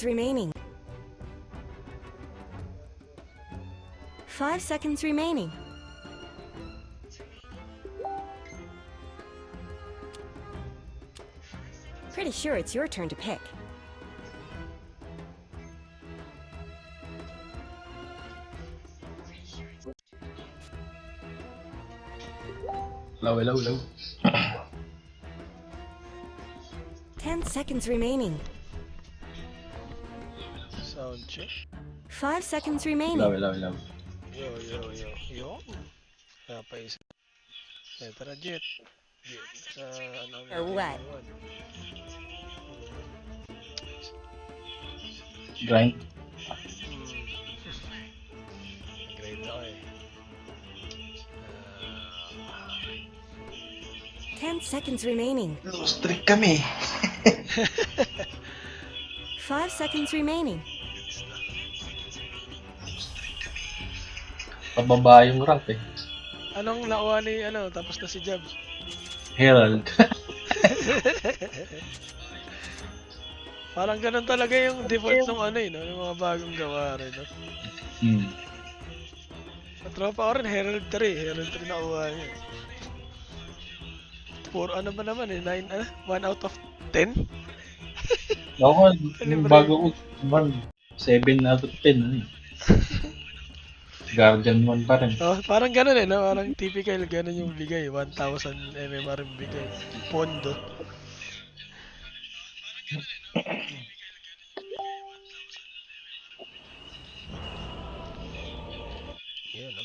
remaining. 5 seconds remaining. Pretty sure it's your turn to pick. Low, low, low. 10 seconds remaining. Sound check. 5 seconds remaining. Low, low, low. Yo. Kaya pa isa. Eh, tara, Jet. Sa ano Or what? Grind. Grade ako eh. 10 seconds remaining. Lose streak kami. 5 seconds remaining. Pababa yung rank eh. Anong nakuha ni ano, tapos na si Jabs? Herald. Parang ganun talaga yung default ng ano eh, no? Yung mga bagong gawa rin, no? Sa tropa ko rin, Herald 3. Herald 3 nakuha niya. Ano ba naman eh? 1 out of 10? Ako, yung bago ko, 7 out of 10 ano eh. Guardian 1 pa rin. Oh, parang ganun eh, no? Parang typical ganun yung bigay. 1,000 MMR yung bigay. Pondo. Yan, no?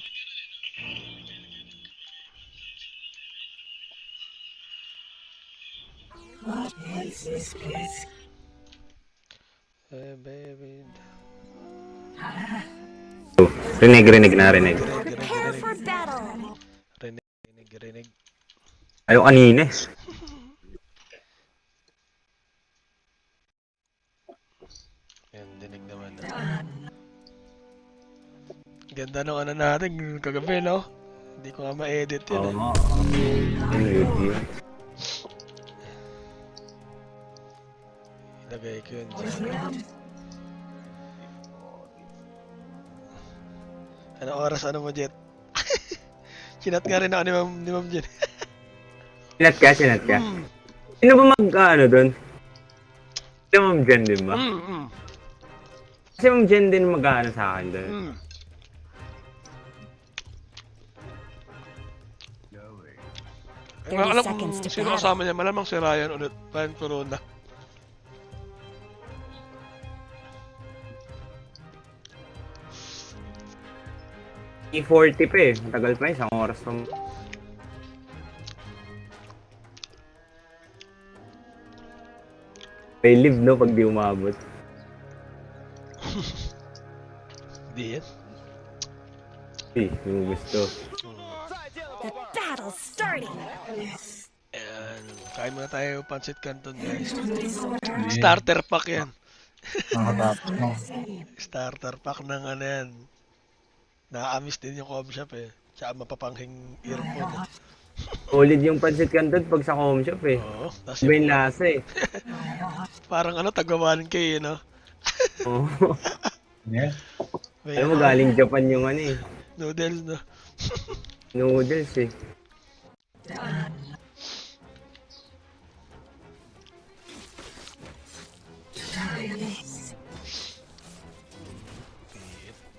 What is this place? Baby. Rinig na, rinig. Prepare for battle. Rinig. Ayaw kanines. Yan, dinig naman. Ganda nung ano natin kagabi, no? Hindi ko nga ma-edit yun eh. Ano yun? Ilagay ko yun dyan. Ano oras, ano mo, Jet? Chinat nga rin ako ni Ma'am Jen. Sinat ka? Sino ba mag-ano doon? Si Ma'am Jen din ba? Kasi Ma'am Jen din mag-ano sa akin doon. Alam kung sino kasama niya, malamang si Ryan ulit. Ryan Corona. E40 pa eh. Matagal pa, isang oras pa. May live no pag di umabot. Di yan. Yung gusto. The battle's starting. Ayan. Kain muna tayo pancit canton, guys. Starter pack yan. Nakatapos no. Starter pack ng ano yan. Nakaamis din yung com shop eh. Tsaka mapapanghing earphone. Solid yung pancit canton pag sa home shop eh. Oo. Iba yung lasa eh. Parang ano, tagwawalan kayo, no? Oo. Yeah. Alam mo, galing Japan yung ano eh. Noodles, no? Noodles eh.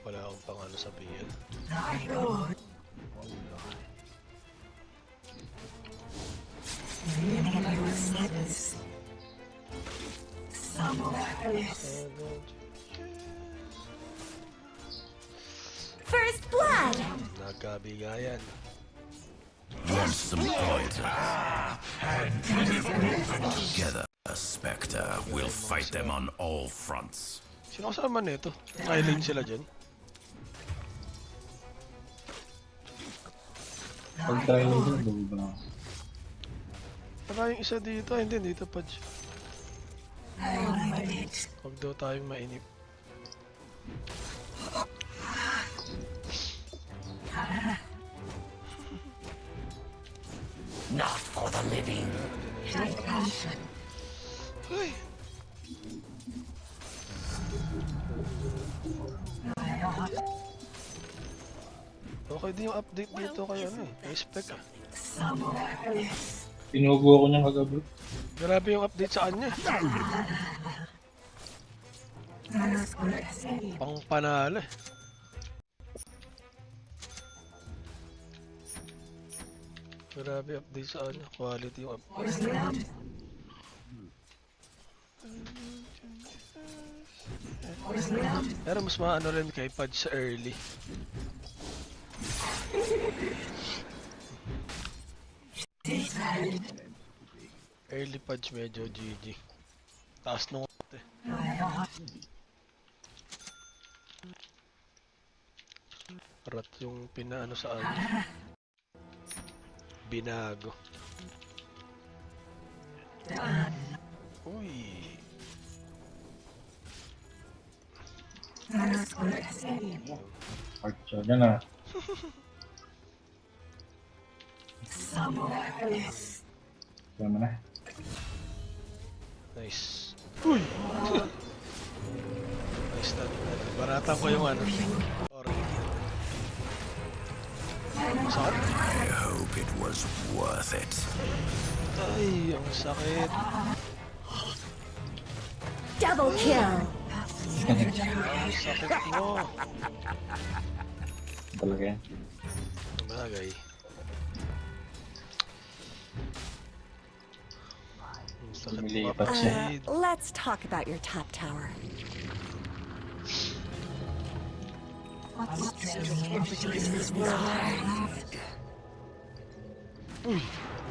Wala akong pangano sa PL. First blood. Nagkabigayan. Want some pointers? Together, Spectre will fight them on all fronts. Sino kasama nito? Naka-lane sila dyan. Pag-try nyo dyan, bago ba na? Baka yung isa dito, hindi dito pa dyan. Huwag daw tayong mainip. Not for the living. Uy! Okay din yung update dito kay ano eh. Kay Spec ah. Pinugo ko niyang kagabi. Grabe yung update sa kanya. Pang panalo eh. Grabe update sa kanya. Quality yung update. Pero mas maano rin kay Pad sa early. Early Pads medyo GG. Taas nung eh. Rat yung pinaano sa kanya. Binago. Uy. Hard shot na na. Tama na. Nice. Uy! Nice na. Baratan ko yung ano. RNG. Masakit. I hope it was worth it. Ay, ang sakit. Double kill. Ang sakit mo. Talaga yan. Bagay. Ang sakit mo Lumilipat siya. kapatid. Let's talk about your top tower. Uy!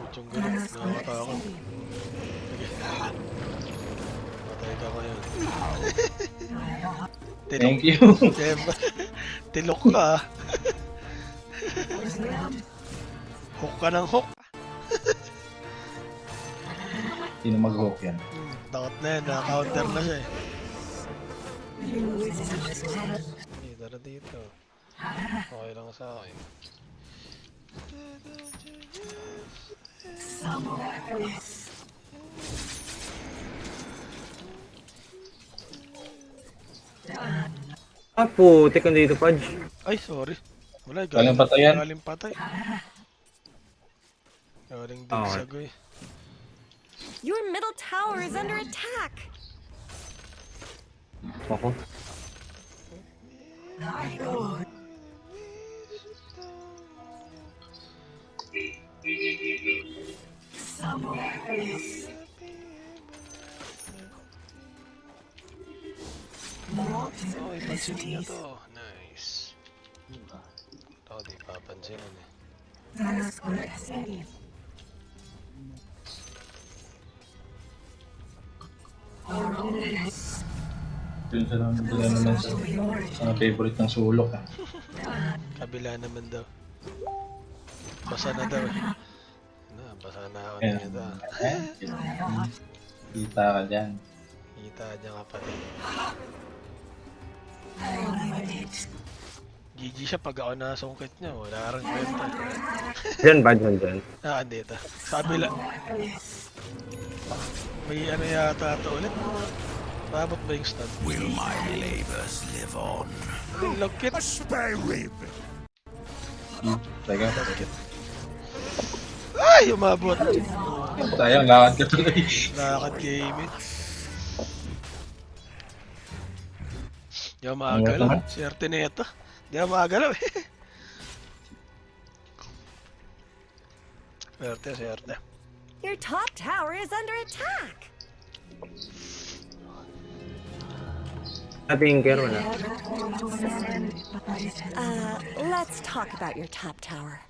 Putsong galit. Nakakatakot. Sige. Patay ka ngayon. Thank you. Diba? Tilok ka. Hook ka ng hook. Sino mag-hook yan? Takot na yan. Naka-counter na siya eh. Hey, tara dito. Okay lang sa akin. Ah, putik ang dito, Pudge. Ay, sorry. Wala, Galing patay yan. Galing patay. Galing din Okay. sa goy. Your middle tower is under attack. Ako. Oh, ipansinin niyo to. Nice. Ito, di papansinin eh. Dun sa naman sa favorite ng sulok. Ah. Kabila naman daw. Basa na daw eh. Na, basa na ako Ayan. nito. Kita ka dyan. Kita niya kapatid. GG siya pag ako nasungkit niya. Wala rin kwenta. Diyan, Pudge, nandyan. Ah, dito. Sa kabila. May ano yata ito ulit. Mabot ba yung stun? Will my labors live on? Ang lagkit. Teka. Ay, umabot. Sayang, lakad ka tuloy. Lakad gaming. Di ako makagalaw. Swerte na ito. Di ako makagalaw eh. Swerte, swerte. Your top tower is under attack. Tinker, wala. Let's talk about your top tower.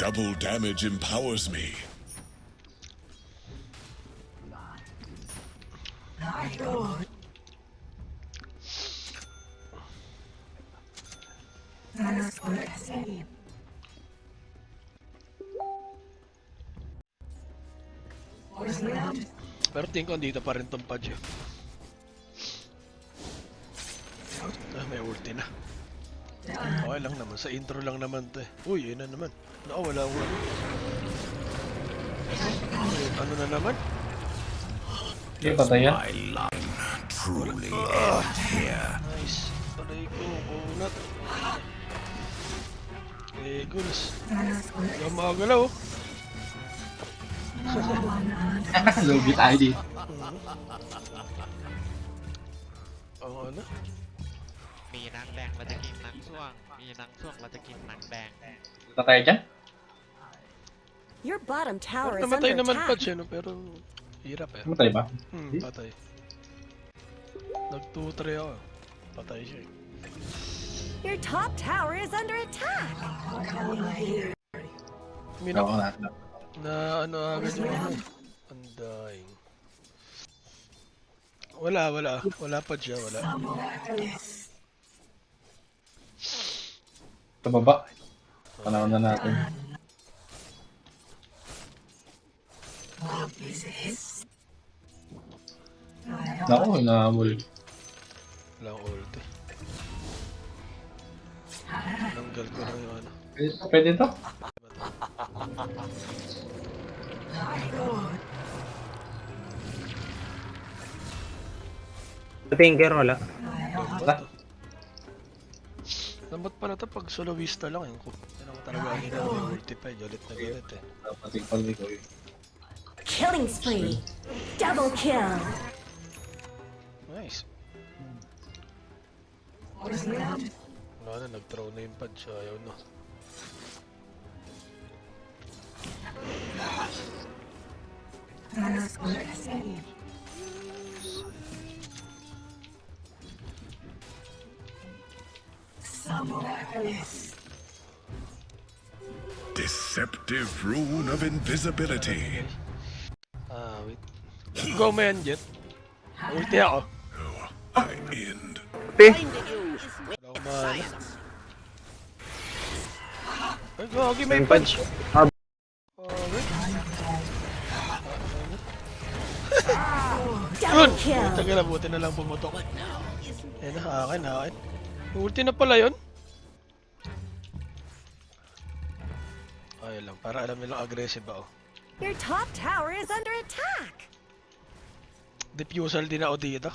Double damage empowers me. Pero tingin ko dito pa rin tong Pudge. ulti na. Okay lang naman, sa intro lang naman to eh. Uy, yun na naman. Wala ako. Ano na naman? Hindi, patay yan. My line truly end here. Nice. Aray ko, kunat. Guls. Hindi ako makagalaw. Lugi tayo dito. Ang ano? มีนังแดงเราจะกินนังส้วง มีนังส้วงเราจะกินหนังแดง Punta tayo dyan. Your bottom tower is Namatay under naman pa attack. siya, no? Pero hirap eh. Matay ba? Patay. Nag-2-3 ako. Patay siya eh. Your top tower is under attack. Minak Oo natin. na ano agad yung ano eh. Undying. Wala. Wala pa siya, wala. Sa baba. Panahon na natin. Naku, inaamol. Wala akong ult eh. Nanggal ko lang yung ano. Pwede to? Tinker, wala. Wala. Lambat pala ito pag soloista lang eh. Yan ako talaga nila may ulti pa eh. Galit na galit eh. Pating pali ko yun. Killing spree. Double kill. Nice. Wala na, nag-throw na yung pad siya. Ayaw na. Deceptive rune of invisibility. Wait. Go man, Jet. Ulti ako. I end. Wala akong mana. Ay, gagi, may punch. Wait. Double kill. Tagal na, buti na lang pumutok. Ayan na, akin. Ulti na pala yun. Ayun lang, para alam nilang aggressive ako. Your top tower is under attack. Diffusal din ako dito.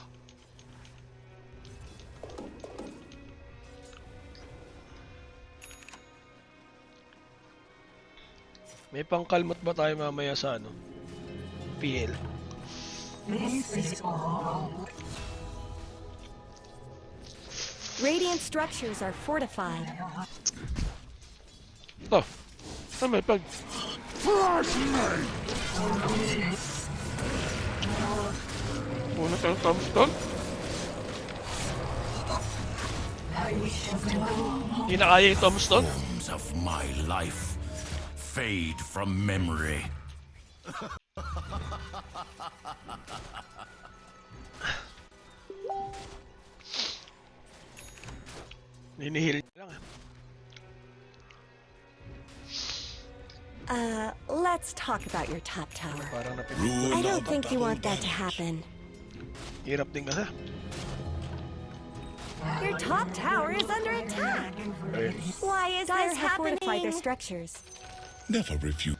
May pangkalmot ba tayo mamaya sa ano? PL. Radiant structures are fortified. Oh, may pag. Una tayong tombstone. Hindi na kaya yung tombstone. Forms of my life fade from memory. Ninihil lang. Let's talk about your top tower. Parang napipit. I don't think you want that to happen. Hirap din kasi. Your top tower is under attack. Why is this happening? Fortify their structures. Never refuse.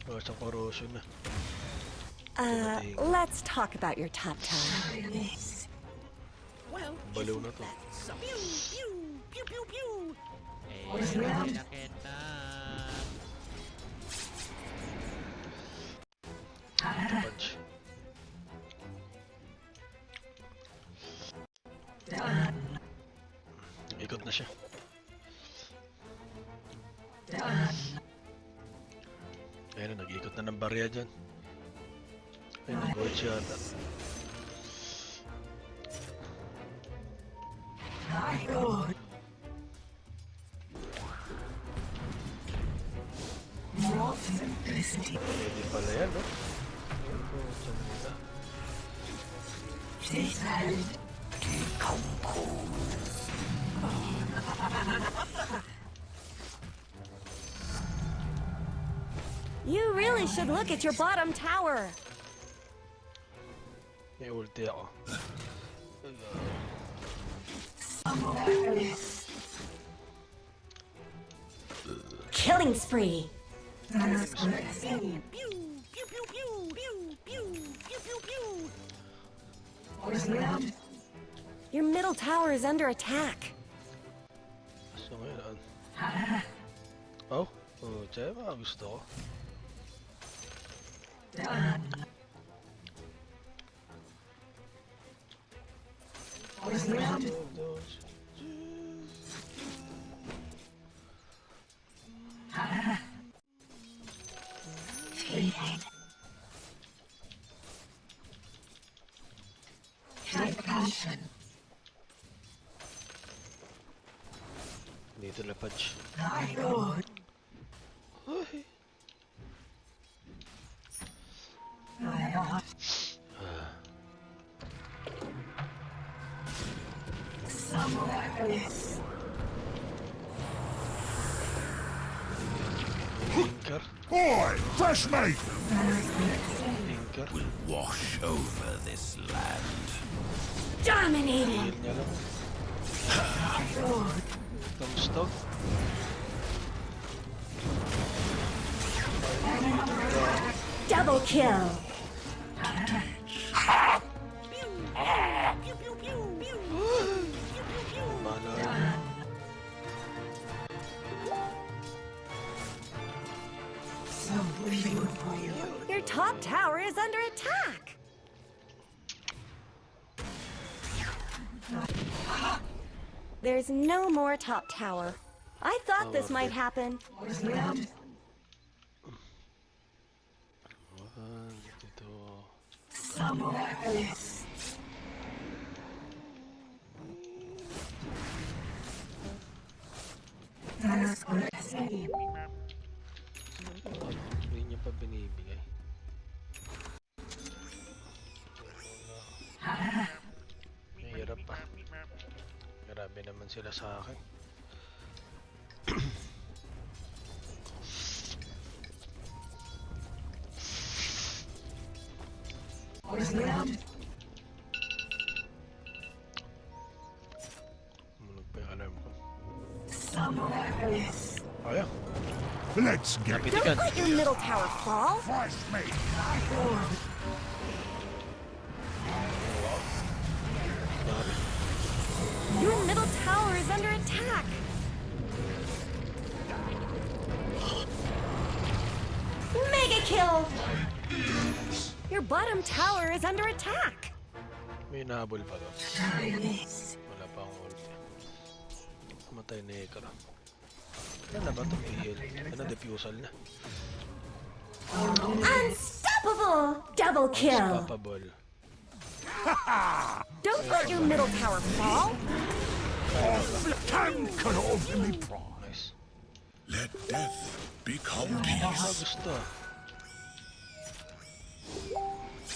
Oh, isang corrosion na. Let's talk about your top tower. Baliw na to. เอ๊ะจะเก็ตนะ Punch. Ikot na siya. Ayun na, nag-ikot na ng barya dyan. Ayun, nag-gold siya ata. Pwede pala yan, no? Ayun po, dyan nila. You really should look at your bottom tower. May ulti ako. Killing spree. Your middle tower is under attack. So ngayon. Oh, tiyan, mga gusto ko. Dito lapad. Ay. Tinker. Boy, fresh mate! Tinker. Will wash over this land. Dominating. Heal niya lang. Tombstone. Double kill. Mana. Your top tower is under attack. There's no more top tower. I thought this might happen. Dito. Hindi niya pa binibigay. Mahirap pa. Grabe naman sila sa akin. Munog pa yung alarm ko. Ayaw. Let's get Don't Pitikan. let your middle tower fall. fresh mate! Your middle tower is under attack. Mega kill. Your bottom tower is under attack. May nahabol pa doon. Wala pa akong ulti. Matay na Ekara. Yan na ba ito? May heal. Yan na, defusal na. Unstoppable. Double kill. Unstoppable. Don't let your middle tower fall. Can of me pride. Nice. Let death become Ah, peace. gusto.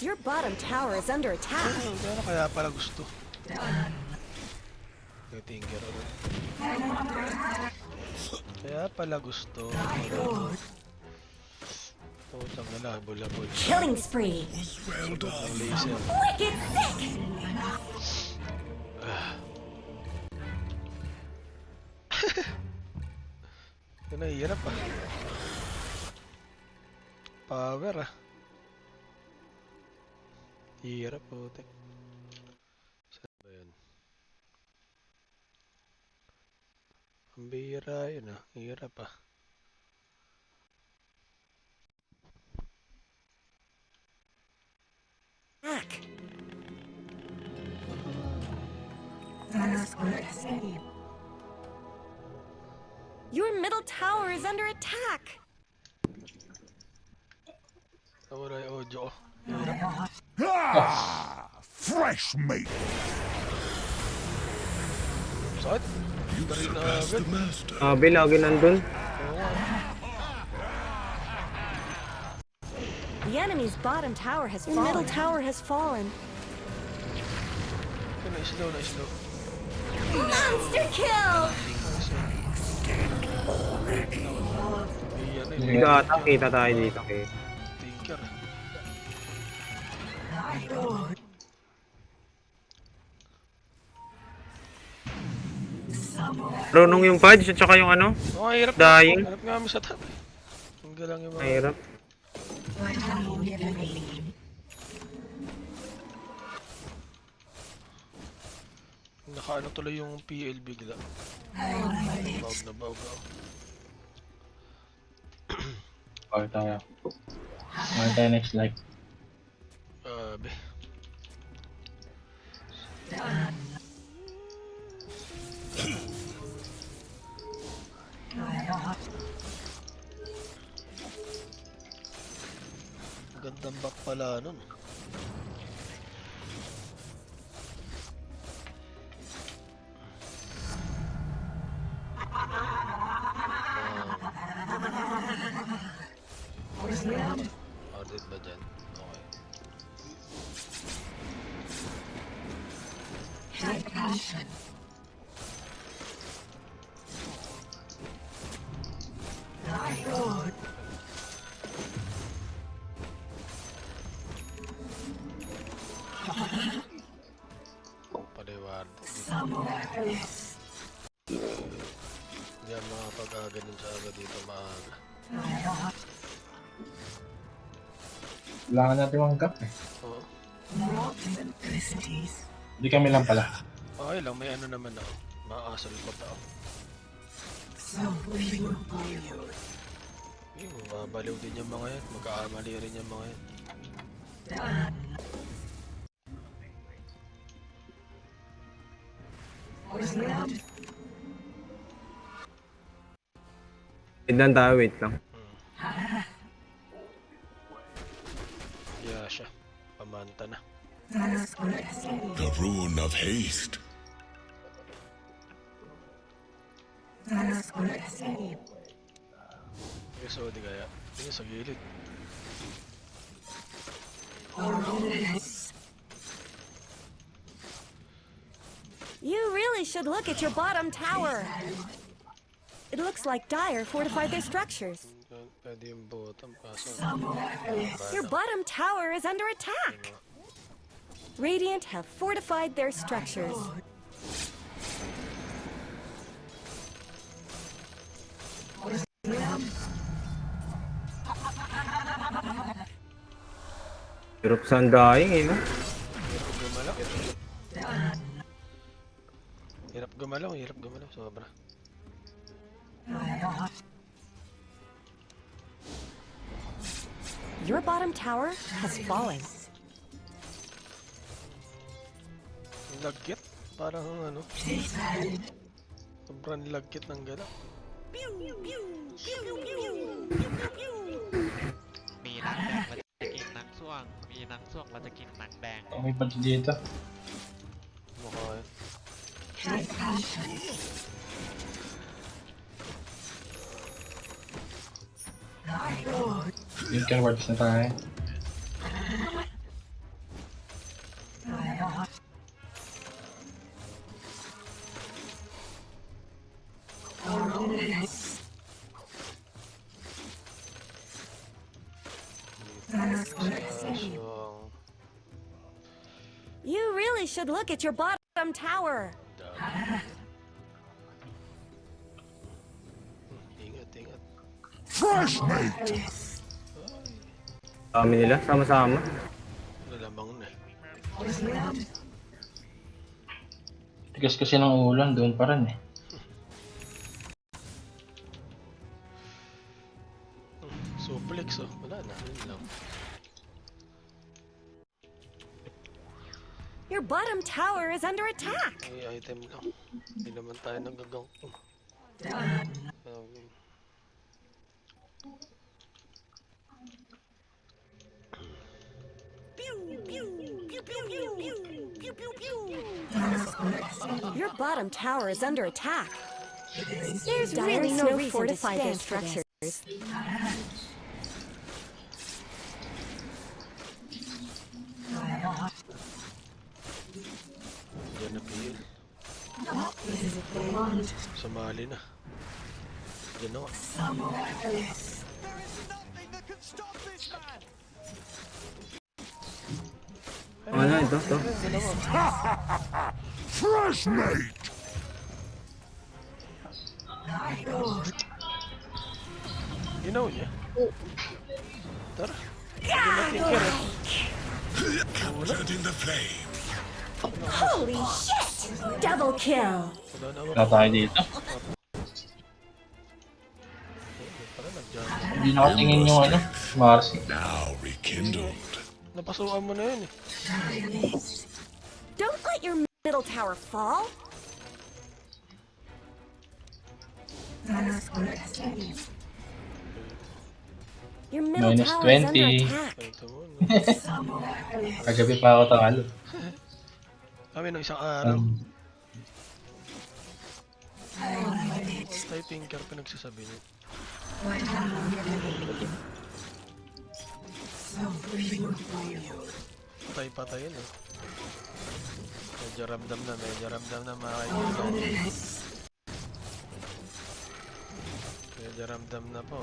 Your bottom tower is under attack. Ano kaya pala gusto? May tinker ulit. Kaya pala gusto. Putang na, habol-habol. Killing spree. Well done. Ang laser. Wicked sick. Ito na, hirap ah. Power ah. Hirap po, tek. Saan ba yun? Ang bihira yun ah. Hirap ah. Attack. Your middle tower is under attack. Nawala yung audio ko. Ah, fresh mate! Sakit? You Dari na surpassed the agad. master. Lagi nandun. Oo nga. The enemy's bottom tower has fallen. Your middle tower has fallen. Na-slow. Monster kill! Dito ata, kita tayo dito. Okay. Tinker. Runong yung Fudge at saka yung ano? Oh, hirap Dying. Hirap nga kami sa top. Hanggang lang yung mga... Mahirap. Nakaano tuloy yung PL bigla. Bawag na. Okay tayo. Okay tayo next like. Be. Gandang back pala nun. Audit ba dyan? Okay. Paliward. Hindi ako makapag-aga dun sa aga dito maaga. Kailangan natin manggap eh. Oo. Hindi kami lang pala. Okay lang, may ano naman ako. Makakasal pa ako. Mababaliw din yung mga yan. Magkakamali rin yung mga yan. Wait lang tayo, wait lang. Yeah, siya. Pamanta na. The rune of haste. So, di kaya. Tingin sa gilid. You really should look at your bottom tower. It looks like Dire fortified their structures. Pwede yung bottom kaso. Your bottom tower is under attack. Radiant have fortified their structures. Hirap sa dying eh, no? Hirap gumalaw. Sobra. Your bottom tower has fallen. Lagkit? Parang ano? Sobrang lagkit ng gala.มีนังแดงเราจะกินนังส้วงมีนังส้วงเราจะกินนังแดง Okay pa dito. Mukha yan. Tinker words na tayo. You really should look at your bottom tower. Ingat. Fresh mate. Kami nila, sama-sama. Lalamang na eh. Tigas kasi ng ulan, doon pa rin eh. Suplex oh. Wala na. Yun lang. Your bottom tower is under attack. May item lang. Hindi naman tayo nagagang. Your bottom tower is under attack. There's really no reason to fortify their structures. Sumali na. Diyan ako. Ano, ito. Fresh mate. Ginaw niya. Tara. Hindi matingkir eh. Captured in the flame. Holy shit! Double kill! Wala na ako. Wala tayo dito. Para nag-jump. Hindi nakatingin yung ano, Marcy. Now rekindled. Napasukan mo na yun eh. Don't let your middle tower fall! Your middle Minus tower is under 20. Ito attack. mo. No? Kagabi pa ako tangalo. Kami ng isang araw. Tayo tinker pinagsasabi niyo. Patay yun eh. Medyo ramdam na mga kaibigan. Medyo ramdam na po.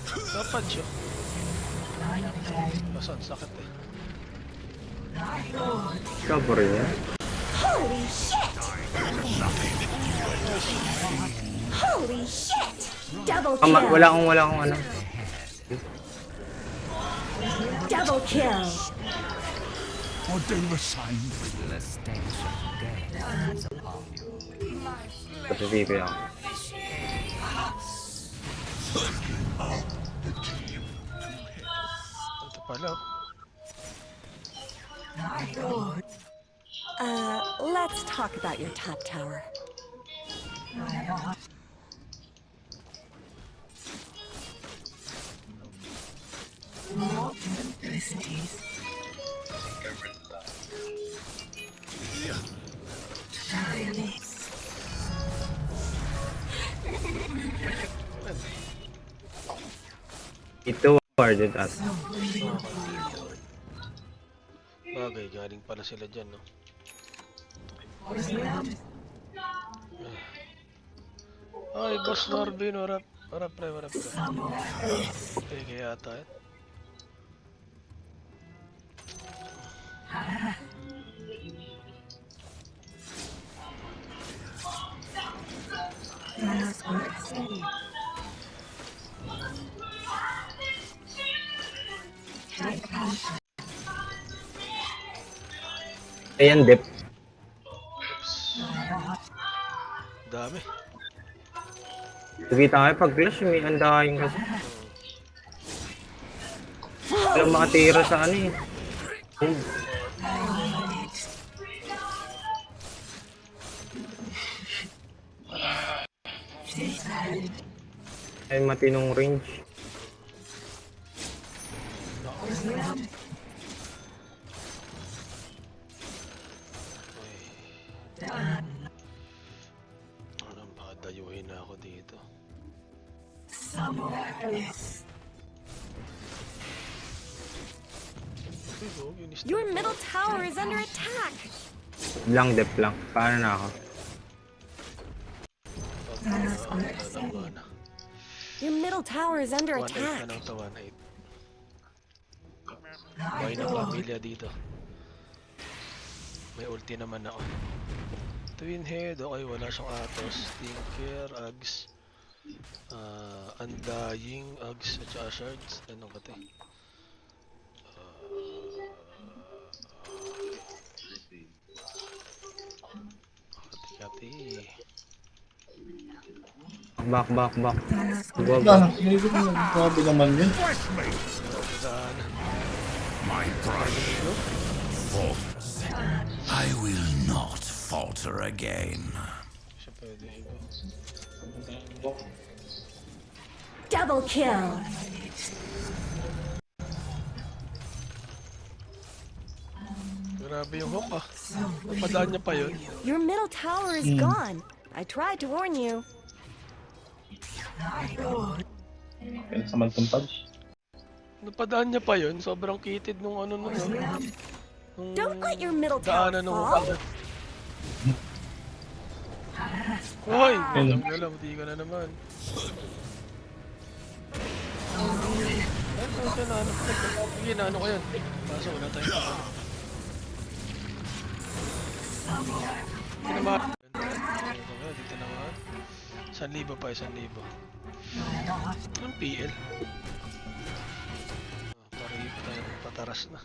Dapat siya. Basan, sakit eh. Cover yan. Holy shit! Holy shit! Double kill! Wala akong ano. Double kill! For Davis signed. Patutuloy ako. Ito pala. Let's talk about your top tower. Ito, warded at. Bagay, galing pala sila dyan, no? Ay, Boss Norbin, warap pre. Peke yata eh. Ayan, dep. Dami. Nakita kayo pag clash, may andahin kasi. Walang makatira sa ano eh. Ay matinong range. Anong padayuhin na ako dito. Your middle tower is under attack. Lang dep lang. Paano na ako? Your middle tower is under 1-8 attack. na lang to, 1-8. Buhay na pamilya dito. May ulti naman ako. Twin head, okay, wala siyang Atos. Tinker, Ags. Undying, Ags, at saka Shards. Anong kate? Kati. Back. Wala, sige ko grabe naman yun. Saan? My pride falters. I will not falter again. Siya pwede iba. Double kill. Grabe yung hook ah. Napadaan niya pa yun. Your middle tower is gone. I tried to warn you. Kaya sa mantumpad. Napadaan niya pa yun. Sobrang kitid nung ano nun. Nung Don't let your middle tower daanan nung fall. hook. Hoy! Alam na lang, di ka na naman. Ano siya na ano? Sige na ano ko yan. Kaso wala tayong ano. Dito naman. Dito naman. 1,000 pa, 1,000. Anong PL? Parihin pa tayo ng pataras na.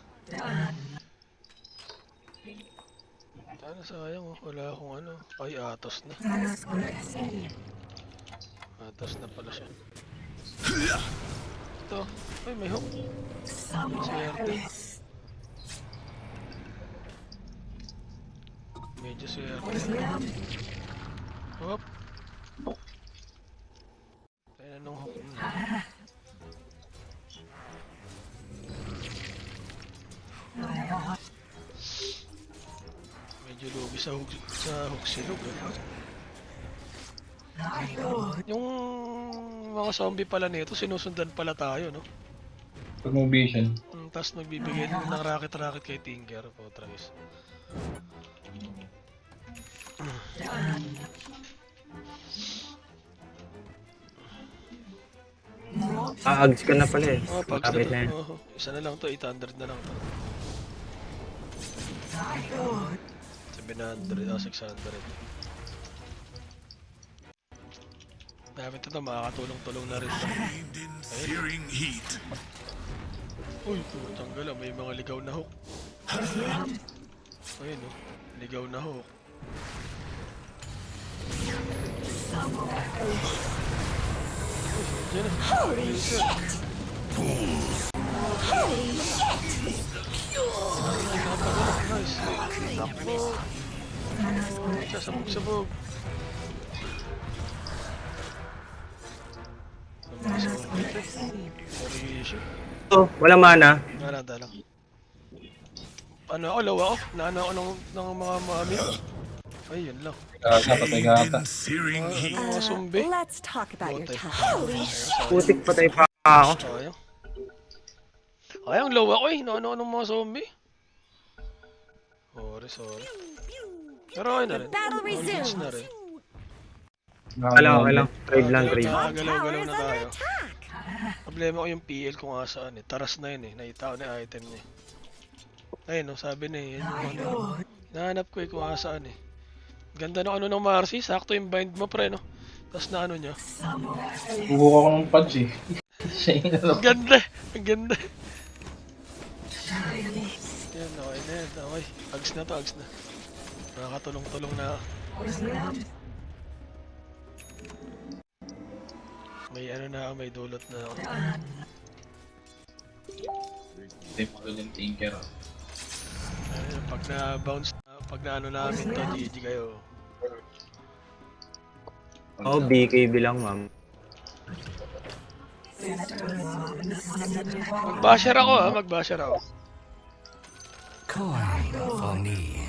Ano sayang oh, wala akong ano. Ay, atos na. Atos na pala siya. Ito. Ay, may hook. Swerte. Medyo swerte. Hop. Tayo na nung hook. Medyo lugi sa hook silog eh. Yung mga zombie pala nito, sinusundan pala tayo, no? Pag mo vision. Tapos nagbibigay din ng racket kay Tinker po, Travis. Ags ka na pala eh. Oh, pag Malapit na yan. isa na lang to, 800 na lang to. 700, 600. Gamit ito, makakatulong-tulong na rin. Bathed in searing heat. Uy, tanggal may mga ligaw na hook. Ayun oh, ligaw na hook. Holy shit! Holy shit! Nice. Takbo! Sabog-sabog. Holy shit. Oh, wala mana. Nalanda lang. Ano ako, lawa ako. Naano ako ng mga mami. Ay, yun lang. Patay ka ata. In searing heat. Mga zombie. Let's talk about your Bote. time. Holy shit! Putik patay pa ako. Sayang. Sayang, lawa ko eh. Naano ng mga zombie. Sorry. Pero okay na rin. Battle Audience resumes. na rin. Okay lang. Trade lang, trade. Top tower Galaw-galaw is na under tayo. attack. Problema ko yung PL kung asaan eh. Taras na yun eh. Nakita ko na yung item niya. Ayun no, sabi na eh. Yan yung ano. Nahanap ko eh kung asaan eh. Ganda ng ano ng Marcy. Sakto yung bind mo pre no. Tapos na ano niya. Bubuka ko ng punch eh. Siya yung ano. Ang ganda. Ang ganda. Yan, okay na yan. Okay. Ags na to, ags na. Nakakatulong-tulong na. May ano na ako, may dulot na ako. Hindi mo yung tinker. Ayun, pag na-bounce na, pag na ano namin to, GG kayo. Oh, BKB lang, ma'am. Mag-basher ako mag-basher ako. Coin for me.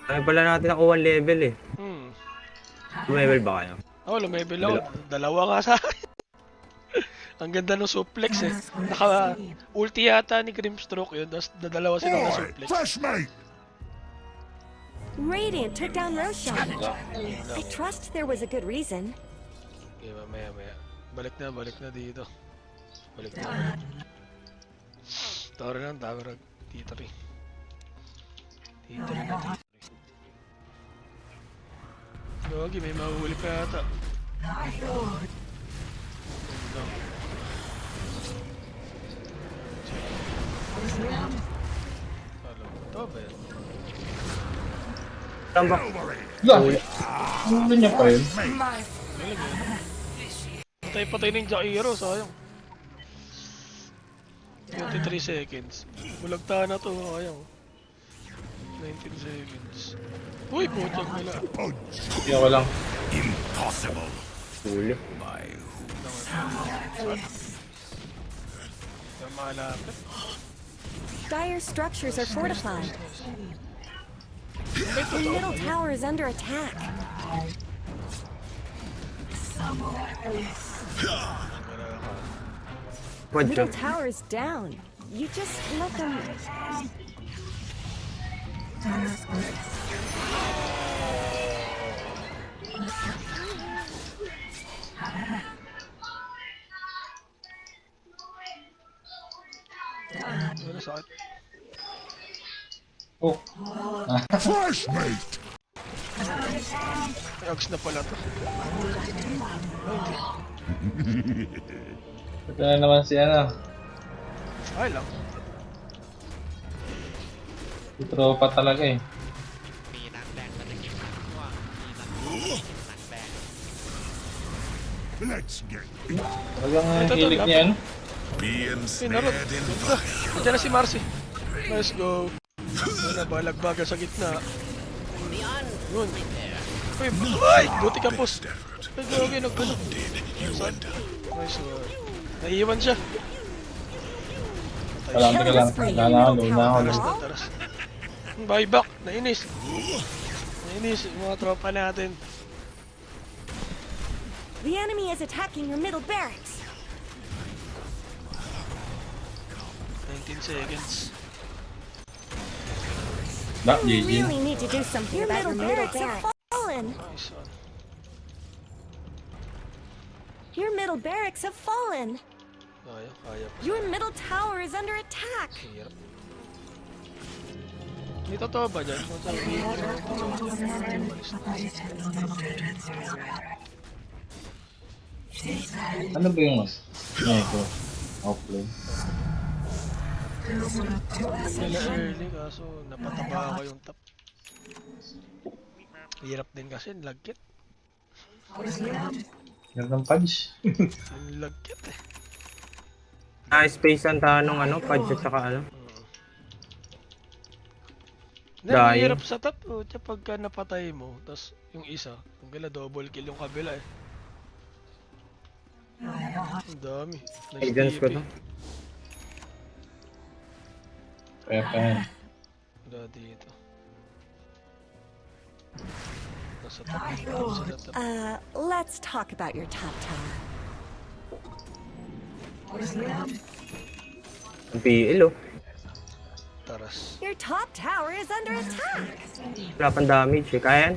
Ay pala natin nakuha level eh. Level ba kayo? Lumebel ako. Dalawa nga sa akin. Ang ganda ng suplex eh. Naka-ulti yata ni Grimstroke yun, tapos dalawa sila na suplex. Fresh mate. Radiant took down Roshan. I trust there was a good reason. Okay, maya. Balik na dito. Balik na. Tara lang, tawag dito rin. Dito rin. Gogi, may mahuli pa yata. Ito ba yan? Tambak. Ulo niya pa yun. Patay ng Jairo, sayang. 23 seconds. Bulagta na to, sayang. 19 seconds. Uy, putang nila. Hindi ako lang. Impossible. Huli. By Kaya malapit. Dire structures are fortified. The middle tower is under attack. Quad Middle siya. tower is down. You just let them. Ano sakit? Oh, Flashmate! May ags na pala to. ito na naman si ano. Ay lang. Si tropa talaga eh. มีนักแบงมันจะกินหลังช่วงมีนักแบง Let's get Talagang Ito, hilig ito, niya ano. being Narod. snared in Ganda. fire. Nandiyan na si Marcy. Let's go. Ano na, balagbaga sa gitna. Yun. Uy, ay! Buti ka, boss. Best effort. Ay, gagi, nagkano. Did you and I? Nice one. Naiiwan siya. Teka lang. Luna ako. Taras na, taras. Buyback. Nainis. Nainis yung mga tropa natin. The enemy is attacking your middle barracks. 19 seconds. Back, You GG. really need to do something about your middle barracks. Fallen. Nice one. Your middle barracks have fallen. Kaya, kaya pa. Your middle tower is under attack. Hirap. May totoo ba dyan? Ano ba yung mas? Neko. Offline. Nila early kaso napataba ako yung top. Hirap din kasi, lagkit. Ganda ng punch. Yung lagkit eh. Space ang tanong ano, Pads at saka ano. Hindi, Dying. mahirap sa top. Tsaka pagka napatay mo, tas yung isa, yung gala double kill yung kabila eh. Ang dami. Agents ko to. Kaya pa yan. Wala dito. Nasa top. Nasa top. Let's talk about your top tower. Ang PL oh. Taras. Your top tower is under attack. Wala pang damage eh. Kaya yan?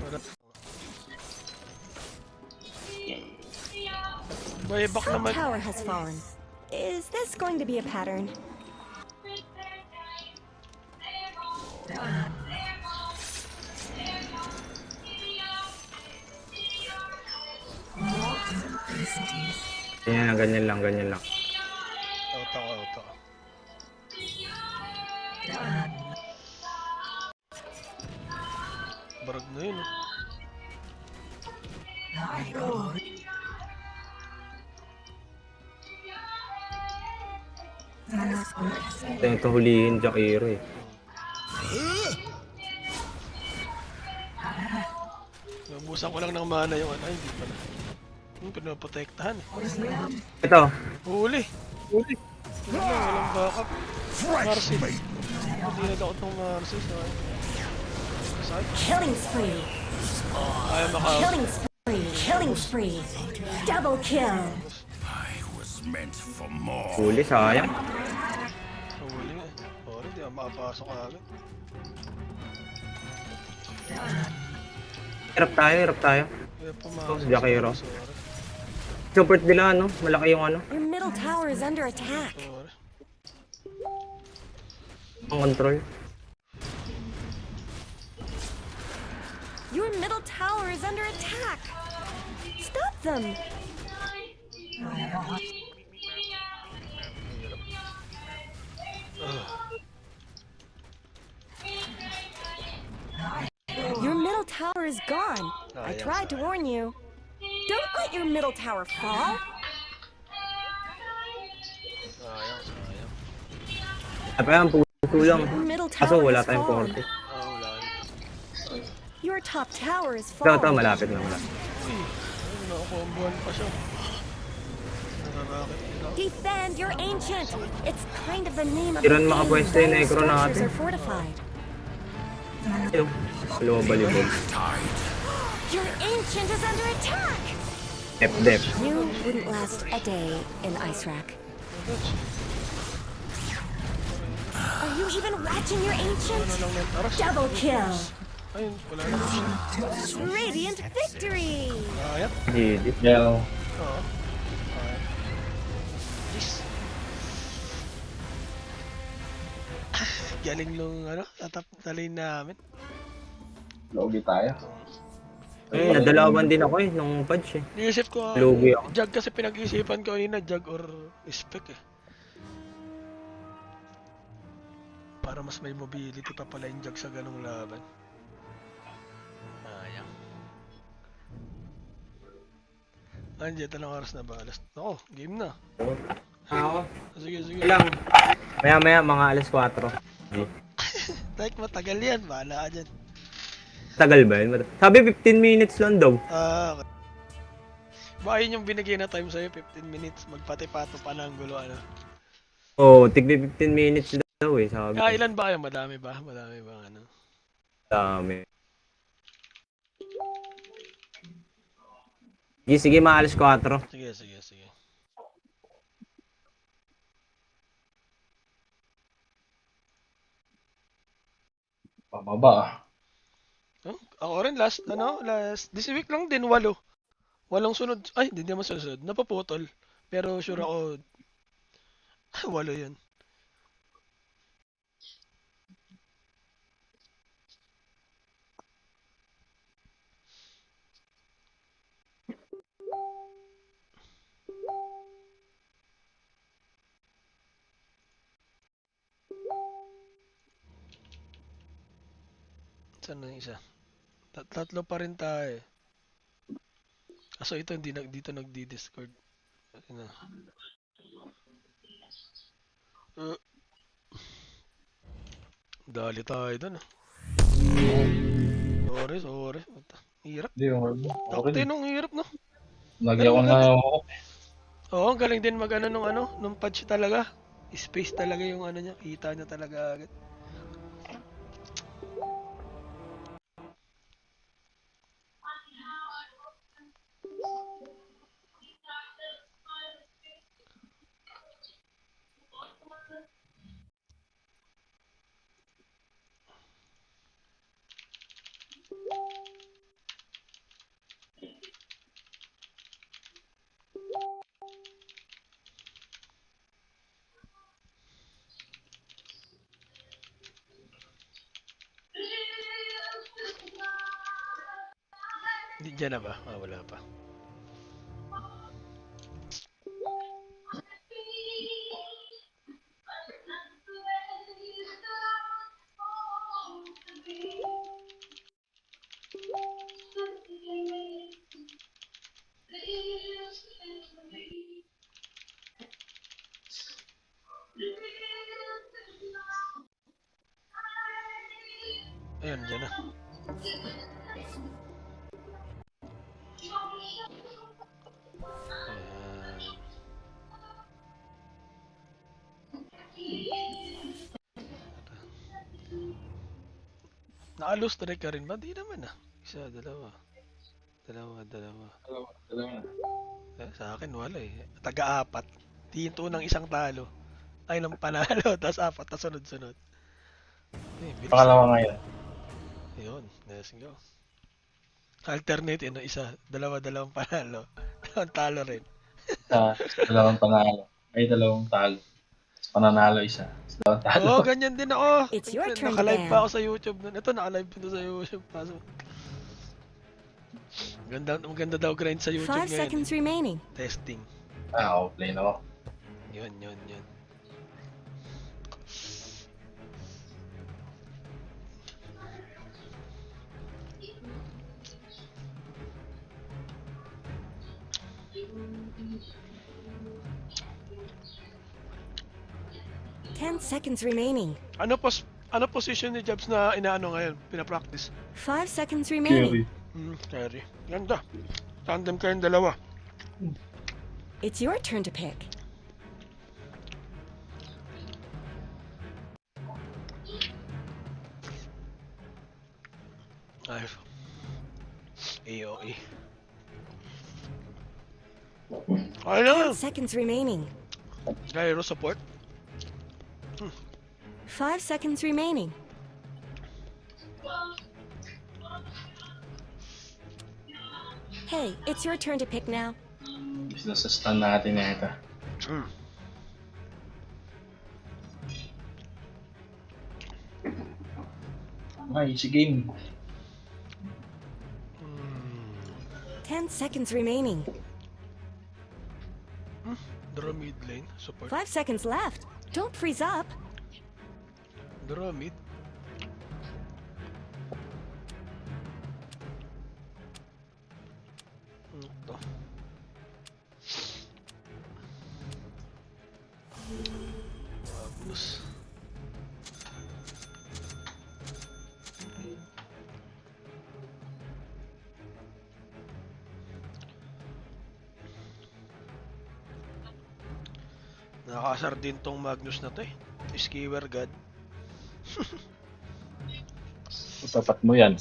Buyback Top naman. tower has fallen. Is this going to be a pattern? Ganyan lang, ganyan lang. Out ako, out ako. Barag na yun eh. Ito hulihin Jakiro eh. Nabusan ko lang ng mana yung ano, hindi pala. Pinaprotektahan eh. Ito. Huli! Huli! Walang backup. Marcy. Flashmate! Hindi na daw itong Marcy. Sakit. Killing spree. Ayaw maka... Killing spree. Killing spree. Double kill. I was meant for more. Huli, sayang. Huli nga eh. Sorry, di ako makapasok agad. Hirap tayo. Kaya pumasok. Jakiro. Sorry. Support nila ano, malaki yung ano, Your middle tower is under attack. Sorry. ang control. Your middle tower is under attack. Stop them. Your middle tower is gone. I tried to warn you. Don't let your middle tower fall. Sayang, sayang. Apa yan, puso lang. Your middle Kaso tower wala is tayong fallen. 40. Wala. Your top tower is Ito, fallen. malapit na. Uy, ayun, nakakombohan pa siya. Nakakakit nila. Defend your ancient. It's kind of the name of Iron the makapwesto game. yung Those negro structures natin. are fortified. Ayun, balibog. Your ancient is under attack. Dep. You wouldn't last a day in Ice Rack. Are you even watching your Ano ancient? lang yan, taras. Double kill. Ayun, wala na siya. Radiant victory. Ayan. GG. Yeah. Oo. Ayan. Jeez. Galing nung ano, tatap na lane namin. Logi tayo. Nadalawan din ako nung patch Niisip ko, Lugi ako. jug kasi pinag-isipan ko kanina, jug or spec Para mas may mobility pa pala yung jug sa ganong laban. Sayang. Andiyan, anong oras na ba? Oo, game na. Ako. Sige. Lang. Maya mga alas 4. Like, matagal yan. Bahala ka dyan. Tagal ba yun? Sabi 15 minutes lang daw. Okay. Baka yun yung binigay na time sa'yo, 15 minutes. Magpati-pato pa ng gulo, ano? Tigbi 15 minutes daw sabi. Ilan ba kayo? Madami ba? Madami ba, ano? Dami. Sige, mga alas 4. Sige. Pababa. Huh? Ako rin last this week lang din, 8. 8 sunod. Ay, hindi naman sunod. Napaputol. Pero sure ako, 8 yun. Saan na yung isa? Tatlo pa rin tayo. So ito hindi dito nagdi-discord. Ano? Dali tayo doon. Sorry. Hirap. Hindi, okay. Takte nung hirap, no? Lagi ako na Oo, ang galing din mag nung patch talaga. Space talaga yung ano niya, kita niya talaga agad. Hindi dyan na ba? Wala pa. Ayun, dyan na. Ayan. Naka-lose strike ka rin ba? Di naman Isa, dalawa. Dalawa. Sa akin wala Taga-4. Tinto ng isang talo. Ay, ng panalo. Tapos 4 na sunod-sunod. Bilis. Pangalawa ngayon. Ayun, let's go. Alternate isa. Dalawang panalo. Dalawang talo rin. Dalawang panalo. Ay, dalawang talo. Pananalo isa. Dalawang talo. Oo, ganyan din ako. It's your turn, Naka-live Dan. pa ako sa YouTube nun. Ito, naka-live pa sa YouTube. Maganda daw grind sa YouTube 5 ngayon. seconds remaining. Testing. Offline ako. Yun. 10 seconds remaining. Ano position ni Jobs na inaano ngayon? Pinapractice? 5 seconds remaining. Carry. Ganda. Tandem kayong dalawa. It's your turn to pick. Ay. AOE. Ay 10 na! seconds remaining. Gyro support. 5 seconds remaining. Hey, it's your turn to pick now. Nasa stun natin na ito. Easy game. 10 seconds remaining. Draw mid lane. Support. 5 seconds left. Don't freeze up. Draw mid. Ito. Tapos. Nakakasar din tong Magnus na to eh. Skewer God. Tapat mo yan.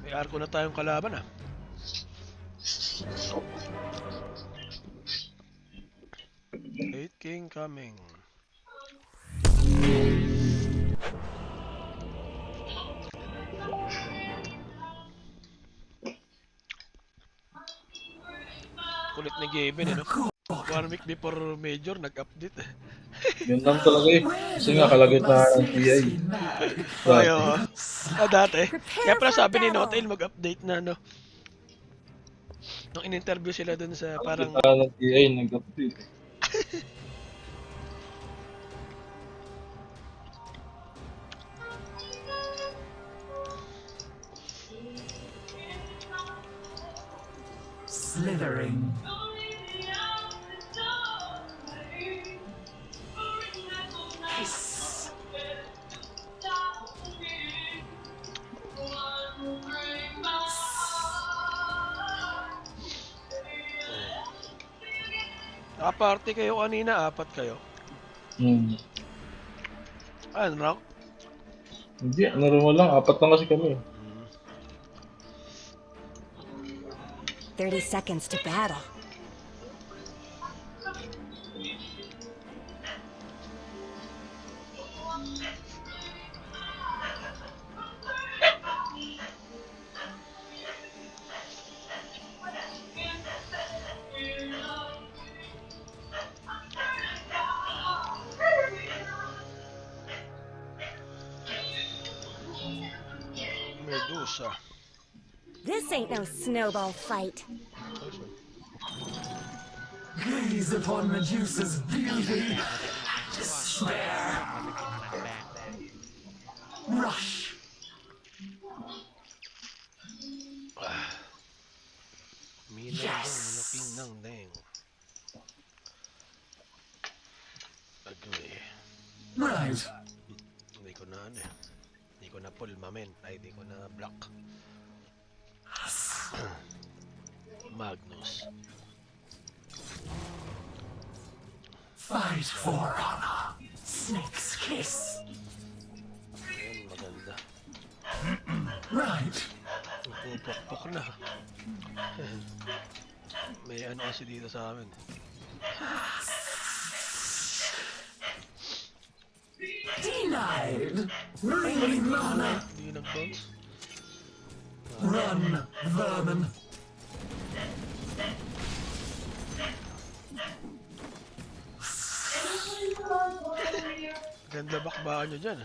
May arko na tayong kalaban ah. Eight King coming. Kulit ni Gaben eh no? 1 week before Major nag-update eh. Yun lang talaga eh. Kasi nga kalagitnaan ng TI. Ayo. Dati. Kaya Prepare pala for sabi ni battle. Notail mag-update na no. Nung in-interview sila dun sa parang Kalagitnaan ng TI nag-update. Slithering. Hiss. nakaparty kayo kanina, 4 kayo. Ano rank? Hindi, normal lang. 4 lang kasi kami. 30 seconds to battle. Medusa. This ain't no snowball fight. Gaze upon Medusa's beauty. Despair. Rush. Malaking ng deng. Agree. Right. Hindi ko na ano eh. Hindi ko na pulma men. Ay, hindi ko na block. Magnus. Fight for honor. Snake's kiss. Ayan, maganda. Right. Pupukpok na. May ano kasi dito sa amin. Denied. Raining mana. Hindi nag-bounce. Run, vermin. Ganda bakbakan nyo dyan.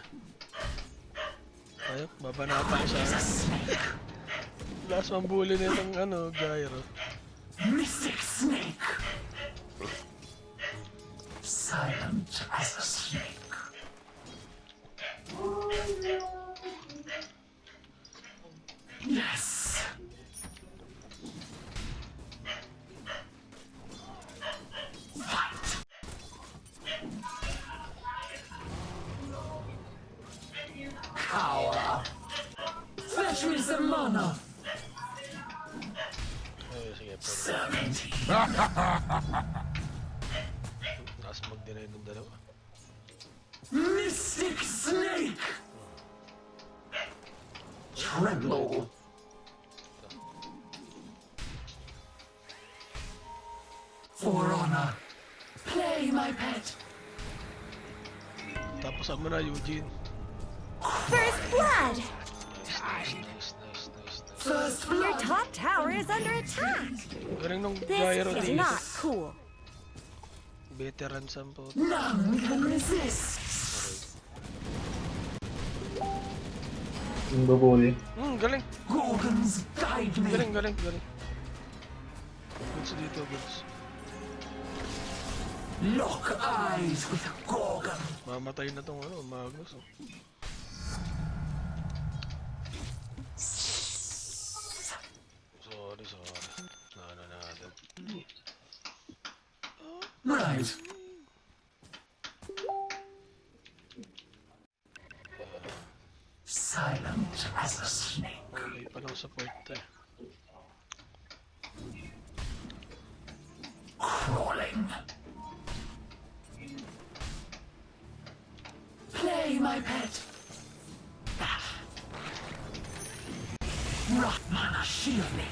Ayop, babanata ko sa akin. Last mambuli na itong ano, gyro. Mystic snake. Silent as a snake. Yes. Fight. Cower. Fetch me some mana. Ay, sige, pwede. Certainty. Last mag-deny ng dalawa. Mystic snake. Tremble. For honor. Play, my pet. Tapos mo na, Eugene. First blood! Nice. First Your blood. top tower is under attack! Galing nung This gyro is days. not cool. Veteran sampo. None can resist. Yung babuli. Galing. Gorgons, guide me. Galing. Goods dito, goods. Lock eyes with a Gorgon. Mamatay na tong Magus. Oh. Sorry. Natin. Right. Silent as a snake. Okay pa lang support eh. Crawling. Play, my pet. Mana, shield me.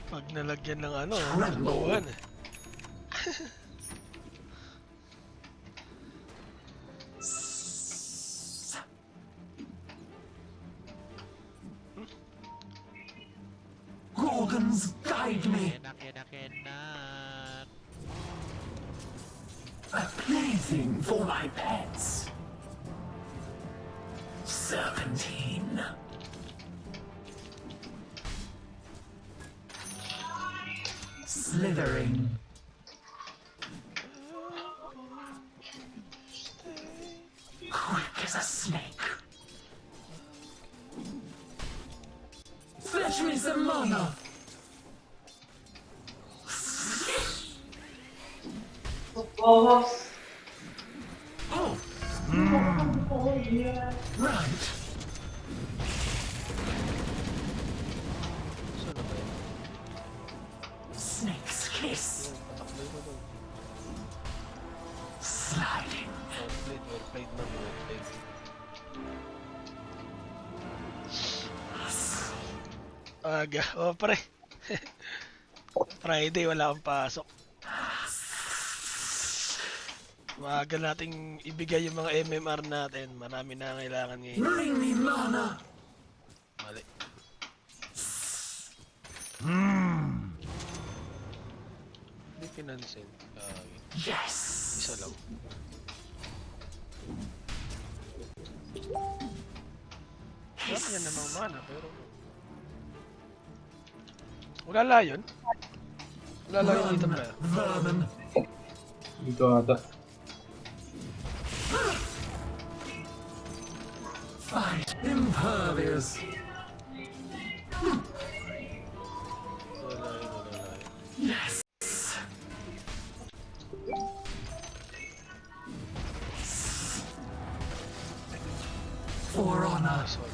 Pag nalagyan ng Tremble. buwan eh. Gorgons, guide me. Kenak. A plaything for my pets. Serpentine. Slithering. Quick as a snake. Fetch me some mana. Oh. Right. Saan na ba yun? Snake's kiss. Patakbo mo doon. Sliding. Well played man. Aga. Oh, pre. Friday, wala akong pasok. Maaga nating ibigay yung mga MMR natin. Marami na kailangan ngayon. Bring me mana. Mali. Hindi pinansin. Yes. Isa lang. Marami yan namang mana, pero... Wala layon? Wala layon dito ba? Vermin. Dito ata. Fight. Impervious. Wala layon. Yes. For honor. Nice one.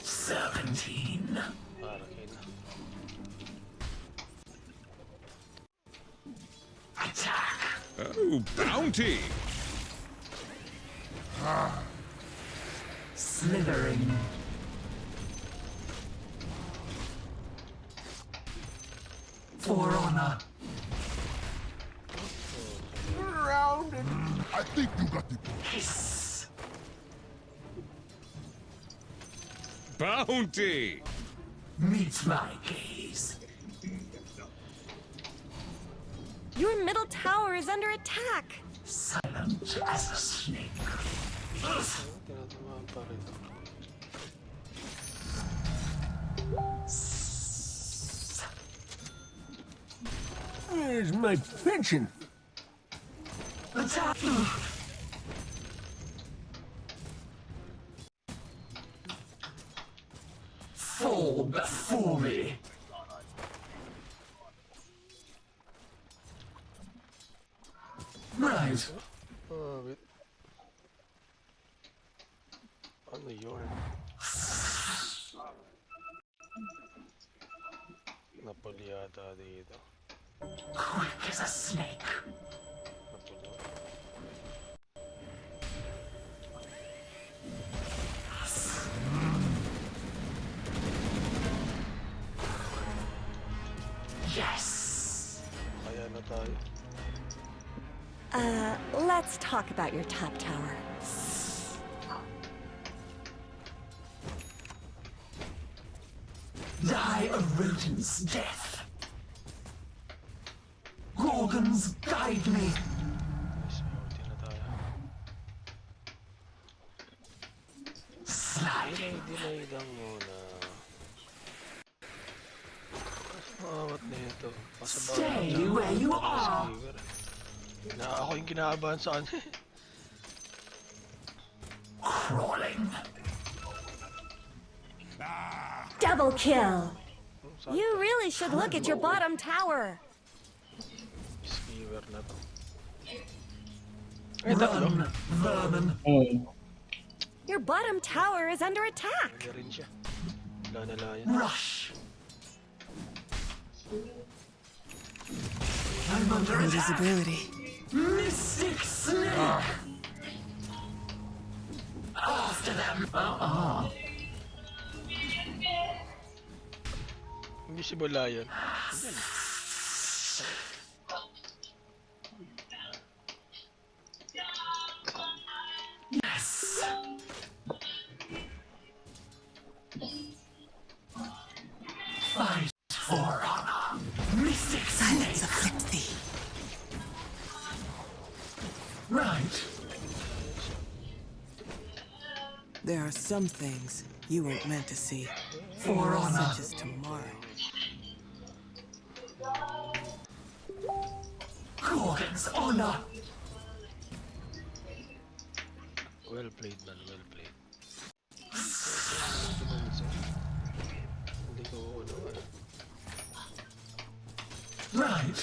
Serpentine. Para kayo na. Attack. Oh, bounty! Slithering. For honor. I think you got the Hiss. bounty! Meet my gaze. Your middle tower is under attack! Silent as a snake. Tinatamaan pa rin. Where's my pension? Attack! Fall before me. Right. Wait. Ano yun? Napuli yata dito. Quick as a snake. Napuli. Let's talk about your top tower. Die a rodent's death. Gorgons, guide me. Nice, ulti na tayo. Sliding. Delay lang muna. Maawat na ito. Stay where you are. Ako yung kinaabahan sa kanya. Crawling. Double kill! You really should look at your bottom tower. Skewer na to. Ay, tatlo. Run, vermin. Your bottom tower is under attack. Pwede rin siya. Wala na lang yan. Rush. I'm under attack. Mystic snake. After them. Invisible lion. Yes. Fight for honor. Mystic silence afflicts thee. Right. There are some things you weren't meant to see, For honor. such as tomorrow. Gorgon's honor. Well played, man. Well played. Hindi ko ano. Right.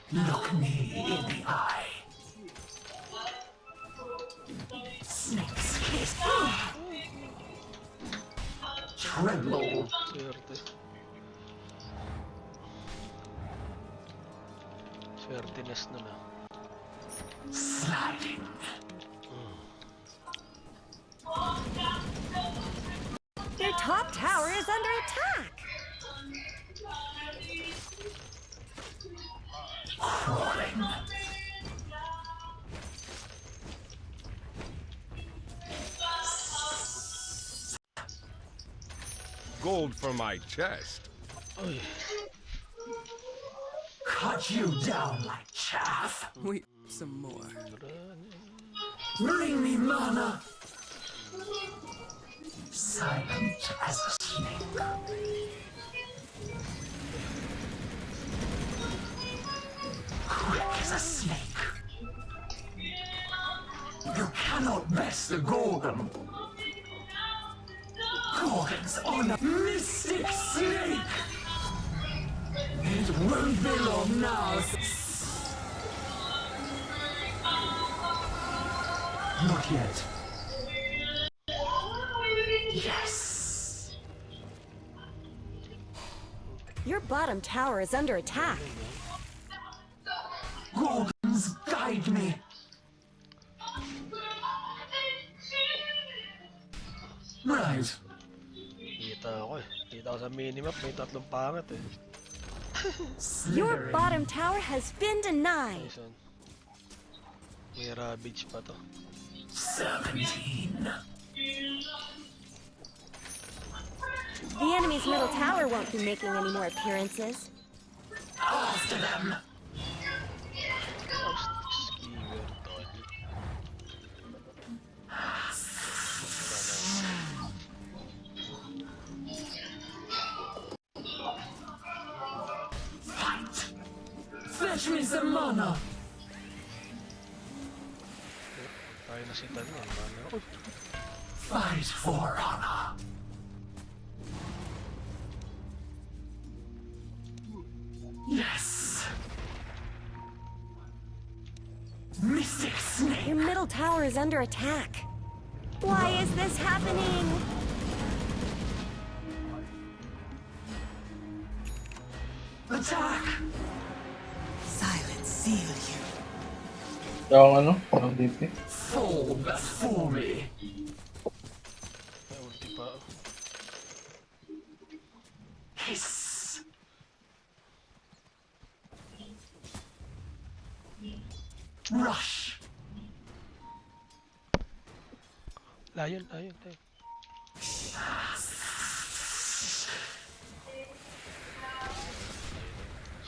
Look me in the eye. Snake's kiss. Tremble. Swerte. Swertiness na na. Sliding. Your top tower is under attack. Crawling. Gold for my chest. Uy. Cut you down like chaff. We some more. Bring me mana. Silent as a snake. Quick as a snake. You cannot best the Gorgon. Gorgon's honor. Mystic snake. It won't be long now. Not yet. Yes. Your bottom tower is under attack. Gorgons, guide me. Right. Kita ako eh. Kita ko sa minimap. May tatlong pangat eh. Your bottom tower has been denied. Nice one. May ravage pa to. 17. The enemy's middle tower won't be making any more appearances. After them. Skewer dodgy. Fight. Fetch me some mana. Tayo na si Tan eh. Mana ako. Fight for honor. Yes. Mystic snake. Your middle tower is under attack. Why is this happening? Attack. Silence seal you. Yung ano? Ang DP. Fall before me. May ulti pa ako. Hiss. Rush. Layon, layon, layon.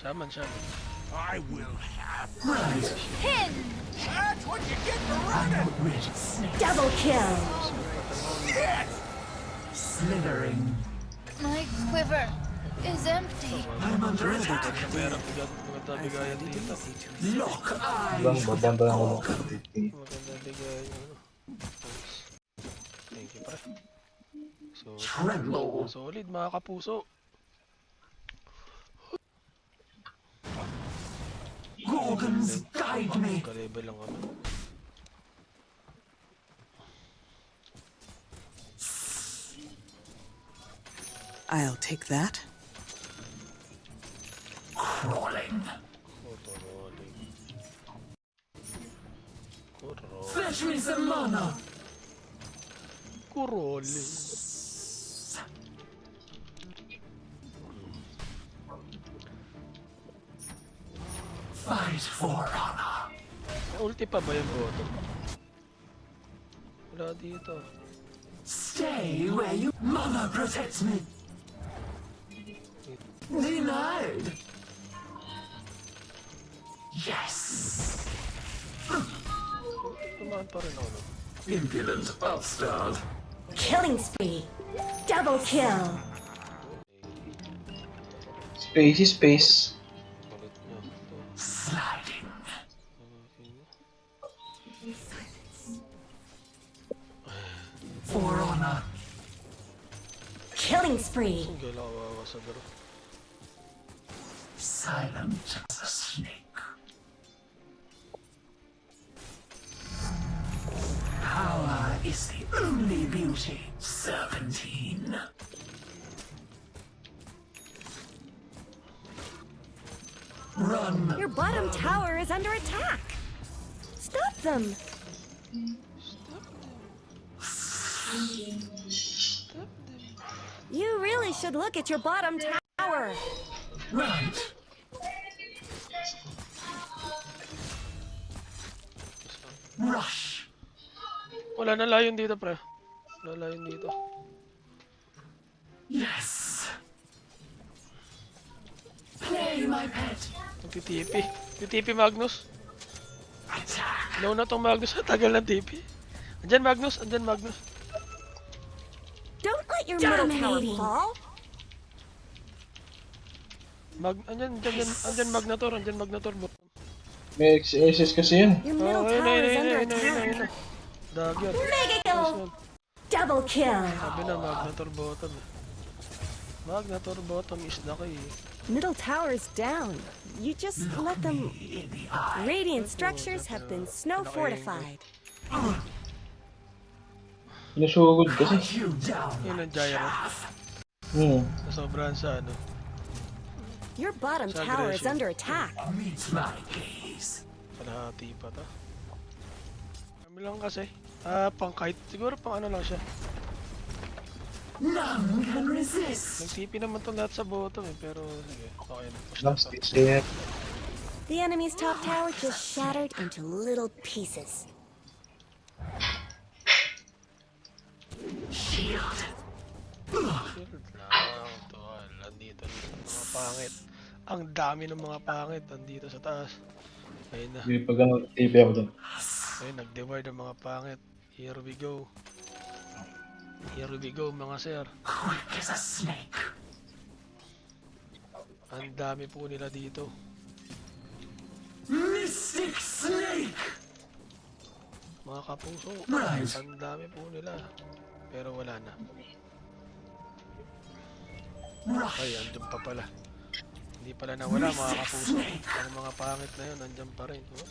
Shaman, shaman. I will have. Pin! That's what you get for running. Rich snake. Double kill! Slithering. My quiver is empty. I'm under attack. Pero maganda I bigayan find it dito. easy to Lock Bang, eyes. babanda lang ako. Maganda bigayan ano. Thank you, pre. So, Tremble. solid mga kapuso. Gorgons, guide me. Ka-level lang kami. I'll take that. Crawling. Fetch me some mana. Kuroli. Fight for honor. Ulti pa ba yung bottom? Wala dito. Stay where you. Mana protects me. Denied. Yes. Tumaan pa rin ako. No? Impudent bastard. Killing spree! Double kill! Spacey space. Kulit nyo. Ito. Sliding. For honor. Killing spree! Ang gala kawawa sa garo. Silent as a snake. Power is the only beauty, Serpentine. Run. Your bottom tower is under attack! Stop them! You really should look at your bottom tower! Right. Rush. Wala na layon dito, pre. Wala layon dito. Yes. Play my pet. Nagtitipi. Titipi Magnus. Attack. Low na tong Magnus. Tagal ng tipi. Andyan Magnus. Andyan Magnus. Don't let your middle tower Dominating. fall! Andyan Magnator. Andyan Magnator. May XSS kasi yan. Your middle Ayun na, tower ayun is na, under ayun na, ayun na, ayun na. attack! Dagyan. Mega kill! Double kill! Sabi na Magnator bottom. Magnator bottom is the key. Middle tower's down. You just let them... Radiant structures have been snow fortified. Sinusugod kasi. You down. Yun ang gyro. Nasobrahan sa ano. Your bottom Sa tower is aggression. under attack. Meet my gaze. Kalahati pa to. Kami lang kasi. Pang kahit siguro pang ano lang siya. None can resist. Nag-TP naman to lahat sa bottom eh. Pero sige. Okay na. Push na Lang to. stage din. The enemy's top tower just shattered into little pieces. Shield. Shield lang. Ito. Nandito. Mga pangit. Ang dami ng mga pangit. Nandito sa taas. Ayun na. Hindi pag ano, TV ako dun. Ayun. Nag-divide ang mga pangit. Here we go. Here we go mga sir. Quick as a snake. Ang dami po nila dito. Mystic snake. Mga kapuso. Right. Ang dami po nila. Pero wala na. Rush. Ay, andun pa pala. Hindi pala nawala mga kapuso. Ang mga pangit na yun, andyan pa rin. Oh.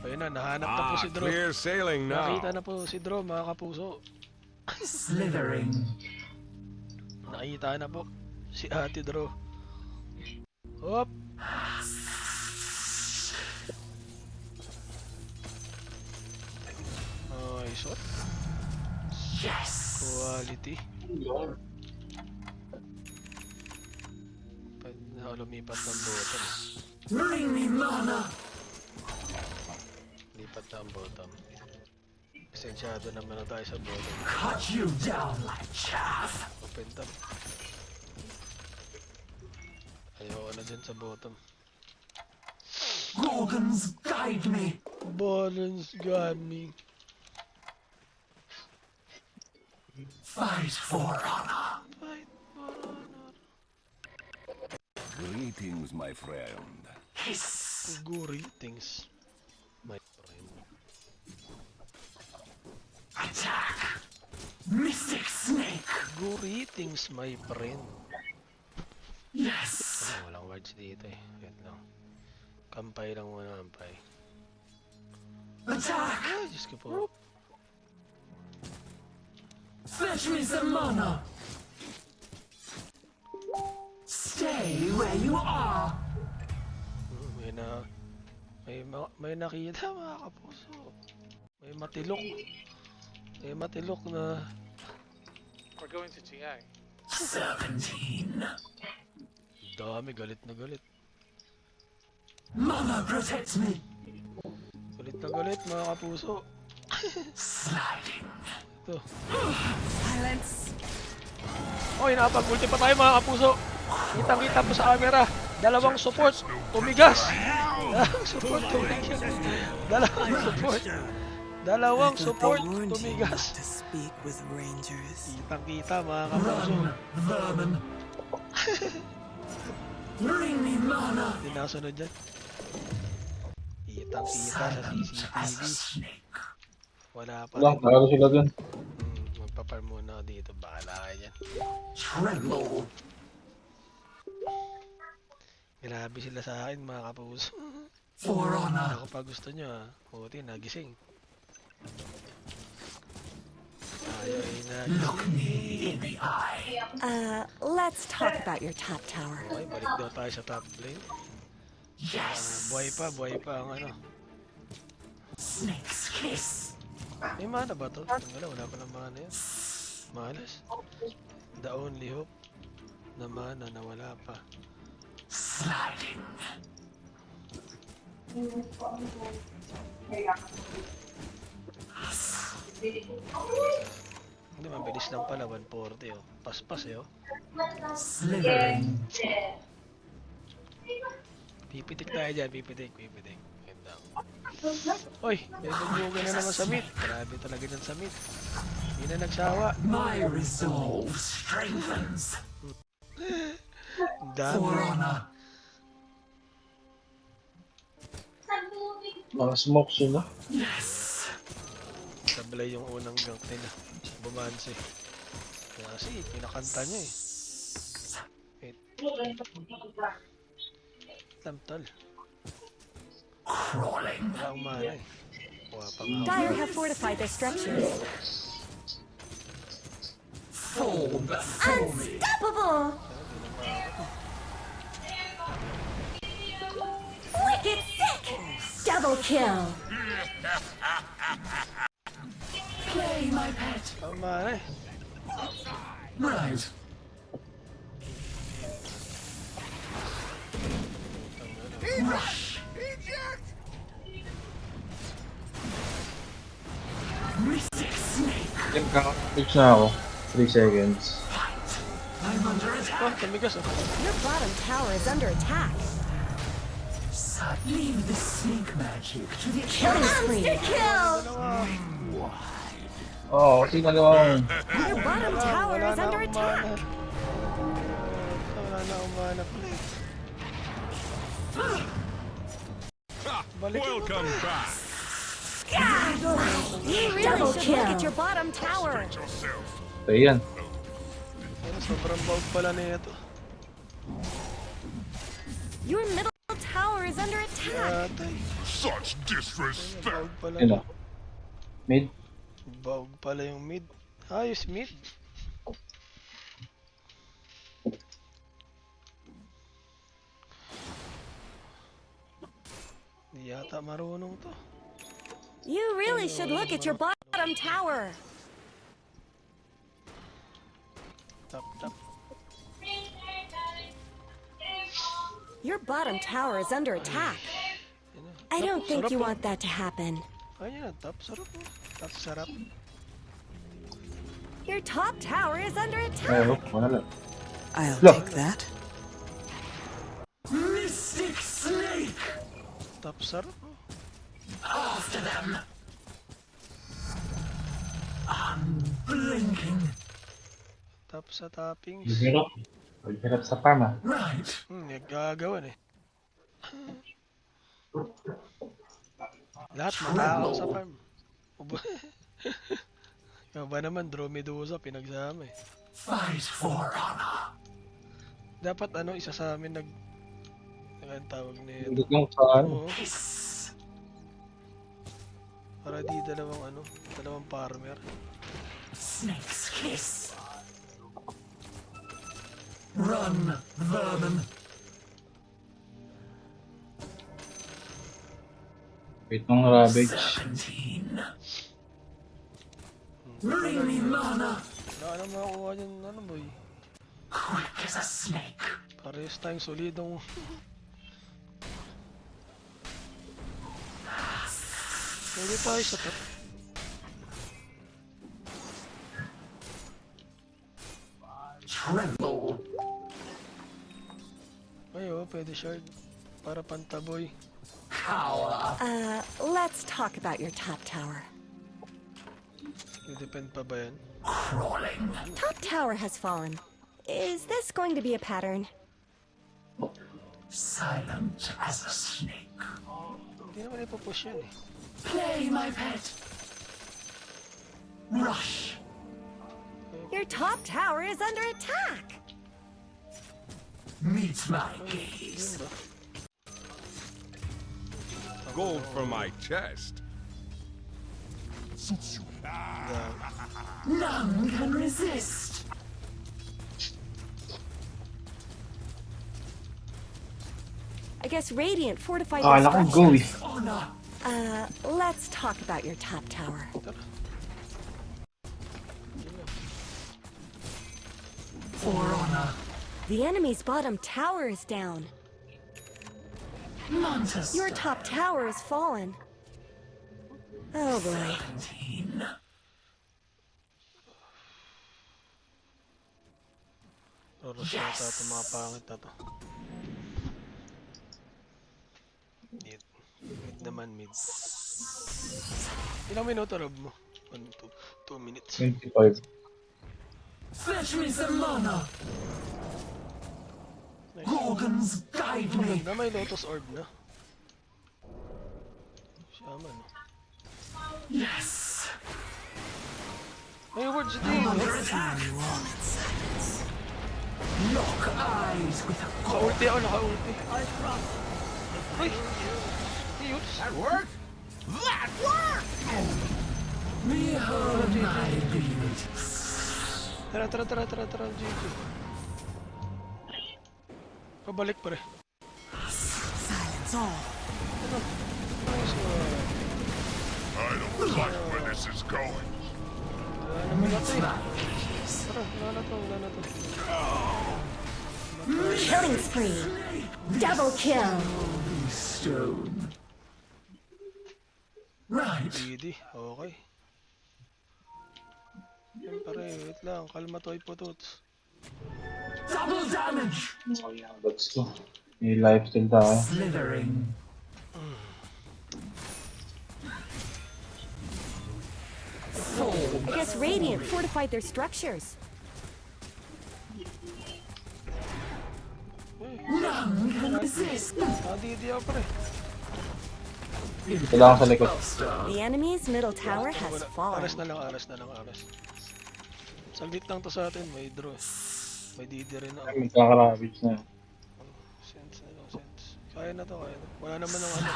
Ayun na, nahanap na po si Dro. Clear sailing now. Nakita na po si Dro mga kapuso. Slithering. Nakita na po si Ate Dro. Hop! Ay, shot. Yes. Quality. ako lumipat ng bottom. Bring me mana. Lipat na ang bottom. Pasensyado naman na tayo sa bottom. Cut you down like chaff. Open top. Ayoko na dyan sa bottom. Gorgons guide me. Balance got me. Fight for honor. Fight for honor. Greetings, my friend. Hiss. Greetings, my friend. Attack. Mystic snake. Greetings, my friend. Yes. Walang words dito eh. Wait lang. Kampay lang muna, kampay. Attack. Ay, Diyos ko po. Fetch me some mana. Stay where you are. May nakita mga kapuso. May matilok. May matilok na... We're going to GI. Serpentine. Dami, galit na galit. Mana protects me. Galit na galit mga kapuso. Sliding. Ito. Silence. Oy, nakapag-ulti pa tayo mga kapuso. Kitang-kita po sa camera. Dalawang support. Tumigas. Dalawang support. Tumigas. Dalawang support. Dalawang support. Tumigas. To speak with rangers. Kitang-kita mga kapuso. Vermin. Bring me mana. Hindi nakasunod dyan. Kitang-kita sa CCTV. Wala pa. Wala, talo sila dun. Magpaparm muna ako dito. Bahala ka dyan. Tremble. Grabe sila sa akin mga kapuso. For honor. Ako pa gusto nyo ha. Buti nagising. Tayo ay nagising. Look me in the eye. Let's talk about your top tower. Okay, balik daw tayo sa top lane. Yes. Buhay pa ang ano. Snake's kiss. May mana ba to? Wala pa ng mana yan. Malas. The only hope na mana na wala pa. Sliding. Hindi, mabilis lang pala. 140 oh. Paspas eh oh. Slithering. Pipitik tayo dyan, pipitik. Ganda. Oy, may bugbugan na naman sa mid. Grabe talaga dyan sa mid. Hindi na nagsawa. My resolve strengthens. Ang dami. For honor. Mga smoke sila. Yes. Sablay yung unang gank nila. Bumansi. Kasi pinakanta niya eh. Wait. Lamtal. Crawling. Wala akong mana eh. Kuha pa nga ako. Dire have fortified their structures. Fall before me. Unstoppable! Wicked sick! Double kill! Play my pet. Ang mana eh. Right. Rush. Eject! Mystic snake. Fix na ako. 3 seconds. Fight. I'm under attack. Oh, tumigas oh. Your bottom tower is under attack. Leave the snake magic to the Killing spree! Kill! Oo, kasi nagawa ko. Your bottom tower Wala is na under akong attack. mana. Wala na akong mana pala eh. Balik. Welcome back. You really should look at your bottom tower. Yourself. So, yan. Ayun, sobrang bawag pala na ito. Your middle tower is under attack. Atay. Such disrespect. Bawag pala. Yun o. Mid. Bawag pala yung mid. Ayos mid. Di yata marunong to. You really should look at your bottom tower. Tap tap. Your bottom tower is under attack. I don't think you want that to happen. Ayun, top. Sarap po. Top sarap. Your top tower is under Ay, attack. wala. I'll Look. take that. Mystic Snake! Top sarap po. After them! Unblinking. Top sa toppings. Hirap. Hirap sa farm ah. Right. Nagagawan eh. Lahat matakaw sa farm. Ikaw ba naman, Dromedusa, pinagsama eh. Fight for honor. Dapat ano, isa sa amin ang tawag nito. Hindi lang sa ano. Oo. Para di dalawang farmer. Snake's kiss. Run, vermin. Wait ng Ravage. Serpentine. Bring me mana. Wala na makakuha dyan, ano boy. Quick as a snake. Parehas tayong solidong. Pwede tayo sa top. Tremble. Ay, pwede shard. Para pantaboy. Cower. Let's talk about your top tower. Depend pa ba yan? Crawling. Top tower has fallen. Is this going to be a pattern? Silent as a snake. Hindi naman ipapush yan eh. Play, my pet. Rush. Your top tower is under attack. Meet my gaze. Gold for my chest. None can resist. I guess Radiant fortified Ah, their lakang go eh. structures. Honor. Let's talk about your top tower. For honor. The enemy's bottom tower is down. Mantis. Your top tower has fallen. Oh boy. Serpentine. Roros na ito, mga pangit na to. Mid. Mid naman, mid. Ilang minuto rob mo? 2 minutes. 25. Fetch me some mana. Gorgons, guide me. Na may Lotus Orb na. Shaman. Yes. May word si Dave. Lock eyes with a Naka-ulti ako, naka-ulti. Uy! Yun. That worked? That worked! behold my beauty. Tara, GG. Pabalik pa rin. Silence all. Nice one. I don't like where this is going. Wala naman na to eh. Tara, wala na to. Killing spree. Double kill. Stone. Right. Pwede, okay. Siyempre, wait lang. Kalma to, ipotots. Double damage. Let's go. May lifesteal tayo. Slithering. I guess Radiant fortified their structures. None can resist. Nadidi ako pre. Kailangan sa likod. The enemy's middle tower has Wala. fallen. Aras na lang. Saglit lang to sa atin, may draw. May DD rin ako. Ay, magkaka-ravage na. Sense. Kaya na to. Wala naman ng ano.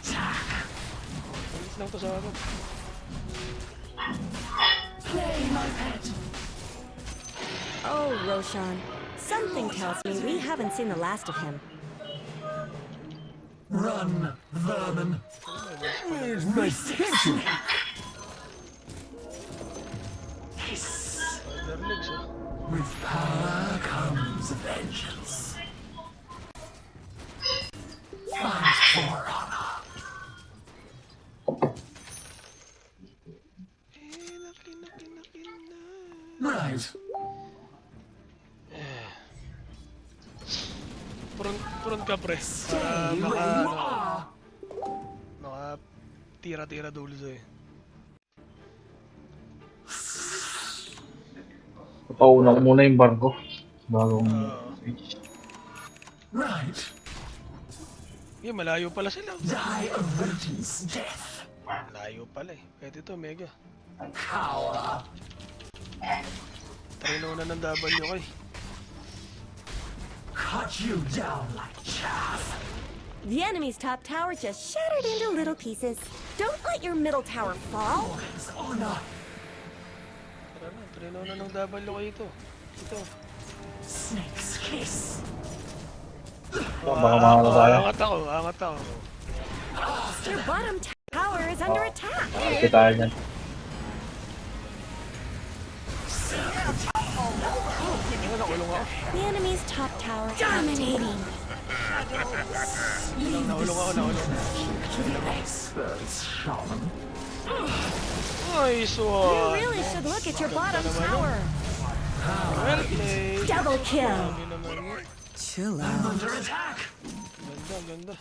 Saglit lang to sa atin. Play, my pet. Oh, Roshan. Something tells me we haven't seen the last of him. Run, vermin. Where's my snake? Pwede With power comes vengeance. Fight for honor. Right. Puron ka pre. Para maka tira-tira dulo sa'yo. Papauna ko muna yung barko. Bago Right. Malayo pala sila. Die a virgin's death. Malayo pala eh. Pwede to, Mega. Cower. Trino na ng W ko eh. Cut you down like chaff. The enemy's top tower just shattered into little pieces. Don't let your middle tower fall. Organs honor. Tara na, trino na ng W ko ito. Ito. Snake's kiss. baka makakala tayo. Angat ako. Your bottom tower is under attack. Kita tayo dyan. The enemy's top tower dominating. Nahulong ako. Experts, shaman. Ay, You sword. really should look at your bottom tower. Well played. Double kill. Sabi naman yun. Chill out. Under attack. Ganda.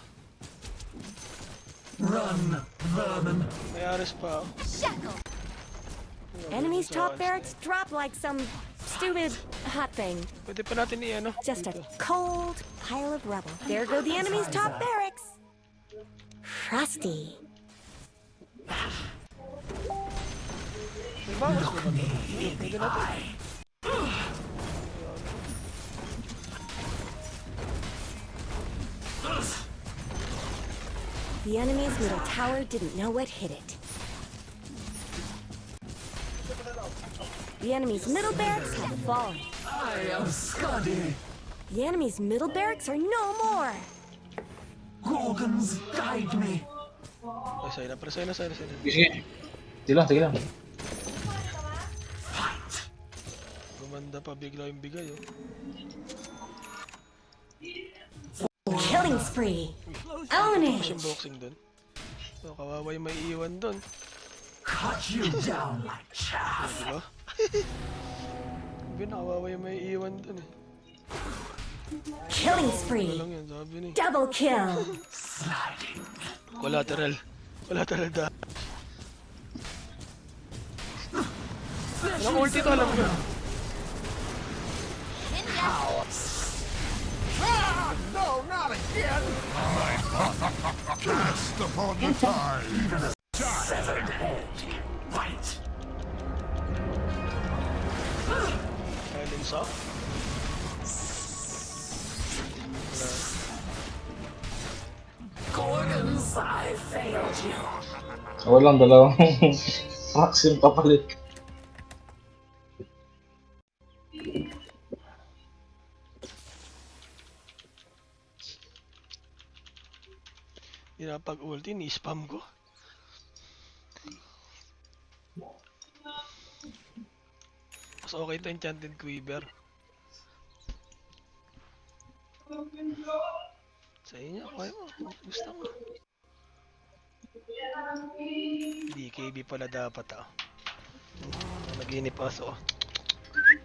Run, vermin. May ares pa ako. Enemy's top barracks drop like some stupid hot thing. Pwede pa natin i-ano. Just a cold pile of rubble. There go the enemy's top barracks. Frosty. May bawas mo ba ito? Pwede natin. The enemy's middle tower didn't know what hit it. The enemy's middle barracks have fallen. I am Scuddy. The enemy's middle barracks are no more. Gorgons guide me. Ay, sa'yo na. Sige. Sige lang. Fight. Gumanda pa bigla yung bigay, oh. Killing spree. Own Tapos it. yung boxing dun. So, kawawa yung may iiwan dun. Cut you down like chaff. Diba? Sabi na, kawawa yung may iiwan dun eh. Killing Ano spree. lang yan, sabi ni. Double kill. Sliding. Collateral da. Anong ulti to, alam ko. Cast upon the tide. Severed head. Fight. Silence off. Gorgons, I failed you. Walang dalawang rocks yung papalit. Hindi na pag-ulti, ni-spam ko. Mas okay ito Enchanted Quiver. Sa inyo, kaya mo. Gusto mo. DKB pala dapat Naginip aso.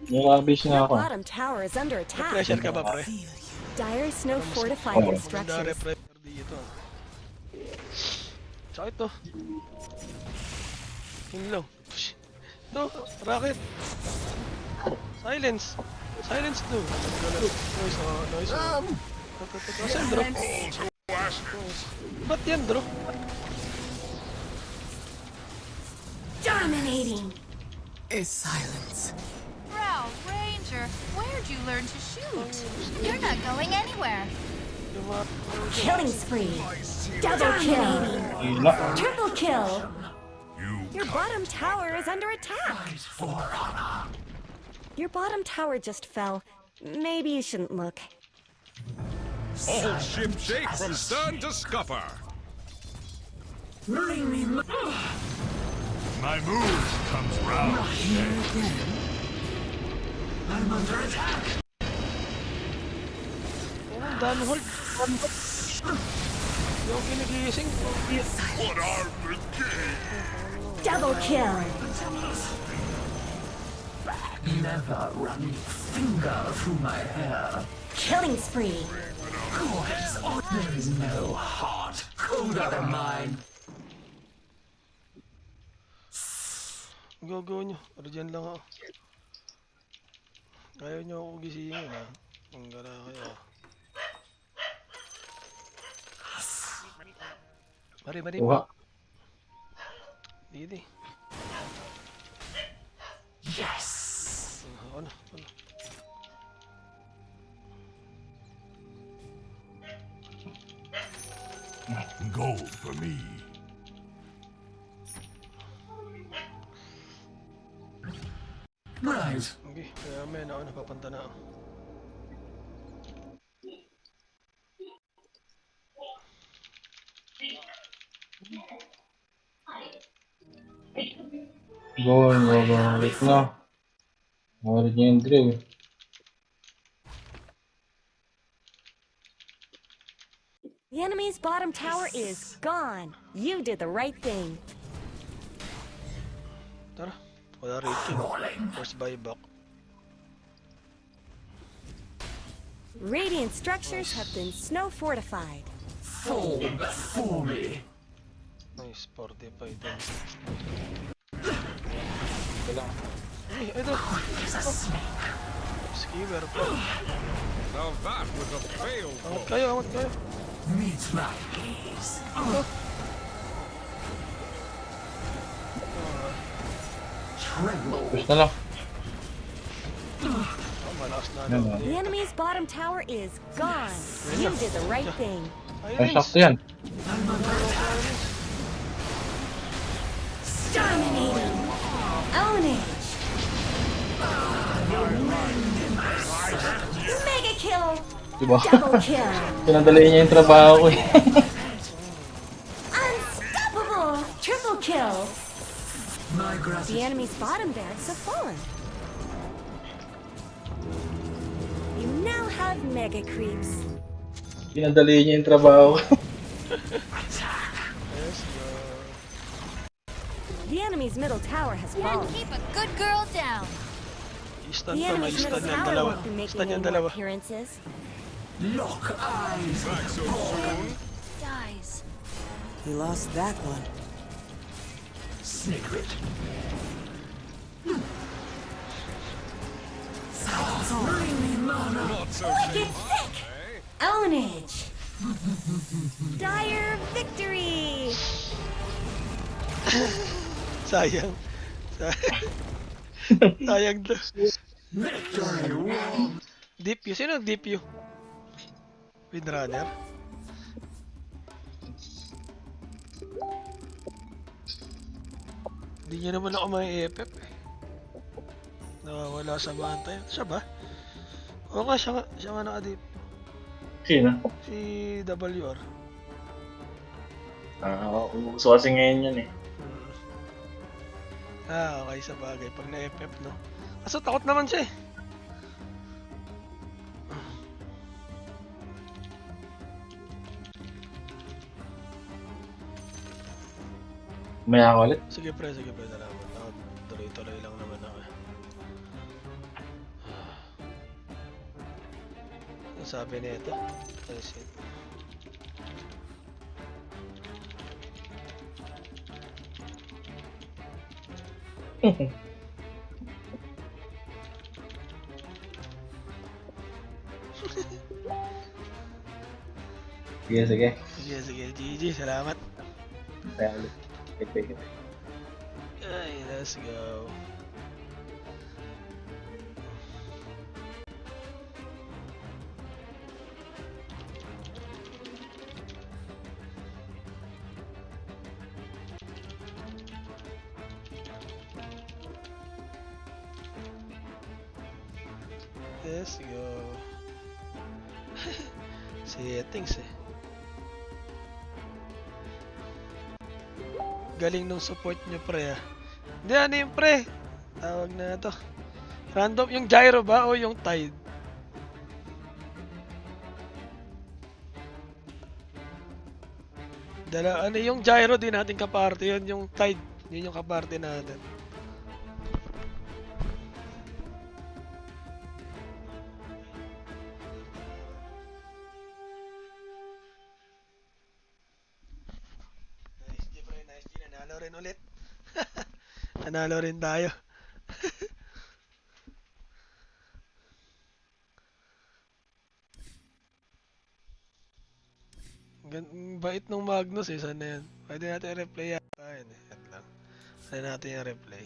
Nilabis na Your ako. bottom tower is under attack. Pressure ka ba, pre? Dire snow fortified their structures. Pressure dito. Tsaka ito. Yun lang. Push. Ito, rocket. Silence. Silence to. Noise. Asan, bro? Ba't yan, bro? Dominating. Is silence. Bro, Ranger, where'd you learn to shoot? You're not going anywhere. Killing spree. Double kill. Hila. Triple kill. You Your bottom tower is under attack. Fight for honor. Your bottom tower just fell. Maybe you shouldn't look. all ship shape from stern to scupper. Bring me My mood comes round. here again. I'm under attack. Ang dami hold. Yung ginigising. What are the games? Double kill. Never run your finger through my hair. Killing spree. There is no heart colder than mine. Go nyo. Pero dyan lang ako. Ayaw nyo ako gisingin ha. Ang gara kayo. Mari. Kuha. Dito. Yes. Ano. Gold for me. Right. Okay, kaya may napapanta na ako. Go. Wait na. Mawala niya yung drill. The enemy's bottom tower is gone. You did the right thing. Tara, wala rating. First buyback. Radiant structures have been snow fortified. Fall before me. Nice, 45 din. Wala. Ay, ito! Skewer pa. Now that was a fail. Angat kayo. Meet my gaze. Tremble. Push na lang. Malakas na Yan, ano. The enemy's bottom tower is gone. You did the right thing. Ay, sakto yan. Dominating. Ownage. Mega kill. Diba? Double kill. Pinadali niya yung trabaho ko eh. Unstoppable. Triple kill. My The gratitude. enemy's bottom barracks have fallen. You now have mega creeps. Pinadali niya yung trabaho ko. The enemy's middle tower has And fallen. keep a good girl down. Istan The to, may enemy's istan middle yan tower dalawa. won't be making Istan any yan more dalawa. appearances. Lock eyes. Back so soon. Dies. He lost that one. Snicker it. Not so Get sick! Ownage! Dire victory! Sayang. Sayang daw. Deep you. Sino deep you? Windrunner? Hindi niya naman ako may FF eh. Nawawala sa bantay. Siya ba? Oo nga, siya nga naka-deep. Sino? Si WR. Gusto kasi ngayon yun eh. Okay sa bagay. Pag na-FF, no? Kaso takot naman siya eh. May ako ulit. Sige pre, salamat. Ako, tuloy-tuloy lang naman ako eh. Ang sabi nito? Ayos yun. Sige. Sige, GG, salamat. Kaya ulit. Wait. Ay, let's go. Let's go. Settings eh. Galing nung support nyo pre ah. Hindi ano yung pre? Tawag na to. Random yung gyro ba o yung tide? Ano yung gyro din natin kaparte yun, yung tide, yun yung kaparte natin. Nice G bro, nice G, nanalo rin ulit. Nanalo rin tayo. Bait nung Magnus eh, sana yan. Pwede natin i-replay yata yun eh. Yan lang. Pwede natin i-replay.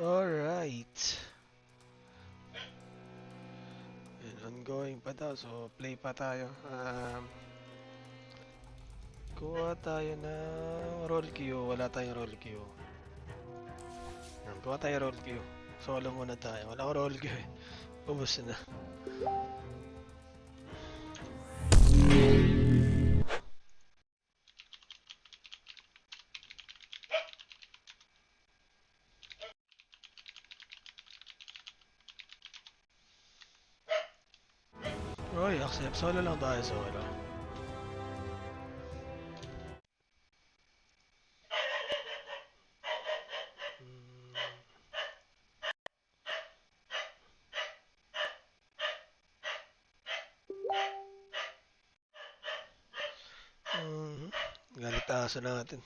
Alright. And ongoing pa daw, so play pa tayo. Kuha tayo ng roll queue, wala tayong roll queue. Kuha tayo roll queue. Solo muna tayo, wala ko roll queue eh. Ubus na. Roy, accept. Solo lang tayo, solo. Galit aso natin.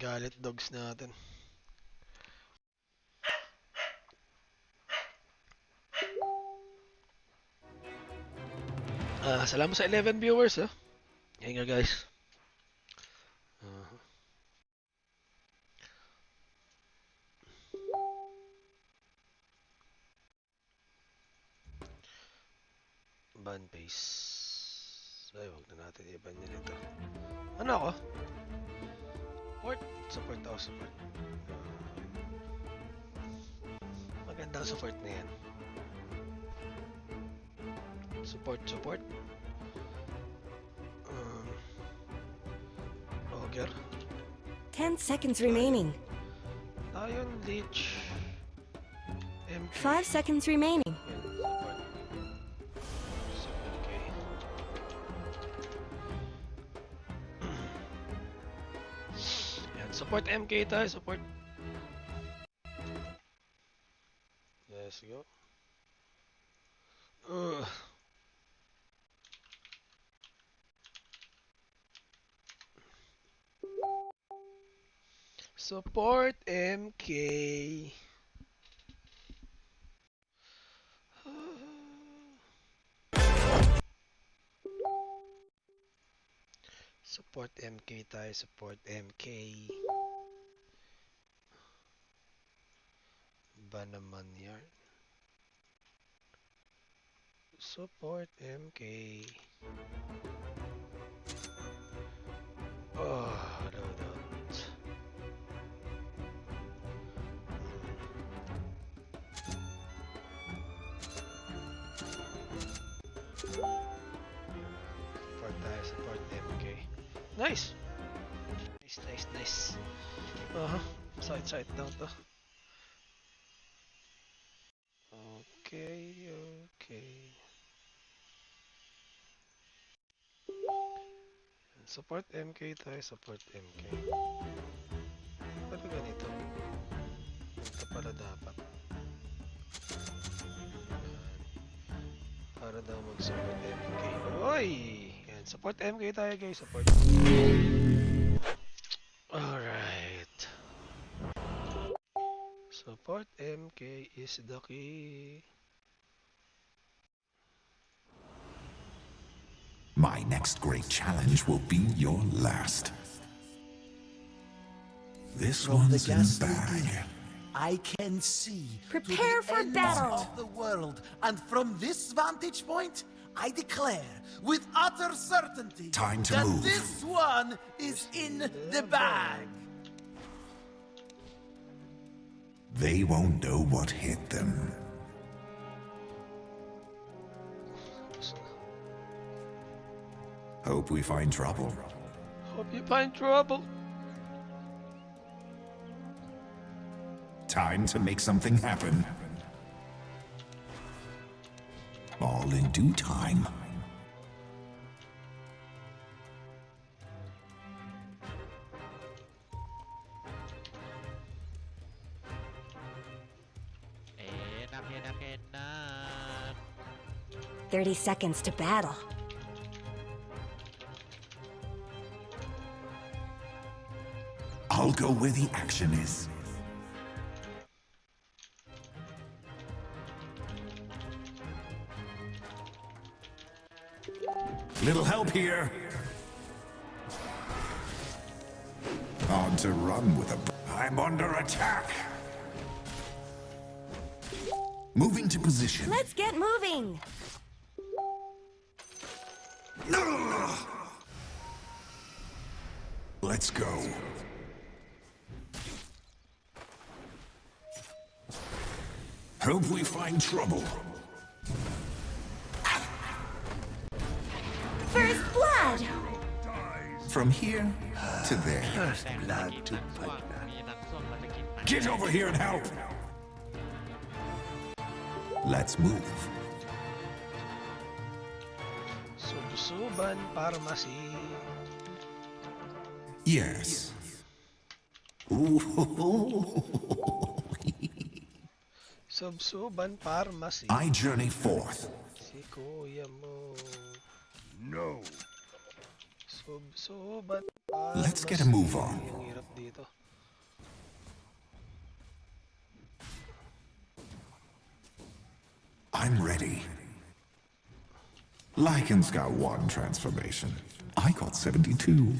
Galit dogs natin. Salamat sa 11 viewers, ha. Yan nga, guys. Ban base. Ay, huwag na natin i-ban yan ito. Ano ako? Support. Support ako, support. Magandang support na yan. Support, support. Ogre. 10 seconds remaining. Lion, Leech. MP. 5 seconds remaining. Support MK tayo, support. Let's go. Support MK. Support MK tayo, support MK. Ba naman yan? Support MK. Oh, loadout. Nice. Nice. Side down to. Okay. Support MK tayo, support MK. Ba't ganito? Ito pala dapat. Para daw mag-support MK. Oy! Yan, support MK tayo guys, support. Alright. Support MK is the key. My next great challenge will be your last. This one's in the bag. I can see Prepare to the for ends battle. of the world, and from this vantage point, I declare with utter certainty Time to that move. this one is in the bag. They won't know what hit them. Hope we find trouble. Hope you find trouble. Time to make something happen. All in due time. Enak. 30 seconds to battle. I'll go where the action is. Little help here. On to run with a... I'm under attack. Moving to position. Let's get moving. Let's go. Hope we find trouble. First blood. From here to there. Blood to มีนักส้วมมันจะกิน Get over here and help. Let's move. Subsuban Pharmacy. Yes. Ooh. Subsuban Pharmacy. I journey forth. Si kuya mo. No. Subsuban Pharmacy. Let's get a move on. Ang hirap dito. I'm ready. Lycan's got one transformation. I got 72.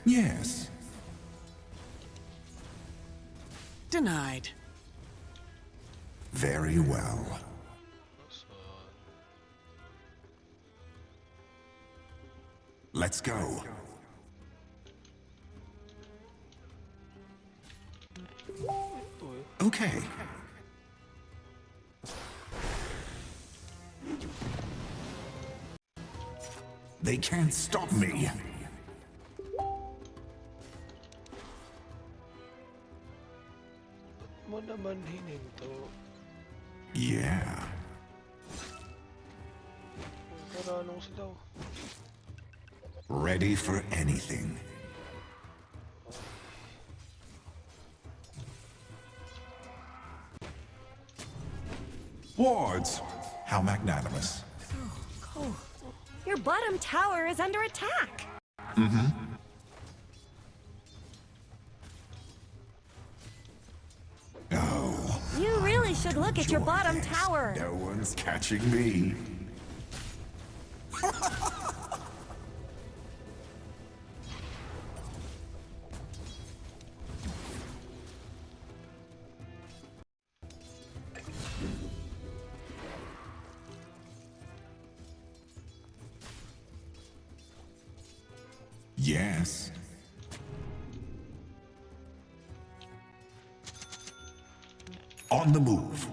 Yes. Denied. Very well. Let's go. Okay. They can't stop me. Mo naman hininto. Yeah. Karanong sila. Ready for anything. Wards, how magnanimous. Oh, your bottom tower is under attack. Mm-hmm. Oh. You really should look at your bottom tower. No one's catching me. Yes. On the move.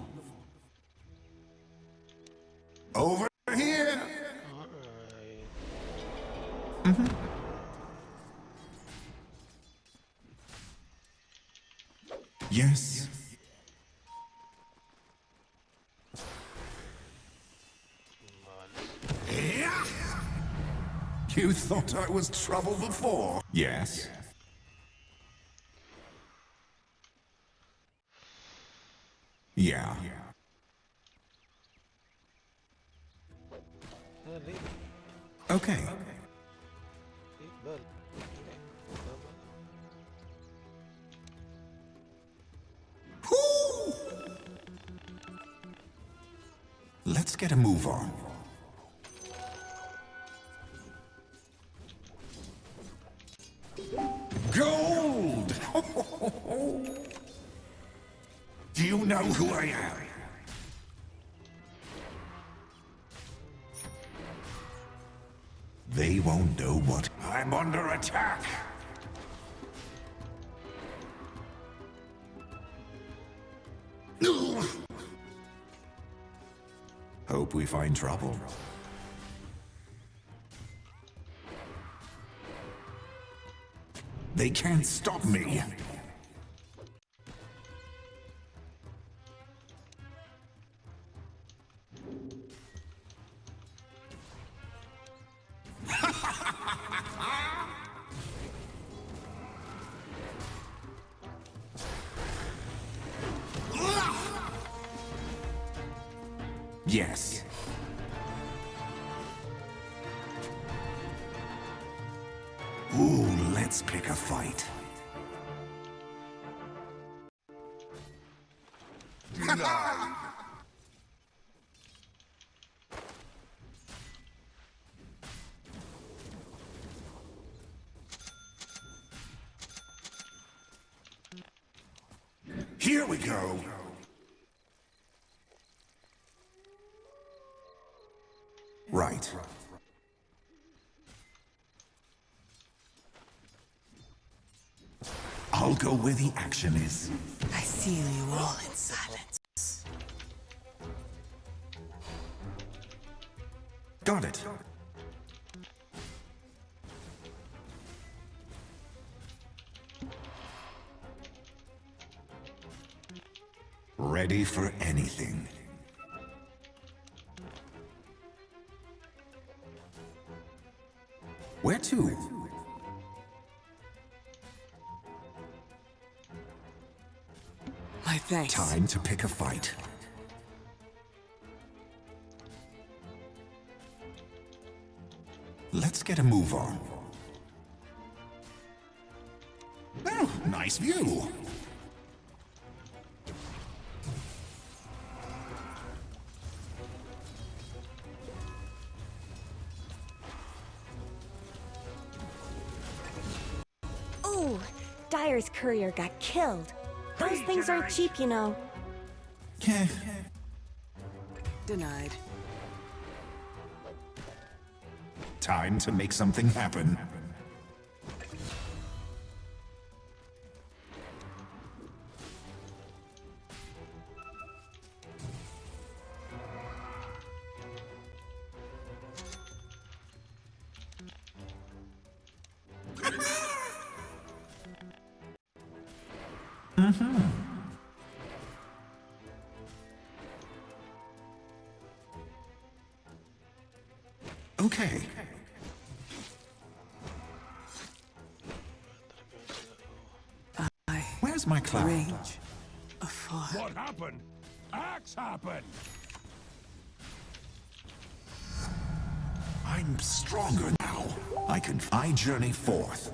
You thought I was trouble before? Yes. Yeah. Okay. Let's get a move on. Gold! Do you know who I am? They won't know what... I'm under attack! Hope we find trouble. They can't stop me. Yes. Ooh, let's pick a fight. Here we go. Right. I'll go where the action is. I seal you all in silence. Got it. Ready for anything. Where to? My thanks. Time to pick a fight. Let's get a move on. Oh, nice view. Ooh, Dyer's courier got killed. Those things aren't cheap, you know. Denied. Time to make something happen. Okay. Where's my cloud? Range. Afar. What happened? Axe happened! I'm stronger now. I journey forth.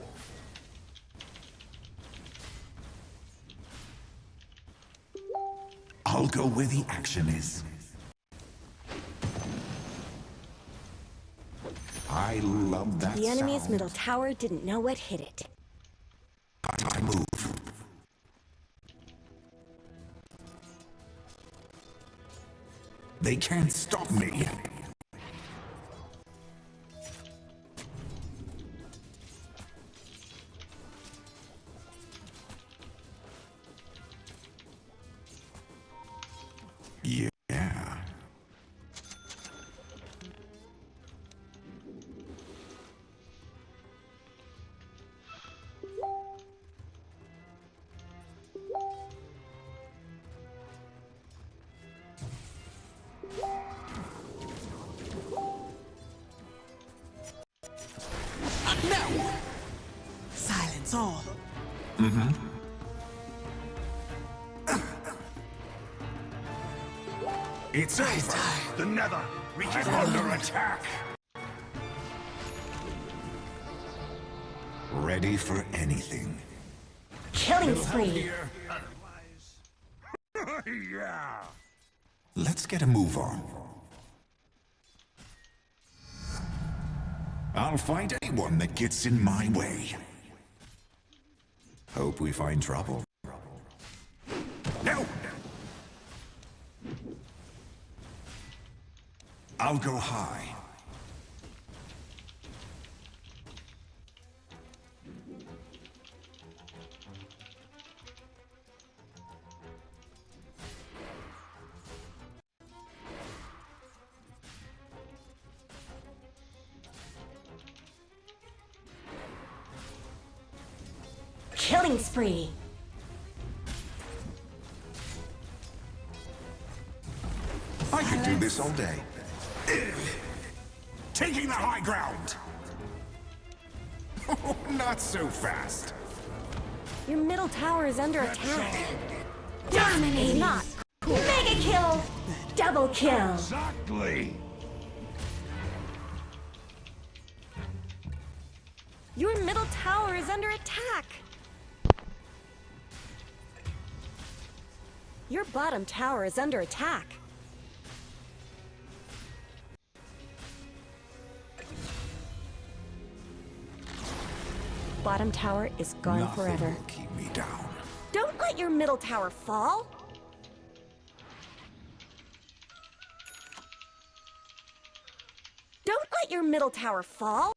I'll go where the action is. I love that The enemy's sound. middle tower didn't know what hit it. I move. They can't stop me. Yeah. That's all. It's over. The Nether reaches under attack. Ready for anything. Killing spree. Yeah. Let's get a move on. I'll fight anyone that gets in my way. Hope we find trouble. No! I'll go high. Killing spree. I could do this all day. Taking the high ground. Oh, not so fast. Your middle tower is under attack. Dominating. Not cool. Mega kill. Double kill. Exactly. Your middle tower is under attack. Your bottom tower is under attack. Bottom tower is gone Nothing forever. will keep me down. Don't let your middle tower fall. Don't let your middle tower fall.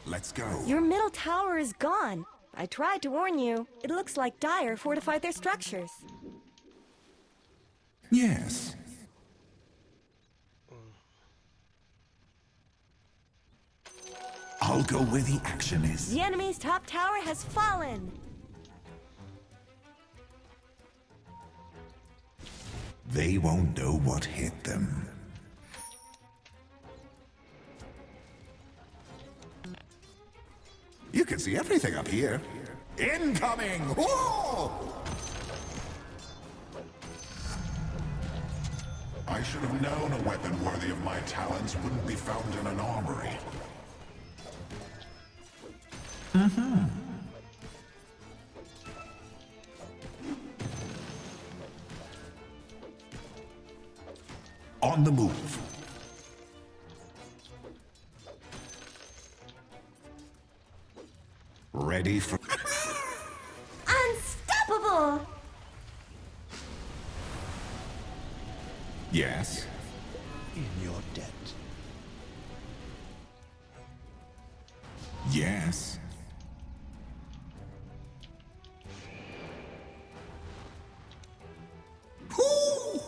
Let's go. Your middle tower is gone. I tried to warn you. It looks like Dire fortified their structures. Yes. I'll go where the action is. The enemy's top tower has fallen. They won't know what hit them. You can see everything up here. Incoming! Whoa! I should have known a weapon worthy of my talents wouldn't be found in an armory. On the move. Ready for... Unstoppable! Yes? In your debt. Yes? Whoo!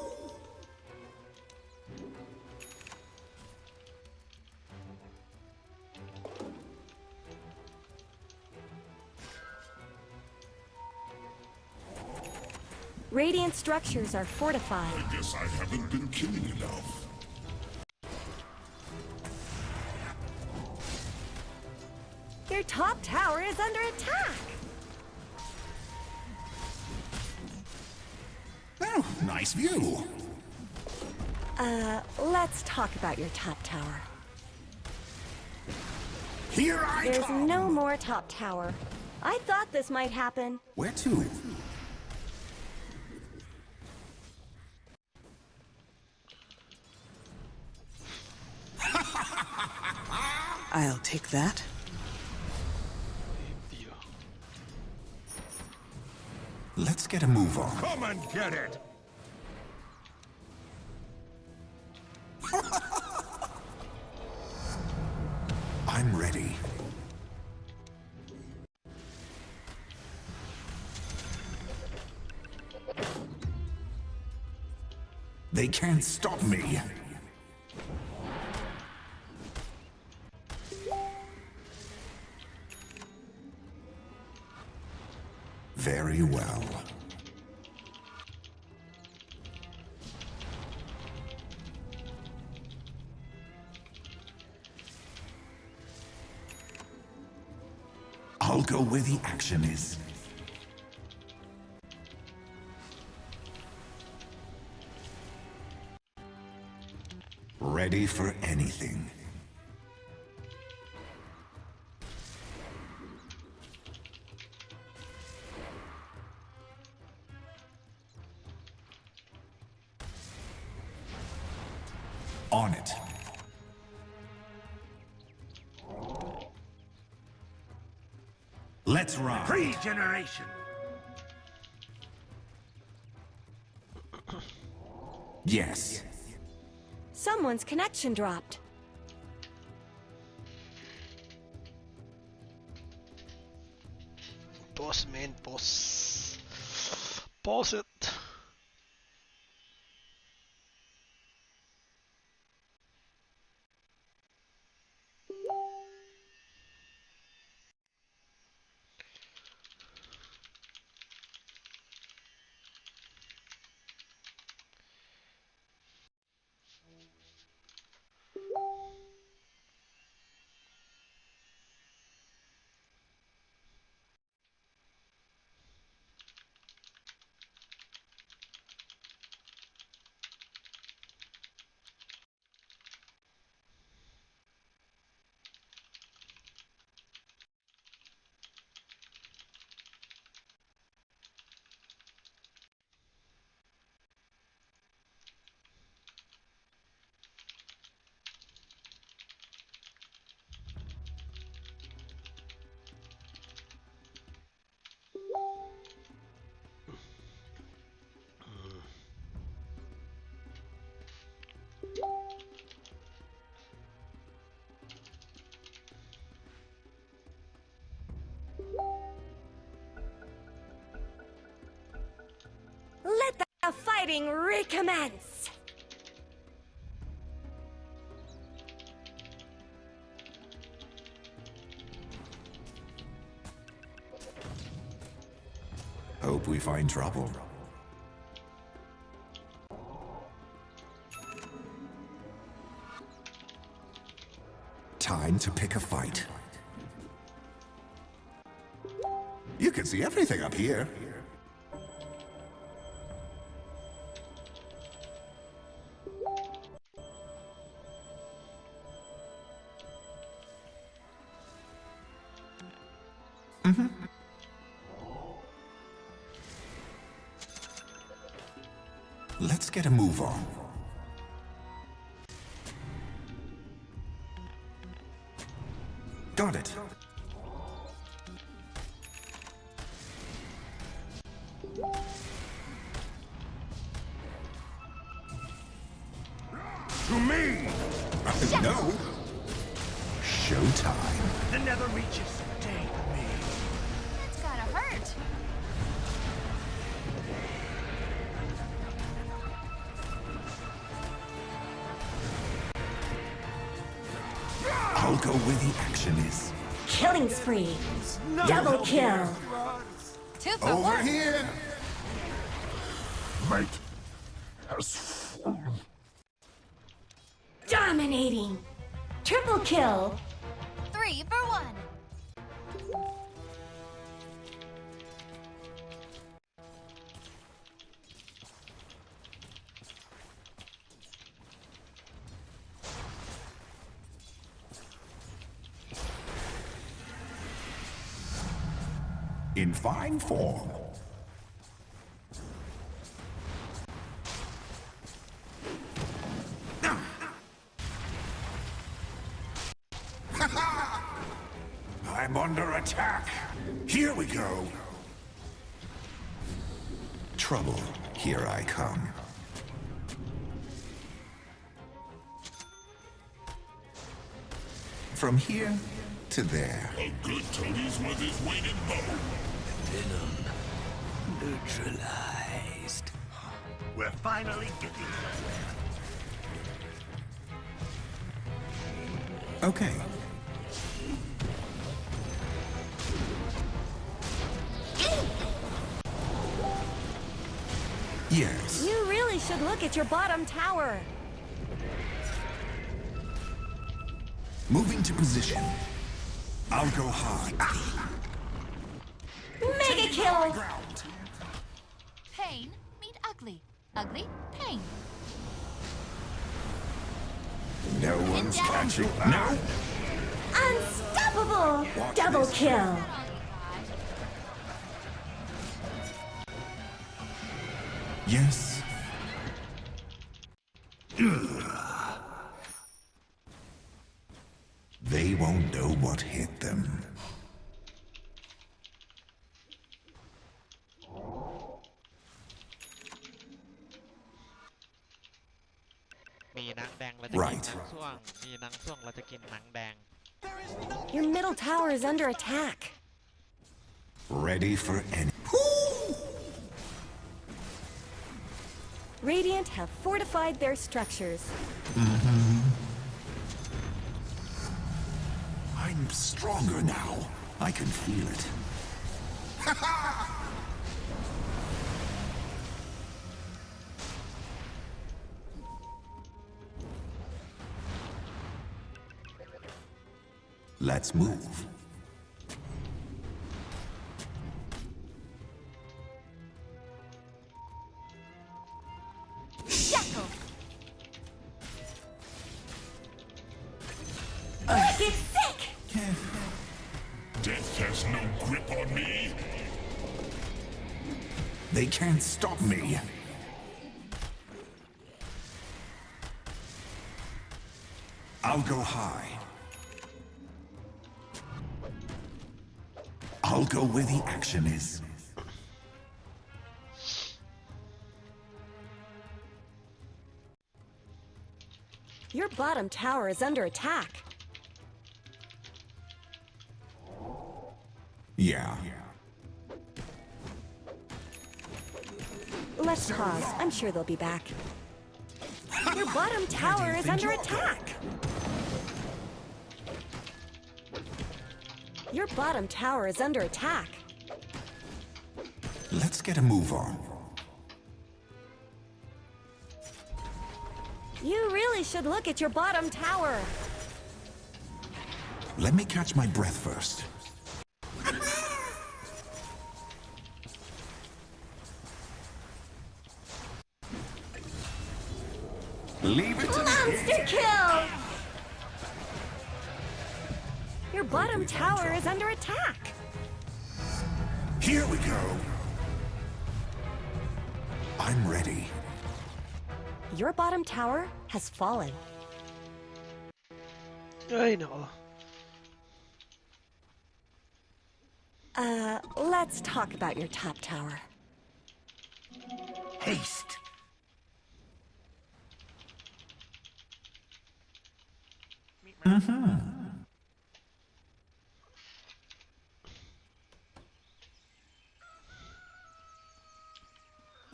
Radiant structures are fortified. I guess I haven't been killing enough. Your top tower is under attack. Oh, nice view. Let's talk about your top tower. Here I There's come. no more top tower. I thought this might happen. Where to? I'll take that. Let's get a move on. Come and get it! I'm ready. They can't stop me. Very well. I'll I'll go where the action is. Ready for anything. On it. Let's ride. Regeneration. Yes. Someone's connection dropped. Pause, man, pause. Pause it. Let the fighting recommence! Hope we find trouble. Time to pick a fight. You can see everything up here. Let's get a move on. Got it. To me! No! Showtime. The nether reaches stay with me. That's gotta hurt. I'll go where the action is. Killing spree. Double kill. 2 for Over 1. here! Mate has fallen. Dominating. Triple kill. 3 for 1. In fine form. I'm under attack. Here we go. Trouble, here I come. From here to there. A good toadies with his weighted bow. Venom neutralized. We're finally getting somewhere. Okay. Yes. You really should look at your bottom tower. Moving to position. I'll go hard. Mega kill! Pain, meet ugly. Ugly, pain. No one's catching that. Unstoppable! Double kill! Yes. They won't know what hit them. Right. Your middle tower is under attack. Ready for any. Radiant have fortified their structures. I'm stronger now. I can feel it. Let's move. Shackle. Wicked sick! Death has no grip on me. They can't stop me. I'll go high. I'll go where the action is. Your bottom tower is under attack. Yeah. Let's pause. I'm sure they'll be back. Your bottom tower is under attack. Your bottom tower is under attack. Let's get a move on. You really should look at your bottom tower. Let me catch my breath first. Leave it to Monster kill! Your bottom tower is under attack. Here we go. I'm ready. Your bottom tower has fallen. Ay, nako. Let's talk about your top tower. Haste.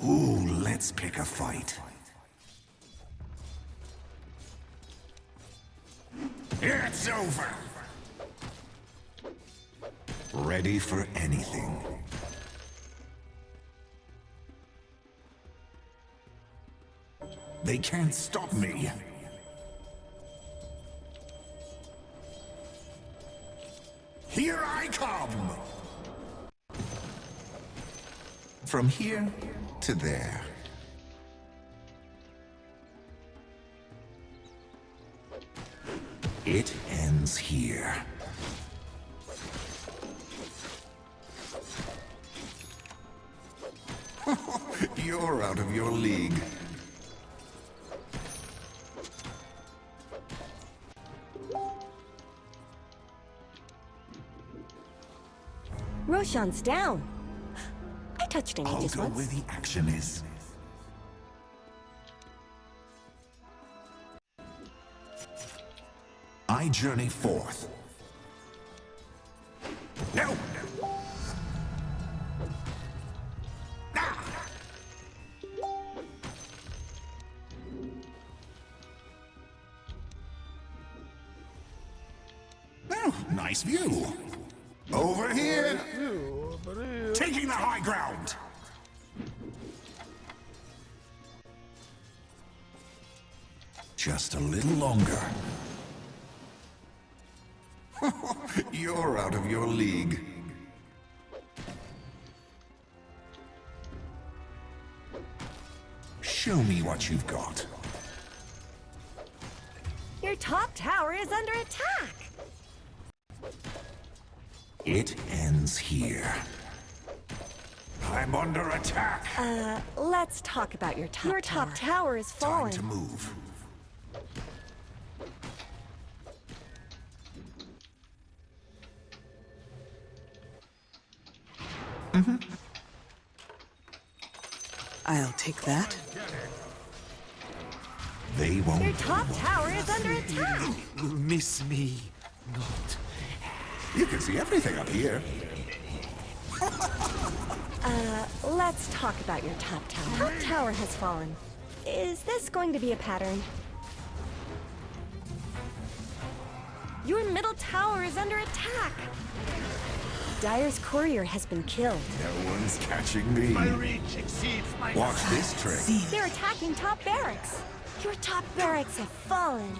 Ooh, let's pick a fight. It's over. Ready for anything. They can't stop me. Here I come! From here to there. It ends here. You're out of your league. Roshan's down. I touched an I'll Aegis go once. where the action is. I journey forth. No! Ah! Oh, nice view. Over here! Taking the high ground! Just a little longer. You're out of your league. Show me what you've got. Your top tower is under attack. It ends here. I'm under attack. Let's talk about your top tower. Your top tower is Time fallen. to move. I'll take that. They won't. Your top tower is under attack. Miss me not. You can see everything up here. Let's talk about your top tower. Top tower has fallen. Is this going to be a pattern? Your middle tower is under attack. Dire's courier has been killed. No one's catching me. My reach exceeds my Watch this trick. They're attacking top barracks. Your top barracks have fallen.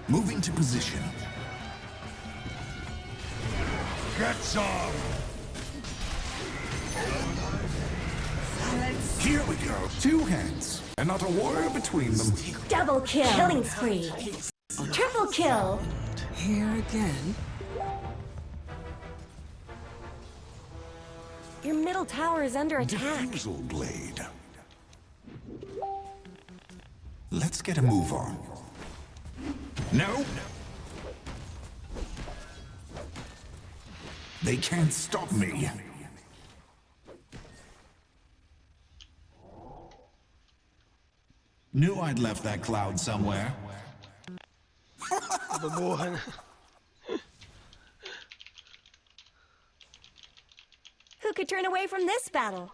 Moving to position. Get some! Here we go. Two hands, and not a word between them. Double kill. Killing spree. Triple kill. Here again. Your middle tower is under attack. Diffusal blade. Let's get a move on. No. They can't stop me. Knew I'd left that cloud somewhere. Babuhan. Who could turn away from this battle?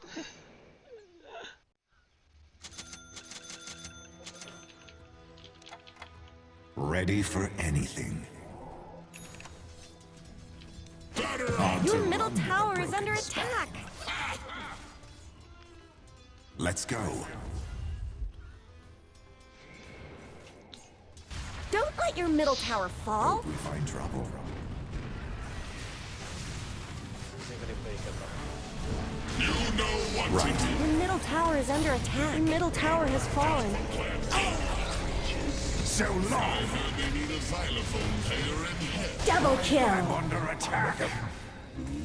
Ready for anything. Your middle tower is under attack. Let's go. Don't let your middle tower fall. We find trouble. You know what Right. to do. Your middle tower is under attack. Your middle tower has fallen. So long. They need a xylophone player in hell. Double I'm kill. under attack.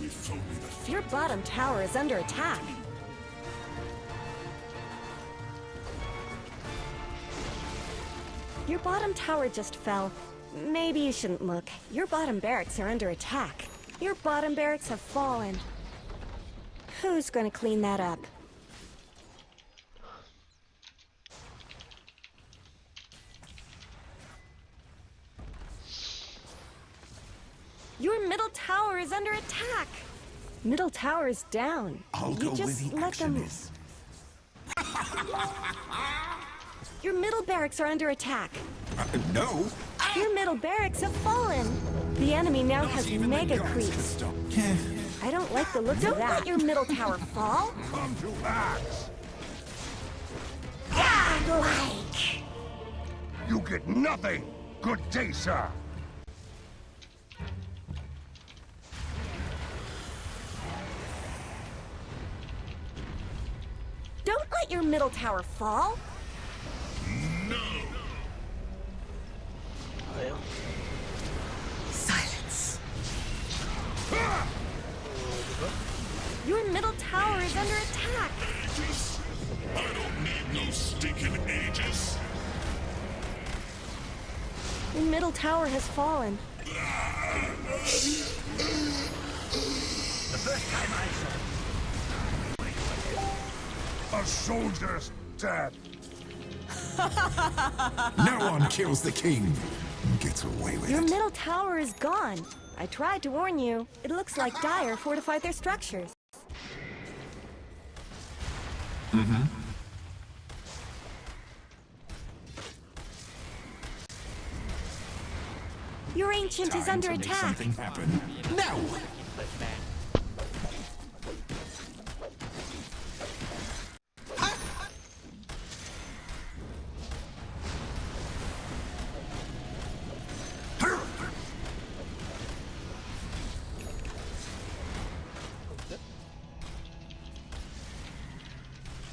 If only the Your bottom tower is under attack. Your bottom tower just fell. Maybe you shouldn't look. Your bottom barracks are under attack. Your bottom barracks have fallen. Who's going to clean that up? Your middle tower is under attack. Middle tower is down. I'll You go where just the let action them. is. Your middle barracks are under attack. No. Your middle barracks have fallen. The enemy now has Even the mega gods can creeps. stop. I don't like the looks of that. Don't let your middle tower fall. come to axe. Godlike. You get nothing. Good day, sir. Don't let your middle tower fall. No. Ayaw. Silence. Your middle tower is under attack. Aegis? I don't need no stinking Aegis. Your middle tower has fallen. A soldier's dead. No one kills the king. Gets away with Your it. middle tower is gone. I tried to warn you. It looks like Dire fortified their structures. Your ancient is Time under to make attack. something happen. Now. เปิดแบง Your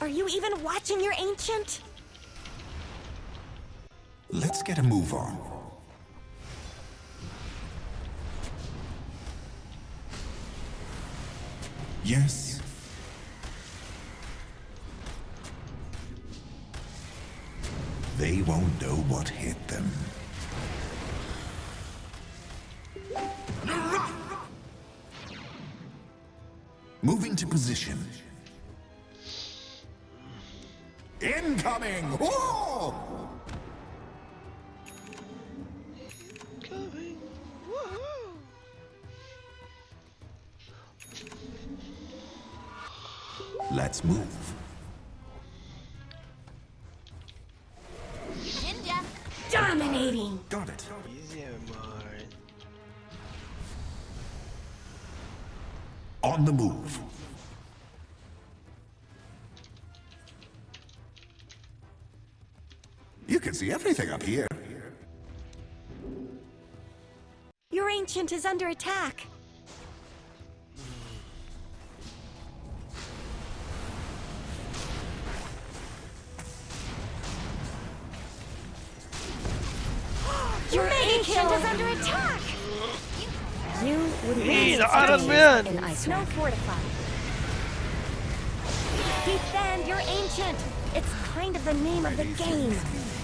Are you even watching your ancient? Let's get a move on. Yes. They won't know what hit them. Moving to position. Incoming! Whoa! Coming. Woohoo! Let's move. Ninja. Dominating! Got it. Easy, man. On the move. You can see everything up here. Your ancient is under attack. Your ancient is under attack. You would Hey, lose nakaral mo today yan. in ice. No fortified. Defend your ancient. It's kind of the name of the game.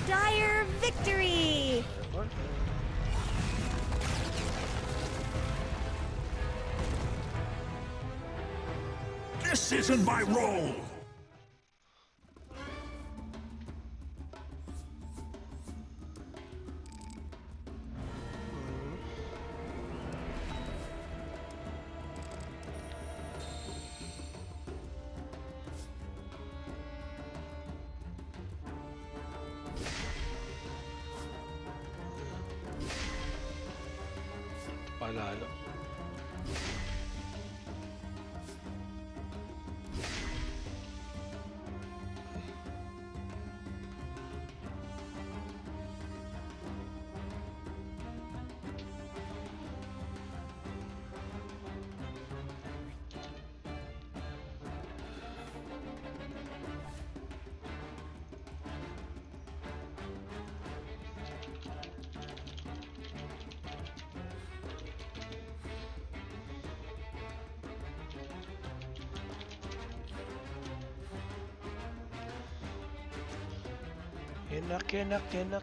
Dire victory. This isn't my role. Palalo.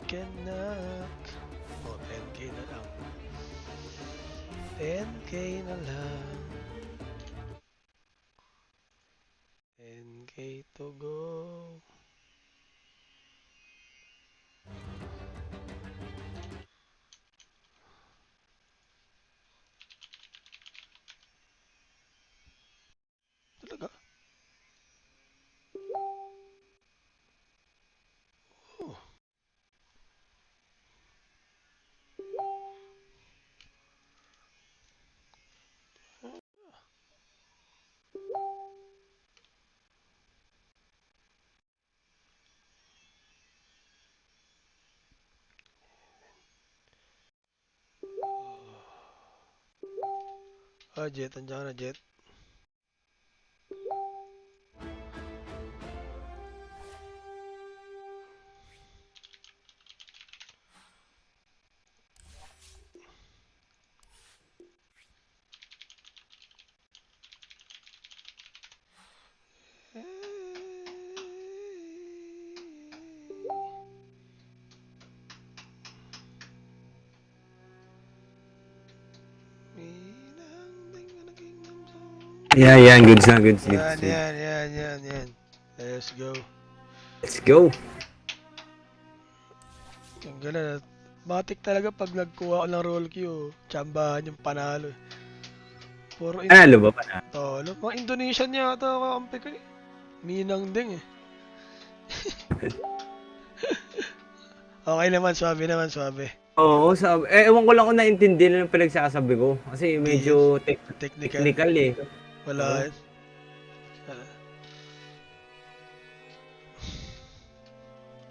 Kinak. Oh, 10k na lang. 10k na lang. 10k to go. Talaga? Oh. Ah, Jet, andiyan ka na, Jet. Yeah, goods na, goods. Yan. Let's go. Let's go. Ang gala, matik talaga pag nagkuha ko ng roll queue, tsambahan yung panalo. Puro Panalo ba? Panalo? Tolo. Mga Indonesian yata kakampi ko eh. Minang ding eh. Okay naman, swabe naman, swabe. Oo, sabi. Ewan ko lang kung naintindihan ng pinagsasabi ko. Kasi medyo technical eh. Wala.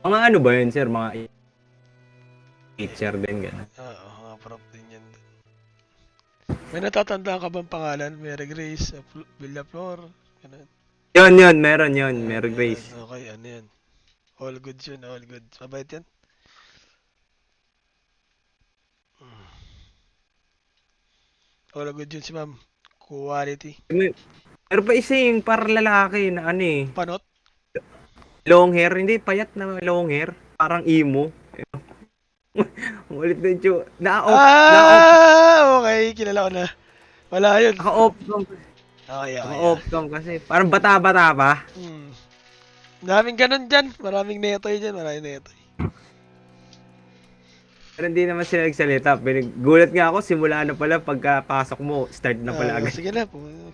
Mga ano ba yun, sir? Mga teacher din, gano'n. Oo, mga prop din yan. May natatandaan ka bang pangalan? Mary Grace, Villaflor, gano'n. Yun, meron yun. Meron Grace. Okay, ano yan. All good yun, all good. Mabait yan. All good yun si ma'am. Quality. Meron pa isa yung para lalaki na ano eh. Panot? Long hair. Hindi, payat na long hair. Parang emo. Ang ulit na yung na-off. Okay. Kilala ko na. Wala yun. Naka-off cam. Okay. Naka-off cam kasi. Parang bata-bata pa. Maraming ganun dyan. Maraming netoy dyan. Maraming netoy. Pero hindi naman sila nagsalita. Gulat nga ako, simula na pala pagkapasok mo, start na pala agad. Sige na,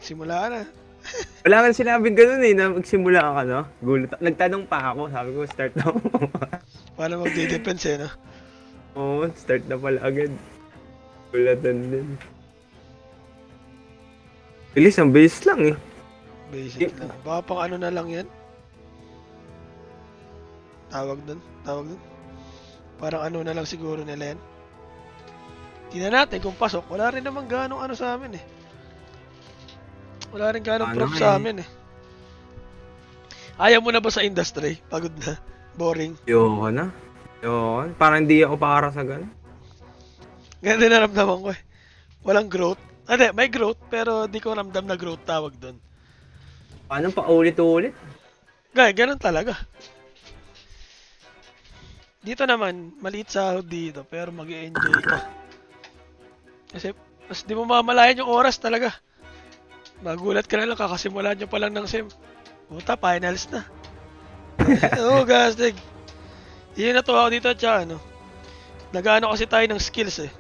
simula na. Wala kang sinabing ganun eh, na magsimula ka, no? Gulat. Nagtanong pa ako, sabi ko, start na ako. Paano magde-defense eh, no? Oo, start na pala agad. Gulatan din. Bilis, ang bilis lang eh. Basic lang. Baka pang ano na lang yan. Tawag dun. Parang ano na lang siguro nila yan. Tingnan natin kung pasok. Wala rin naman ganong ano sa amin eh. Wala rin ganong proof sa amin eh. Ayaw mo na ba sa industry? Pagod na? Boring? Yoko na. Parang hindi ako para sa ganun. Ganun din naramdaman ko eh. Walang growth. Hindi, may growth pero di ko ramdam na growth tawag doon. Paano pa ulit-ulit? Ganun talaga. Dito naman, maliit sahod dito, pero mag-i-enjoy ka. Kasi, mas di mo mamalayan yung oras talaga. Magulat ka na lang, kakasimula nyo pa lang ng sim. Puta, finals na. Oo, gastig. Yun na to ako dito, tsaka ano. Nag-ano kasi tayo ng skills eh.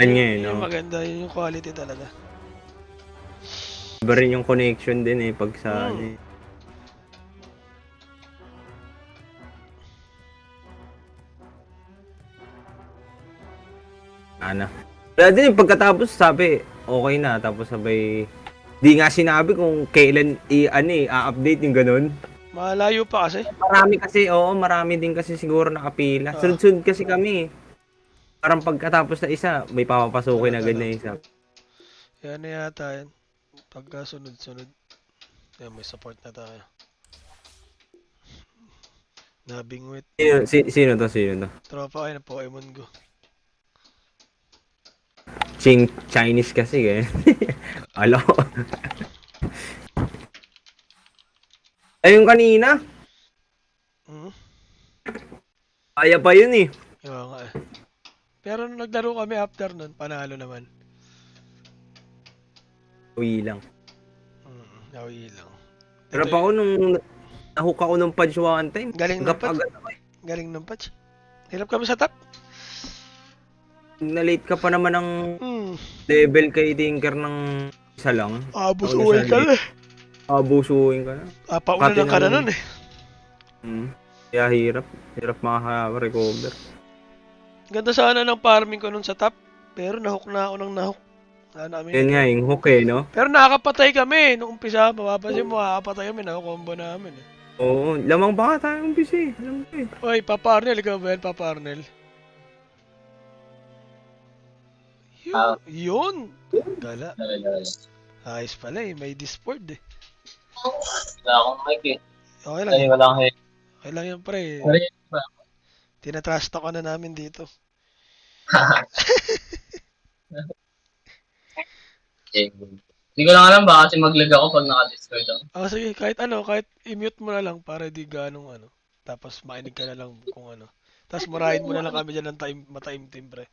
Yung maganda, yun yung quality talaga. Iba rin yung connection din eh, pag sa ano eh. Wala din yung pagkatapos sabi, okay na. Tapos sabay, di nga sinabi kung kailan i-update yung ganun. Malayo pa kasi. Marami din kasi siguro nakapila. Sunod-sunod kasi kami. Parang pagkatapos na isa, may papapasukin na ganyan isa. Yan na yata yan. Pagka sunod-sunod. Yan, may support na tayo. Nabingwit. Sino to? Tropa kayo ng Pokemon Go. Chinese kasi eh. Alo. Ayun kanina. Kaya pa yun eh. Oo nga eh. Pero nung naglaro kami after nun, panalo naman. Uwi lang. Nawi lang. Pero pa ako nung nahook ako ng patch one time. Galing ng patch. Hirap kami sa top. Na-late ka pa naman ng level kay Tinker ng isa lang. Abusuhin ka na. Abusuhin ka na. Pauna lang ka na nun eh. Kaya hirap maka-recover. Ganda sana ng farming ko nun sa top. Pero nahook na ako ng nahook. Yan nga yung hook eh, no? Pero nakakapatay kami. Nung umpisa, mapapansin mo, makakapatay kami. Nakakombo namin eh. Oo, lamang baka tayo umpisa eh. Alam ko eh. Oy, Papa Arnel, ikaw ba yan, Papa Arnel? Yun! Gala. Ayos pala eh, may Discord eh. Wala akong mic eh. Okay lang. Wala akong head. Okay lang yan pre. Tinatrash talk na namin dito. Hindi ko lang alam ba kasi mag-lag ako pag naka-Discord ako. Sige, kahit i-mute mo na lang para di ganong ano. Tapos makinig ka na lang kung ano. Tapos marahin mo na lang kami dyan ng mataim-tim pre.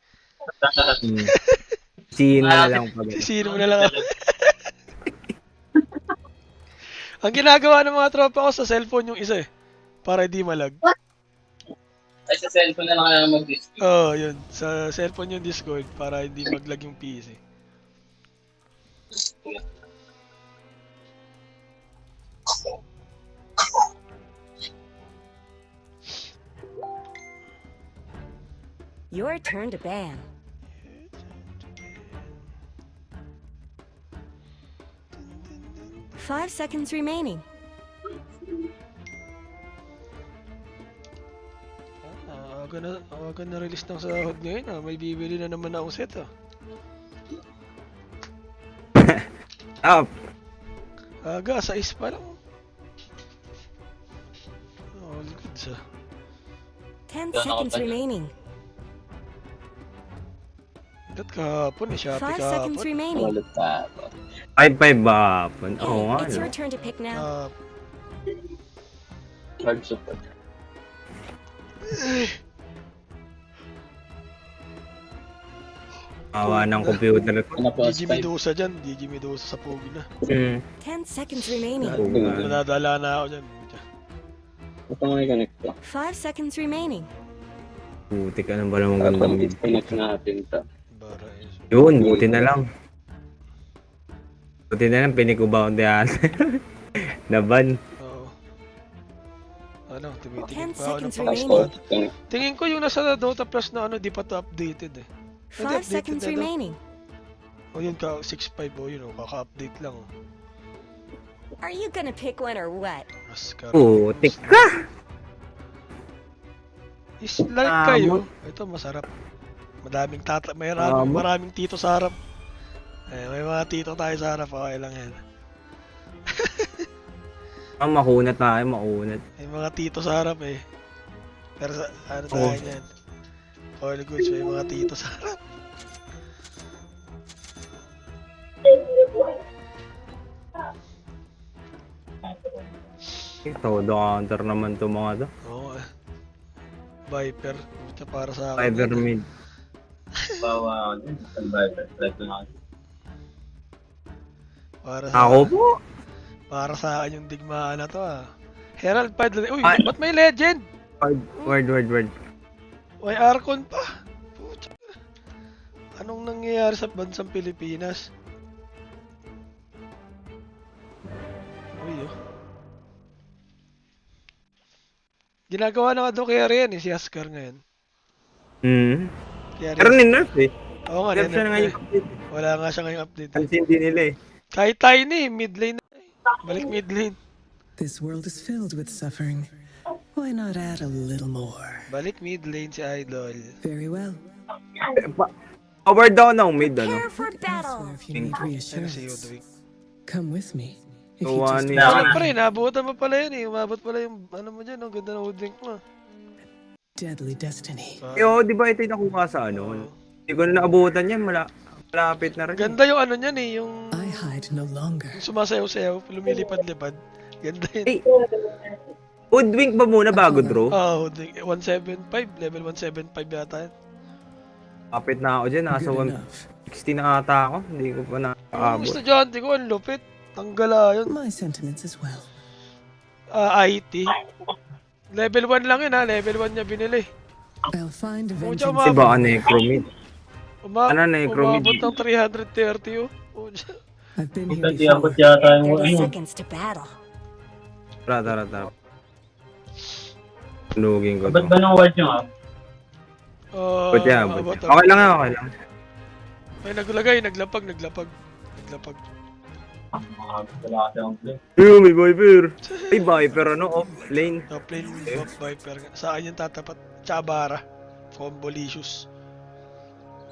Sino na lang pag Sino na lang. Ang ginagawa ng mga tropa ko sa cellphone yung isa eh. Para di malag. Ay, sa cellphone na lang kaya mag-Discord. Yun. Sa cellphone yung Discord para hindi maglag yung PC. Your turn to ban. Five seconds remaining. Aga na release ng sahod ngayon ah. May bibili na naman akong set ah. Aga, 6 pa lang. Oh, all good sa. 10 seconds remaining. Ba't kahapon eh, Shopee 5 seconds kahapon. remaining. 5-5 ba hapon? Oo nga, It's no? your turn to pick now. Hard support. Awa ng computer ko. Gigi Medusa dyan, Gigi Medusa sa Pogi na. 10 seconds remaining. Nadadala na ako dyan. Ito nga i-connect ko. 5 seconds remaining. Buti ka na ba namang gandang mid? Connect natin to. Yun, buti na lang. Buti na lang, pinikubound yan. Naban. Oo. Ano, tumitingin 10 pa ako ng seconds remaining. Tingin ko yung nasa Dota Plus na ano, di pa to updated eh. 5 seconds remaining. O yun ka, 6.5 o yun o, kaka-update lang o. Are you gonna pick one or what? Putik ka! Is like kayo. Ito masarap. Madaming maraming tito sa harap. Eh, may mga tito tayo sa harap, okay lang yan. Makunat tayo, makunat. May mga tito sa harap eh. Pero ano tayo yan? All goods, may mga tito sa harap. Todo counter naman to mga to. Oo eh. Viper, ito para sa akin. Viper mid. Bawa ako din. Viper. Try na ako. Para sa Ako po. Para sa akin yung digmaan na to ah. Herald Pad. Uy, ba't may legend? Word. May Archon pa. Pucha. Anong nangyayari sa bansang Pilipinas? Uy oh. Ginagawa na nga doon kay Arian eh, si Askar ngayon. Pero ni-nerf eh. Oo nga, Nerf siya na ngayon eh. update. Wala nga siya ngayong update. Pansin din nila eh. Kahit tayo ni, mid lane na eh. Balik mid lane. This world is filled with suffering. Why not add a little more? Balik mid lane si Idol. Very well. Power down ng mid ano. Prepare for battle. If you need Ano si reassurance, Udwig? come with me. If So, you just Ano pa rin, nabutan mo pala yun eh. Umabot pala yung ano mo dyan, ang ganda ng Udwig mo. deadly destiny. Yo, di ba ito yung nakuha sa ano? Hindi ko na naabutan yan, malapit na rin. Ganda yung ano niyan eh, yung I hide no longer. sumasayaw-sayaw, lumilipad-lipad. Ganda yun. Eh, Hoodwink ba muna bago draw? Oo, 175, level 175 yata yan. Kapit na ako dyan, nasa Good enough. 160 na ata ako. Hindi ko pa Ang nakaabot. estudyante ko, ang lupit. Tanggala yun. My sentiments as well. IT. Level 1 lang yun ha, level 1 niya binili. I'll find a Pucha, vengeance. Di ba ka necromid? Ano na yung umabot ng 330 oh. Pucha. I've been Ito, here di abot before. yata yung 30 ayun. seconds to battle. Tara. Lunugin ko Ba't to. ba nang ward nyo ah? Ba't yan? Okay lang. May naglapag. Wala kasi akong play. Yo, may Viper. Ay, Viper ano, off lane. Top lane, top Viper. Saan yung tatapat? Chabara. Combolicious.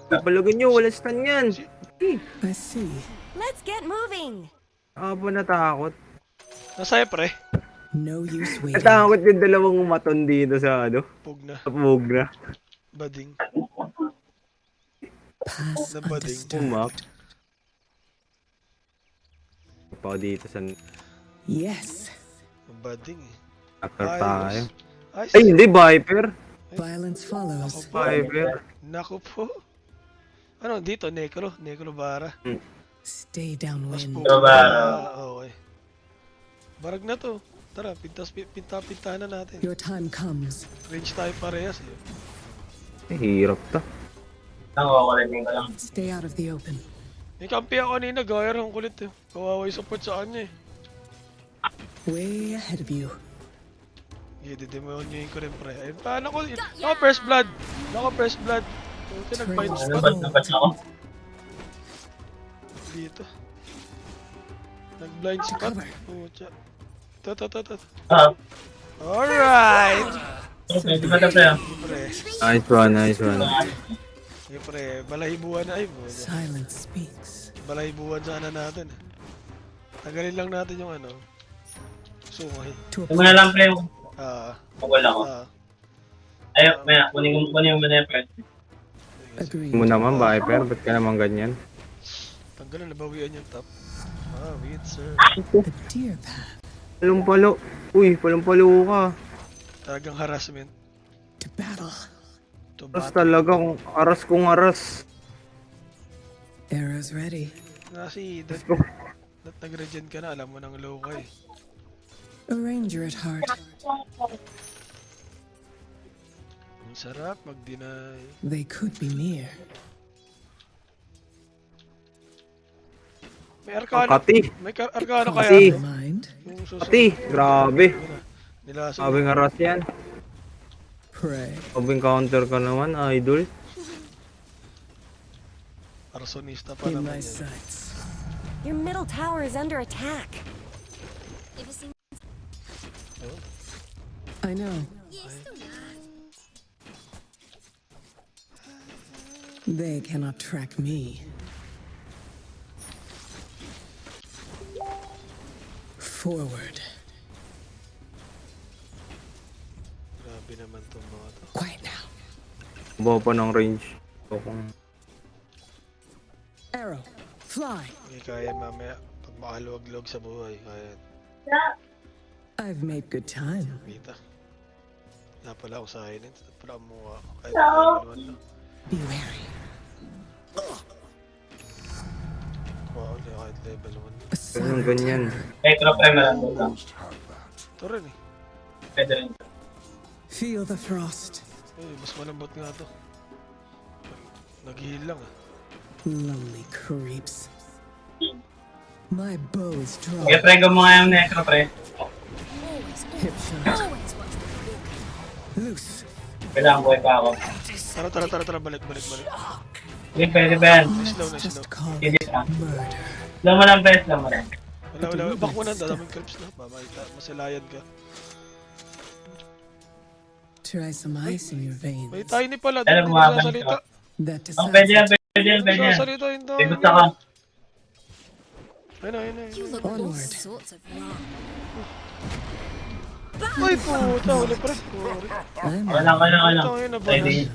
Palagan nyo, wala stun yan. I see. Let's get moving. Ako natakot. Nasa'yo pre. No use waiting. Natakot yung dalawang umaton dito sa ano. Pugna. Sa Pugna. Bading. Pass Na bading. undisturbed. Pa dito sa Yes. Bading eh. after tayo. Ayos. Ay, hindi, Viper. Violence follows. Viper. Naku po. Ano dito? Necro Bara. Stay downwind. Okay. Barag na to. Tara, pinta-pintahan na natin. Your time comes. Range tayo parehas eh. Hirap to. Nakakulitin ko lang. Stay out of the open. May kampi ako kanina, gaya ng kulit eh. Kawawa yung support sa kanya eh. Way ahead of you. Didemonyoin ko rin pre. Ayun pa, nako first blood. Ito nag-find Ano spot ba ako? dito. Nag-blind spot. Pucha. Ito. Ah, Alright! pwede ba tayo? Pre. Nice one. Pre, balahibuan na ay. Silence speaks. Balahibuan sana natin. Tagalin lang natin yung ano. Sungay. Yung mo na lang pre yung Ah. pagwala ko. Ayaw, maya, kunin mo na yung pre. Agreed. Mo naman, Viper. Ba't ka naman ganyan? Tanggalan, nabawian yung top. Ah, wait, sir. A deer path Palumpalo. Uy, palumpalo ka. Talagang harassment. to battle. To Aras battle. talaga kung aras. Arrows ready. Kasi, that nag-regen ka na, alam mo nang low ka eh. A ranger at heart. Ang sarap mag-deny. They could be near. May arkano. Kati. May arkano kaya. Kati. Bro? Mind. Yung susunod. Kati. Grabe. Nilaso. Sabing aras yan. Pray. Sabing counter ka naman, idol. Arsonista pa In naman my yan. sights. Your middle tower is under attack. I know. They cannot track me. Forward. Grabe naman itong mga to. Quiet now. Bawa pa ng range. So, kung Arrow. Fly. Hindi kaya mamaya. Pag makaluwag-luwag sa buhay, kaya I've made good time. kita. Wala pala ako silent. Wala pala ako mukha. Kahit level 1 lang. Be wary. Wow, kahit level 1 lang. A silent ganyan. Metro pre, marami lang. Ito rin eh. Pwede rin. Feel the frost. Uy, mas malambot nga to. Nag-heal lang ah. Lonely creeps. My bow is drawn. Okay, pre, mo nga yung necro pre. Hip shot. Loose. Kailangan buhay pa ako. Tara, balik. Hindi, pwede ba yan? Slow na, Just slow. call Hindi it pa. murder. Slow mo lang, pre, slow mo lang. Wala. Back mo na, dadaming creeps na. Mamakita, masilayan ka. Try some ice in your veins. May tiny pala, Alam hindi mo, habang sasalita. That Oh, pwede yan, decides pwede yan, pwede yan. Sasalita yung tiny. May gusto ka. Ayun na. You look all Onward. sorts of wrong. Ay, puta, huli pre. Sorry. I'm Wala. Ayun na ba? Pwede.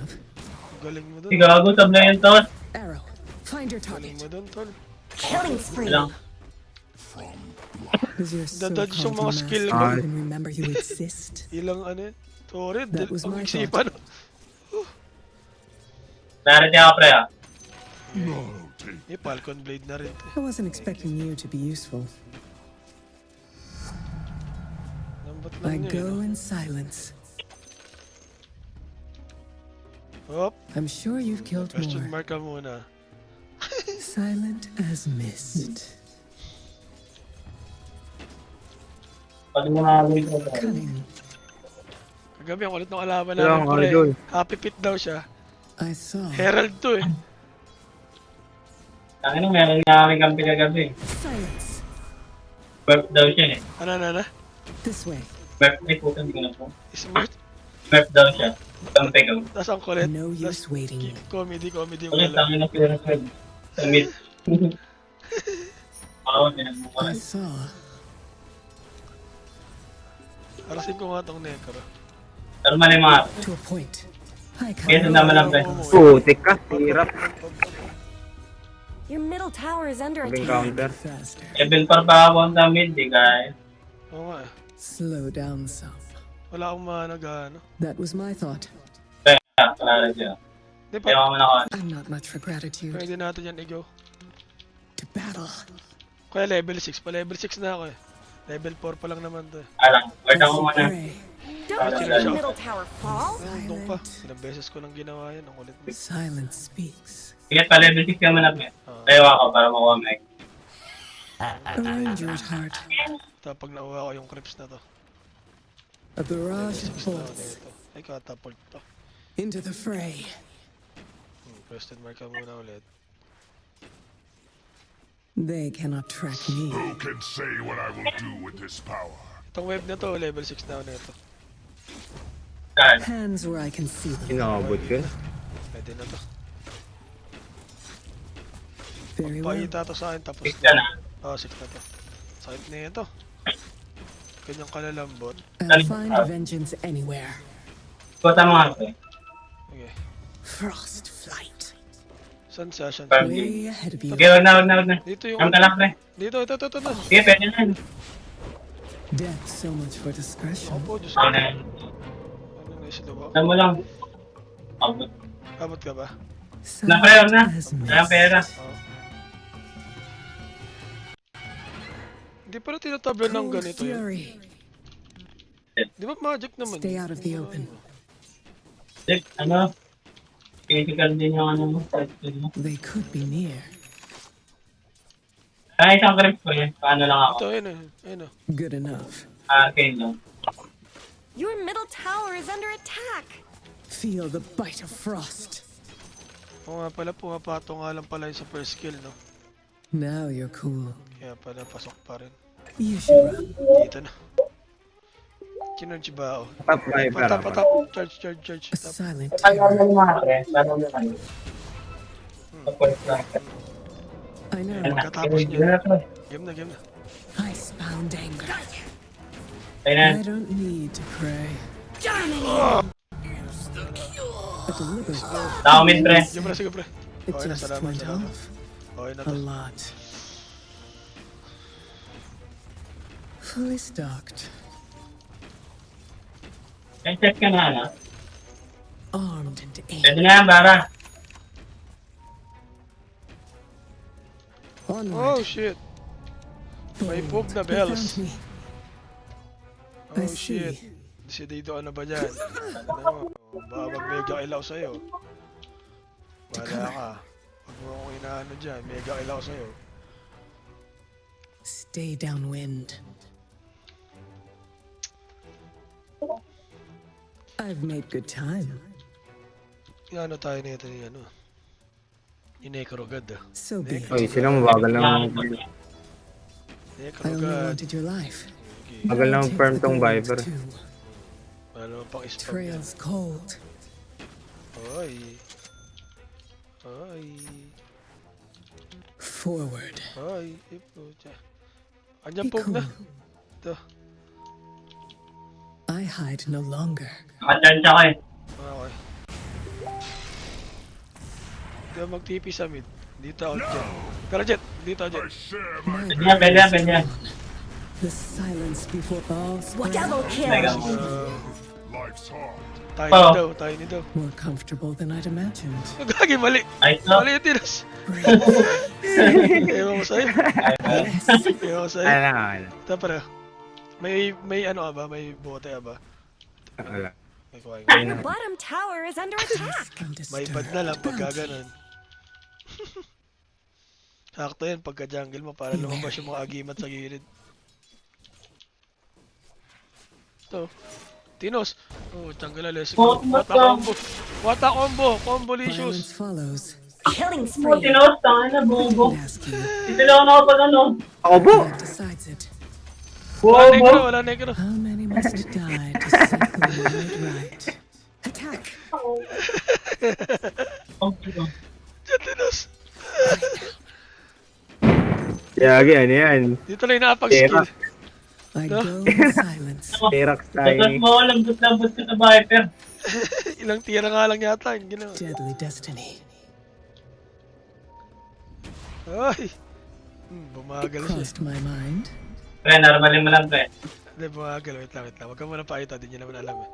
Galing mo dun. Sige, gago, tabla yun to. arrow. Find your Galing target. mo dun, tol. Killing spree. Wala. Is your Dadadge yung so-called mga skill master ko. even remember you exist? Ilang ano yun. Sorry, That was my pag-isipan. Narito ako, pre, ah. Eh, Falcon Blade na rin. I wasn't expecting you to be useful. Lambot I lang go yun. in silence. Hop, I'm sure you've killed question more. mark ka muna. Silent as mist. Pag mo nakagawin ko, pre. Cunning. Kagabi ang kulit ng kalaban Wala namin, akong pre. idol. Happy Pit daw siya. I saw. Herald to eh. Tangin mo, meron nga kami kampi kagabi. Silence. Burp daw siya eh. Ano? This way. Burp, ay puta, hindi ko na po. Smart. Burp daw siya. Kampi ko. Tas ang kulit. No use waiting. Comedy yung Ulit, wala. tangin na sila ng Fred. Sa mid. Oo, I pinagmukha. saw. Arasin ko nga tong necro. Pero mali mga. To a point. I Kaya can't. naman lang, pre. Putik ka. Hirap. Your middle tower is under Sabing attack. counter. Faster. Level par pa ako sa mid, di kaya. Oo nga eh. Slow down some. Wala akong managano. That was my thought. Kaya, kalala siya. Di Kaya pa, ako na I'm not much for gratitude. pwede natin yan i-go. To battle. Kaya level 6 pa. Level 6 na ako eh. Level 4 pa lang naman to eh. Alang, wait ako muna. Pray. Don't let your middle tower fall. Nandun pa. Ilang beses ko nang ginawa yan. Ang kulit mo. Silence speaks. Sige, pa level 6 ka muna, pre. Tayo ako para makuha meg. A ranger at heart. Tapos pag nauha ko yung creeps na to. A barrage of 6 na ako bolts. dito. Ay, catapult to. Into the fray. Question mark ka muna ulit. They cannot track me. Who can say what I will do with this power? Itong wave na to, level 6 na ako nito. Saan? Hands where I can see them. Inabot yun. Pwede na to. Very well. Paita to sa akin tapos 6 ka na. Oo, 6 na to. Sakit na ito. Ganyang kalalambot. I'll find vengeance anywhere. Kota mo nga, pre. Okay. Frost flight. Saan siya? Saan siya? Way ahead of you. Okay, wag na. Dito yung... Ang talak, pre. Dito. Sige, pwede na yun. Death so much for discretion. Opo, Diyos ko. Ano na yun? Ano na isa ba? Saan mo lang. Abot. Abot ka ba? Na-prayer na. Kaya pera. Oo. Hindi pala tinatablan ng ganito yun. Fury. Di ba magic naman? Stay out of the open. Check, ano? Critical din yung ano mo. They could be near. Ay, isang grip ko yun. Paano lang ako? Ito, ayun o. Good enough. Okay lang. Your middle tower is under attack. Feel the bite of frost. Oo nga pala, pumapato nga lang pala yung sa first skill, no? Now you're cool. Kaya pala, pasok pa rin. You should run. Dito na. Kinurge ba ako? Top Viper ako. Patap. Charge. A silent Ano terror. mo mga pre? Paano mo ano? Support lang. I know. Pagkatapos Game niya. na, pre. Game na. Icebound anger. Ayun na. I don't need to pray. A deliberate Tao min, pre. Sige, pre. it Okay na, just salamat. went off. Okay na A to. lot. Fully stocked. Check ka na, ano? Armed and Pwede aimed. na yan, Bara. Oh, shit. May poop na They bells. found me. Oh, I see. shit. Si Dito, ano ba dyan? Ano, baka mag-mega ilaw sa'yo. Wala ka. Huwag mo akong inaano dyan. Mega ilaw sa'yo. Stay downwind. I've made good time. Yung ano tayo nito ni ano. Ni Nekrogad ah. So be it. Uy, sila mabagal lang. I only Nekrogad. wanted your life. Magal lang Take firm the tong gold Viper. too. Wala naman pang spam yan. Trails cold. Ay. Forward. Ay. Iputya. Andyan Be poop na. cool. Ito. I hide no longer. Nakachansya ko eh. Okay. Dito mag-TP sa mid. Dito ako jet. Pero jet. Dito ako jet. My Pwede yan. The silence before all Double spread. kill. Mega. Life's hard. Tayo ni daw. More comfortable than I'd imagined. Gagi, mali. Ayos no? Mali yung tiras. Brave. Ewan ko sa'yo. Yes. Ewan ko sa'yo. Ano. Ito para. May ano ka ba? May bote ka ba? Wala. May kuha Your bottom tower is under attack. May bad na lang pagka ganun. Sakto yan pagka jungle mo para lumabas yung mga agimat sa gilid. Ito. Tinos. Oh, jungle na let's go. What a combo. What a combo. Combolicious. Violence follows. Killing Mo, spree. tinos, tanga na, bobo. Ask you. Ito lang ako pag ano. Ako po! That decides it. Bobo. Wala negro. How many must die to set the world right? Attack! Diyan, Tinos. Yagi, ano yan? Dito lang inaapag-skill. I go in silence. Tirax Dapat tayo. mo, lambot-lambot ka sa Viper. Ilang tira nga lang yata yung ginawa. Deadly destiny. Ay! It Bumagal siya. crossed my mind. Pre, normalin mo lang, pre. Hindi, bumagal. Wait lang. Huwag ka muna pakita. Di nyo naman alam eh.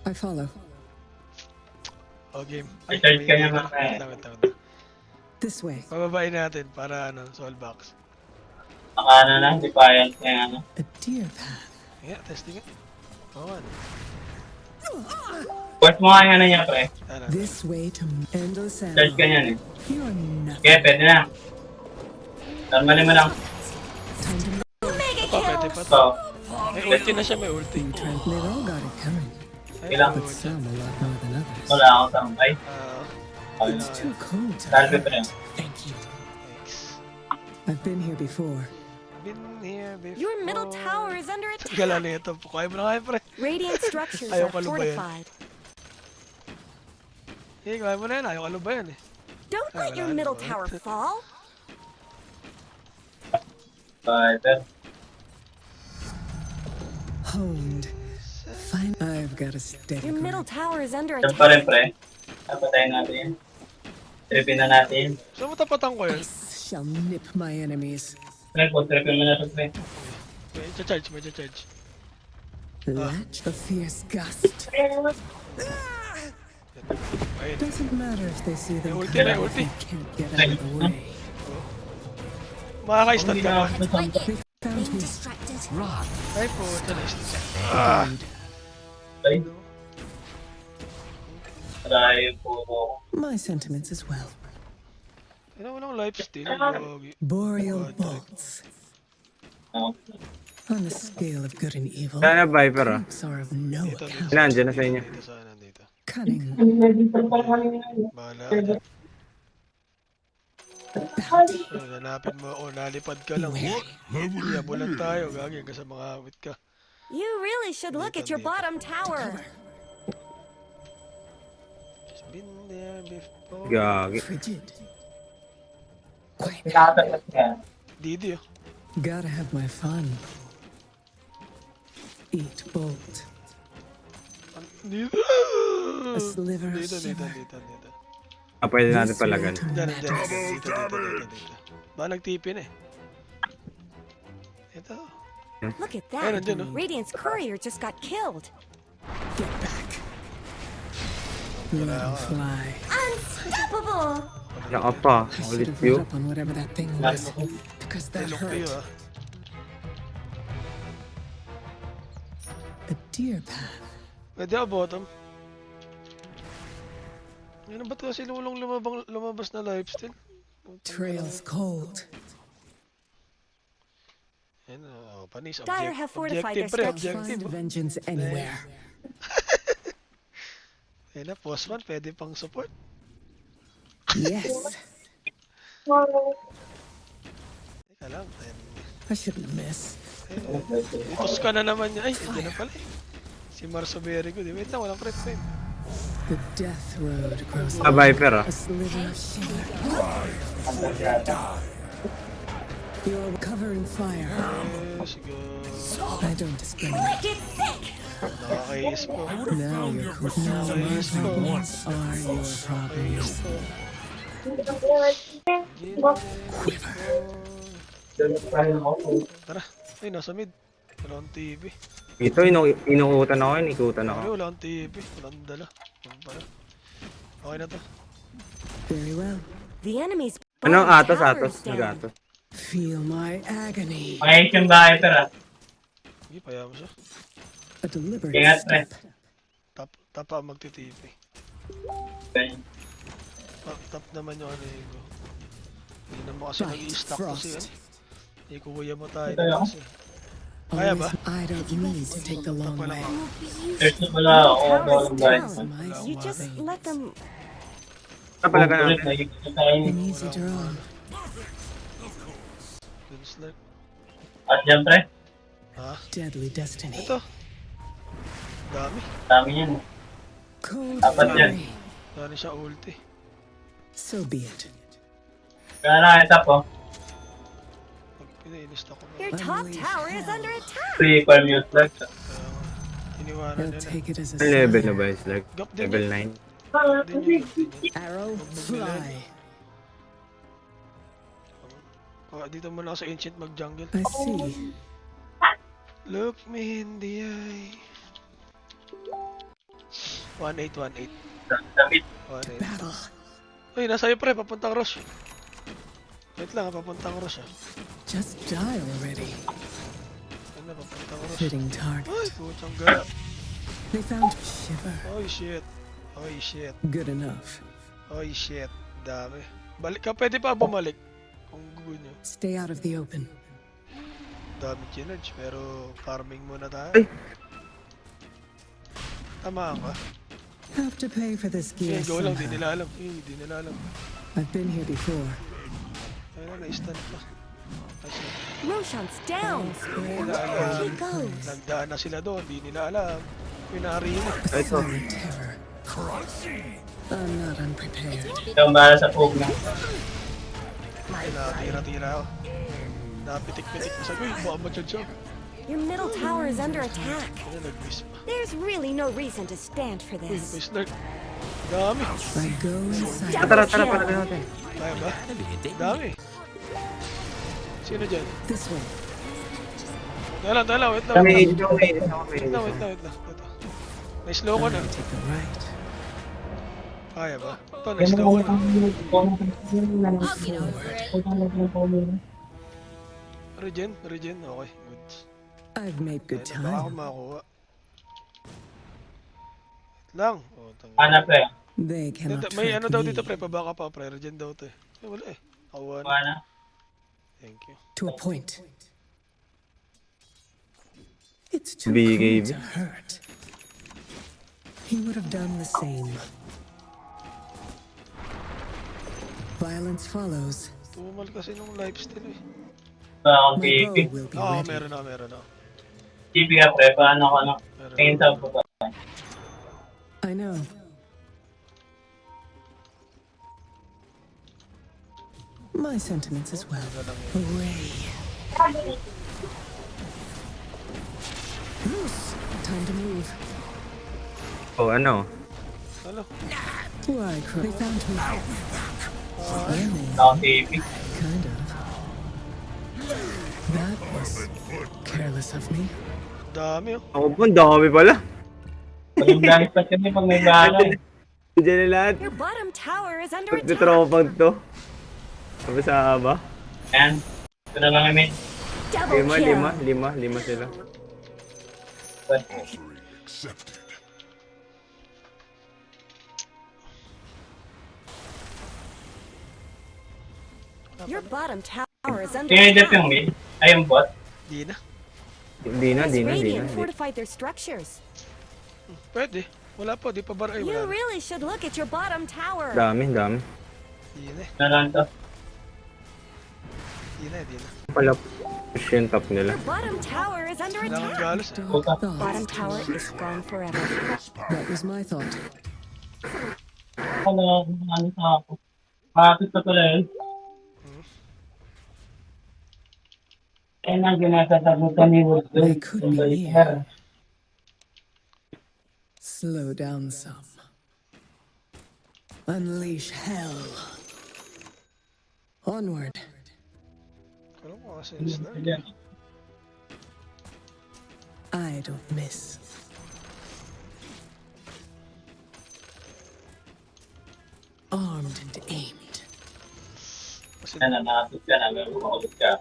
I follow. O, game. I-search ka may- naman, wait eh. lang. This way. Pababain natin para ano, soul box. Baka na lang, defiant na yan. ano. A deer path. Yeah, testing it. Oo ano. Pwes mo nga yung ano niya, pre. Ano? This way to endless Search ka ammo. niyan eh. You're nothing. Okay, pwede na. Normalin mo lang. Time to Mega Pa, pwede kill. pa to. So, May ulti na siya, may ulti. be trained. They've all got it coming. Ay, Ilang? But some a lot more than others. wala akong tambay. It's too cold to Salve, pre. Thank you. Thanks. I've been here before. Been here before. Your middle tower is under Gala attack. na ito. Kaya mo na kaya, pre. Radiant structures Ayaw are ka lubayan. fortified. Eh, kaya mo na yan. Ayaw ka lubayan eh. Don't let your middle tower fall. Viper. Honed. Fine. I've got a steady Your middle grip. tower is under Diyan pa rin, attack. pre. Napatayin natin yan. Tripin na natin. Saan matapatan ko yun? Ice shall nip my enemies. Pre, tripin mo na ito, pre. May charge, may charge. Latch a fierce gust. Ayun. Doesn't matter if they see them Ulti coming na, if ulti. they can't get out of the way. Makaka-stun ka ba? They found me. Distracted. Ay po, talis. Agreed. Ay. Marami po ako. My sentiments as well. Ano walang lifesteal? Gogi. Boreal bolts. On the scale of good and evil, Sana Viper ah. creeps are of no Dito, account. Ilan, dyan na sa inyo. Dito sana, dito. Cunning, Bahala ka dyan. Ay, hanapin mo ako, nalipad ka lang. Iyabulan tayo, gagi, hanggang sa mga awit ka. You really should look at your bottom tower. Just been there before. Gagi. frigid. Pinakatat ka. Didi, oh. Gotta have my fun. Eat bolt. Dito. A sliver of Dito. shiver. Ah, pwede natin palagan. Dyan. Dito. Ba, nagtipin eh. Ito. Look at Ayun, that. nandyan, oh. Radiant's courier just got killed. Get back. Let 'em fly. Unstoppable. Naka pa. I should Ulit have view. read up on whatever that thing was. Because that Ilok kayo, hurt. ah. A deer path. Pwede ako bottom. Ano ba't kasi lulong lumabas na lifesteal? Trails cold. Yan, panis. Dire have fortified Objective, their pre. structures. Objective. Find vengeance anywhere. Yan na, post man. Pwede pang support. Yes. Teka lang. I shouldn't miss. Itos ka na naman niya. Ay, hindi na pala eh. Si Marso Berigo. Wait lang, walang crit time. The death road grows Ah, Viper ah. a sliver of shiver. You're covering fire. Sige. I don't discriminate. Nakakaiis po. Now you're cool. Now my problems are your problems. Tara. Ay, nasa mid. Wala akong TV. Ito, inuutan ako yun. Ikutan ako. Ay, wala akong TV. Wala akong dala. Ano pala? Okay na to. Very well. The enemy's Ano? bottom Atos, tower atos. is down. Nag-atos. Feel my agony. Pakingit yung Viper ah. Sige, payaan mo siya. A deliberate Ingat, pre. step. Tapa magti-TV. Tap naman yung ano yung go. Hindi naman kasi Right, nag-i-stack kasi yan. frost. Hindi kuya mo tayo Ito yun. kasi. Kaya ba? I don't need to take the long way. There's na pala ako. Tower is Bottom right. down. My You just let them. Napalagan Ulit, natin. nakikita tayo. an easy draw. Dislike. At yan, pre. Ha? Deadly destiny. Ito. Dami. Dami yan. Cold Dapat yan. fury. Dami siya ulti. So be it. Kaya nakita po. Pinilista ko ba? Your top tower is under attack. Free farm use like. Iniwanan I'll niya na. take it as a Ang level na sign. ba is like Gap din level yun. 9. Arrow, fly. Dito muna ako sa ancient mag-jungle. I see. Look me in the eye. 1818. Damit. 18. Battle. Uy, nasa iyo pre, papuntang Rosh. Wait lang, papuntang Rosh ah. Just die already. Ayun na, papuntang Rosh. Fitting target. Uy, puchang gala. They found shiver. Oy, shit. Oy, shit. Good enough. Oy, shit. Dami. Balik ka, pwede pa bumalik. Kung gusto nyo. Stay out of the open. Dami chinage, pero farming muna tayo. Ay. Tama ka. Have to pay for this gear Go lang, di somehow. nila alam. Di nila alam. I've been here before. Ayun na, na-stun pa. Kasi, Roshan's down. di nila There alam. he goes. Nagdaan na sila doon, di nila alam. Pinari na. Ito. Silent terror. I'm not unprepared. Ito ang bahala sa pug na. Tira-tira ako. Napitik-pitik pa sa uy, baka ma-charge siya. Your middle tower is under attack. Ano, nag-miss pa. There's really no reason to stand for Uy, may this. snark. Dami. I go inside. Tara, para natin. Kaya ba? Dami. Sino dyan? This way. Tala, wait lang. Kami, Wait dito, lang. Ito. May slow ko na. Take the right. Kaya ba? Ito, may slow ko na. I'll get over it. Regen, okay, good. I've made good Baka ako time. makakuha. Wait lang. Oh, Ano pre? They cannot May track ano daw me. dito pre, pabaka pa pre, regen daw to eh. Wala eh. Nakuha na. Ano? Thank you. To a point. It's too BKB. cruel to hurt. He would have done the same. Violence follows. Tumal kasi nung lifestyle eh. Akong My TP. bow will be Oo, ready. meron na. TP ka pre, paano ko ano? Tingin sa buka. I know. My sentiments as well. Hooray. Loose. Time to move. Oh, ano? Ano? Why, they found me. Akong TP. Kind of. That was careless of me. Dami oh. Ako po, ang dami pala. Pag yung gamit pa kasi pag may bahala. Diyan na lahat. Your bottom tower is under attack. Pagtitropag to. Sabi sa ba? Ayan. Ito na lang namin. Double kill. Lima sila. Offering accepted. Your bottom tower is under Tingin dip attack. yung mid. Ay, yung bot. Di na. Di na. Radiant fortified their structures. Pwede. Wala po, di pa bar ay You wala. really should look at your bottom tower. Dami. Di na. Na lang to. Di na. Pala push yung top nila. Your bottom tower is under Kailangan attack. galos eh. Bottom tower is gone forever. That was my thought. Ano sa ako. Matis pa pala yun. Kaya nang ginasasabutan ni Wood They could be near. Slow down some. Unleash hell. Onward. Alam mo kasi yung snark. I don't miss. Armed and aimed. Kasi Yan na, nakatid ka na. Meron mo ulit ka.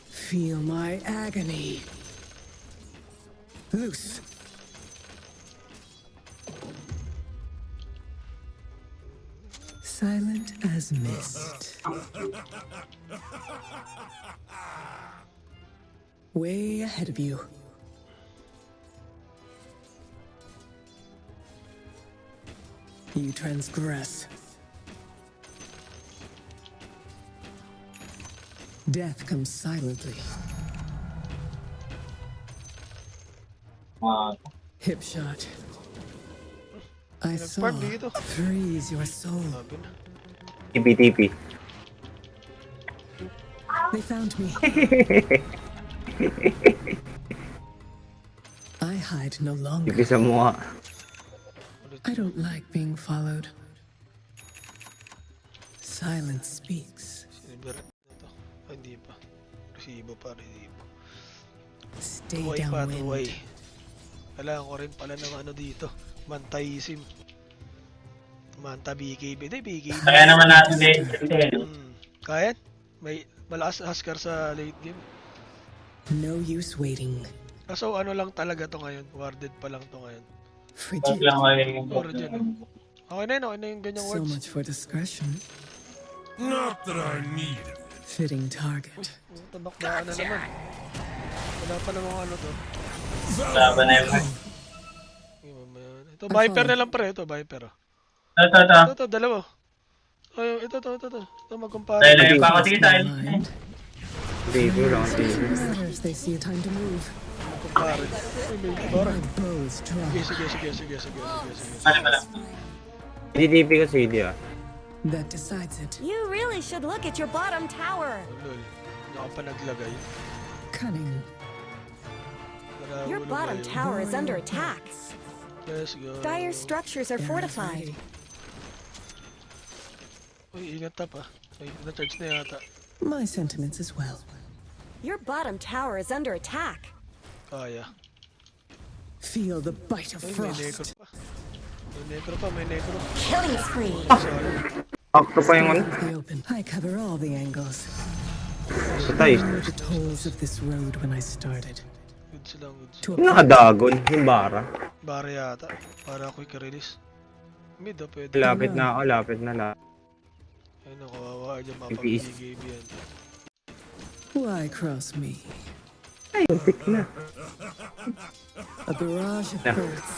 Feel my agony. Loose. Silent as mist. Way ahead of you. You transgress. Death comes silently. Hip shot. I saw. Nag-farm dito. Freeze your soul. Sabi na. TP. They found me. I hide no longer. TP sa mukha. I don't like being followed. Silence speaks. Silver na to. Ay, hindi pa. Resibo pa. Stay Tuway pa, downwind. tuway. Kailangan ko rin pala ng ano dito. Mantaisim. Manta BKB. Hindi, BKB. Kaya naman natin late. Kaya? May malakas Huskar sa late game. No use waiting. Kaso ano lang talaga to ngayon. Warded pa lang to ngayon. Frigid. Origin. Okay na yung ganyang So words. much for discretion. Not that I need it. Fitting target. Tabakbaan na naman. Wala pa namang ano to. Laban na yun. Ito, Viper na lang pre. Ito, Viper. Ito. Ito, dalawa. Ay, ito. Ito, magkumpara. Dahil pa ako dito. TP lang. Matters, they see a time to move. Magkumpara. Uy, may bara. My bows drop. Sige. Ano pala? Hindi TP ka CD ah. That decides it. You really should look at your bottom tower. Oh, lol. Hindi ako pa naglagay. Cunning. Your Narahulo bottom kayo. tower is under attack. Let's go. Dire structures are fortified. Uy, ingat tap ah. Ay, na-charge na yata. My sentiments as well. Your bottom tower is under attack. Kaya. Feel the bite of Ay, may necro frost. pa. May necro. Killing spree. Akto pa yung ano. The open. I cover all the angles. Patay. The tolls of this road when I started. Goods lang, goods. To Yung nakadagon, yung bara. Bara yata. Para quick release. Mid ah, pwede. Lapit na ako, lapit na. Ay, nakawawa dyan PPS. mapag-game yan. Why cross me? Ay, untik na. A barrage of Yeah. bullets.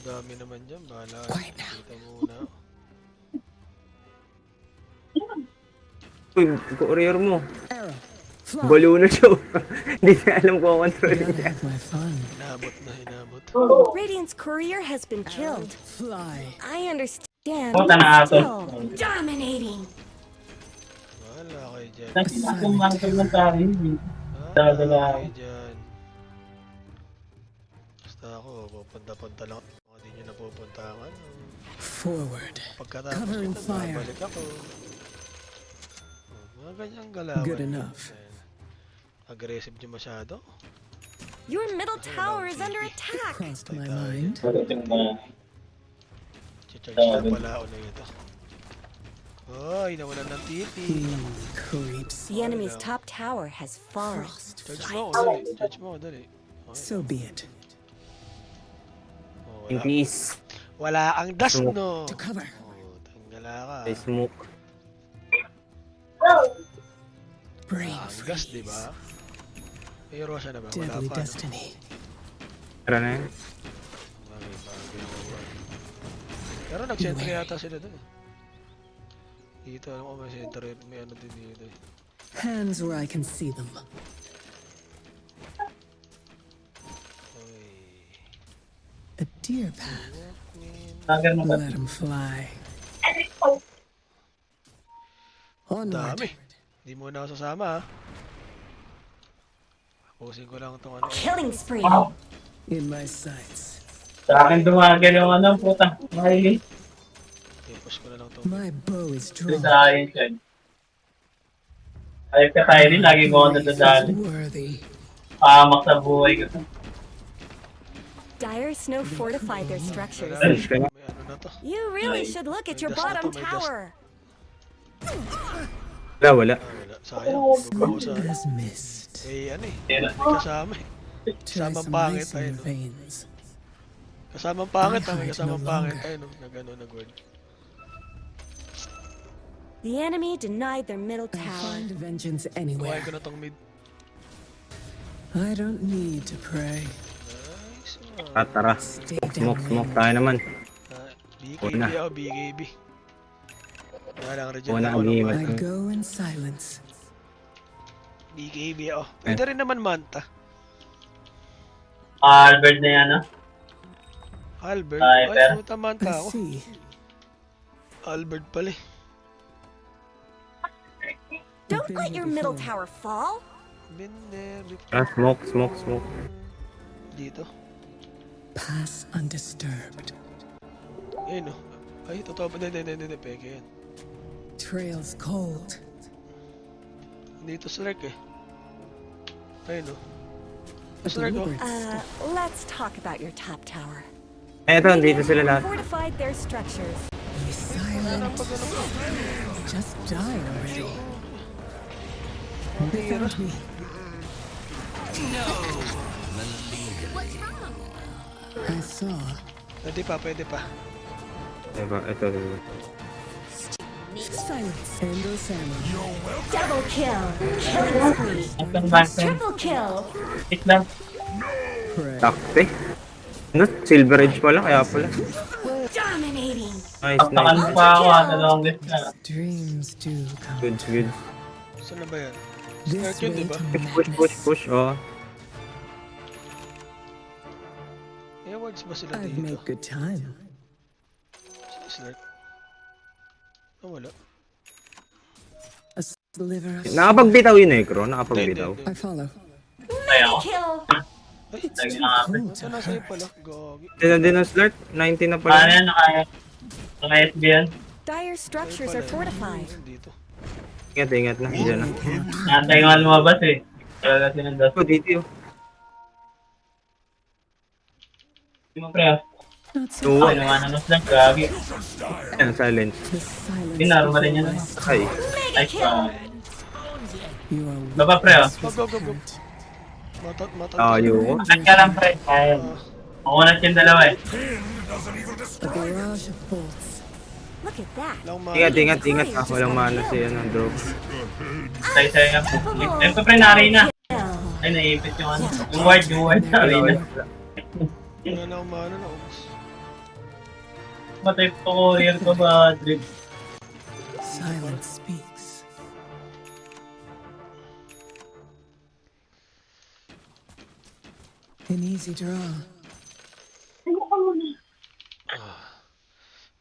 Dami naman dyan, bahala. Quiet now. Kita muna. Uy, courier mo. Arrow. Fly. Balo na siya. Hindi niya alam kung ang control Gotta niya. have my fun. Hinabot na, hinabot. Radiant's courier has been killed. Fly. I understand. Puta na ato. Still dominating. Bahala kayo dyan. Nakita kong mangkal ng tayo. Bahala kayo dyan. Basta ako, pupunta-punta lang. Kung hindi nyo napupuntahan. Forward. Pagkatapos Cover and ito, fire. babalik ako. Mga ganyang galawan. Good enough. Ayan. Aggressive nyo masyado. Your middle tower is under attack. Crossed my mind. Parating na. Chicharge na pala ako na ito. Ay, nawalan ng titi. Creeps. The enemy's top tower has fallen. Charge mo ako, dali. Charge mo ako, dali. Okay. So be it. Oh, Yung wala. peace. Wala ang dust, Smoke. no? To cover. Oh, tanggala ka. May smoke. Brain Ang gas, freeze. di ba? May Rosha na ba? Wala Deadly pa. no? destiny. Tara na yun. Bagay, bagay. Pero nag-sentry yata sila dun. Dito, alam ko may sentry. May ano din dito. Hands where I can see them. Uy. A deer path. Nagal mo ba? Let them fly. Onward. Dami. Hindi mo na ako sasama, ha? Pusin ko lang itong ano. Killing spree. In my sights. Sa akin dumagal yung ano, puta. Mahilig. Push ko na lang itong. My bow is drawn. Sa akin siya. Ayos ka tayo rin, lagi ko ako nadadali. Worthy. Pahamak sa buhay ko. Dire snow fortified their structures. May ano na to. You really should look at your bottom May dust. tower. Wala. Wala. Sayang. Bubuo sa. Has missed. Eh, ano eh. May kasama eh. Try Kasamang some pangit ice tayo, in no? your veins. Kasamang pangit, I hide kasamang no pangit longer. tayo, no? Nag-ano, nag-word. The enemy denied their middle I'll tower. find vengeance Kuhain anywhere. ko na tong mid. I don't need to pray. Nice one. Tara. Stay Smoke, down. smoke tayo naman. BKB Una. ako, BKB. Wala lang, reject Una ako ang ng game. I go in silence. BKB ako. Pwede rin naman Manta. Albert na yan, ah. Albert. Ay, Ay, pero- puta Manta I ako. see. Albert pala eh. Don't let your middle tower fall. Been there before. Smoke, smoke, smoke. Dito. Pass undisturbed. Ayun oh. Ay, totoo pa. Hindi, peke yan. Trails cold. Dito Slurk eh. Ayun oh. Slurk oh. Let's talk about your top tower. Eto, dito sila lahat. Fortified their structures. Be silent. Just die already. They found me. What's wrong? I saw. Pwede pa, pwede pa. Diba, ito. Silence. Endo Sama. Double kill. Killing spree. Ang basta. Triple kill. Hit lang. Pray. Takte. Ano? Silver Edge pala, kaya pala. Dominating. Nice, Taktakan nice. mo pa ako, ah. Dalawang list na. Dreams do come. Good, good. Saan na ba yan? This Slurk yun, way diba? to Push, push, push, oh. May awards ba sila I've dito? made good time. Slurk. Oh, wala. A sliver of Nakapagbitaw yung Necro, nakapagbitaw. I follow. Ayaw. Kill. It's Lagi too na nga. cold Ito to na sa'yo hurt. pala. Gagi. Sila din ang slurt, 19 na Ano pala. yan? Naka-SB yan? Dire structures are fortified. Dito. Ingat, ingat na, dyan na. Nantay nga lumabas eh. Kaya kasi nandun. Ako, dito yun. Hindi mo pre. Not so Oo, Ay, naman ano lang. Gagi. yan, silence. the silence. Dinaro ba rin yan? Ay, Ay, You are baba pre. Go, go, go. Matat. tayo. Nag ka lang pre. Kaya. Makunat yung dalawa eh. a barrage of bolts. Look at that. Lang ma. Ingat, ingat, ingat. Ah, walang mana si ano, drop. Tayo nga. Eh, pre, nari na. Ay, naipit yung ano. Yung ward, nari na. Wala na akong mana na ubos. Matay po courier ko ba, Drip? Silence speaks. An easy draw.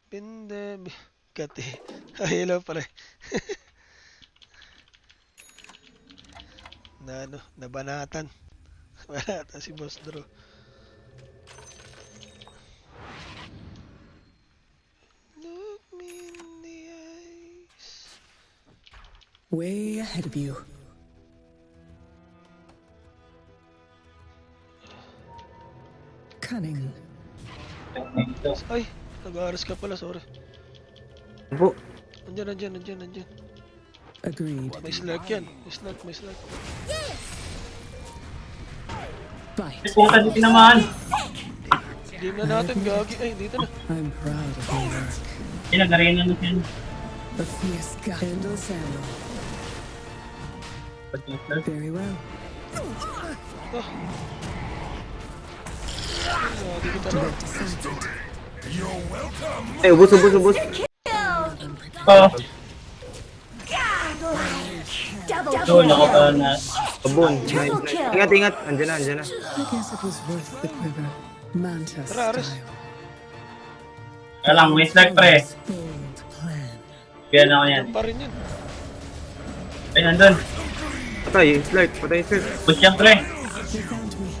Pinde. Kati. Hello pare. Nabanatan. Banatan si Boss Dro. Look me in the eyes. Way ahead of you. Cunning. Ay, nag-aaras ka pala, sorry. Po, Nandiyan. Agreed. May slug yan. May slug. Bite. Puta, di tinamaan. Game na natin, gagi. Ay, dito na. I'm proud of your work. Pinag-arena na siya. A fierce guy. Handle Samuel. Very well. Di kita na. ay, ubos. Oh, Double doon ako pa kill. na. Abon. Nice, nice. Ingat. Andyan na. I guess it was worth the quiver. Manta Tara, Ares. style. Kaya lang, may slack pre. Bold plan. Kaya na ako yan. Pa rin yan. Ay, nandun. Patay, slurt. Push yan pre. They found me.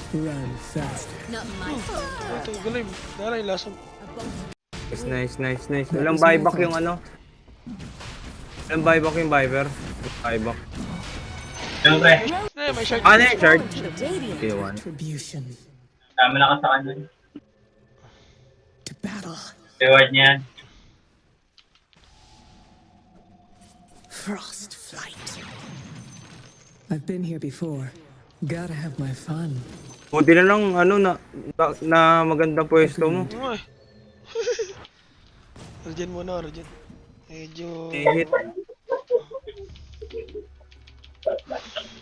Run faster. Ito, galing. Dala yung lasong. Nice. Walang buyback yung ano. Walang buyback yung Viper. Buyback. Yung pre. May shark. Ano yung charge? Radiant. Okay, one. Retribution. Dami na ka sa kanya. To battle. Reward niya yan. Frost flight. I've been here before. Gotta have my fun. Buti na lang, ano, na magandang pwesto mo. Ay. Arjen muna, Arjen. Medyo... Hit.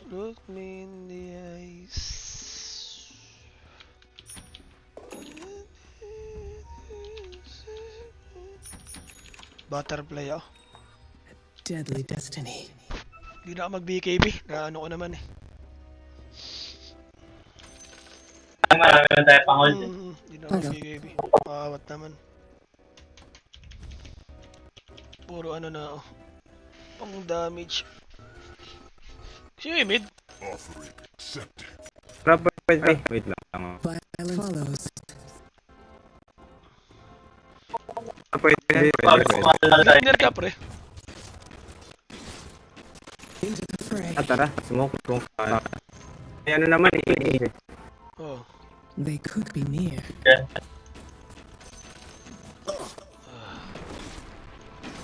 Look me in the eyes. Butterfly ako. Deadly destiny. Hindi na ako mag-BKB. Naano ko naman eh. Marami na tayo pang hold. Hindi na ako mag-BKB. Makakawat naman. Puro ano na ako. Pang damage. Kasi yung mid. Offering accepted. Wait lang. Violence follows. Pwede. Liner ka pre. Into the fray. Tara, smoke. Ay, ano naman eh. Oh. They could be near.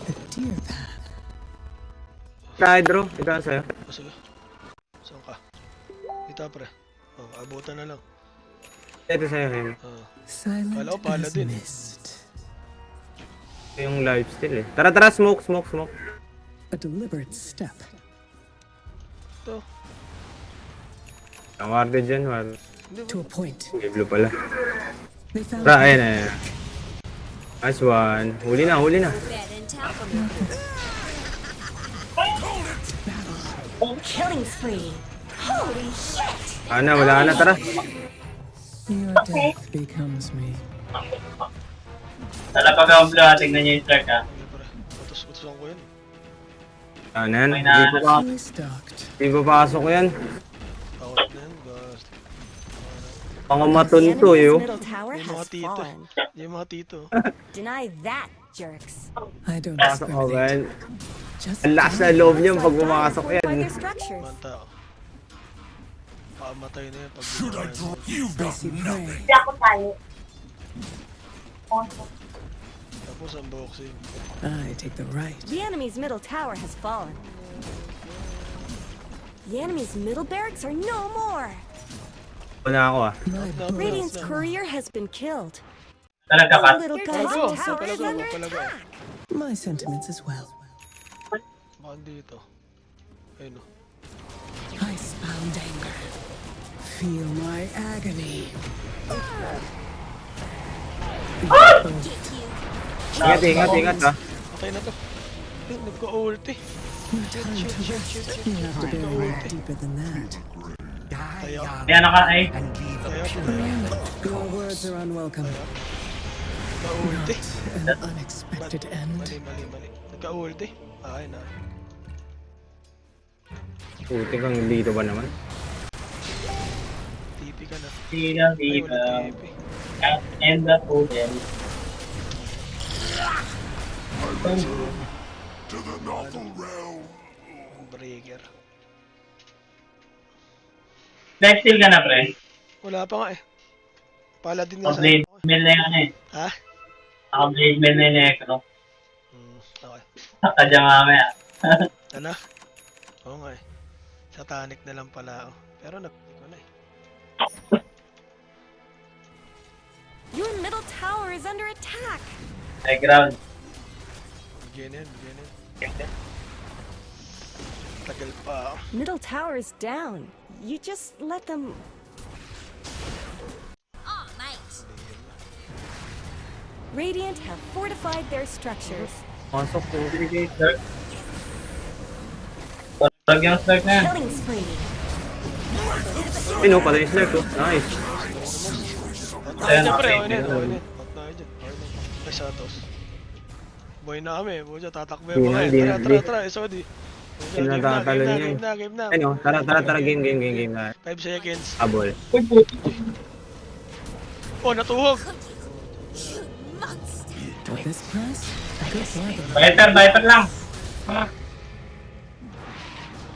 A deer path. Hydro, ito na sa'yo. Oh, sige. Saan ka? Dito pre. Oh, abutan na lang. Ito sa'yo, Hen. Oh. Silent Kala ko pala as din eh. mist. Ito yung lifesteal eh. Tara, smoke. A deliberate step. Ito. Ang warde dyan, warde. To a point. Blue pala. They found Tara, ayun. Nice one. Huli na. Killing spree. Holy shit! Wala na, tara. your death becomes me. Talapag ang blue, tignan niyo yung start ha. Hindi pre. Utos-utosan ko yan. Ano yan? May Hindi pa Fully stocked. Hindi papasok yan. Takot na yan, gas. Mga The matunto enemy's yo. middle tower Yung mga has tito. fallen. Yung mga tito. Deny that, jerks. I don't Pasok ko discriminate. man. Just Ang lakas na loob niyo Looks pag like Dire pumasok fortified yan. their structures. Mga tao. Pamatay na yan pag Should I drop? You've I got see nothing. prey. Tapos unboxing. I take the right. The enemy's middle tower has fallen. The enemy's middle barracks are no more. Wala ako ah. My Radiant's courier has been killed. Talaga The ka. little Palago, guy's tower is palago, under palago. attack. My sentiments as well. Baka dito. Ayun o. Icebound anger. Feel my agony. Ingat ah. Patay na to. Eh, nagka-ulti. No time to rest. You have to go deeper than that. Tayo. Kaya naka ay. Tayo. Your words are unwelcome. Nagka-ulti. An unexpected end. Mali. Nagka-ulti. Ay na. Puti kang dito ba naman? TP ka na. Silang Ay, dito. wala TP. And the hotel. To the Northern Realm. Breaker. Next steal ka na, pre. Wala pa nga eh. Paladin nga sa Blade mail na yung ano eh. Ha? Blade mail na yung necro. Okay. Kadya mamaya. Ano? Oo nga eh. Satanic na lang pala ako. Pero napili ko na eh. Your middle tower is under attack. High ground. Bigyan yan. Tagal pa ako. Middle tower is down. You just let them. Oh, nice. Radiant have fortified their structures. Pasok ko. Start. Pag yung start na yan. Killing spree. Pino pala yung snark ko. Nice. Ayun na pre. Okay na yan. Hot na kayo dyan. Ay, Santos. Boy na kami. Buja, tatakbo yung mga eh. Tara. Isodi. Pinatatalo niya eh. Game na. Ano? Tara. Game na. 5 seconds. Abol. Oh, natuhog. At this price, good bargain. Viper lang.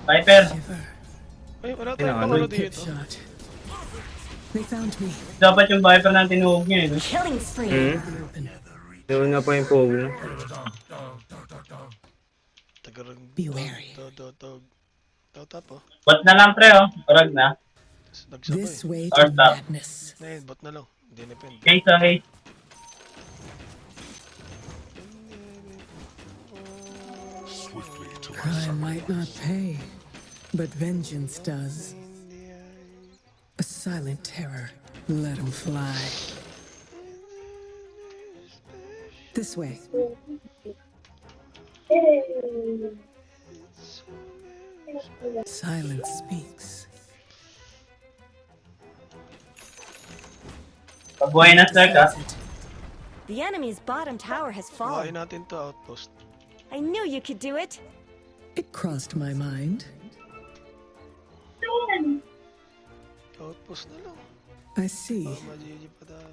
Viper. Shiver. Ay, wala tayong pang ano Hip dito. shot. They found me. Dapat yung Viper na tinuhog niya eh. Killing spree. Doon na pa yung pogo no? Tagarang. Be wary. Tap oh. Bot na lang pre oh. Orag na. Nagsabay. This way Or to stop. madness. Ngayon, bot na lang. Hindi depende. Okay. Swiftly to my Crime might not pay, but vengeance does. A silent terror. Let 'em fly. This way. Silence speaks. Pabuhay na start ah. The enemy's bottom tower has Kuhain fallen. natin to outpost. I knew you could do it. It crossed my mind. Outpost na lang. I see. Majiji pa tayo.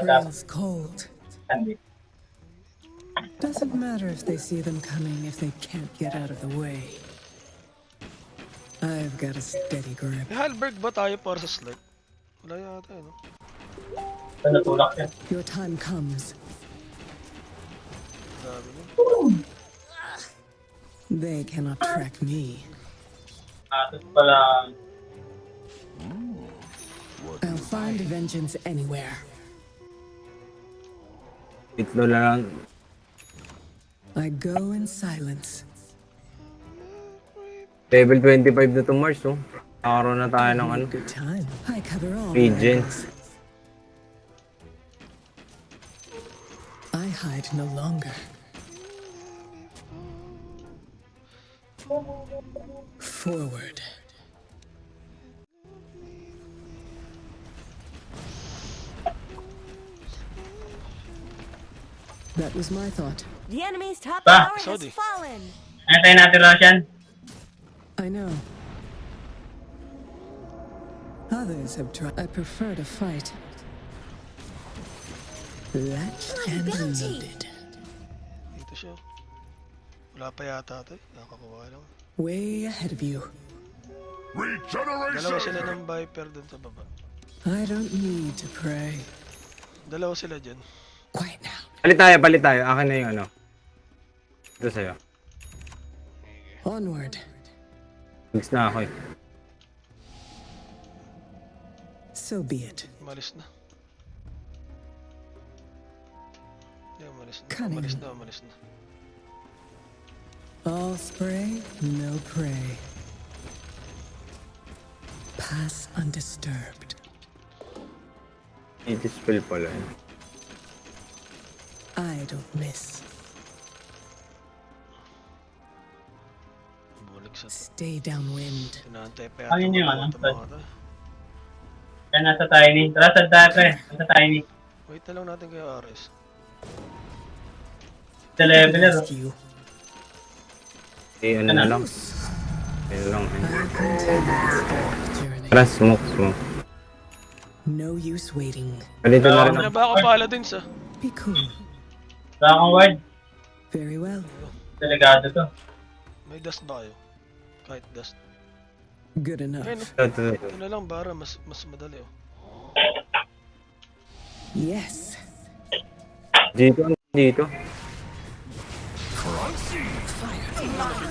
Trails cold. Doesn't matter if they see them coming if they can't get out of the way. I've got a steady grip. May Halberg ba tayo para sa slurp? Wala yata no? Natulak yan. Your time comes. Sabi mo. They cannot track me. Tapos pala. I'll find vengeance anywhere. Itlo lang. I go in silence. Level 25 na to Mars oh. Nakaroon na tayo ng ano. Good time. I cover all Region. angles. I hide no longer. Forward. That was my thought. The enemy's top Bah. tower has Saudi. fallen. Antayin natin Roshan. I know. Others have tried. I prefer to fight. Latched and loaded. Dito siya. Wala pa yata ito. Nakakuha lang. Way ahead of you. Dalawa sila ng Viper dun sa baba. I don't need to pray. Dalawa sila dyan. Quiet now. Palit tayo. Akin na yung ano. Ito sa'yo. Onward. Mix na ako eh. So be it. Umalis na. Hindi, umalis na. Cunning. Umalis na. All spray, no prey. Pass undisturbed. I-dispel pala yun. I don't miss. Bulig sa to. Stay downwind. Sinantay pa yata. Ano yun, mga ano? ito, mga to. Yan, nasa tiny. Tara, sad tayo pre. Nasa tiny. Wait na lang natin kay RS. Sa leveler. Ask you. Ano na lang. Ayun lang. I'll continue this dark journey. Tara, smoke. No use waiting. Palito na rin Ano ako. ba ako paladins ah? Be cool. Wala akong ward. Very well. Delegado to. May dust ba kayo? Kahit dust. Good enough. Ayun Ito. ito na lang para mas madali oh. Yes. Dito.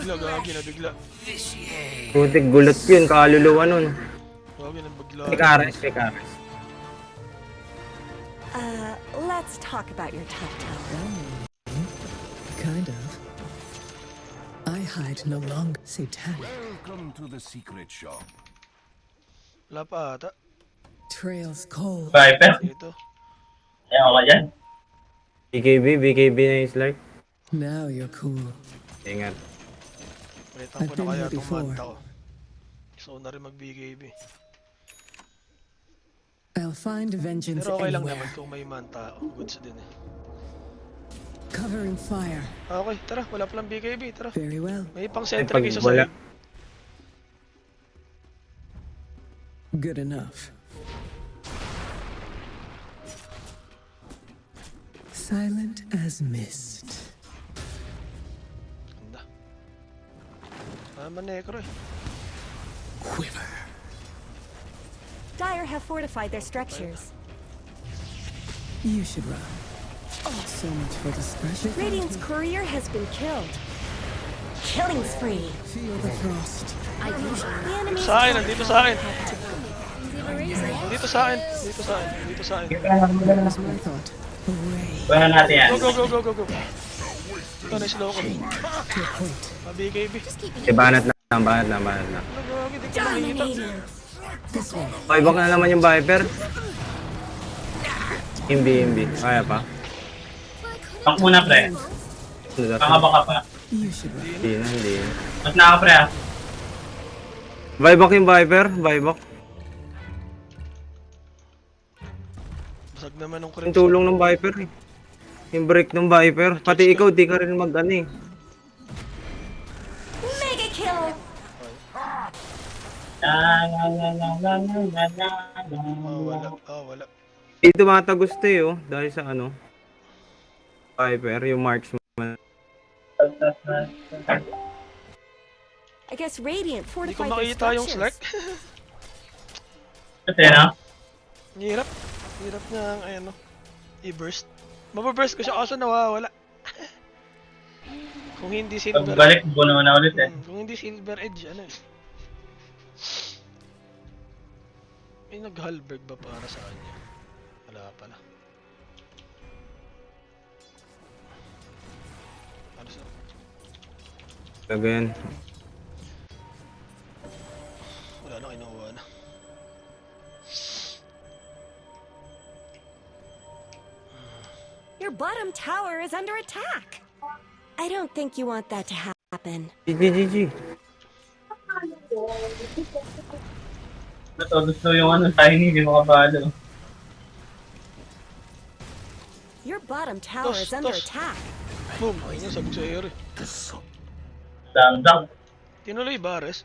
Bigla, nabigla. Putik, gulat yun. Kaluluwa nun. Gagi, nabigla. Check Ares. Let's talk about your top tower. Kind of. I hide no longer. Satanic. Welcome to the secret shop. Wala pa ata. Trails cold. Viper. Dito. Ayaw ka dyan. BKB na yung slide. Now you're cool. Ingat. Palitan ko I've na been kaya here itong before. manta ko. Gusto ko na rin mag-BKB. I'll find vengeance Pero okay lang anywhere. naman kung may manta ako. Goods din eh. Covering fire. Okay, tara. Wala palang BKB. Tara. Very well. May pang Ay, sentry pag isa wala. sa Good enough. Silent as mist. Ganda. Necro eh. Quiver. Dire have fortified their structures. You should run. So much for discretion. Radiant's courier has been killed. Killing spree. Feel the frost. The enemy's Sa akin, nandito sa akin. Dito Dito sa akin. Dito sa akin. Dito sa akin. That was my thought. Away. Wala natin yan. Go. Ito na slow ko. To a point. Pa-BKB. Banat na. Ano gagi, di ko makikita. This way. Buyback na naman yung Viper. Imbi. Kaya pa. Pak muna pre. Baka pa. You should run. Hindi na. Mas naka pre ah. Buyback yung Viper. Buyback. Basag naman ng Yung crimson. tulong ng Viper eh. Yung break ng Viper. Pati ikaw, di ka rin mag-ano eh. mega kill. Wala. Hindi tumatagos to eh oh. Dahil sa ano. Viper, yung marksman. I guess Radiant Hindi ko fortified their makita yung Slark. structures. Kasi no? Hirap nga ang ano. I-burst. Mababurst ko siya kaso nawawala. Kung hindi silver. Pagbalik, buno na ulit eh. Kung hindi silver edge, ano eh. May nag-halberg ba para sa kanya? Wala pala. Para sa... Gagayan. Wala na kinuha na. Your bottom tower is under attack. I don't think you want that to happen. GG. Gusto yung ano, tiny, hindi makabalo. Your bottom tower is under attack. Boom! Ayun, sabog sa air eh. Damdam. Tinuloy Bares.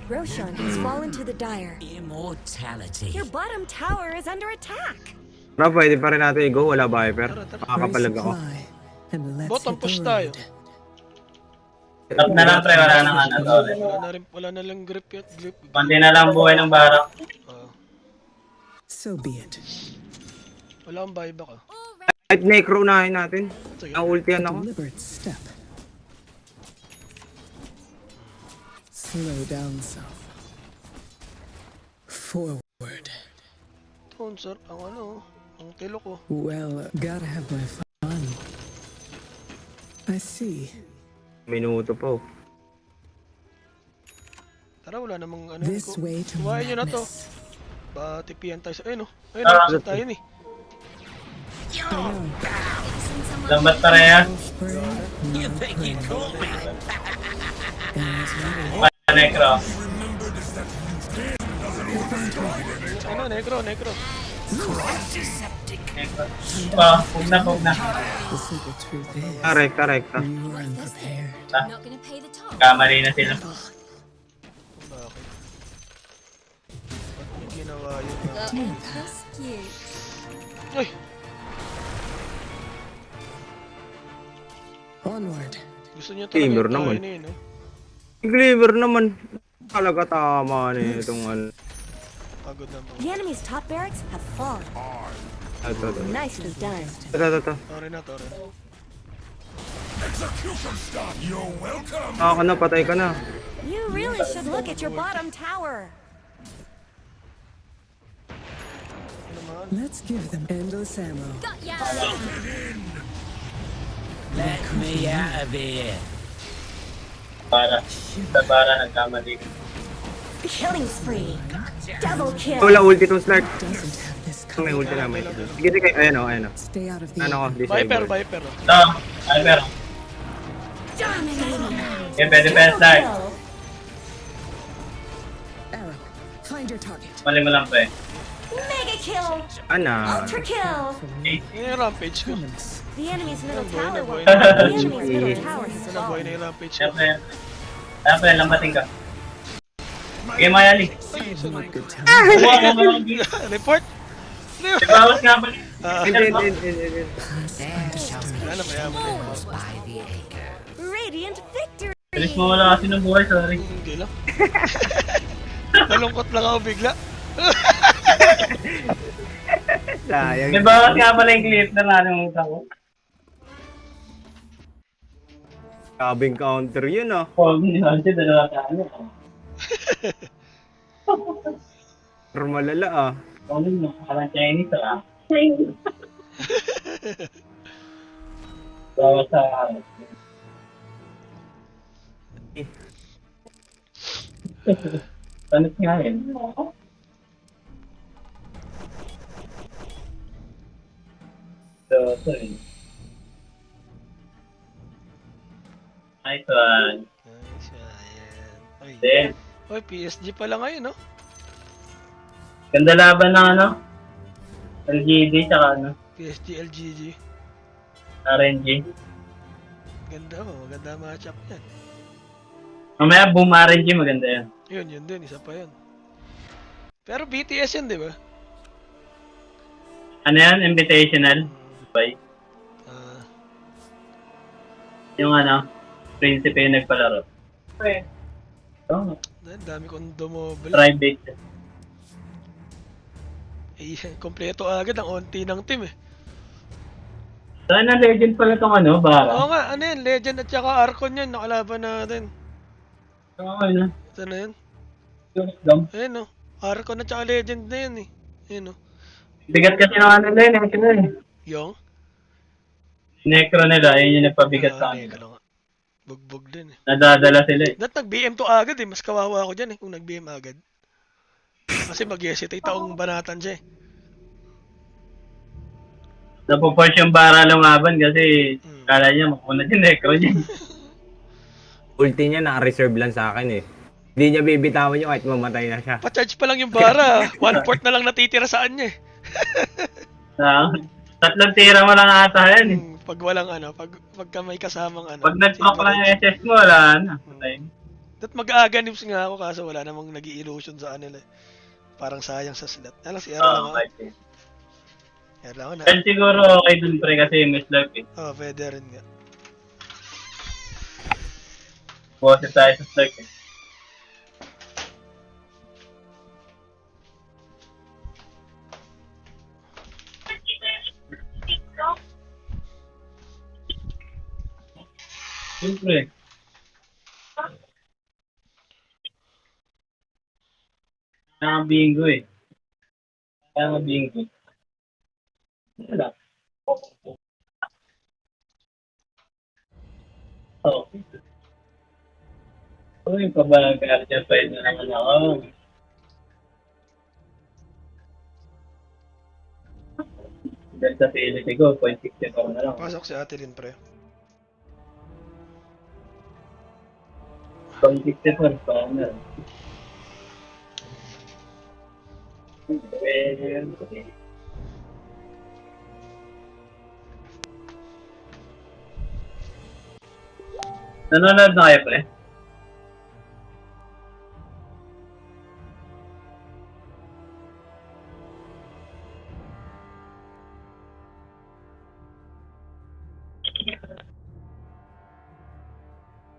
Roshan has fallen to the dire. Immortality. Your bottom tower is under attack. Bro, pwede pa rin natin i-go. Wala Viper. Tara, tara. Makakapalag ako. Supply, and let's Bottom hit push the tayo. road. Top na lang pre, wala nang ano to. Wala na lang grip yet. Grip. Konti na lang buhay ng barak. So be it. Wala akong buyback ah. Kahit necro unahin natin. Sige. Na-ultihan A ako. deliberate step. Slow down some. Forward. Tone sir, ang ano, ang kilo ko. Well, gotta have my fun. I see. Minuto pa. Tara, wala namang ano. This way to Suwain nyo na to. madness. Ba, tipian tayo sa, ayun o. Ayun o, tayo ni. Lambat pareha. You think you cool me? Necro. Ano, necro. Necro. Huwag na. The simple truth is, Rekta. you were unprepared. Not gonna pay the toll. Kamali na sila. Bakit? Ba't mo ginawa yun? That's cute. Ay! Onward. Gusto niya Gamer talaga naman. tayo na yun, no? Gliver naman. Talaga tama na itong ano. Pagod na po. The enemy's top barracks have fallen. Ito. Nicely done. Ito. Tore na. Execution stop. You're welcome. Ka na, patay ka na. You really should look at your bottom tower. Ano naman? Let's give them endless ammo. Got ya! Let me out of here. Para nagkamali. Killing spree. Double kill. Wala ulti tong start. Doesn't have this May color. ulti na may. Sige. Ayan o. Stay out of the Ano ko, Viper. disable. Oh. Ito. Viper. Dominating. Okay, pwede start. Arrow. Find your target. Mali mo lang pre. Mega kill. Ana. Ultra kill. Yun yung rampage ko. The enemy's middle tower will. Nabuhay. The enemy's middle tower has Nabuhay na fallen. yung rampage ko. Siyempre, lambating ka. Okay, Mayali. Ay, sunod. Good time. Report! Bawas nga ba? Hindi. Ano kaya mo? By the acre. Radiant victory. Bilis mo wala kasi ng buhay, sorry. Hindi lang. Nalungkot lang ako bigla. Sayang. May bawas nga pala yung clip na nalimutan ko. Cabing counter yun ah. Huwag niyo, dalawa tayo. Pero malala ah. Huwag niyo, parang Chinese ah. Bawas sa Tanit nga yun. So, yun. Nice one. Nice, ayan. Ay, Then, oy, PSG pala ngayon, no? ganda laban ng ano? LGD tsaka ano? PSG, LGG. RNG. Ganda, maganda matchup yan. Mamaya boom RNG maganda yan. Yun din, isa pa yun. Pero BTS yan, di ba? Ano yan? Invitational? Bye. Yung ano? Prinsipe yung nagpalaro. Okay. Oh, Dami kong dumobel. private. Eh, kompleto agad ang onti ng team eh. Sana legend pala tong ano, Bara. Oo nga, ano yan, Legend at saka Archon yan, nakalaban natin. Oo, ano? Ito na yan. Dam. Ayun no, Archon at saka Legend na yan eh. Ayun no. Bigat kasi ng ano nila, necro eh. Yung? Necro nila, yun yung nagpabigat sa Necro kanila. nga. Bugbog din eh. Nadadala sila eh. Dapat nag-BM to agad eh, mas kawawa ako dyan eh kung nag-BM agad. Kasi mag-hesitate akong banatan siya eh. Napupush yung Bara lumaban kasi kala niya makunat yung necro niya. Ulti niya naka-reserve lang sa akin eh. Hindi niya bibitawan yung kahit mamatay na siya. Pa-charge pa lang yung Bara, 1/4 na lang natitira sa kanya eh. Tatlong tira mo lang ata yan eh. Pag walang pagka may kasamang Pag nag-proc lang yung SS mo, wala na. Patay. That mag-aganims nga ako kaso wala namang nag-i-illusion sa kanila eh. Parang sayang sa slot. Alam, si Aaron lang ako. Aaron lang ako na. Pero siguro okay dun pre kasi may slurp eh. Pwede rin nga. Boses tayo sa slurp eh. Siyempre. Nakabingo eh. Nakabingo. Wala. Oh. Uy, pabalag-arja pa yun na naman ako. Dahil sa PLC ko, 0.64 na lang. Pasok si ate din pre. 0.64 pa na. Nanonood na kayo pre?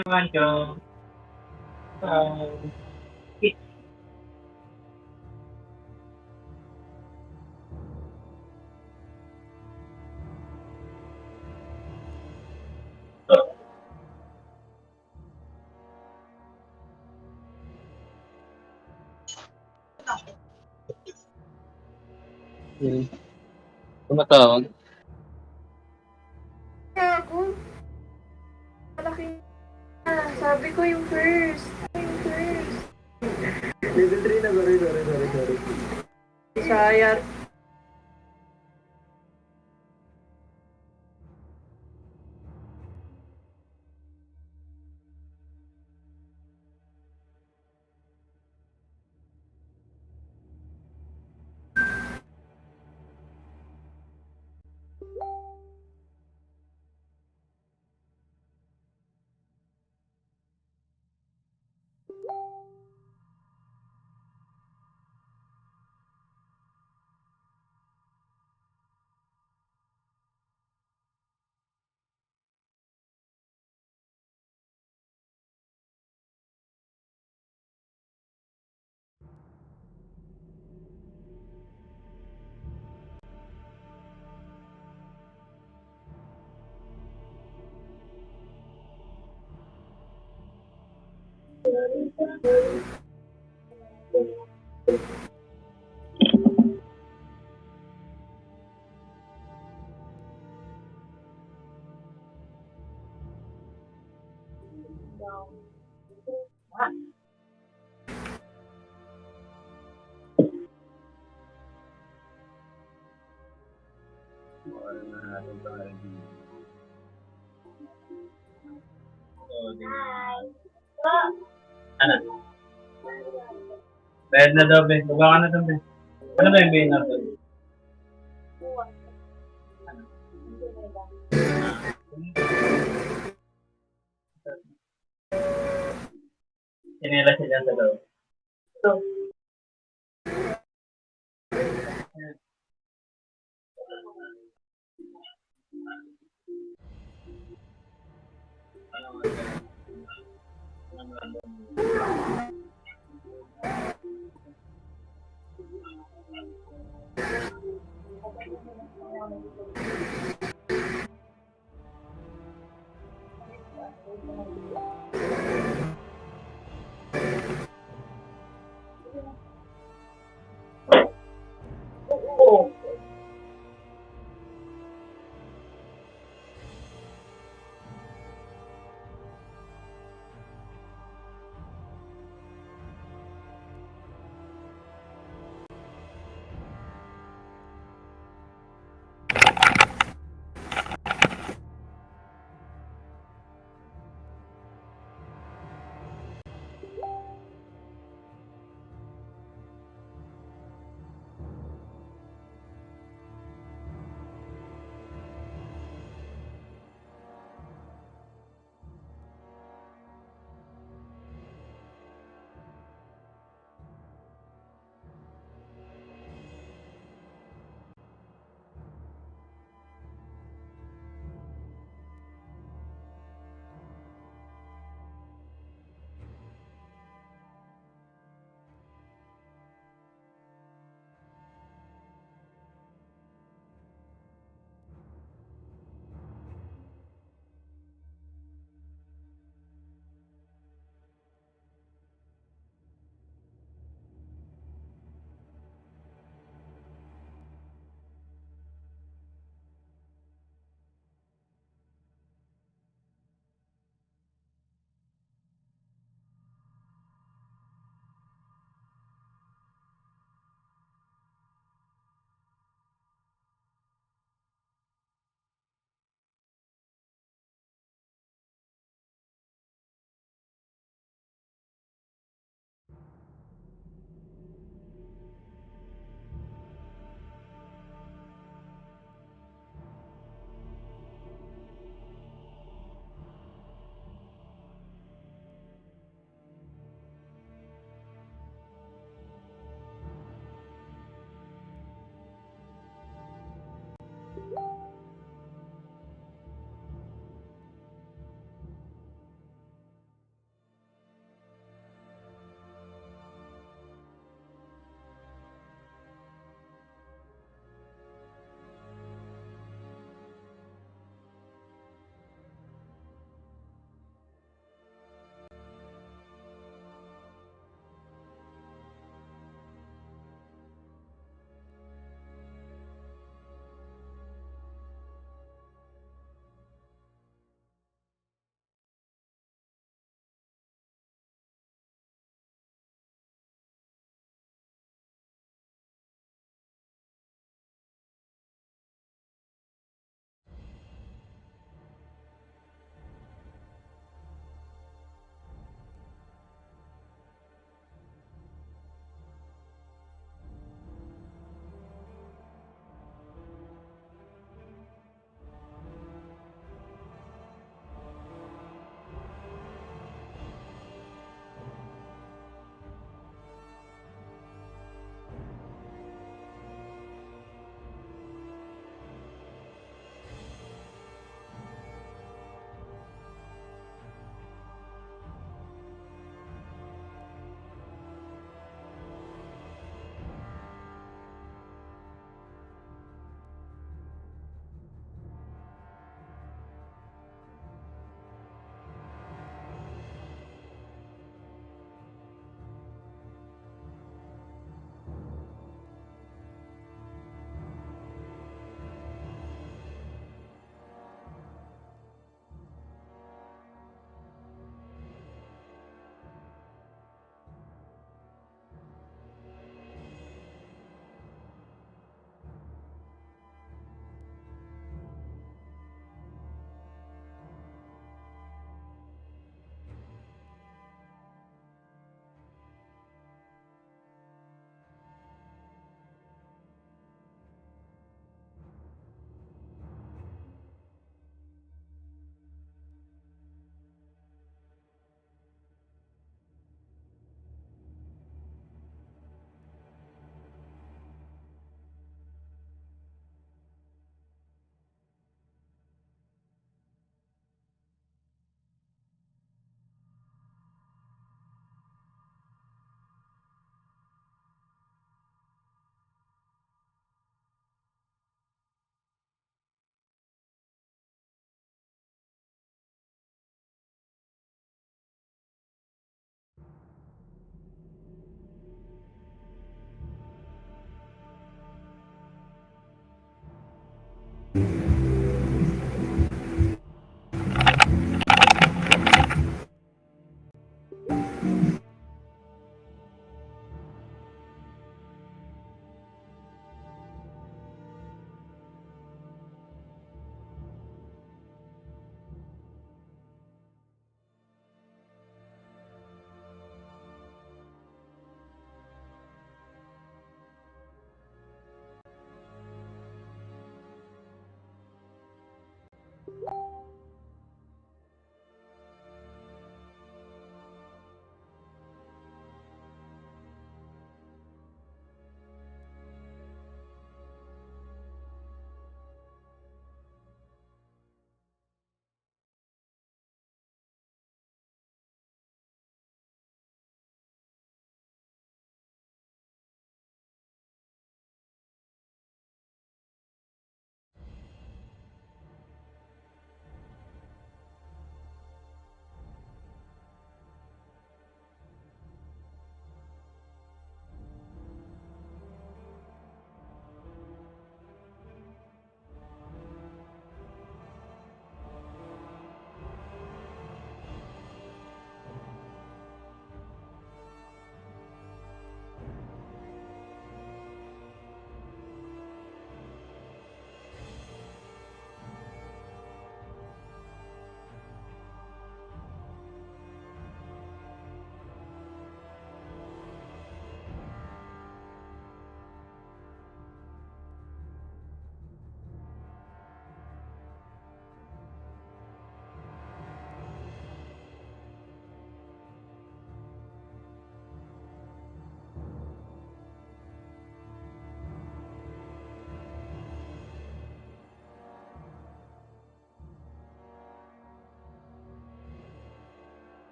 Ewan ko. Tumatawag. Ako. Malaki na. Sabi ko yung first. Yung first. Level 3 na. Sorry. Sayat. Ano? Bayad na daw, be. Baba ka na daw, be. Ano ba yung bayad na daw? Sinila siya sa daw. So,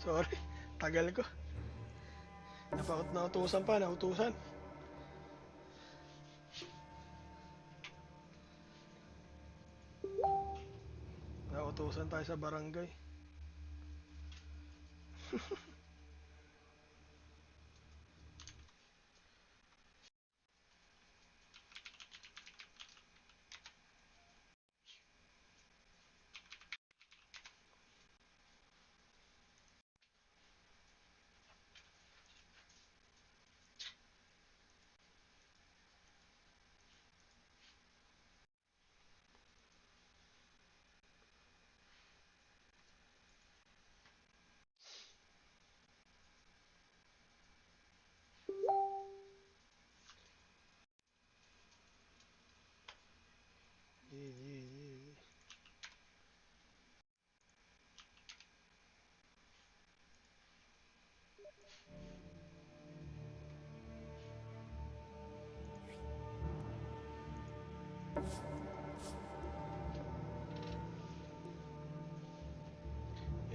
Sorry, tagal ko. Nautusan pa, nautusan. Nautusan tayo sa barangay.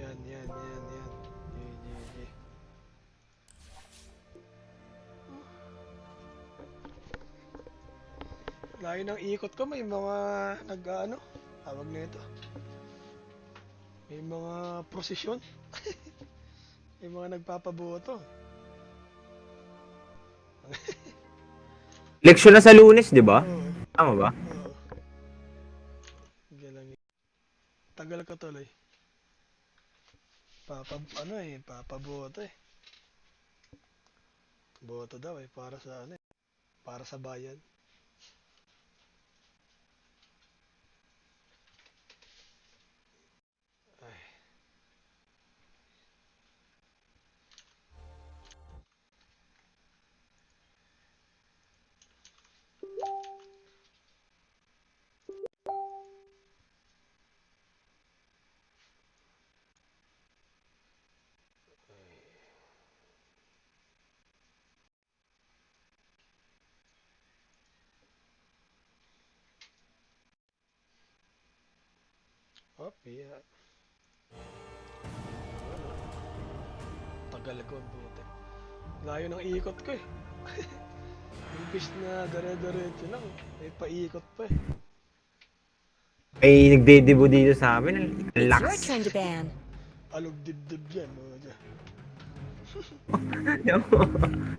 Yan. GG. Layo ng ikot ko, may mga nag-ano, tawag nito. May mga prosesyon. May mga nagpapaboto. Eleksyon na sa Lunes, di ba? Tama ba? Tagal ka tuloy. Papaboto eh. Boto daw eh, para sa ano eh. Para sa bayan. Ay. Oh, yeah. Tagal ko ang buti. Layo ng ikot ko eh. Imbis na dire-diretso lang, may paikot pa eh. May nagde-debut dito sa amin. It's your Lakas. turn to ban. Alog dibdib yan, mga dyan.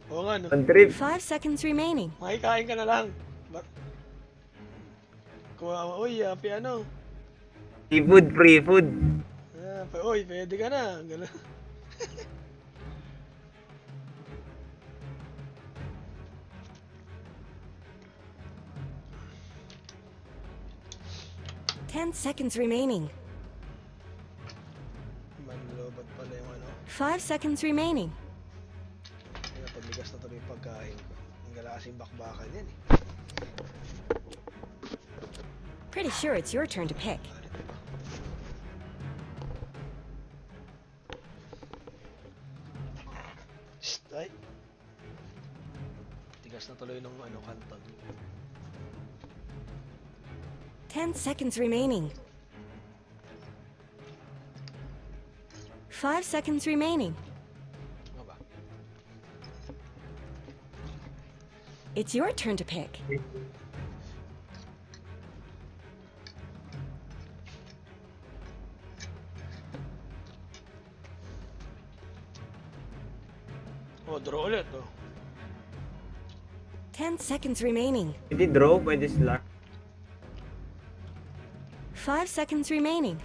Oo nga, no? 5 seconds remaining. Makikain ka na lang. Uy, ano? Free food. Uy, pwede ka na. Gano'n. Ten seconds remaining. Manlobot pala yung ano. 5 seconds remaining. Kaya pagbigas na tuloy yung pagkain ko. Ang galasing bakbakan yan eh. Pretty sure it's your turn to pick. Ay. Tigas na tuloy ng ano, kanton. 10 seconds remaining. 5 seconds remaining. Ano ba? It's your turn to pick. Oh, draw ulit oh. 10 seconds remaining. Pwede draw, pwede slack. 5 seconds remaining.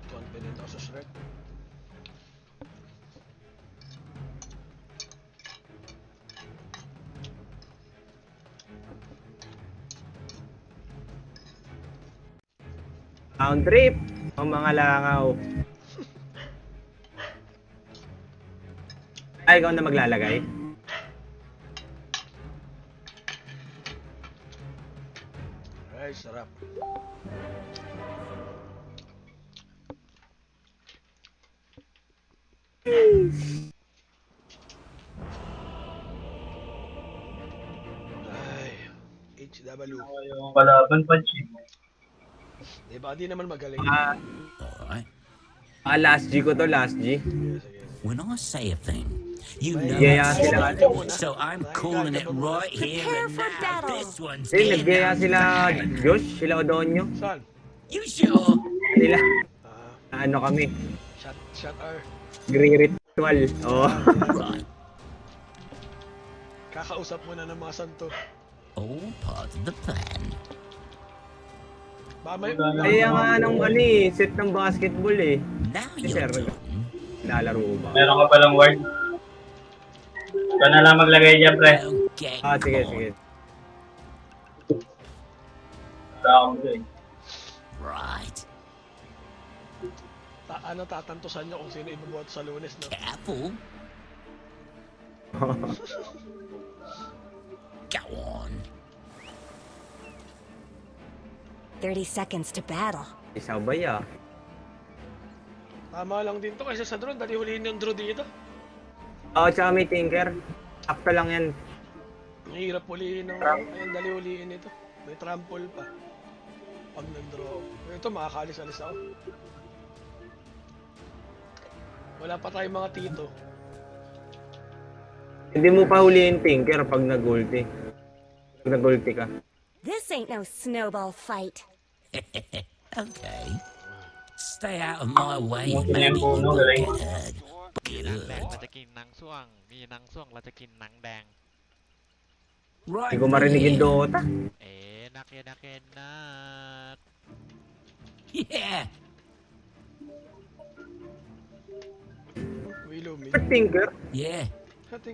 Confident ako sa Shrek. Sound trip. O mga langaw. Ay, ikaw na maglalagay. Ay, sarap. Ay, HW. Yung kalaban pa, Chief. Diba, di naman magaling. Alright. Last G ko to, last G. When I say a thing, you know Nagaya it's sila. true. So I'm calling it right here Prepare and for now. battle. This one's Eh, getting naggaya on sila track. Josh, sila Odonyo. Saan? You sure? Nila, Ah, ano kami, shot R. ritual. Oh. Right. Kakausap mo na ng mga santo. All part of the plan. Baka may... Kaya nga ng set ng basketball eh. Now Sir, you're talking. lalaro ba? Meron ka palang ward. Ikaw na lang maglagay dyan, pre. Okay. Sige, sige. Right. Tatantusan nyo kung sino ibubuhat sa Lunes, no? Careful. Go on. 30 seconds to battle. Isabay ah. Tama lang din to kasi sa drone, dali huliin yung drone dito. Tsaka may tinker. Sakto lang yan. Mahirap huliin ng... Ayun, dali huliin ito. May trample pa. Pag nag-draw. Ito, makakalis-alis ako. Wala pa tayong mga tito. Hindi mo pa huliin tinker pag nag-ulti. Pag nag-ulti ka. This ain't no snowball fight. Okay. Stay out of my way. Maybe you will get hurt. มีหนังแดงเราจะกินหนังส้วง มีหนังส้วงเราจะกินหนังแดง Right. Hindi ko marinig yung Dota. นักเอ็นนัก Yeah. Willow mid. Tinker? Yeah.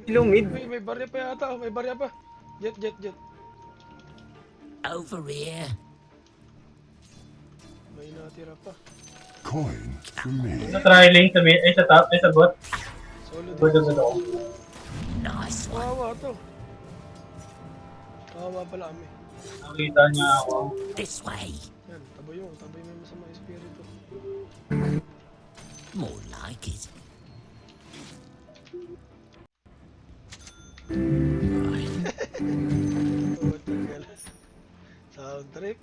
Willow mid? May barya pa yata. May barya pa. Jet. Over here. May natira pa. Coin for me. Sa trialing sa mid, sa top, sa bot. Solo Good. Nice one. Kawawa to. Kawawa pala kami. Nakita niya ako. This way. Yan, taboy mo yung masama espiritu. More like it. Sound trip.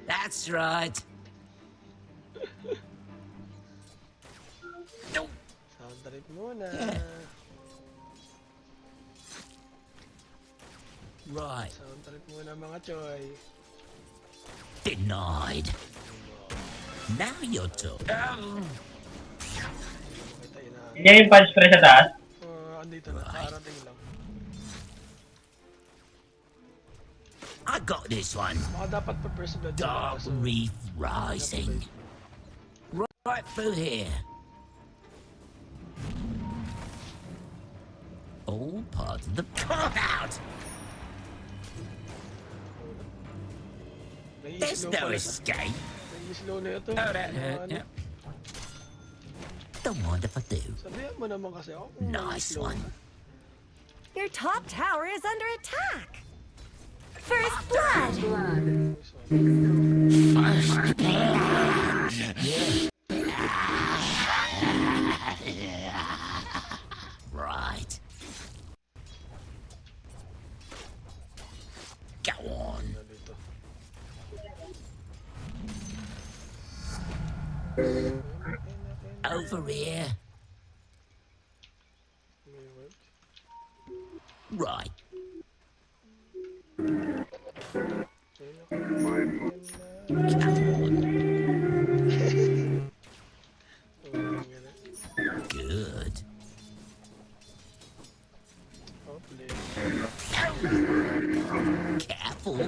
That's right. Sound trip muna. Right. Sound trip muna mga choy. Denied. Now you're talking. Hindi yung punch pre sa taas. Andito na. Karating lang. I got this one. Baka dapat pa first blood. Dark Reef Rising. Right through here. All part of the come out. There's no escape. Nai-slow na ito. Oh, that hurt. Yep. Don't mind if I do. Sabihan mo naman kasi ako. Nice one. Your top tower is under attack. First blood. Right. Go on. Over here. Right. Good. Careful.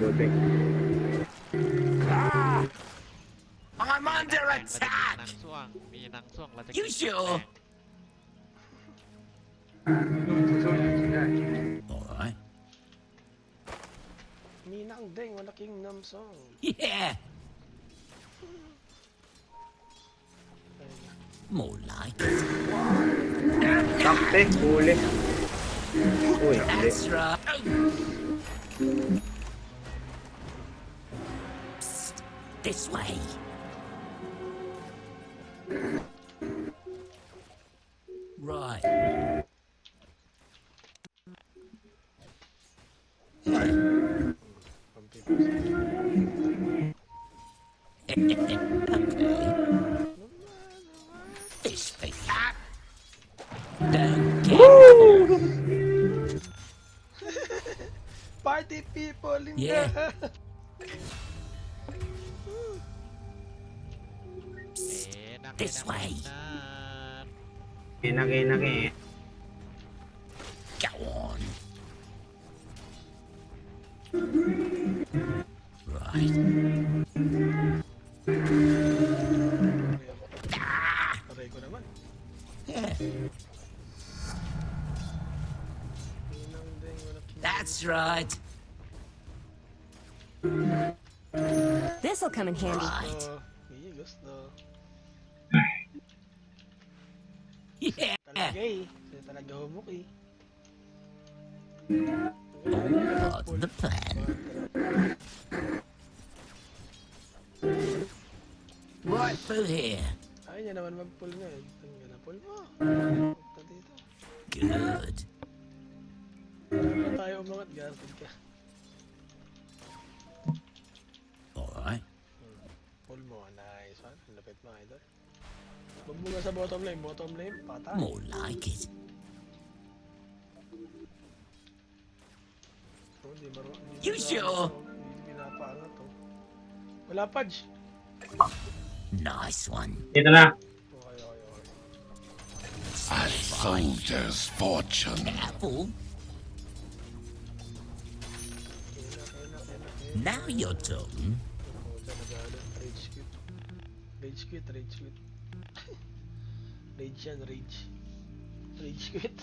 I'm under เราจะกิน attack. หนังส้วง มีหนังส้วงเราจะกิน You หนัง sure? แดง All right. Minang ding, malaking namsong. Yeah. More like it. Sakte, huli. Uy, hindi. That's right. Psst, this way. Right. Okay. party people in Yeah. the... This way. Enak. Go on. Right. Aray ko naman. Yeah. That's right. This'll come in handy. Gusto. Yeah. Talaga eh. Kasi talaga humok eh. All part of the plan. Right through here. Ayaw niya naman mag-pull ngayon. Tangga na pull mo. Punta dito. Good. Ano tayo umangat? Garted ka. Alright. Pull mo. Nice one. Lapit mo idol. Huwag mo nga sa bottom lane. Bottom lane. Patay. More like it. Oh, di maro. You sure? Hindi pinapaangat to. Wala Pudge. Nice one. Dito na. A soldier's fortune. Careful. Now you're talking. Rage quit. Rage quit. Rage quit. Rage yan. Rage. Rage quit.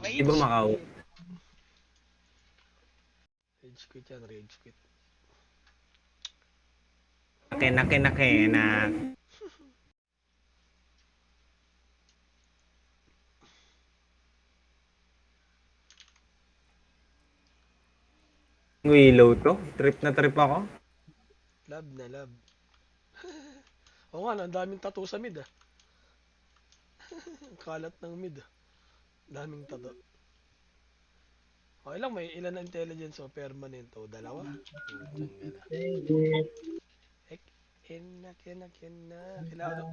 Di ba Macau? Rage quit yan. Rage quit. Enak. Willow to? Trip na trip ako. Lab na lab. Oo nga, ang daming tattoo sa mid ah. Kalat ng mid ah. Daming tattoo. Okay lang, may ilan na intelligence o permanent o dalawa. Enak.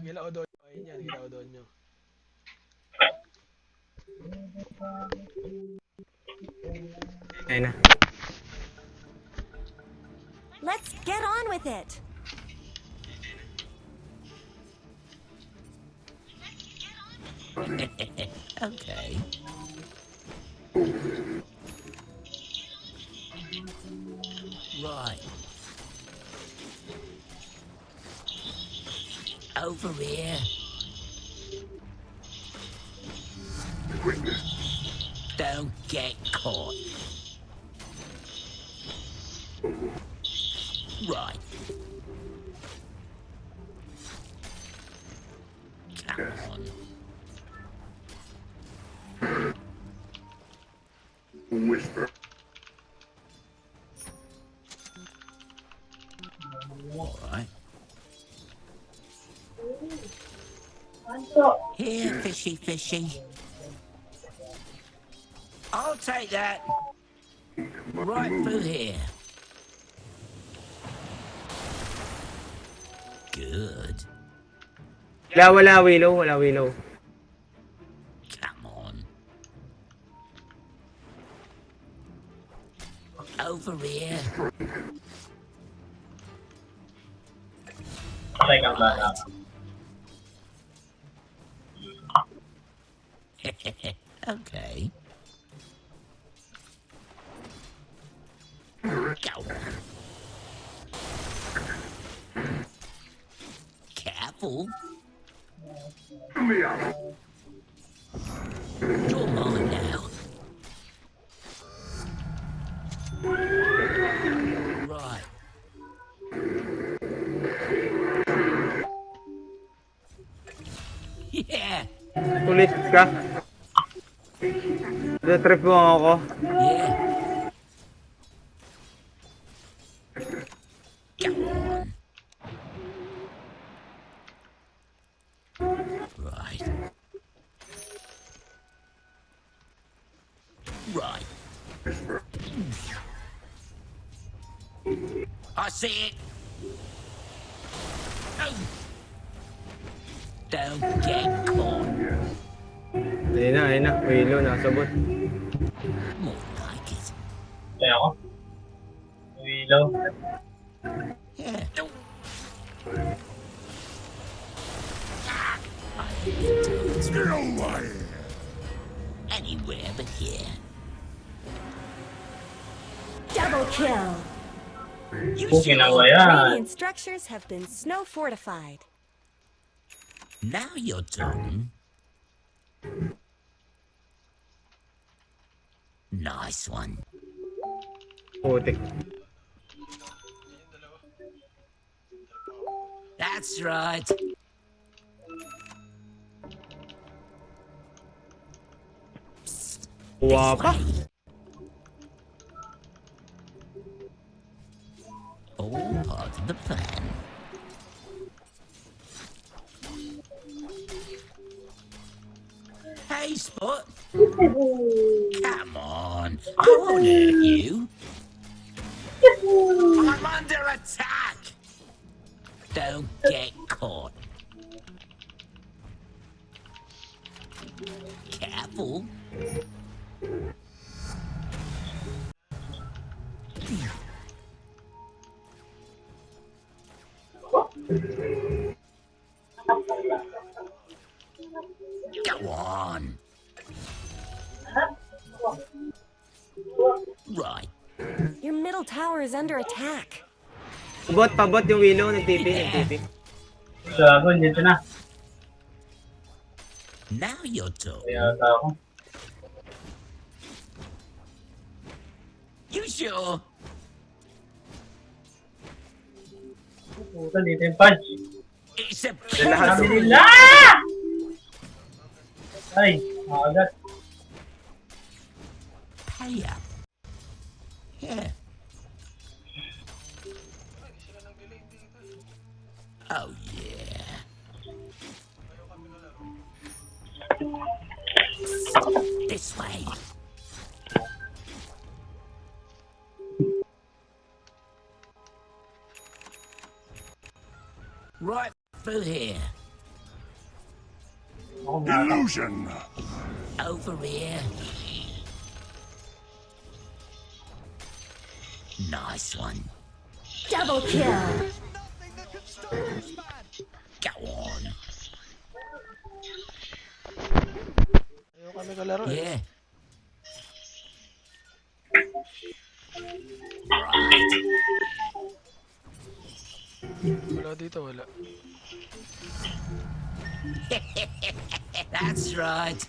Kilao doon. Ayun yan, kilao doon nyo. Ayun na. Let's get on with it. Okay. Right. Over here. Don't get caught. Right. Come on. Whisper. All right. So, Here, fishy. I'll take that. Right through here. Good. Wala Willow. Come on. Over here. Patay kang bata. Okay. Go on. Careful. You're mine now. Right. Yeah. Tulis ka. Trip mo ako. Yeah. Come on. Right. Right. I see it. Oh. Don't get caught. Ayun na. Willow, nakasabot. More like it. Kaya ako. Willow. Yeah. Anywhere but here. Double kill. Ginawa yan. Radiant structures have been snow fortified. Now you're talking. Nice one. Putik. That's right. Kuha pa. All part of the plan. Hey, Spot. Come on. I won't hurt you. I'm under attack. Don't get caught. Careful. Go on. Right. Your middle tower is under attack. Pabot yung Willow. Nagtipi. Gago, dito na. Now you're talking. Kaya ako. You sure? Puta, dito yung punch. It's a Sabi nila! Ay, makagat. Pay up. Yeah. Oh yeah. This way. Right through here. Illusion. Over here. Nice one. Double kill. Go on. Ayaw kami kalaro eh. Yeah. Wala dito, wala. That's right.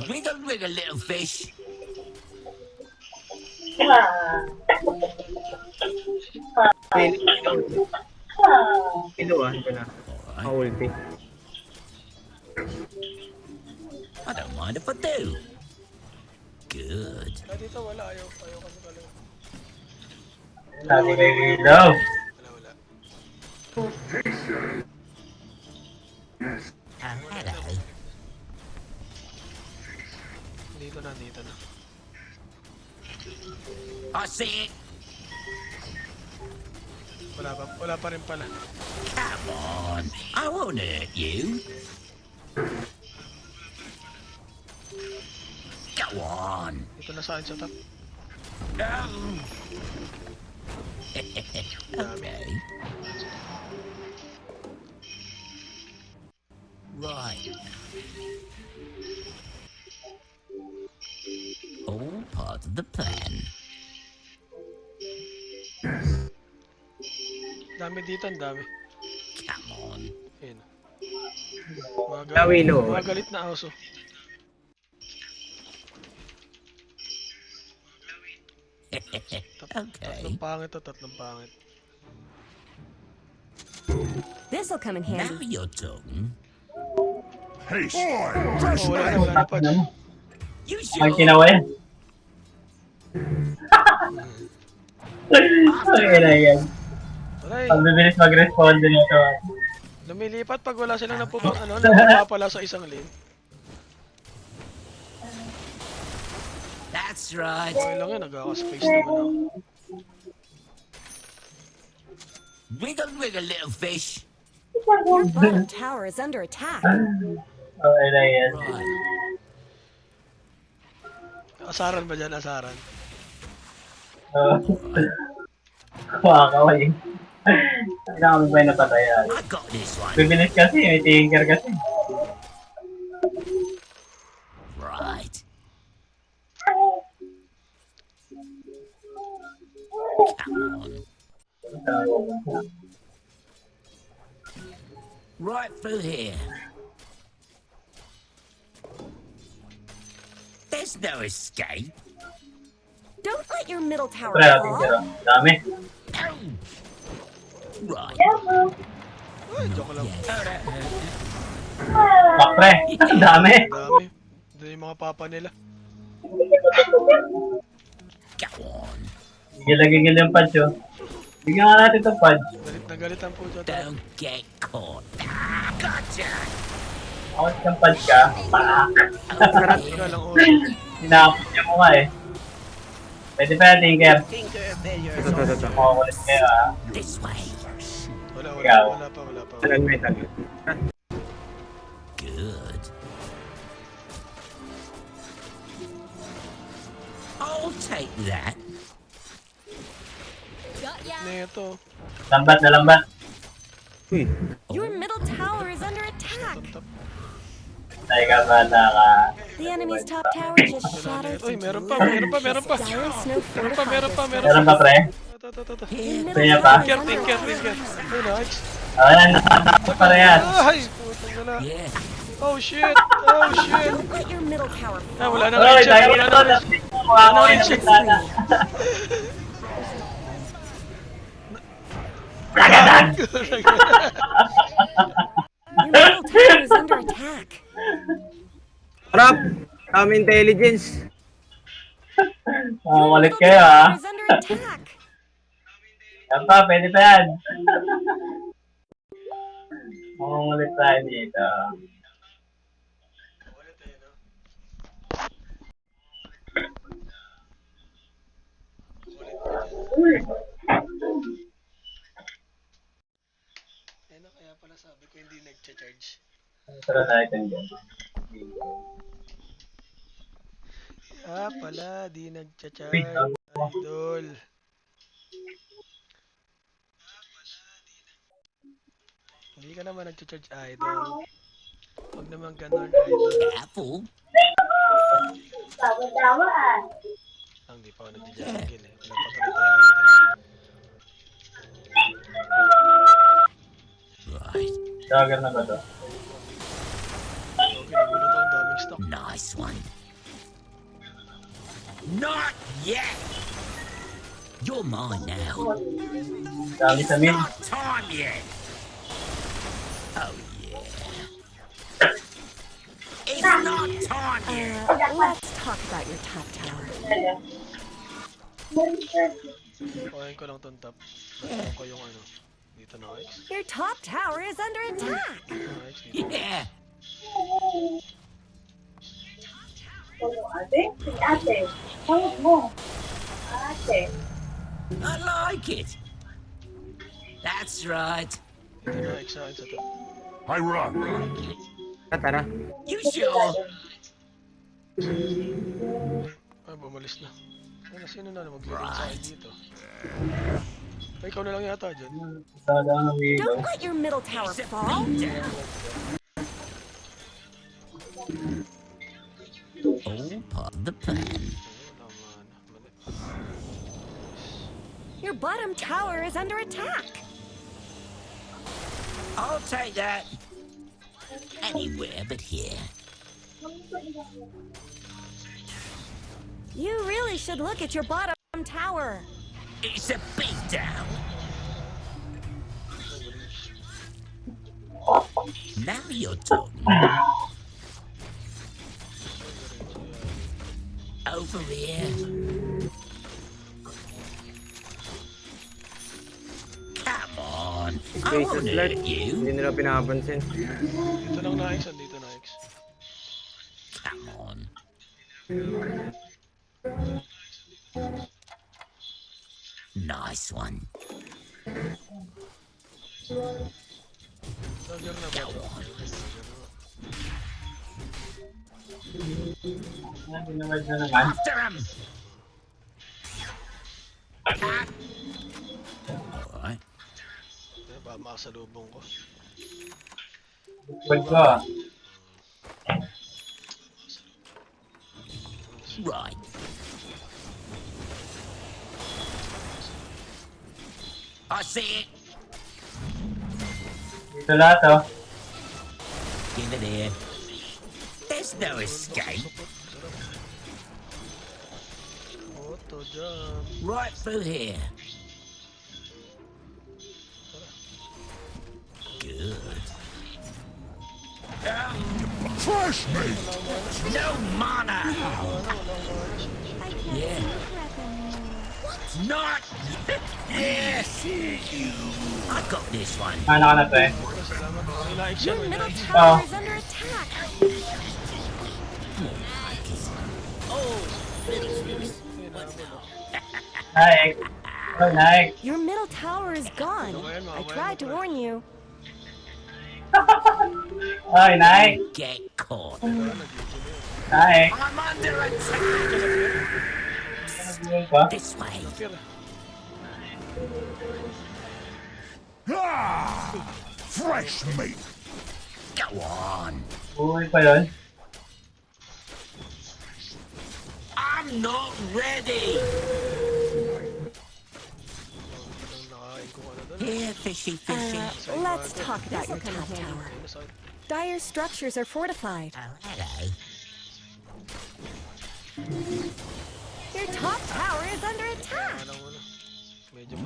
Wiggle, wiggle, little fish. Willow ito na. Ulti. I don't mind if I do. Good. Wala dito, wala. Ayaw kami kalaro. Sabi kay Willow. Wala. Oh, hello. Dito na. I see it. Wala pa rin pala. Come on. I won't hurt you. Go on. Dito na sa akin sa top. Okay. Right. All part of the plan. Dami dito, ang dami. Come on. Ayun. Willow. Mga galit na aso. Okay. Tatlong pangit. This'll come in Now handy. you're talking. Hey, boy! Oh, wala na punch. You Ang sure? kinawa yan. Ay, na yan. Aray, Ang bibilis mag-respond nito. lumilipat pag wala silang napapala sa isang lane. That's right. Okay lang yan, nagkaka-space naman ako. Wiggle, wiggle, little fish. Your bottom tower is under attack. Okay na yan. Right. Asaran ba dyan? Asaran? Kumakaway. Kailangan ba yung napatayan? I got this one. Bibilis kasi, may tinker kasi. Right. Come on. Right through here. There's no escape. Don't let your middle tower Pre, fall. tinker. Dami. Right. Ay, joke lang. Pak, pre. Dami. Dami. Hindi yung mga papa nila. Go on. Gigil-gigil yung punch, oh. Bigyan nga natin itong punch. Galit na galit ang puto. Don't get caught. Gotcha. Ako siyang punch ka. Paak. Ikaw lang, oh. Hinapot niya mo nga, eh. Pwede pa yan, tinker. Ito. Makakulit kayo, ah. This way. Wala pa. Tagal may tagal. Good. I'll take that. Neto. Lambat na lambat. Uy. Your middle tower is under attack. Tayo ka, bata ka. The enemy's top tower just shattered. Uy, meron pa. Dire snow Meron Meron ba, pre? pa. Kaya pa? Tinker. Ay, nice. Wala, nakatapos pa rin yan. Ay, putang na. Yeah. Oh shit. Don't let your middle tower Ah, fall. wala nang Oy, red shit. tayo Wala ito. nang red Tapos mukha ko yung bintana. Ragadan! Your middle tower is under attack. Harap! Tama intelligence. Makakulit kayo, ah. Is under attack. Yan pa, pwede pa yan. Makakulit tayo dito. Ano kaya pala sabi ko hindi nag-charge. Tara tayo dyan. Ah, pala, di nag-charge. Idol. Hindi ka naman nag-charge, idol. Huwag naman ganun, idol. Careful. Ang di pa ako nag-juggle eh. Wala pa kami tayo. Right. Dagger na ba to? Okay, nagulat ako. Daming stock. Nice one. Not yet. You're mine now. Dami sa mid. Not time yet. Oh yeah. It's not time yet. Let's talk about your top tower. Kuhain ko lang tong top. Nagtanong ko yung ano. Dito na, X. Your top tower is under attack. X, dito. Yeah. I like it. That's right. Dito na, X sa akin sa top. I run. Tara. You sure? Ay, bumalis na. Ay, sino na mag-lead sa akin dito? Ay, ikaw na lang yata dyan. Don't let your middle tower fall. All part of the plan. Your bottom tower is under attack. I'll take that. Anywhere but here. You really should look at your bottom tower. It's a beat down. Now you're talking. Over here. Come on. I Spaces won't left. hurt you. Hindi nila pinapansin. Dito lang na, X. Dito na, X. Come on. Nice one. Dagger na ba? Go on. Binawad na naman. After him! Alright. Ba makasalubong ko? Bukod ko. Right. I see it. Dito lahat oh. Give it here. There's no escape. Auto jump. Right through here. Good. Fresh meat! No mana! Yeah. Not! Yes! I got this one. Ano ka na pre? Your middle Oh. tower is under attack. Naik. Oh, naik. Your middle tower is gone. I tried to warn you. Ay, naik. Get caught. Naik. I'm under attack! Buhay pa? This way. Ah! Fresh meat! Go on. Buhay pa yun? I'm not ready. Here, fishy, fishy. Let's talk about your top tower. Dire structures are fortified. Oh, hello. Your top tower is under attack. Medyo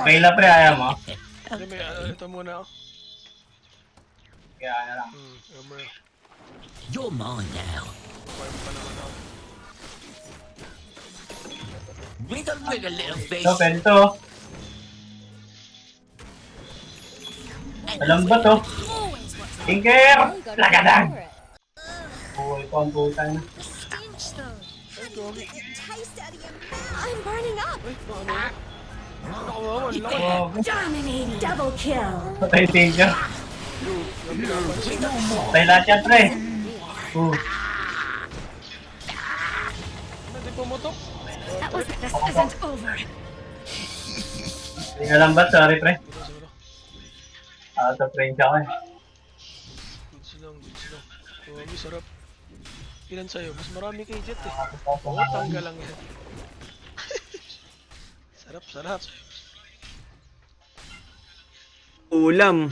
Maila pre, ayaw mo? Hindi, may ito muna ako. Kaya na lang. You're mine now. Farm pa naman ako. Wiggle, wiggle, little fish. Ito, pwede to. Alam ba to? Tinker! Lagadag! Buhay ko ang putan. I'm burning up. Oh, Dominating. Double kill. patay Tinker. Patay lahat yan pre. Hindi pumutok. This isn't over. Hindi ka lang ba? Sorry pre. Out of range ako eh. Goods lang, goods lang. Grabe, sarap. Ilan sa'yo? Mas marami kay Jet eh. Oo, tanggal lang yan. Sarap, sarap. Ulam.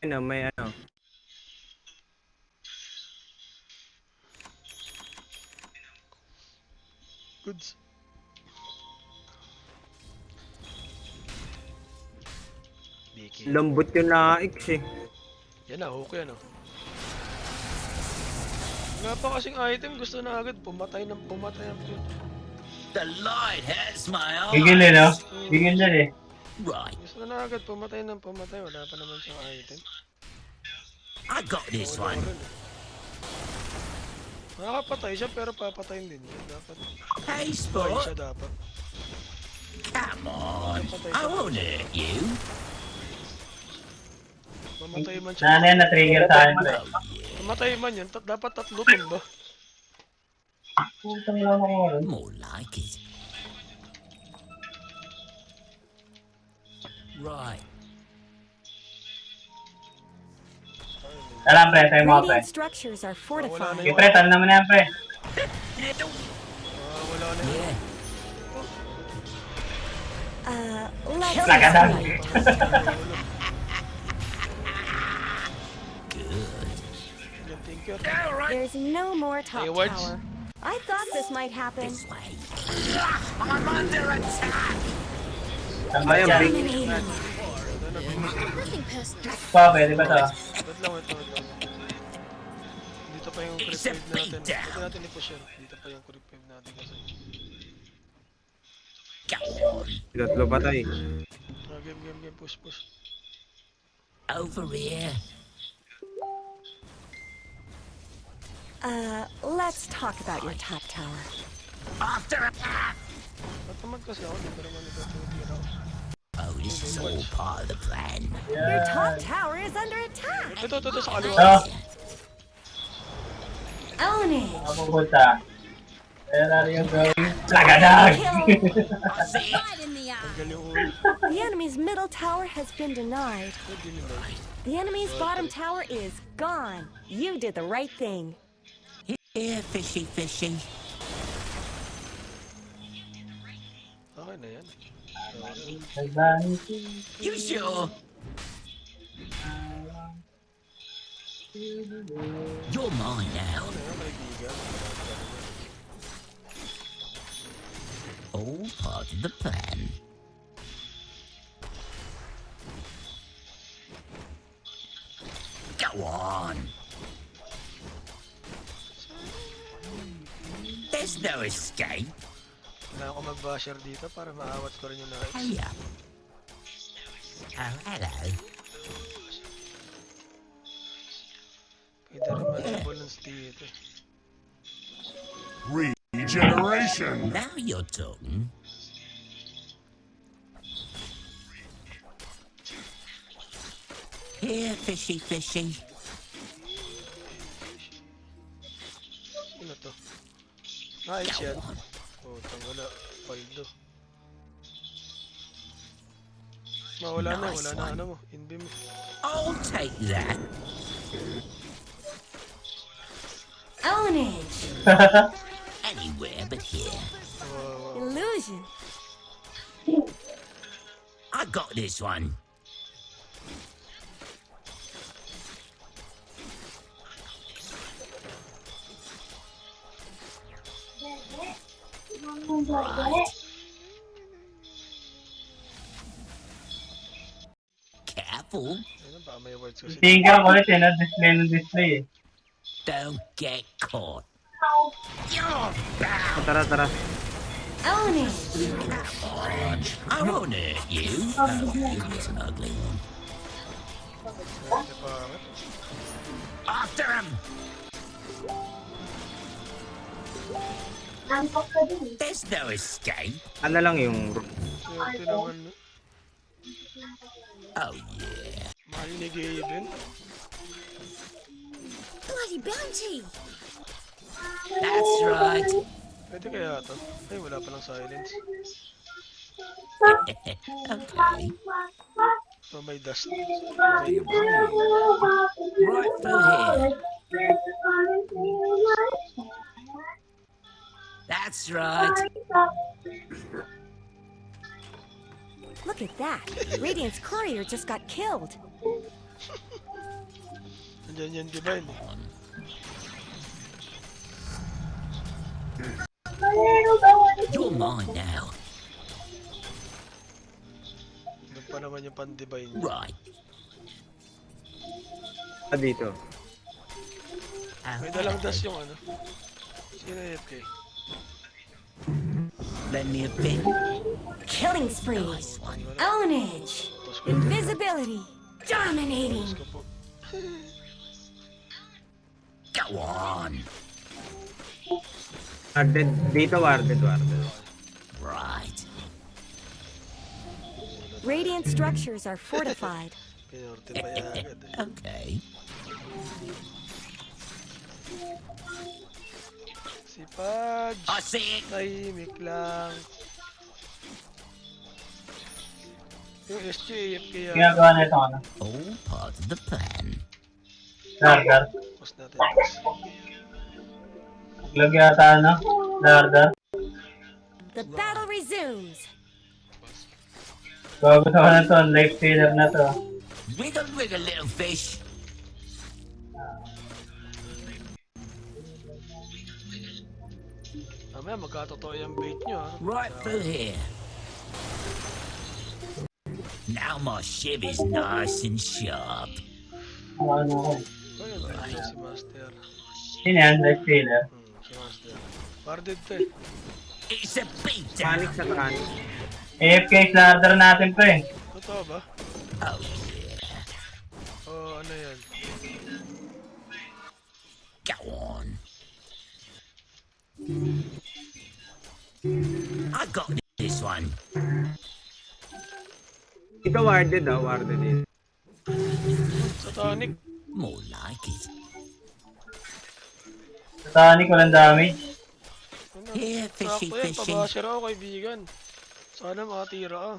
Ano, may ano. Goods. Biki. Lambot yung naik eh. Yan na, okay ano. Nga pa kasing item, gusto na agad pumatay ng yun. The light has my eyes. Gigil eh no? Gigil na eh. Right. Gusto na agad pumatay ng pumatay, wala pa naman siyang item. I got this one. Nakakapatay siya pero papatayin din niya. Dapat. Hey, Patay sport. siya dapat. Come on. I won't hurt you. Mamatay man siya. Sana yan na-trigger sa akin pre. Mamatay man yun, dapat tatlo tumba. Putang ina mo rin. More like it. Right. Alam pre, tayo mo pre. Radiant structures are fortified. Sige pre, talo naman na yan pre. Wala na yun. Yeah. Let's Lagadag. Yan, Tinker. There's no more top Hey, Wards. tower. I thought this might happen. This way. I'm under attack. Tama yung big. Dominating. Pa, pwede ba to? Wait lang, wait lang, wait lang. Dito pa yung creep It's a wave natin. beatdown. Dito natin i-push yan. Dito pa yung creep wave natin kasi. Go on. Tatlo patay. Game, push, push. Over here. Let's talk about your top tower. After attack. Matamad kasi ako, dito naman ito tinitira ako. Oh, this is all part of the plan. Your top tower is under attack. Ito, sa kaliwa. Ito. Own it. Mapupunta. Where are you going? Lagadag! Right in the eye. Tanggal yung ulo. The enemy's middle tower has been denied. The enemy's bottom tower is gone. You did the right thing. Here, fishy, fishy. Okay na yan. You sure? You're mine now. All part of the plan. Go on. There's no escape. Kailangan ko mag-basher dito para maawat ko rin yung nakikita. Hiya. Oh, hello. Pwede rin mag-balance dito. Regeneration. Now you're talking. Here, fishy, fishy. Ano to? Nice yan. Oh, wala. Paldo. Wala na ano mo. Inbi mo. I'll take that. Own it. Anywhere but here. Illusion. I got this one. Right. Careful. Ayun, baka may words kasi. Tingnan ko ulit eh, display ng display eh. Don't get caught. Tara. Own it. I won't hurt you. Oh, it's an ugly one. After him! There's no escape. Ano lang yung... Swerte naman. No? Oh, yeah. Mahal ni Gaben. Bloody bounty. That's right. Pwede kaya ito? Ay, wala palang silence. Okay. So may dust. Right through here. That's right. Look at that. Radiant's courier just got killed. Nandiyan yan, Divine. You're mine now. Doon pa naman yung pan-Divine. Right. Dito. May dalang dust yung ano. Sino AFK? Lend me a bit. Killing spree. Ownage. Invisibility. Dominating. Go on. Warded. Dito, warded. Right. Radiant structures are fortified. Pinorte pa yan agad eh. Okay. Si Pudge. I see it. Tahimik lang. Yung SJ AFK yan. Ginagawa na ito ano. All part of the plan. Dar. Post natin. Lag yata ano. Dar. The battle resumes. Bago to na to. Life stealer na to. Wiggle, wiggle, little fish. Mamaya magkatotoo yung bait nyo ha. Right through here. Now my shiv is nice and sharp. Ano ko. Ayun, si Master. Sino yan? Life stealer. Si Master. Warded to eh. It's a beatdown. Panic sa panic. AFK starter natin pa eh. Totoo ba? Oh yeah. Oo, ano yan? Go on. I got this one. Dito warded warded dito. Sa tonic. More like it. Satanik, walang damage. Here, fishy, Sakto yan, fishy. pabasher ako kaibigan. Sana makatira ka.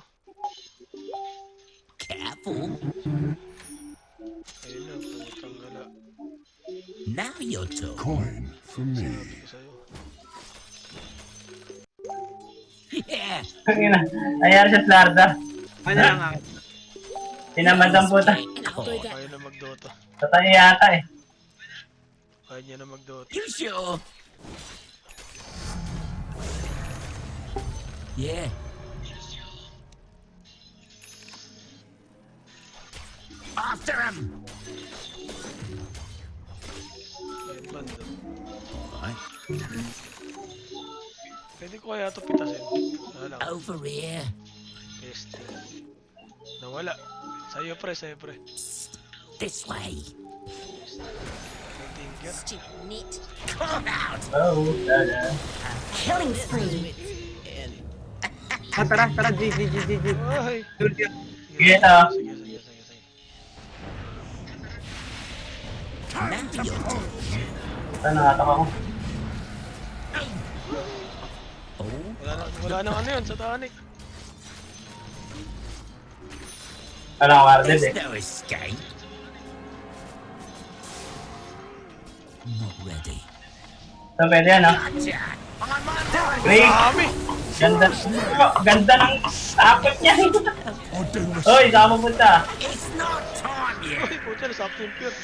Careful. Ayun na, putang gala. Now you're talking. Coin for me. Sabi ko sa'yo. Yeah. Nangyari sa Slarda. Ano lang ako? Tinamad ang puta. Kaya na mag-Dota. Tatay yata eh. Kaya niya na mag-Dota. You sure? Yeah. After him! Ayun, bando. Alright. Pwede ko kaya ito pitasin. Wala lang. Over here. Peste. Nawala. Sa'yo pre, sa'yo pre. This way. Stupid meat. Come out! Oh, dada. Killing spree. Tara, G. Ay! Sige, ito. Sige, sige, sige, sige. Now you're talking. Ito, nakatak ako. Oh, Wala nang ano yun, Satanik. Ano ako warded there's eh. no escape. Not ready. Ito, pwede yan, no? Gotcha! I'm under Great! Dami! Ganda. Ganda ng takot niya. Hoy, saan mo punta? It's not time yet. Uy, puta, nasakto yung pure.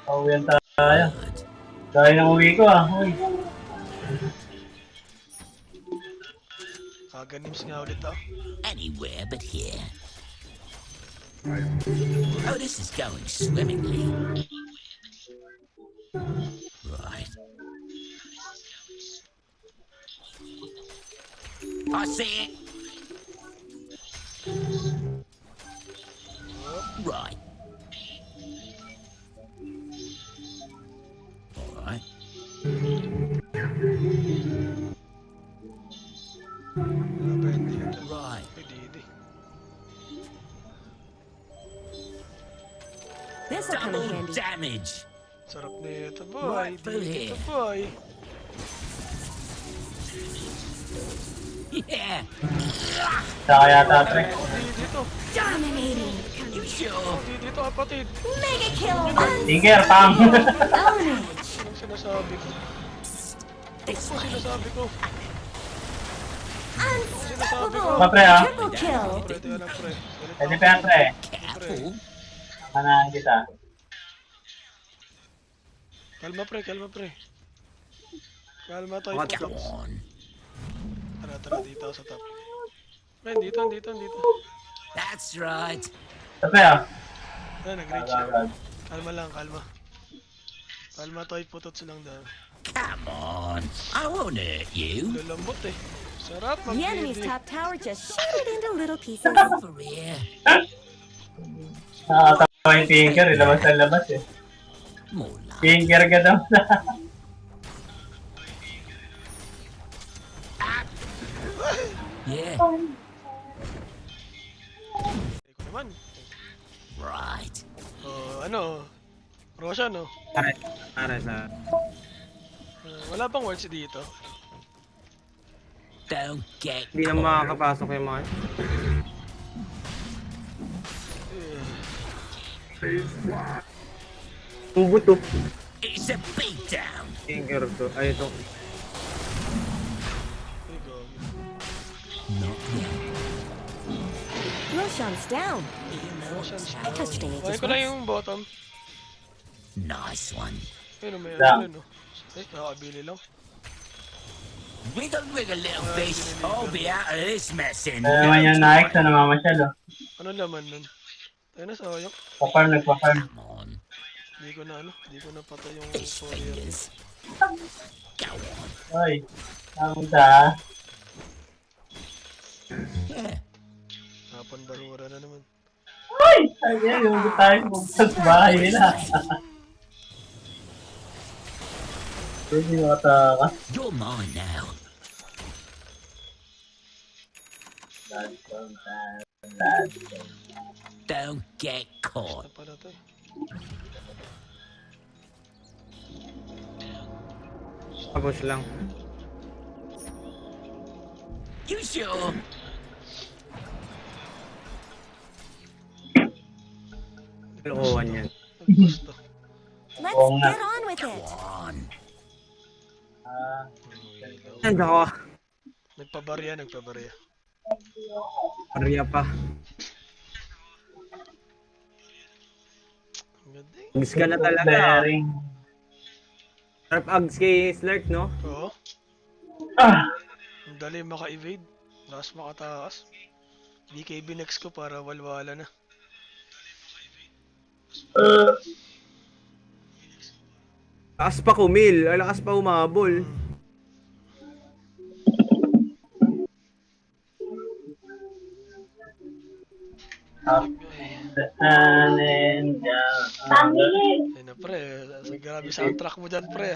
Pauwihan tayo. Dahil nang uwi ko ah. Uy. Kaganims nga ulit ah. Anywhere but here. Oh, this is going swimmingly. Right. I see it. Right. All right. Right. This'll come in Double handy. damage. Sarap na ito boy. Right through Dito here. boy. Yeah. Saka yata, tre. Dito. Dominating. You sure? Dito kapatid. Mega kill. Tiger, pang. Ownage. Anong sinasabi ko? This Anong way. sinasabi ko? Unstoppable. Pa, pre, ah. Triple kill. Pre, teka lang pre. Galit Pwede ako. pa yan, tre. Careful. Manahan kita. Kalma pre, kalma pre. Kalma tayo po. Go on. Tara, tara, dito ako sa top. Men, dito. That's right. Ito pa ah. Ayan, nag-reach siya. Kalma lang, kalma. Kalma tayo, putot silang daw. Come on. I won't hurt you. Lalambot eh. Sarap The enemy's mag-BD. top tower just shattered into little pieces. Over here. Nakakatawa yung Tinker eh. Labas na labas eh. More like. Tinker ka daw. Yeah. Iko naman. Right. Ano? Roshan, no? Para sa... Wala bang words dito? Don't get Hindi na makakapasok yung mga... Ang buto. It's a beatdown. Tinker to. Ay, ito. Ay, gagi. Not yet. Roshan's down. Roshan's I touched an Okay aegis ko na once. yung bottom. Nice one. Ayun, may Down. ano, no? Ay, nakakabili lang. Wiggle, wiggle, little fish. I'll be out of this mess in. Ano naman yung Nike sa namamasyal oh. Ano naman nun? Tayo na, sayang. Paparm, nagpaparm. Come on. Hindi ko na patay yung Fish courier. fingers. Go on. Hoy, namunta ah. Yeah. Napandarura na naman. Hoy! Ay, yung tayo pumunta sa bahay nila. Hindi makataka. You're mine now. That's so bad. Don't get caught. Ano pala to? Tapos lang. You sure? Lokohan yan. Gusto. Let's Oo nga. get on with it. Ay, nako. Nagpabarya. Maria pa. Ang ganda eh. Ags ka na talaga. Bearing. Sharp ags kay Slurk, no? Oo. Ah! Ang dali maka-evade. Lakas makatakas. BKB next ko para walwala na. Lakas pa kumil. Ay, lakas pa umabol. Up the sun and down. Ayun na pre. Grabe soundtrack mo dyan pre.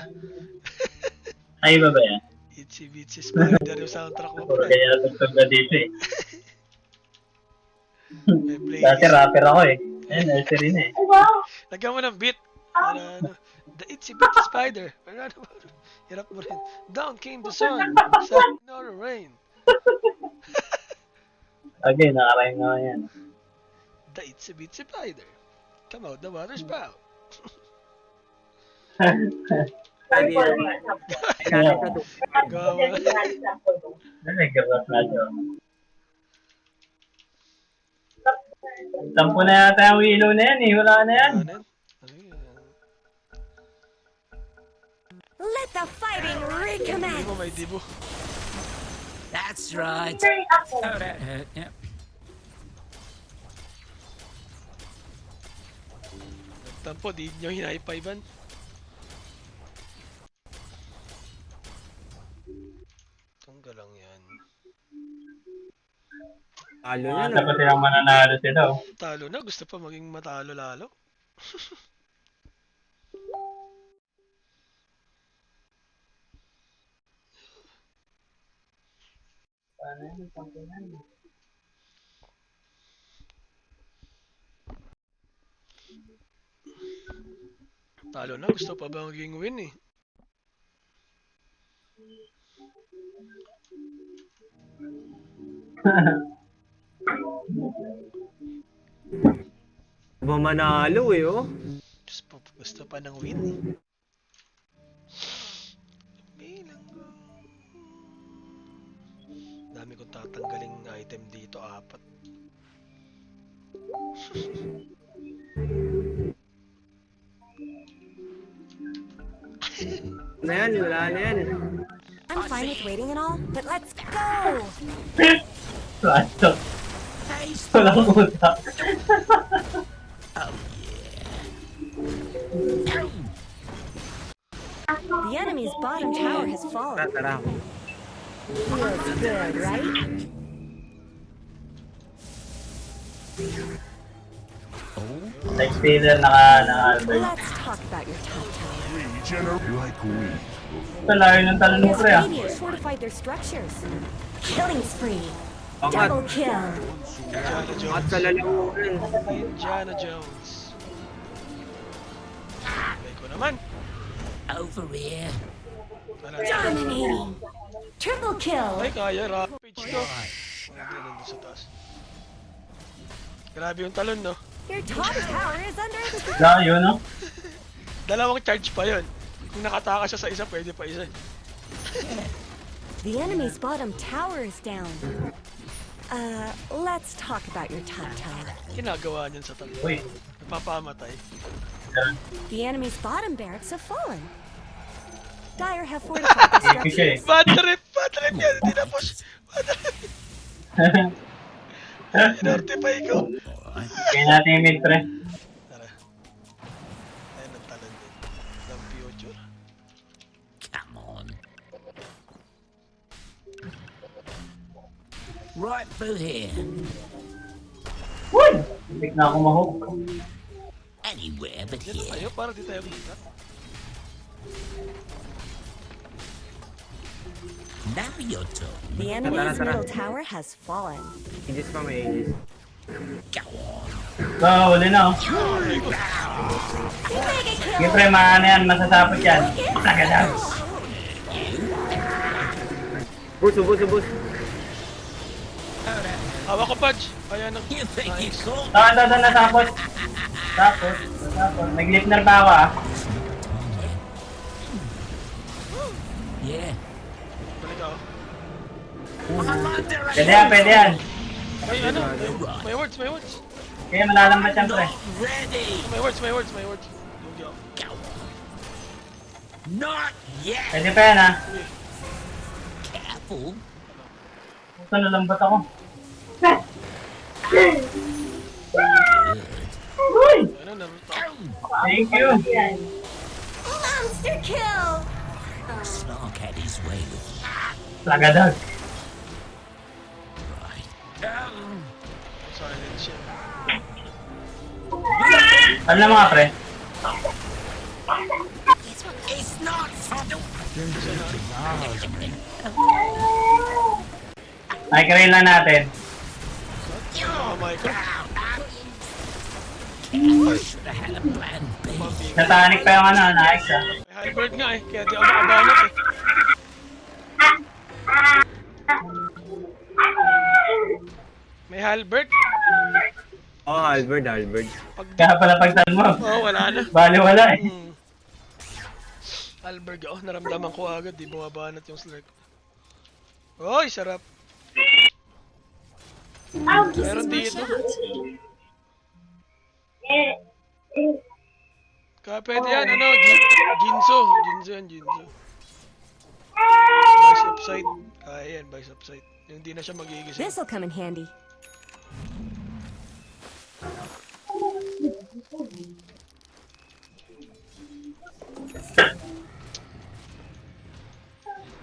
Ay, ba ba yan? Itsy Bitsy Spider yung soundtrack mo pre. Kaya natugtog na dito eh. May Dati playlist. rapper ako eh. Ayun, nursery na eh. Lagyan mo ng beat. Para ano. The Itsy Bitsy Spider. Para ano. Hirap mo rin. Down came the sun. Sun nor rain. Okay, nakarime na yan. The Itsy Bitsy Spider. Come out the water spout. Gawa. Nagkakas na siya. Tampo na yata yung willow na yan eh. Wala na yan. Let the fighting recommence. Dibo, may dibo. That's right. Oh, that hurt. Yep. Tampo, di nyo hinahipaiban. Tunggal lang yan. Talo na, no? Tapos silang mananalo sila. Oh. Talo na, gusto pa maging matalo lalo. Talo na, gusto pa ba maging win eh. Ba manalo eh, oh. Gusto pa ng win eh. Bilang ko. Dami kong tatanggaling item dito, 4. Wala yan, wala na yan. I'm fine with waiting and all, but let's go! Plato. Walang utak. The enemy's bottom tower has fallen. Tara. Feels good, right? Nag-stealer naka-albert. Let's talk about your top tower. Like weed. Ito, layo ng talon mo pre ah. Radiant fortified their structures. Killing spree. Angat. Double kill. Indiana At Jones. sa lalamunan. Indiana Jones. Sabay ko naman. Over here. Dominating. Triple kill. Ay, kaya. Rampage to. Hindi, nandun sa taas. Grabe yung talon, no? Your top tower is under attack. Layo, no? Dalawang charge pa yun. Kung nakataka siya sa isa, pwede pa isa. The enemy's bottom tower is down. Let's talk about your top tower. Ginagawa niyan sa talon. Uy. Napapamatay. The enemy's bottom barracks have fallen. Dire have fortified their structures. Bad trip! Bad trip yan! Hindi na push! Bad trip! Inorte pa ikaw. Kaya natin yung mid pre. Tara. Ayun ang talon din. Ng future. Come on. Right through here. Uy! Hindi na ako mahok. Anywhere but Dito here. tayo, para di tayo kita. Now you're talking. The enemy's middle tower has fallen. Aegis pa, may Aegis. Go on. Huli na oh. Sige pre, ano yan, masasapot yan. Tagadaw. Boost, boost, boost. Hawak ko, Pudge. Ayan ang... Nice. Ito, nasapot. Nasapot. Nag-lipner pa ako ah. Yeah. Balik ako. Pwede yan. May ano? May words. Kaya malalambat yan pre. May words. Lugi ako. Not yet. Pwede pa yan ah. Careful. Ito, nalambat ako. Ano, naruto. Thank you. Monster kill! Snark had his way with Tagadaw. Silent shit. Ano na mga pre? It's not subtle. Ay, karil na natin. Oh my god. Should have had a plan B. Natanik pa yung ano, na-ex ah. May halberd nga eh, kaya di ako makabanat eh. May halberd? Oh, Albert. Kaya pala pagtan mo. Wala na. Bali wala eh. Halberd ako, naramdaman ko agad, di bumabanat yung slurk. Oy, sarap. Meron dito. Kaya pwede yan, ano, Jinso. Vice upside. Kaya yan, vice upside. Yung di na siya magigising. This'll come in handy.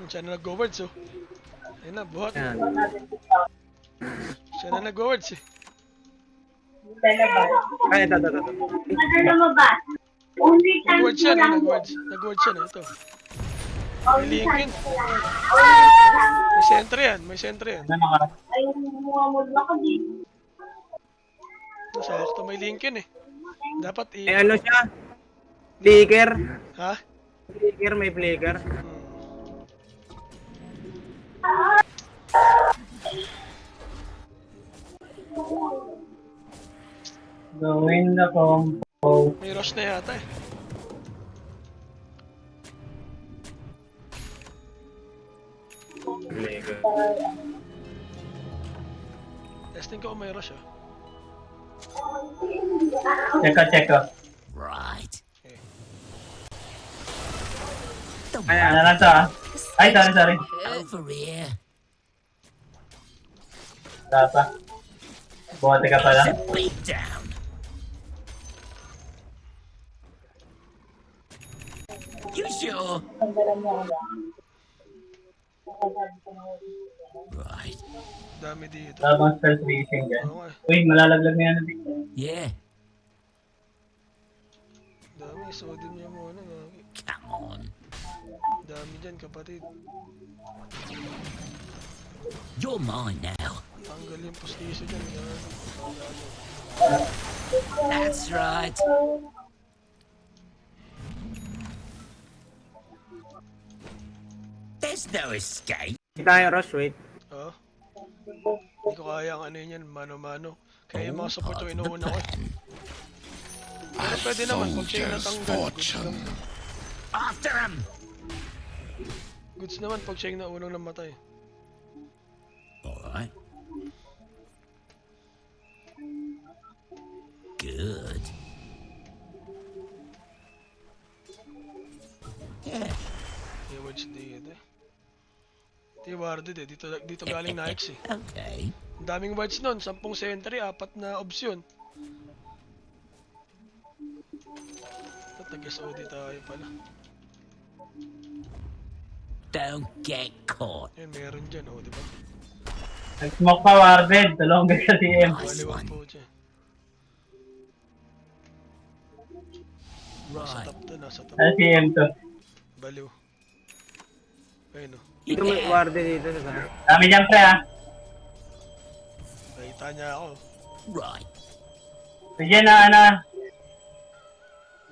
Siya na nag-go-words, oh. Ayun na, buhat. Yan. Siya na nag-go-words, eh. Ay, ito. Nag-words siya, nag-words. Nag-words siya na, ito. May Lincoln. May sentry yan. Sakto, may Lincoln, eh. Dapat May ano siya? Flicker. Ha? May flicker. Gawin na combo. May rush na yata, eh. Flicker. Testing ko kung may rush, ah. Check ko. Right. Ano lang to ah. Ay, sorry. Over here. Tapa. Bote ka pala. Beat down. You sure? Right. Dami dito. Labang spell tracing dyan. Oo, eh. Uy, malalaglag na yan. Yeah. Dami, sodin niya muna. Come on. Dami dyan, kapatid. You're mine now. Tanggal yung postiso dyan. That's right. There's no escape. Hindi tayo rush, wait. Oo. Hindi ko kaya ang ano yun, mano-mano. Kaya yung mga support yung inuuna ko. Pero pwede naman, pag siya yung natanggal. After him! Goods naman pag siya yung naunang namatay. Alright. Good. Yeah. May words dito eh. Ito yung warded eh. Dito galing na X eh. Okay. Ang daming wards nun. 10 sentry, 4 na obs yun. At nag-SOD tayo pala. Don't get caught. Yan, meron dyan oh, di ba? Nag-smoke pa warded. Tulong ka sa CM. Baliwan po dyan. Nasa Right. top to, nasa top. Ano CM to? Baliw. Ayun oh. Dito may warde dito sa sana. Dami dyan pre ah. Nakita niya ako. Right. Sige na.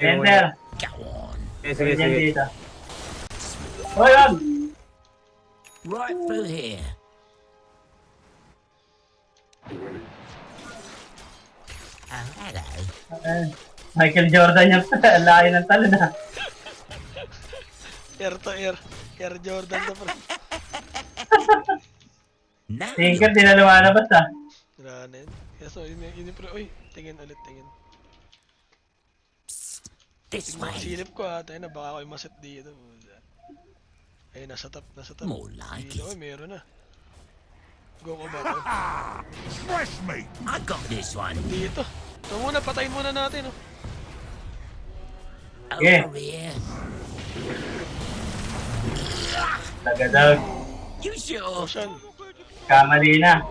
Enter. Sige, Yan sige. dito. Hoy, wag! Right through here. Oh, hello. Michael Jordan yung layo ng talo na. Air to air. Air Jordan to pre. Tinker, di na lumalabas ah. Wala na yun. Kaya so, yun pre. Uy, tingin ulit, tingin. This Tingnan, way. silip ko ha. Tayo na, baka ako'y maset dito. Ayun, nasa top, nasa top. More like Dito, it. meron na. Go ko ba to? Fresh meat. I got this one. Dito. Ito muna, patayin muna natin, oh. Yeah. Over here. Tagadog. You sure? Roshan. Kamali na.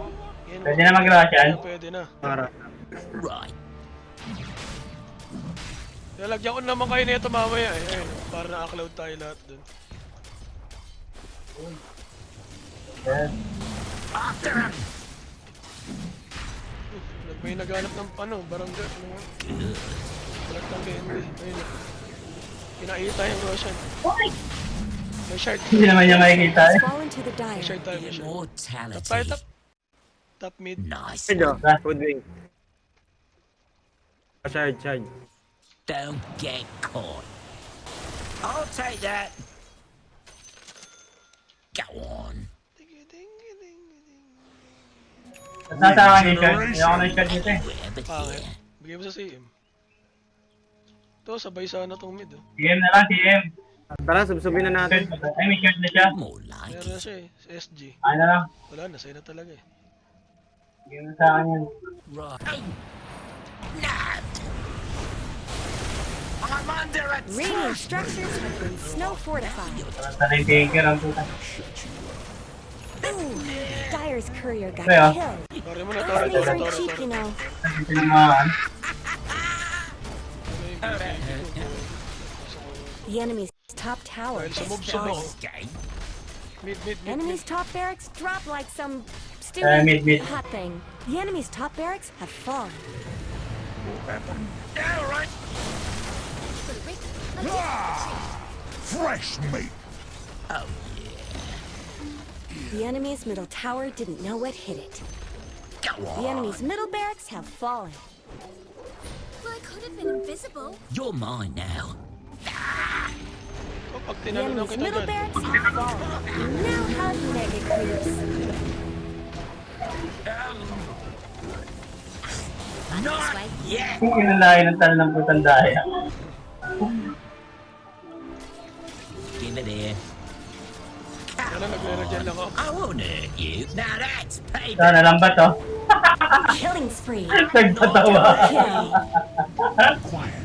Pwede na mag-Roshan? Pwede na. Right. Lalagyan ko naman kayo nito mamaya eh. Ayun, para na-upload tayo lahat dun. After him. May naghanap ng barangay. Ano nga? Balag ng candy. Ayun. Kinaita yung Roshan. May shard. Hindi naman niya makikita eh. Fall into the May dire. shard tayo, may shard. Immortality. Top tayo, top. Top mid. Nice. Ito, Woodwing. Charge. Don't get caught. I'll take that. Go on. At nasa akin yung shard. Hindi ako na-shard dito eh. Where but Pangit. here. Bigay mo sa CM. Ito, sabay sana tong mid, oh. TM na lang, TM. Tara, subsubin na natin. Ay, may shard na siya. More like Meron na it. siya eh. Sa SG. Ay na lang. Wala na, sa'yo na talaga eh. Bigyan mo sa akin yan. Right. Nabbed. I'm under Radiant attack. structures have been snow fortified. Parang tanay Tinker ang puta. Ooh, Dire's courier got Kaya? killed. Sorry mo na, Enemies sorry. are cheap, you know. Dito naman. The enemy's top tower Dahil sa is moves ako. falling. Mid. Enemy's top barracks drop like some Mid. stupid hot thing. The enemy's top barracks have fallen. Fresh meat. Oh, The enemy's middle tower didn't know what hit it. go The on. enemy's middle barracks have fallen. Well, I could have been invisible. You're mine now. Oh, pag The tinanong enemy's kita middle dyan. barracks have fallen. You now have mega creeps. This way. Yeah. Kung kinalayo ng talo ng putang daya. Give it here. Wala, nagre-regen lang ako. I won't hurt you. Now that's payback. Sana lang ba to? Killing spree. Nagpatawa. Kill.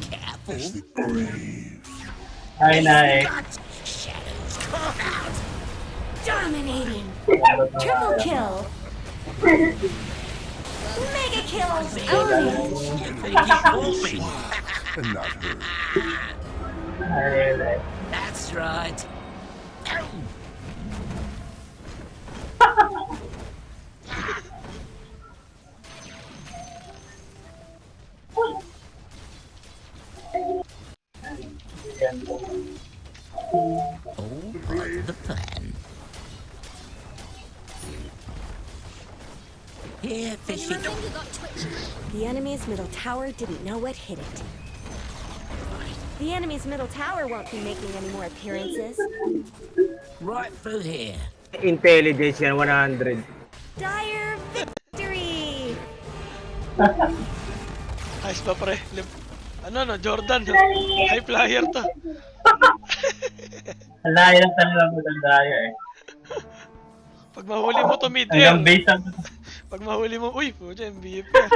Careful. Ay na eh. Got shadows. Come out. Dominating. Triple kill. Mega kills. Only. You think you caught me? Not her. Ay. That's right. Ow. All part of the plan. Here, fishy. My finger got twitchy. The enemy's middle tower didn't know what hit it. The enemy's middle tower won't be making any more appearances. Right through here. Intelligence yan, 100. Dire victory! Ayos ba pre? Jordan. High flyer to. Ang layo ng talo ng putang daya eh. Pag mahuli mo to mid air. Hanggang base ang... Pag mahuli mo, uy, pucha, MVP ah.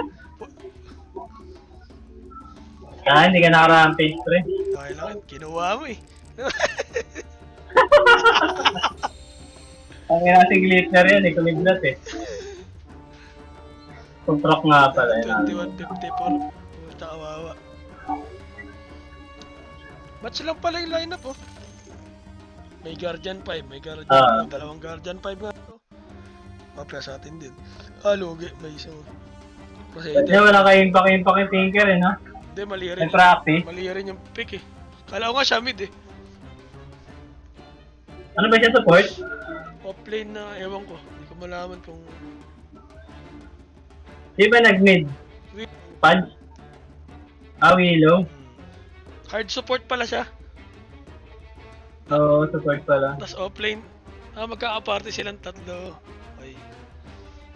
Hindi ka nakarampage pre. Dahil lang, kinuha mo eh. Ang inating glitter yan eh, kumiblat eh. Contract nga pala eh. 21.54. Puta, kawawa. Match lang pala yung lineup oh. May Guardian 5, may Guardian 5, dalawang Guardian 5 nga to. Mapya sa atin din. Lugi, may isang Crusader. Wala kayong impact yung Tinker eh, no? Hindi, May practice. mali rin yung pick eh. Kala ko nga siya mid eh. Ano ba siya support? Offlane na, ewan ko. Hindi ko malaman kung... Di ba nag-mid? Pad? Willow? Hard support pala siya. Oo, support pala. Tapos offlane. Magkaka-party silang tatlo. Okay.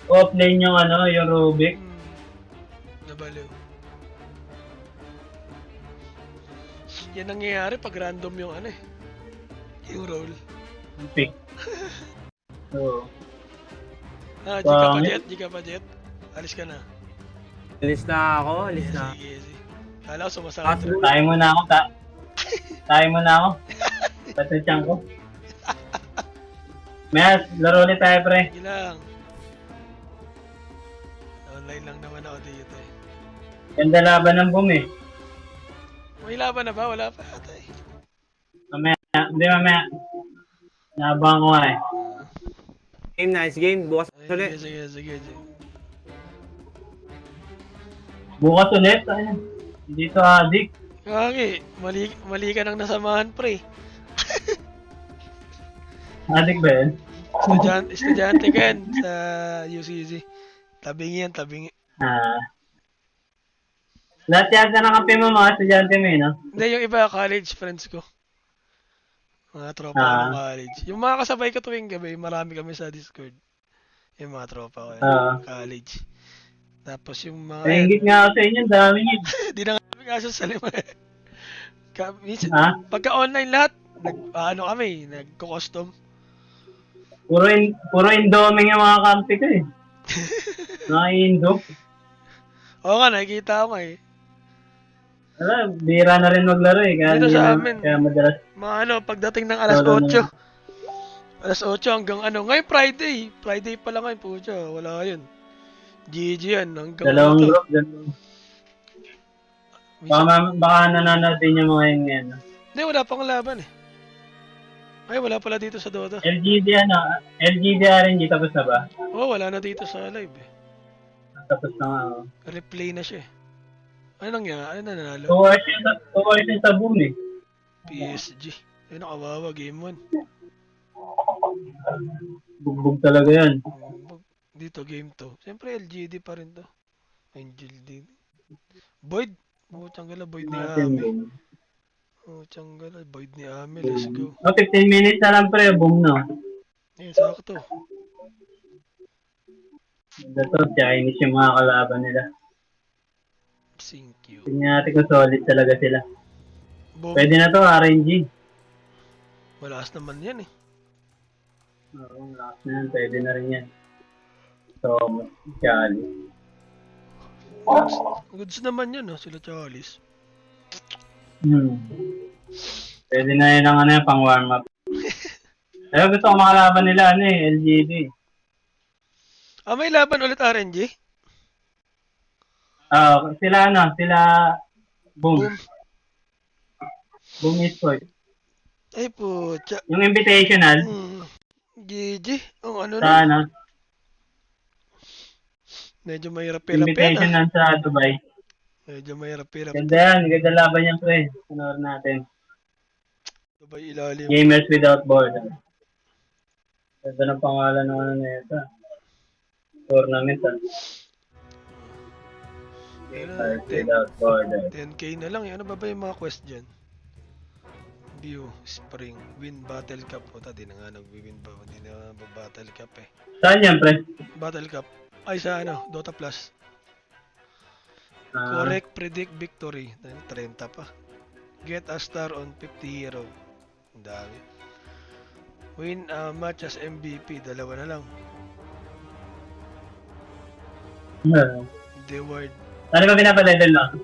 Offlane yung ano, yung Rubik. Nabaliw. Yan nangyayari pag random yung ano eh. Yung roll. Pick. Oo. G ka pa jet, G ka pa jet. Alis ka na. Alis na ako, alis na. Sige, sige. Kala ko sumasama. Tayo muna ako, tayo muna ako. Patutsyan ko. Mayas, laro ulit tayo, pre. Sige lang. Online lang naman ako dito eh. Ganda laban ng boom eh. May laban na ba? Wala pa ata eh. Mamaya, hindi mamaya. Nabang ko nga eh. Game, nice game. Bukas ulit. Sige. Bukas ulit? Ayun. Dito adik. Kagi, mali ka nang nasamahan pre. Adik ba yun? Estudyante ka yan sa UCC. Tabingi yan, tabingi. Lahat yata ng kampi mo mga estudyante mo eh, no? Hindi, yung iba college friends ko. Mga tropa ko ng college. Yung mga kasabay ko tuwing gabi, marami kami sa Discord. Yung mga tropa ko yan, college. Tapos yung mga... Nainggit nga ako sa inyo, dami nyo. Di na nga kami kaso sa lima. Pagka online lahat, nagko-custom. Puro indoming yung mga kampi ko eh. Mga indo. Oo nga, nakikita ko eh. Wala, bira na rin maglaro eh. Dito sa amin, kaya madalas. mga pagdating ng alas 8. Alas 8 hanggang ngayon Friday. Friday pa lang ngayon, pucha, wala yun. GG yan, hanggang dalawang group. Baka nananood din yung mga yun yan. Hindi, wala pang laban eh. Ay, wala pala dito sa Dota. LGD RNG, tapos na ba? Oo, wala na dito sa live eh. Tapos na nga. Replay na siya eh. Ano nangyari? Ano nanalo? 2 hours yung sa boom eh. PSG. Ay, nakawawa, game 1. Bugbog talaga yan. Dito, game 2. Siyempre, LGD pa rin to. Angel D. Void. Changgala, Void ni Ami. Changgala, Void ni Ami. Let's go. 15 minutes na lang pre, boom no. Ayun, sakto. Dato, Chinese yung mga kalaban nila. Thank you. Tingnan natin kung solid talaga sila. Boom. Pwede na to, RNG. Malakas naman yan eh. Oo, malakas na yan. Pwede na rin yan. So, Charlie. Goods naman yan sila Charlies. Pwede na yun ang pang warm up. Pero gusto ko makalaban nila LGD. May laban ulit RNG? Sila Boom. Boom Esports. Ay pucha. Yung invitational. GG. Ang ano sa na? Medyo mahirap-hirap yan. Invitational sa Dubai. Medyo mahirap-hirap. Ganda yan. Ganda laban yan pre. Sunod natin. Dubai ilalim. Gamers Without Borders. Ganda ng pangalan ng na ito. Tournament Gamers Without Borders. 10k na lang. Ano ba yung mga quest dyan? View, Spring, Win Battle Cup. Di na nga nag-win ba? Hindi na Battle Cup eh. Saan yan pre? Battle Cup. Ay sa Dota Plus. Correct, predict victory. 30 pa. Get a star on 50 hero. Ang dami. Win a match as MVP. Dalawa na lang. The word. Ano ba pinapa-level na?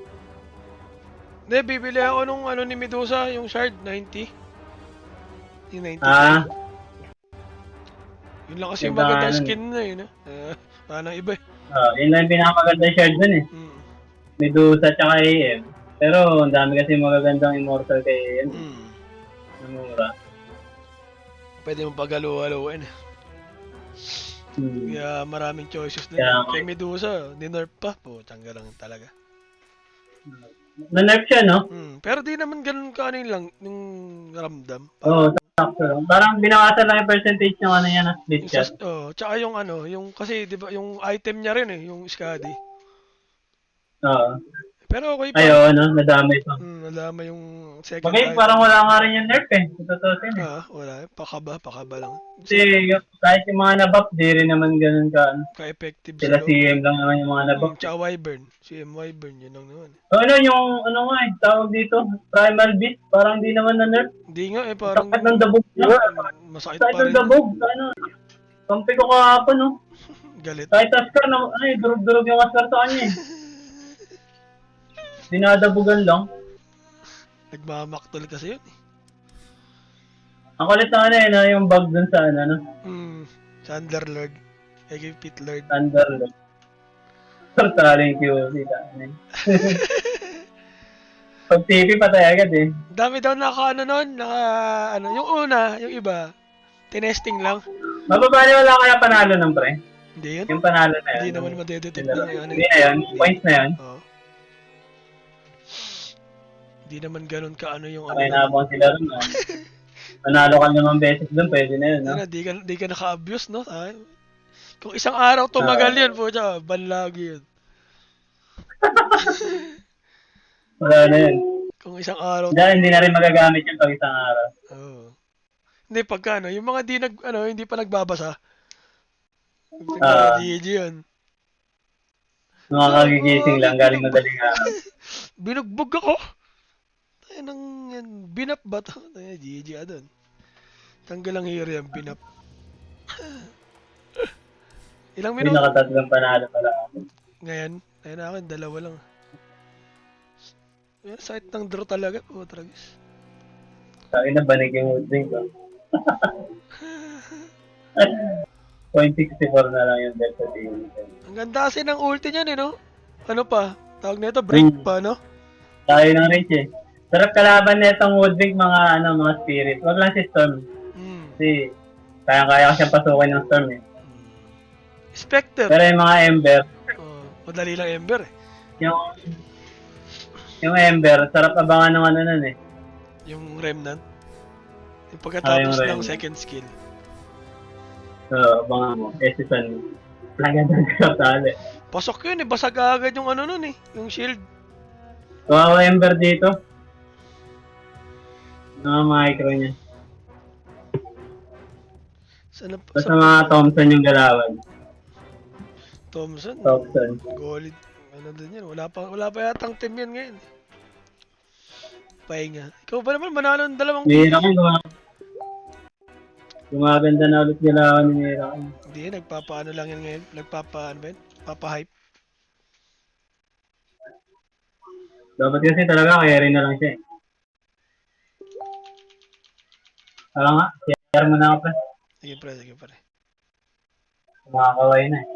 Hindi, bibili ako nung ni Medusa, yung shard, 90. Yung 90. Yun lang kasi yung maganda skin na yun. Parang iba eh. Yun lang yung pinakamaganda shard dun eh. Medusa tsaka AM. Pero ang dami kasi magagandang immortal kay AM. Namura. Pwede mong pagalo-aloin. Kaya maraming choices din. Kay Medusa, ni-nerf pa. Tiyangga lang talaga. Na-nerf siya, no? Pero di naman ganun ka ano yun lang, yung ramdam. Oo, sakto lang. Parang binawasan lang yung percentage ng ano niya na split Yung shot. tsaka yung ano, yung kasi 'di ba yung item niya rin yung Skadi. Oo. Pero okay Ay, pa. oo, no? Nadamay pa. Nadama yung second Bagay, item. parang wala nga rin yung nerf eh. Tutusin eh. Wala. Pakaba lang. Kasi kahit yung mga nabuff, di rin naman ganun ka. Ka-effective sa Sila loob. CM lang naman yung mga nabuff. Tsaka Wyvern. CM Wyvern, yun lang naman. So, ano yung, ano nga eh, tawag dito, Primal Beast, parang di naman na nerf. Hindi nga parang... Sakit ng dabog na. Masakit Sakit pa ng rin. dabog. Ano, kampi ko kahapon, no? Galit. Kahit Askar, no? Ay, durog-durog yung Askar sa kanya eh. Dinadabugan lang. Nagmamaktol kasi yun eh. Ang kulit na ano eh, na yung bug dun sa ano, no? Sa Underlord. Kay Pit Lord. Underlord. Sartaling QC, ano eh. Pag TV, patay agad eh. Dami daw naka ano nun, yung una, yung iba, tinesting lang. Mababali wala kaya panalo ng pre? Hindi yun? Yung panalo na yun. Hindi naman madedetect ng ano. Hindi na yun, points na yun. Oo. Hindi naman ganun ka ano yung Okay, nabang sila rin, no? Manalo ka naman beses dun, pwede na yun, no? Di ka naka-abuse, no? Kung isang araw tumagal yun, po siya, banlagi yun. Wala na yun. Kung isang araw... Hindi na rin magagamit yung pag isang araw. Oo. Hindi, pagka yung mga hindi pa nagbabasa. GG yun. Mga kagigising lang, galing madaling araw. Binugbog ako! Binap ba to? GG ka dun. Tanggal ang hero yan, binap. Ilang minuto? Pinakatatlong panalo pala ako. Ngayon akin, 2 lang. Sakit ng draw talaga. Tragis. Sabi na banig yung holding ko. 0.64 na lang yung delta team. Ang ganda kasi ng ulti niyan no? Ano pa? Tawag nito break pa, no? Tayo ng range eh. Sarap kalaban na itong Woodwing mga spirit. Wag lang si Storm. Kasi kaya ko siyang pasukin ng Storm eh. Spectre. Pero yung mga Ember. Madali lang Ember eh. Yung Ember, sarap abangan ng ano nun eh. Yung Remnant. Yung pagkatapos ng second skill. Abangan mo. Si Sun. Lagyan ka tali. Pasok yun eh. Basag agad yung ano nun eh. Yung shield. Kawawa Ember dito. Micro niya. Basta mga Thompson yung galawan. Thompson? Gold. Ano din yan? Wala pa yatang team yan ngayon. Pahinga. Ikaw ba naman manalo ng 2 Mira kayo gumaganda na ulit galawan ni Mira kayo. Hindi, nagpapaano lang yan ngayon. Papa-hype. Dapat kasi talaga carry na lang siya eh. Alam nga, share mo na ako pre. Sige pre. Makakaway na eh.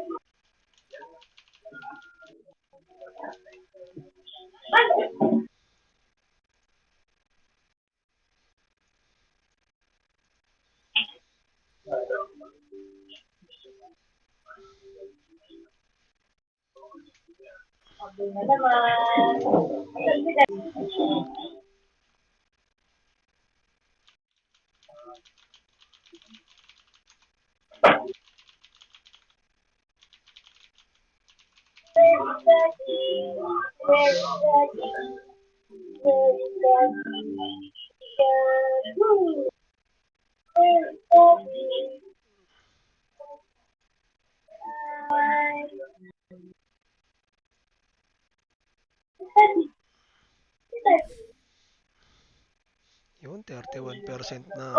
Yun, 31% na.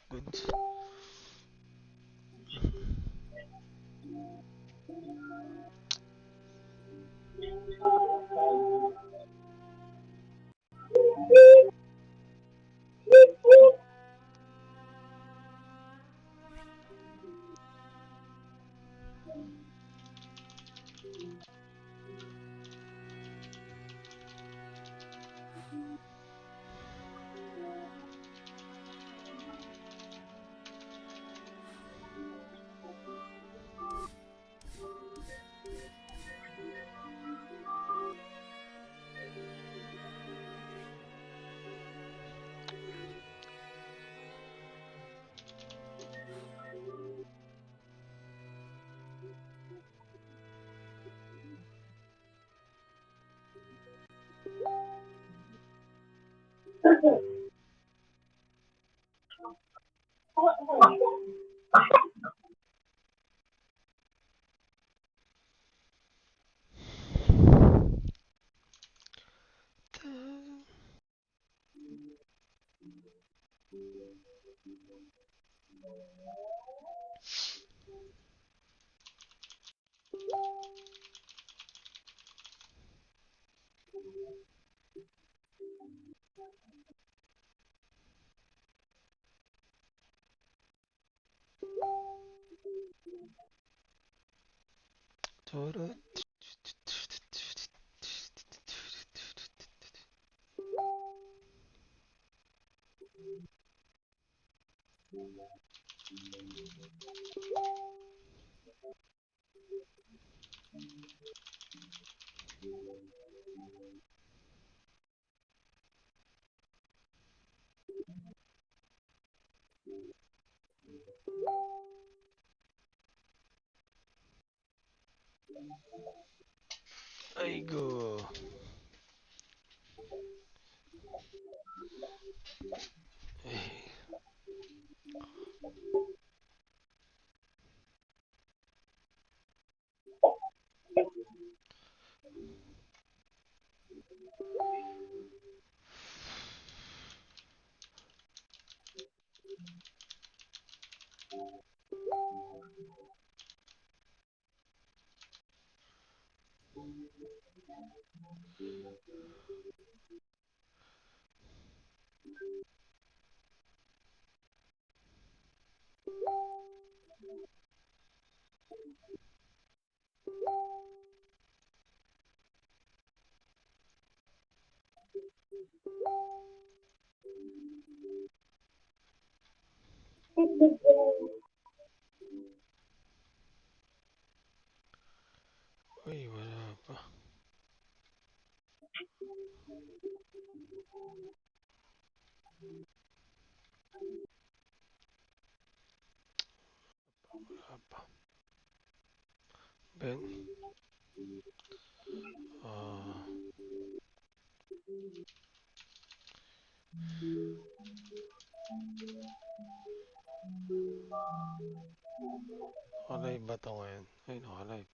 Goods. Ay go. Eh. Uy, wala pa. Wala pa. Ben? Nakalive ba ito ngayon? Ay, nakalive.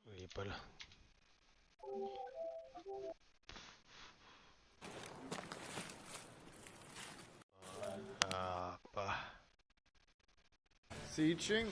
Hindi pala. Pa. Sieging.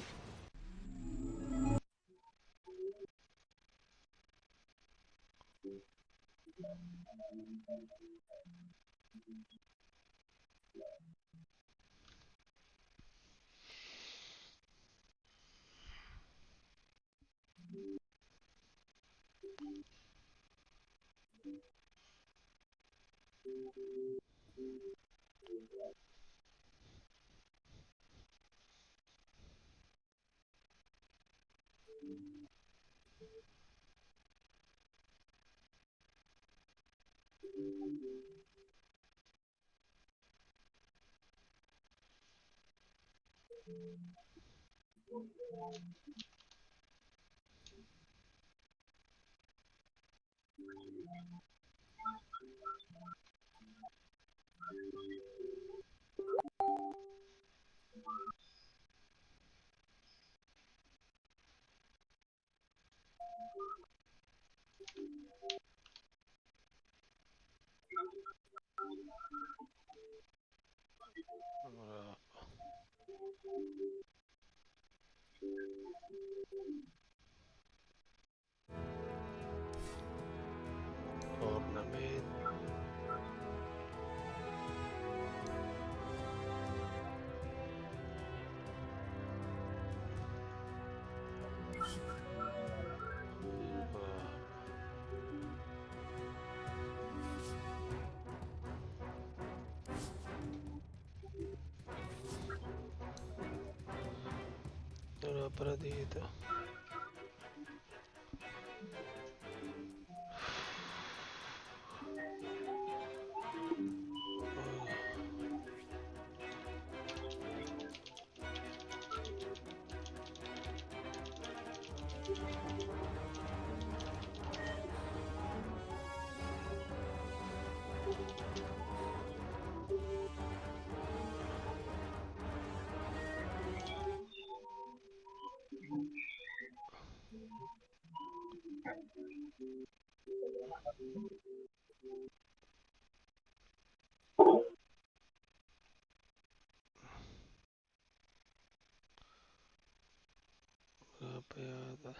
Wala. Corner. man. Wala para dito. Wala pa yata.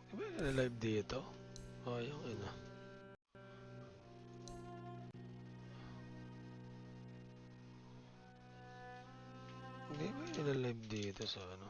Di ba nila-live dito? Ayang ina. Hindi ba nila-live dito sa ano?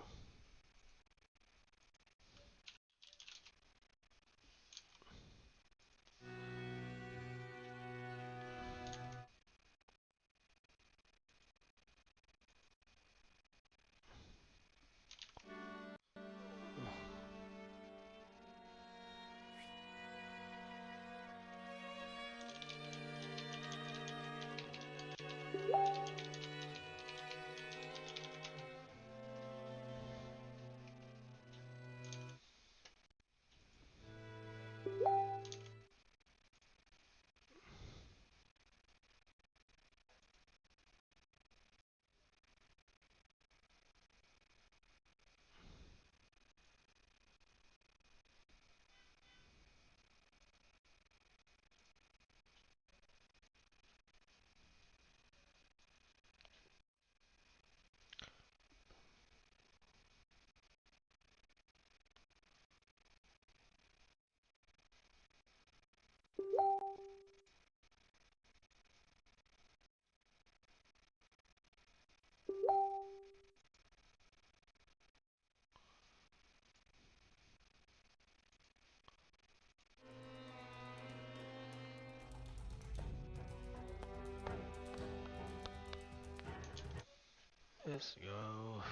Let's go.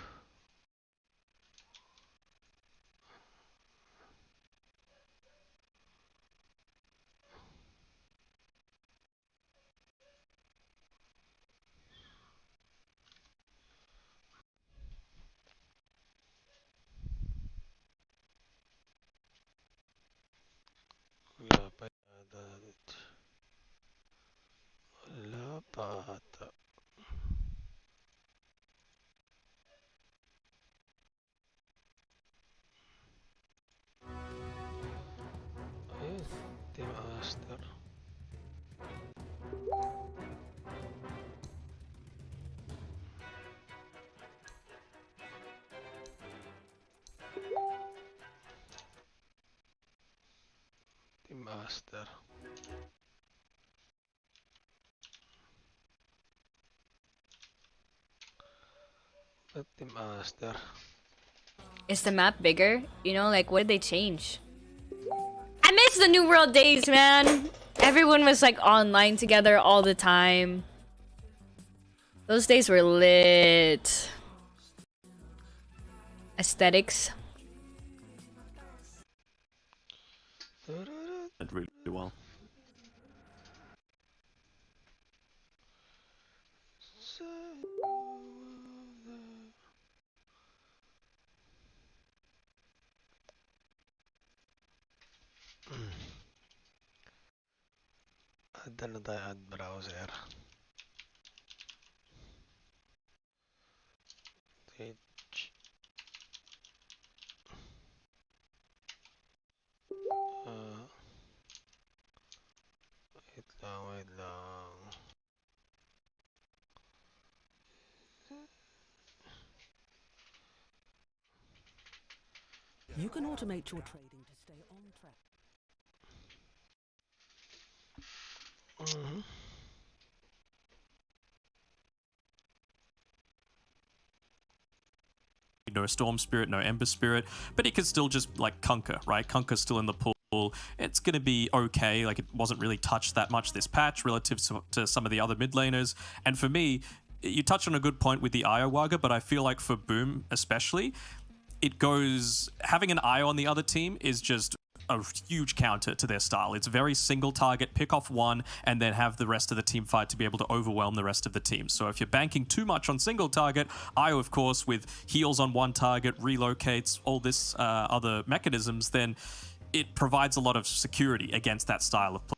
Wala pa yata dito. Wala pa ata. Ayun, Team Aster. Team Aster. Ba't Team Aster? Is the map bigger? You know, like, what did they change? I miss the New World days, man! Everyone was, like, online together all the time. Those days were lit. Aesthetics. Did really well. Add na tayo, add browser. Twitch. Wait lang. You can automate your trading to stay on track. No Storm Spirit, no Ember Spirit, but he could still just like Kunkka, right? Kunkka's still in the pool. It's going to be okay. Like, it wasn't really touched that much this patch relative to some of the other mid laners. And for me, you touched on a good point with the Iowaga, but I feel like for Boom especially, it goes, having an Io on the other team is just a huge counter to their style. It's very single target, pick off one, and then have the rest of the team fight to be able to overwhelm the rest of the team. So if you're banking too much on single target, Io, of course, with heals on one target, relocates, all this other mechanisms, then it provides a lot of security against that style of play.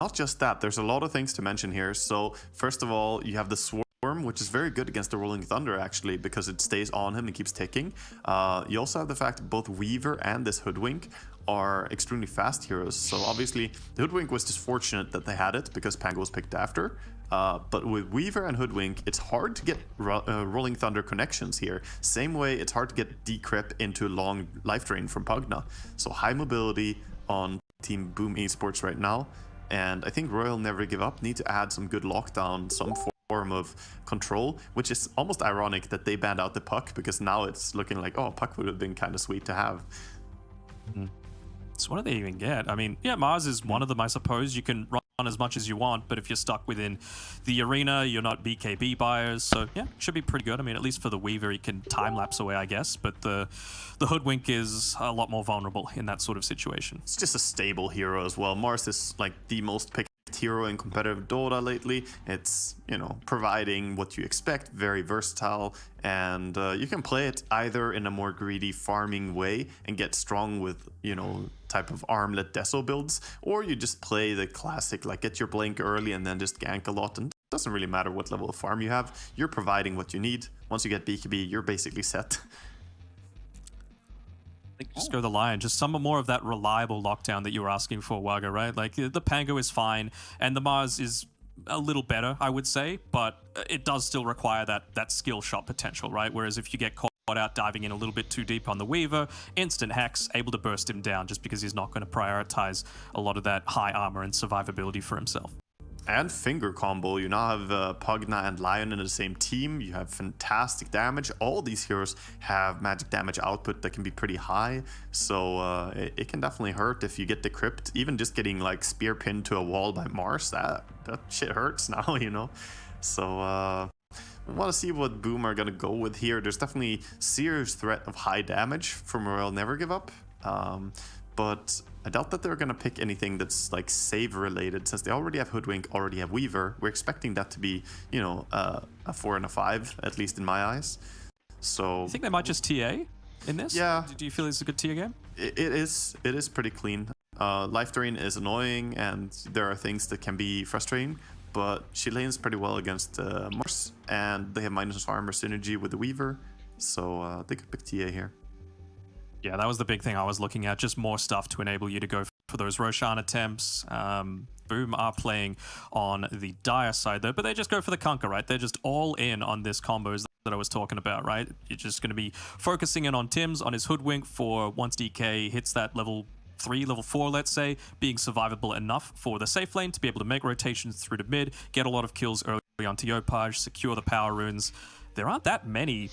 Not just that, there's a lot of things to mention here. So first of all, you have the Swarm, which is very good against the Rolling Thunder actually, because it stays on him and keeps ticking. You also have the fact that both Weaver and this Hoodwink are extremely fast heroes. So obviously the Hoodwink was just fortunate that they had it because Pango was picked after. But with Weaver and Hoodwink, it's hard to get Rolling Thunder connections here. Same way it's hard to get Decrypt into long life drain from Pugna. So high mobility on Team Boom Esports right now. And I think Royal Never Give Up need to add some good lockdown, some form of control, which is almost ironic that they banned out the Puck, because now it's looking like, oh, Puck would have been kind of sweet to have. what do they even get? I mean, yeah, Mars is one of them, I suppose. You can run as much as you want, but if you're stuck within the arena, you're not BKB buyers. So yeah, should be pretty good. I mean, at least for the Weaver, he can time lapse away, I guess. But the Hoodwink is a lot more vulnerable in that sort of situation. It's just a stable hero as well. Mars is like the most picked hero in competitive Dota lately. It's, you know, providing what you expect, very versatile, and you can play it either in a more greedy farming way and get strong with, you know, type of armlet deso builds, or you just play the classic, like get your blink early and then just gank a lot, and it doesn't really matter what level of farm you have, you're providing what you need. Once you get BKB, you're basically set. Just go the Lion, just some more of that reliable lockdown that you were asking for, Waga, right? Like, the Pango is fine, and the Mars is a little better, I would say, but it does still require that skill shot potential, right? Whereas if you get caught out diving in a little bit too deep on the Weaver, instant Hex, able to burst him down just because he's not going to prioritize a lot of that high armor and survivability for himself. And finger combo. You now have Pugna and Lion in the same team. You have fantastic damage. All these heroes have magic damage output that can be pretty high. So it can definitely hurt if you get the crypt. Even just getting like spear pinned to a wall by Mars, that shit hurts now, you know. So I want to see what Boom are going to go with here. There's definitely serious threat of high damage from Royal Never Give Up. But I doubt that they're going to pick anything that's like save related, since they already have Hoodwink, already have Weaver. We're expecting that to be, you know, a 4 and a 5, at least in my eyes. So you think they might just TA in this? Yeah. Do you feel it's a good TA game? It is pretty clean. Life drain is annoying, and there are things that can be frustrating, but she lanes pretty well against Mars, and they have minus armor synergy with the Weaver, so they could pick TA here. Yeah, that was the big thing I was looking at. Just more stuff to enable you to go for those Roshan attempts. Boom are playing on the Dire side though, but they just go for the Kunkka, right? They're just all in on this combos that I was talking about, right? You're just going to be focusing in on Tim's, on his Hoodwink for once DK hits that level 3, level 4, let's say, being survivable enough for the safe lane to be able to make rotations through to mid, get a lot of kills early onto Yopaj, secure the power runes. There aren't that many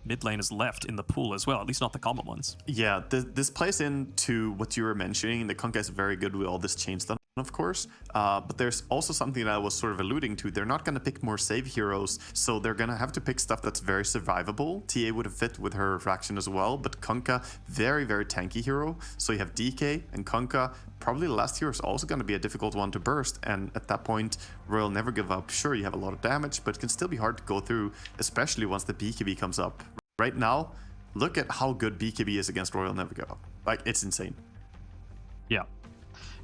mid laners left in the pool as well, at least not the common ones. Yeah, this plays into what you were mentioning. The Kunkka is very good with all this chain stun, of course, but there's also something that I was sort of alluding to. They're not going to pick more save heroes, so they're going to have to pick stuff that's very survivable. TA would have fit with her fraction as well, but Kunkka, very, very tanky hero. So you have DK and Kunkka. Probably the last hero is also going to be a difficult one to burst, and at that point, Royal Never Give Up. Sure, you have a lot of damage, but it can still be hard to go through, especially once the BKB comes up. Right now, look at how good BKB is against Royal Never Give Up. Like, it's insane. Yeah.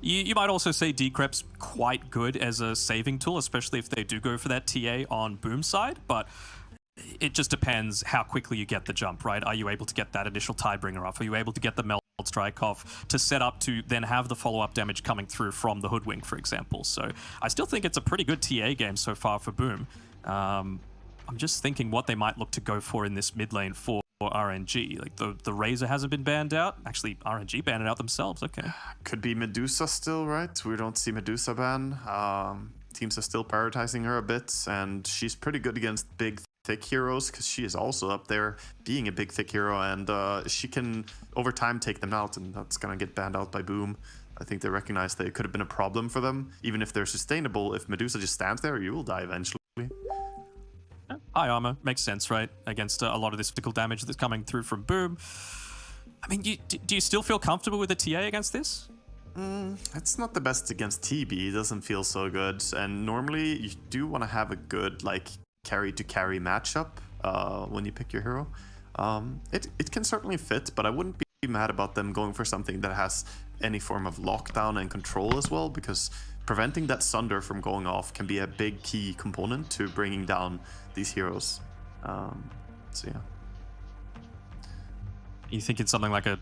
You might also say Decrep's quite good as a saving tool, especially if they do go for that TA on Boom side, but it just depends how quickly you get the jump, right? Are you able to get that initial Tidebringer off? Are you able to get the Melt Strike off to set up to then have the follow-up damage coming through from the Hoodwink, for example? So I still think it's a pretty good TA game so far for Boom. I'm just thinking what they might look to go for in this mid lane for RNG. Like the Razor hasn't been banned out. Actually, RNG banned it out themselves. Okay. Could be Medusa still, right? We don't see Medusa ban. Teams are still prioritizing her a bit, and she's pretty good against big, thick heroes because she is also up there being a big, thick hero, and she can over time take them out, and that's gonna get banned out by Boom. I think they recognize that it could have been a problem for them, even if they're sustainable. If Medusa just stands there, you will die eventually. High armor makes sense, right? Against a lot of this physical damage that's coming through from Boom. I mean, do you still feel comfortable with a TA against this? It's not the best against TB. It doesn't feel so good. And normally you do want to have a good like carry to carry matchup when you pick your hero. It can certainly fit, but I wouldn't be mad about them going for something that has any form of lockdown and control as well, because preventing that Sunder from going off can be a big key component to bringing down these heroes. So yeah. You think it's something like a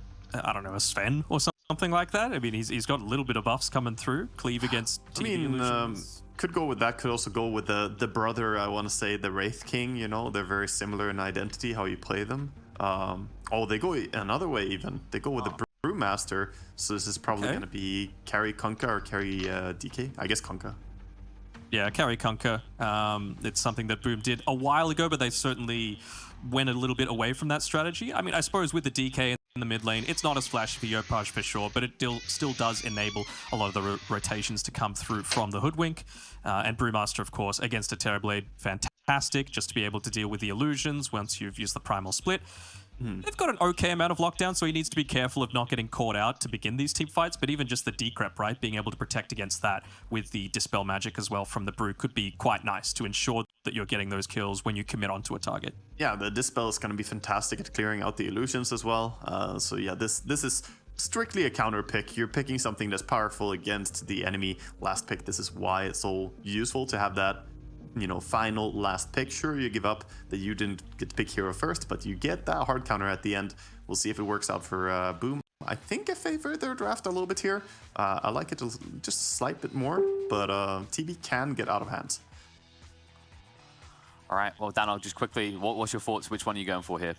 Sven or something like that? I mean, he's got a little bit of buffs coming through. Cleave against TV illusions. Could go with that. Could also go with the brother, I want to say, the Wraith King. You know, they're very similar in identity, how you play them. They go another way even. They go with the Brewmaster. So this is probably going to be carry Kunkka or carry DK. I guess Kunkka. Yeah, carry Kunkka. It's something that Boom did a while ago, but they certainly went a little bit away from that strategy. I mean, I suppose with the DK the mid lane. It's not as flashy for Yopaj for sure, but it still does enable a lot of the rotations to come through from the Hoodwink. And Brewmaster, of course, against a Terrorblade, fantastic, just to be able to deal with the illusions once you've used the Primal Split. They've got an okay amount of lockdown, so he needs to be careful of not getting caught out to begin these team fights, but even just the decrep, right? Being able to protect against that with the Dispel magic as well from the Brew could be quite nice to ensure that you're getting those kills when you commit onto a target. Yeah, the Dispel is going to be fantastic at clearing out the illusions as well. So yeah, this is strictly a counter pick. You're picking something that's powerful against the enemy last pick. This is why it's so useful to have that, you know, final last pick. Sure, you give up that you didn't get to pick hero first, but you get that hard counter at the end. We'll see if it works out for Boom. I think I favor their draft a little bit here. I like it just a slight bit more, but TB can get out of hand. All right, well, Daniel, just quickly, what's your thoughts? Which one are you going for here?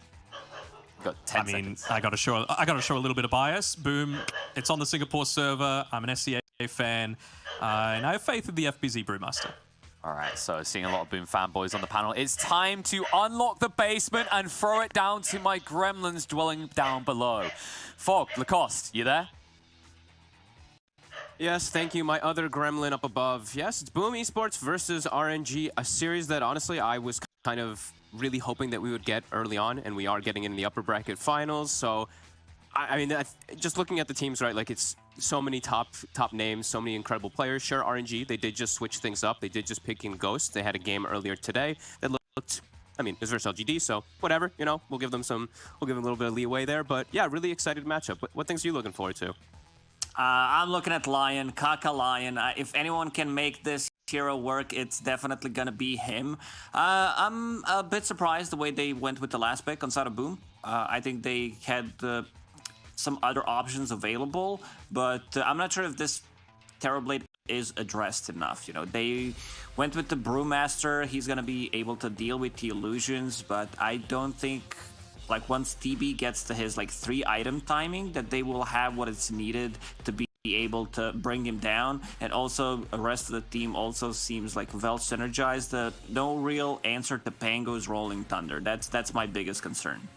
You've got 10 seconds. I got to show a little bit of bias. Boom, it's on the Singapore server. I'm an SCA fan, and I have faith in the FBZ Brewmaster. All right, so seeing a lot of Boom fanboys on the panel. It's time to unlock the basement and throw it down to my gremlins dwelling down below. Fog, Lacoste, you there? Yes, thank you, my other gremlin up above. Yes, it's Boom Esports versus RNG, a series that honestly I was kind of really hoping that we would get early on, and we are getting in the upper bracket finals. So, I mean, just looking at the teams, right, like it's so many top names, so many incredible players. Sure, RNG, they did just switch things up. They did just pick in Ghost. They had a game earlier today that looked, I mean, it was versus LGD, so whatever, you know, we'll give them a little bit of leeway there. But yeah, really excited matchup. What things are you looking forward to? I'm looking at Lion, Kaka Lion. If anyone can make this hero work, it's definitely gonna be him. I'm a bit surprised the way they went with the last pick on side of Boom. I think they had some other options available, but I'm not sure if this Terrorblade is addressed enough. You know, they went with the Brewmaster. He's gonna be able to deal with the illusions, but I don't think, like, once TB gets to his like 3-item timing, that they will have what is needed to be able to bring him down. And also the rest of the team also seems like well synergized. No real answer to Pango's Rolling Thunder. That's my biggest concern.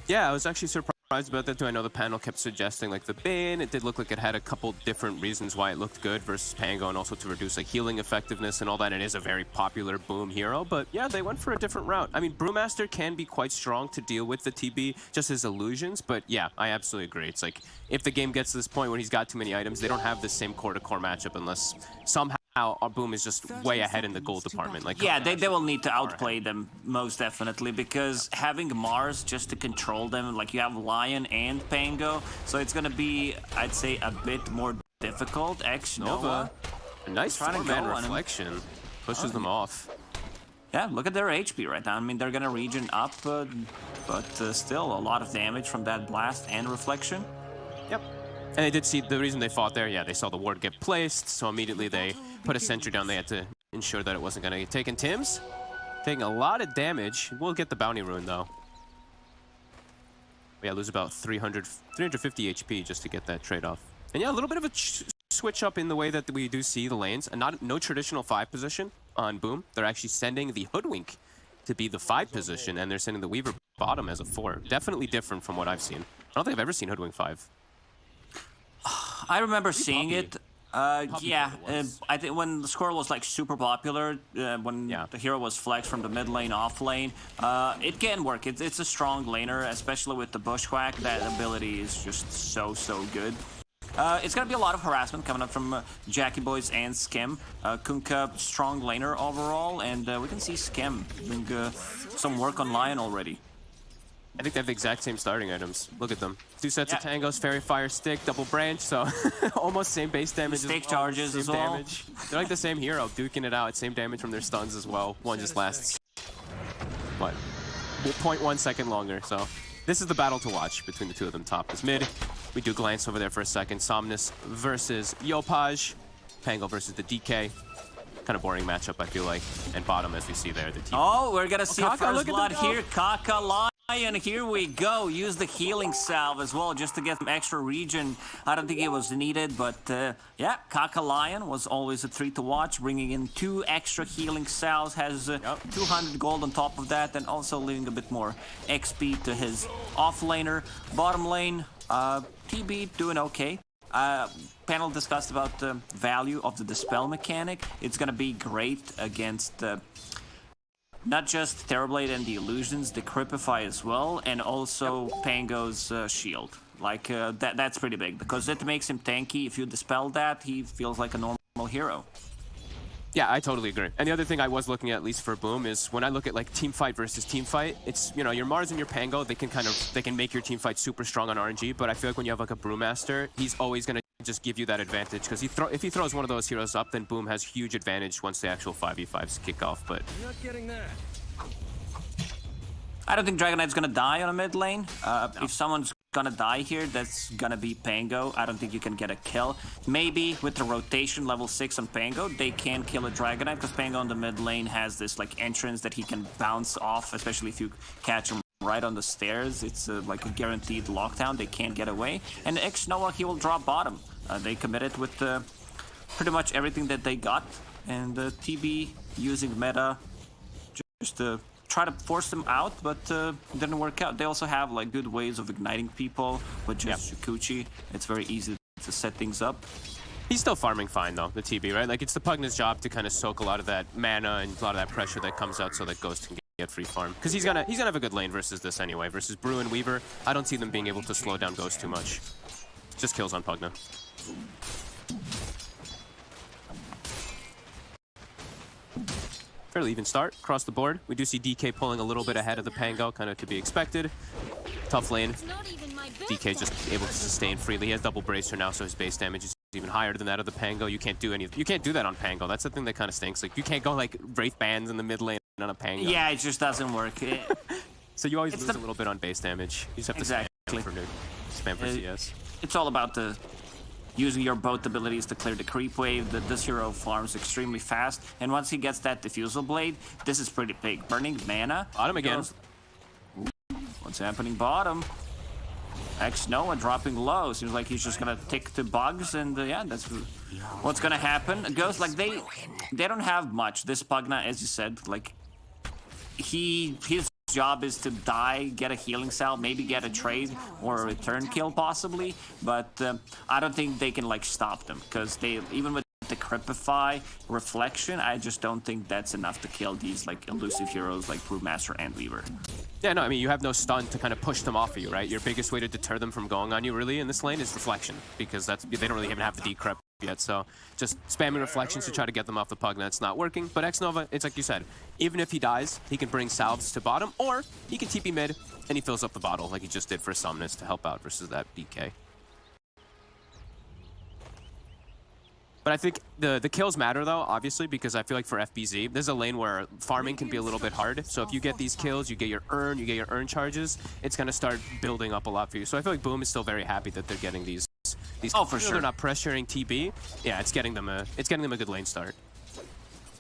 Yeah, I was actually surprised about that too. I know the panel kept suggesting like the bin. It did look like it had a couple different reasons why it looked good versus Pango, and also to reduce like healing effectiveness and all that. It is a very popular Boom hero, but yeah, they went for a different route. I mean, Brewmaster can be quite strong to deal with the TB, just his illusions, but yeah, I absolutely agree. It's like if the game gets to this point where he's got too many items, they don't have the same core-to-core matchup unless somehow our Boom is just way ahead in the gold department. Like, yeah, they will need to outplay them most definitely, because having Mars just to control them, like you have Lion and Pango, so it's gonna be, I'd say, a bit more difficult. Nova, a nice 4-man reflection, pushes them off. Yeah, look at their HP right now. I mean, they're gonna regen up, but still a lot of damage from that blast and reflection. Yep. And they did see the reason they fought there. Yeah, they saw the ward get placed, so immediately they put a sentry down. They had to ensure that it wasn't going to get taken. Tim's taking a lot of damage. We'll get the bounty rune, though. Yeah, lose about 350 HP just to get that trade-off. And yeah, a little bit of a switch up in the way that we do see the lanes. And no traditional 5 position on Boom. They're actually sending the Hoodwink to be the 5 position, and they're sending the Weaver bottom as a 4. Definitely different from what I've seen. I don't think I've ever seen Hoodwink 5. I remember seeing it. Yeah, I think when the score was like super popular, when the hero was flexed from the mid lane off lane, it can work. It's a strong laner, especially with the Bushwhack. That ability is just so good. It's gonna be a lot of harassment coming up from Jackie Boys and Skim. Kunkka, strong laner overall, and we can see Skim doing some work on Lion already. I think they have the exact same starting items. Look at them. 2 sets of tangos, fairy fire stick, double branch, so almost same base damage. Stick charges as well. Damage. They're like the same hero, duking it out. Same damage from their stuns as well. One just lasts, what, 0.1 second longer. So this is the battle to watch between the two of them. Top is mid. We do glance over there for a second. Somnus versus Yopaj. Pango versus the DK. Kind of boring matchup, I feel like. And bottom, as we see there, the team. Oh, we're gonna see a first blood here. Kaka Lion. And here we go. Use the healing salve as well just to get some extra regen. I don't think it was needed, but yeah, Kaka Lion was always a treat to watch. Bringing in 2 extra healing salves, has 200 gold on top of that, and also leaving a bit more XP to his offlaner. Bottom lane, TB doing okay. Panel discussed about the value of the Dispel mechanic. It's gonna be great against not just Terrorblade and the Illusions, the Cripify as well, and also Pango's shield. Like, that's pretty big, because it makes him tanky. If you dispel that, he feels like a normal hero. Yeah, I totally agree. And the other thing I was looking at least for Boom, is when I look at like team fight versus team fight, it's, you know, your Mars and your Pango, they can make your team fight super strong on RNG, but I feel like when you have like a Brewmaster, he's always gonna just give you that advantage, because if he throws one of those heroes up, then Boom has huge advantage once the actual 5v5s kick off. But You're not getting that. I don't think Dragon Knight's gonna die on a mid lane. If someone's gonna die here, that's gonna be Pango. I don't think you can get a kill. Maybe with the rotation level 6 on Pango, they can kill a Dragon Knight, because Pango on the mid lane has this like entrance that he can bounce off, especially if you catch him right on the stairs. It's like a guaranteed lockdown. They can't get away. And X-Noah, he will drop bottom. They committed with pretty much everything that they got. And TB using meta just to try to force them out, but didn't work out. They also have like good ways of igniting people with just Shukuchi. It's very easy to set things up. he's still farming fine though, the TB, right? Like it's the Pugna's job to kind of soak a lot of that mana and a lot of that pressure that comes out so that Ghost can get free farm. Because he's gonna have a good lane versus this anyway. Versus Brew and Weaver, I don't see them being able to slow down Ghost too much. Just kills on Pugna. Fairly even start across the board. We do see DK pulling a little bit ahead of the Pango, kind of to be expected. Tough lane. DK just able to sustain freely. He has double bracer now, so his base damage is even higher than that of the Pango. You can't do that on Pango. That's the thing that kind of stinks. Like you can't go like Wraith Bands in the mid lane on a Pango. Yeah, it just doesn't work. So you always lose a little bit on base damage. You just have to spam for CS. It's all about using your both abilities to clear the creep wave. This hero farms extremely fast, and once he gets that Diffusal Blade, this is pretty big. Burning mana. Bottom again. What's happening bottom? X-Noah dropping low. Seems like he's just gonna tick the bugs, and yeah, that's what's gonna happen. Ghost, like they don't have much. This Pugna, as you said, like his job is to die, get a healing cell, maybe get a trade or a return kill possibly, but I don't think they can like stop them, because they, even with the Cripify reflection, I just don't think that's enough to kill these like elusive heroes like Brewmaster and Weaver. Yeah, no, I mean, you have no stun to kind of push them off of you, right? Your biggest way to deter them from going on you really in this lane is reflection, because they don't really even have the decrep yet, so just spamming reflections to try to get them off the Pugna. It's not working, but X-Nova, it's like you said, even if he dies, he can bring salves to bottom, or he can TP mid, and he fills up the bottle like he just did for Somnus to help out versus that DK. But I think the kills matter though, obviously, because I feel like for FBZ, there's a lane where farming can be a little bit hard. So if you get these kills, you get your earn charges, it's gonna start building up a lot for you. So I feel like Boom is still very happy that they're getting these. Oh, for sure. They're not pressuring TB. Yeah, it's getting them a good lane start.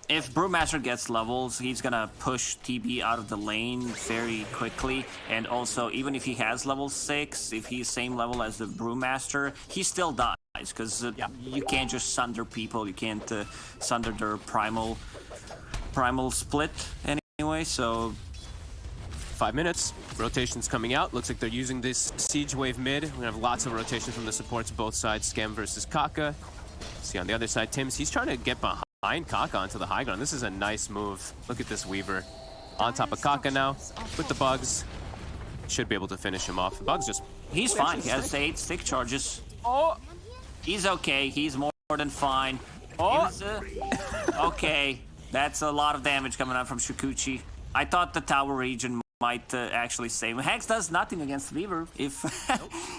If Brewmaster gets levels, he's gonna push TB out of the lane very quickly, and also even if he has level 6, if he's same level as the Brewmaster, he still dies, because you can't just sunder people, you can't sunder their primal split anyway, so... 5 minutes. Rotations coming out. Looks like they're using this siege wave mid. We're gonna have lots of rotations from the supports both sides. Scam versus Kaka. See on the other side, Tims, he's trying to get behind Kaka onto the high ground. This is a nice move. Look at this Weaver. On top of Kaka now with the bugs. Should be able to finish him off. The bugs just... He's fine. He has 8 stick charges. Oh! He's okay. He's more than fine. Oh! Okay. That's a lot of damage coming out from Shukuchi. I thought the tower region might actually save him. Hex does nothing against Weaver if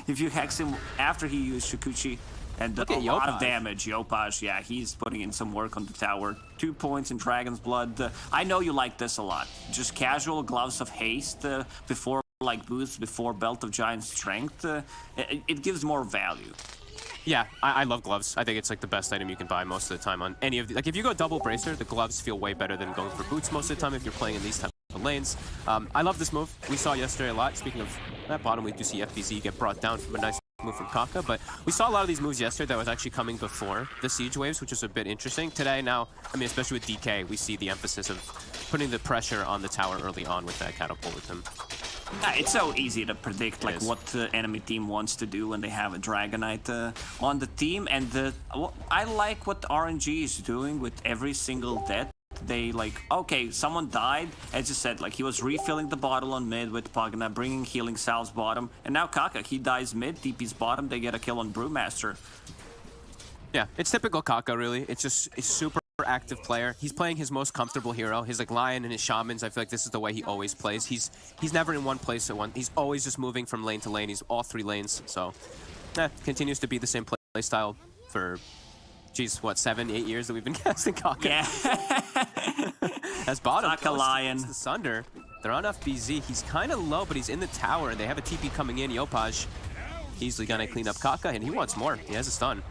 if you hex him after he used Shukuchi. And a lot of damage. Yopaj, yeah, he's putting in some work on the tower. 2 points in Dragon's Blood. I know you like this a lot. Just casual Gloves of Haste before like boosts, before Belt of Giant Strength. It gives more value. Yeah, I love gloves. I think it's like the best item you can buy most of the time on any of the... Like if you go double bracer, the gloves feel way better than going for boots most of the time if you're playing in these types lanes. I love this move. We saw yesterday a lot. Speaking of that bottom, we do see FBZ get brought down from a nice move from Kaka, but we saw a lot of these moves yesterday that was actually coming before the siege waves, which is a bit interesting. Today, now, I mean, especially with DK, we see the emphasis of putting the pressure on the tower early on with that catapult with him. It's so easy to predict like what the enemy team wants to do when they have a Dragonite on the team, and I like what RNG is doing with every single death. They like, okay, someone died, as you said, like he was refilling the bottle on mid with Pagna, bringing healing salves bottom, and now Kaka, he dies mid, TP's bottom, they get a kill on Brewmaster. Yeah, it's typical Kaka, really. It's just a super active player. He's playing his most comfortable hero, his like Lion and his Shamans. I feel like this is the way he always plays. He's never in one place at once. He's always just moving from lane to lane. He's all 3 lanes, so continues to be the same play style for, geez, what, 7, 8 years that we've been casting Kaka. Yeah. As bottom, Kaka Lion. The Sunder. They're on FBZ. He's kind of low, but he's in the tower, and they have a TP coming in. Yopaj easily gonna clean up Kaka, and he wants more. He has a stun.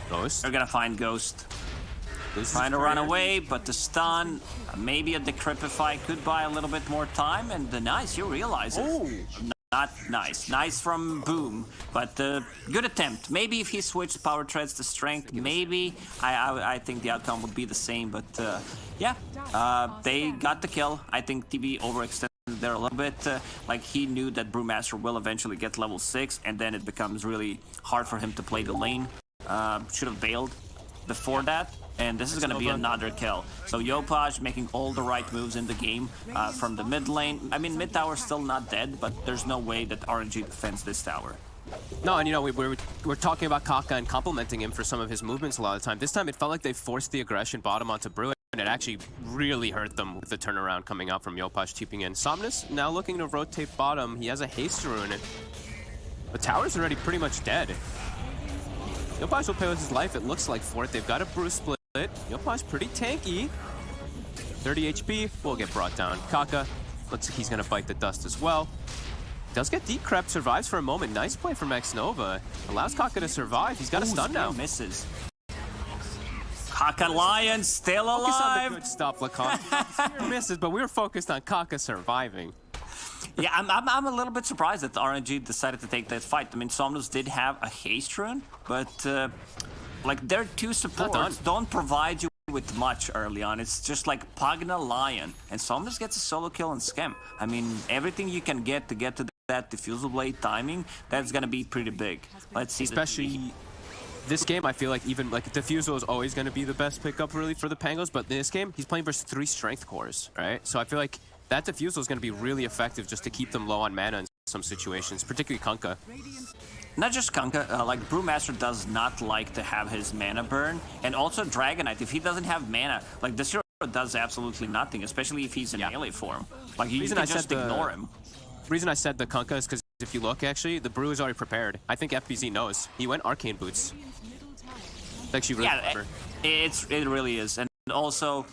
Ghost. They're gonna find Ghost. Trying to run away, but the stun, maybe a Decrepify could buy a little bit more time, and nice, you realize it. Ooh. Not nice. Nice from Boom, but good attempt. Maybe if he switched power treads to strength, maybe I think the outcome would be the same, but yeah, they got the kill. I think TB overextended there a little bit. Like he knew that Brewmaster will eventually get level 6, and then it becomes really hard for him to play the lane. Should have bailed before that. And this is going to be another kill. So Yopaj making all the right moves in the game from the mid lane. I mean, mid tower still not dead, but there's no way that RNG defends this tower. No, and you know, we're talking about Kaka and complimenting him for some of his movements a lot of the time. This time it felt like they forced the aggression bottom onto Brew, and it actually really hurt them with the turnaround coming out from Yopaj TPing in. Somnus now looking to rotate bottom. He has a haste rune. The tower's already pretty much dead. Yopaj will pay with his life, it looks like, for it. They've got a Brew split. Yopaj pretty tanky. 30 HP, will get brought down. Kaka, looks like he's gonna bite the dust as well. Does get Decrep, survives for a moment. Nice play from X-Nova. Allows Kaka to survive. He's got a stun now. Misses. Kaka Lion still alive. Focus on the good stuff, Lacan. Spear misses, but we were focused on Kaka surviving. Yeah, I'm a little bit surprised that RNG decided to take that fight. I mean, Somnus did have a haste rune, but like their 2 supports don't provide you with much early on. It's just like Pagna Lion, and Somnus gets a solo kill on Schem. I mean, everything you can get to that diffusal blade timing, that's gonna be pretty big. Let's see. Especially this game, I feel like even like Diffusal is always gonna be the best pickup really for the Pangos, but in this game, he's playing versus 3 strength cores, right? So I feel like that Diffusal is gonna be really effective just to keep them low on mana in some situations, particularly Kunkka. Not just Kunkka, like Brewmaster does not like to have his mana burn, and also Dragonite, if he doesn't have mana, like this hero does absolutely nothing, especially if he's in melee form. Like you can just ignore him. The reason I said the Kunkka is because if you look, actually, the Brew is already prepared. I think FBZ knows. He went Arcane Boots. It's actually really clever. It really is, and also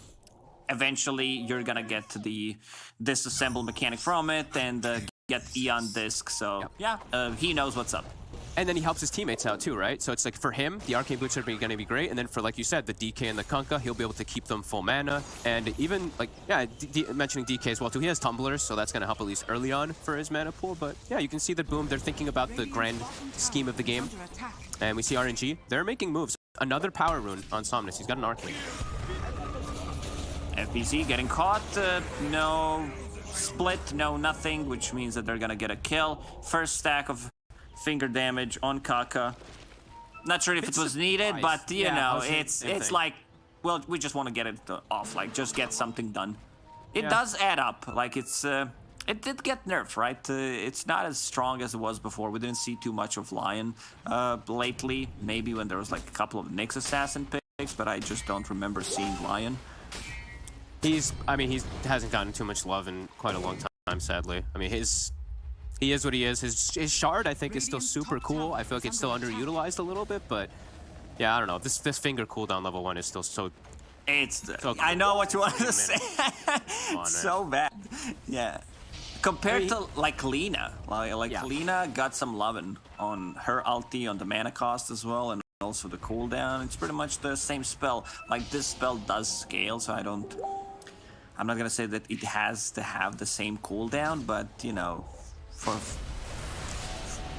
eventually you're gonna get to the disassemble mechanic from it and get Eon Disc, so yeah, he knows what's up. And then he helps his teammates out too, right? So it's like for him, the Arcane Boots are going to be great, and then for, like you said, the DK and the Kunkka, he'll be able to keep them full mana, and even, like, yeah, mentioning DK as well too, he has Tumblers, so that's going to help at least early on for his mana pool, but yeah, you can see that Boom, they're thinking about the grand scheme of the game, and we see RNG, they're making moves. Another power rune on Somnus, he's got an Arcane. FBZ getting caught, no split, no nothing, which means that they're gonna get a kill. First stack of finger damage on Kaka. Not sure if it was needed, but you know, it's like, well, we just want to get it off, like just get something done. It does add up, like it did get nerfed, right? It's not as strong as it was before. We didn't see too much of Lion lately, maybe when there was like a couple of Nyx assassin picks, but I just don't remember seeing Lion. He hasn't gotten too much love in quite a long time, sadly. I mean, he is what he is. His shard, I think, is still super cool. I feel like it's still underutilized a little bit, but yeah, I don't know. This finger cooldown level 1 is still so... cool. I know what you want to say. It's so bad. Yeah. Compared to, like, Lina. Lina got some loving on her ulti, on the mana cost as well, and also the cooldown. It's pretty much the same spell. Like, this spell does scale, so I don't... I'm not gonna say that it has to have the same cooldown, but you know,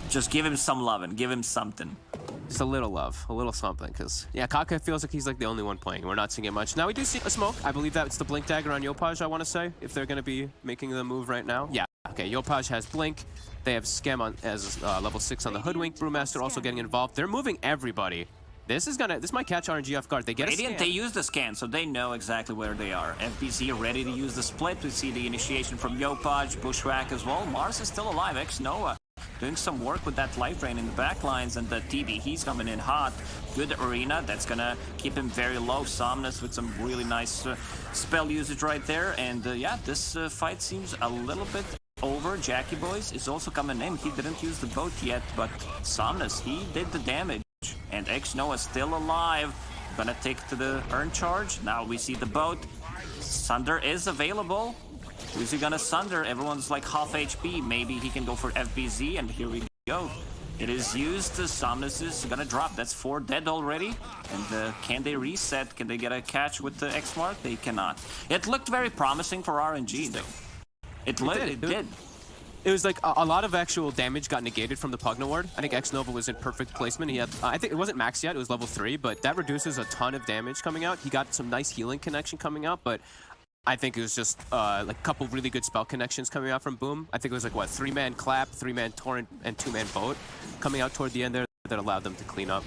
just give him some love and give him something. Just a little love, a little something, because, yeah, Kaka feels like he's like the only one playing. We're not seeing it much. Now we do see a smoke. I believe that's the Blink Dagger on Yopaj, I want to say, if they're going to be making the move right now. Yeah, okay, Yopaj has Blink. They have Scam on as level 6 on the Hoodwink. Brewmaster also getting involved. They're moving everybody. This might catch RNG off guard. They get Radiant, a they use the scan, so they know exactly where they are. FBZ ready to use the split. We see the initiation from Yopaj, Bushwhack as well. Mars is still alive. X-Noah doing some work with that life drain in the back lines, and the TB, he's coming in hot. Good arena, that's gonna keep him very low. Somnus with some really nice spell usage right there, and yeah, this fight seems a little bit over. Jackie Boys is also coming in. He didn't use the boat yet, but Somnus, he did the damage, and X-Noah still alive. Gonna take to the earn charge. Now we see the boat. Sunder is available. Who's he gonna Sunder? Everyone's like half HP. Maybe he can go for FBZ, and here we go. It is used. Somnus is gonna drop. That's 4 dead already. And can they reset? Can they get a catch with the X mark? They cannot. It looked very promising for RNG though. It did. It was like a lot of actual damage got negated from the Pugna ward. I think X-Nova was in perfect placement. He had, I think it wasn't max yet, it was level 3, but that reduces a ton of damage coming out. He got some nice healing connection coming out, but I think it was just like a couple really good spell connections coming out from Boom. I think it was like, what, 3-man Clap, 3-man Torrent, and 2-man Boat coming out toward the end there that allowed them to clean up.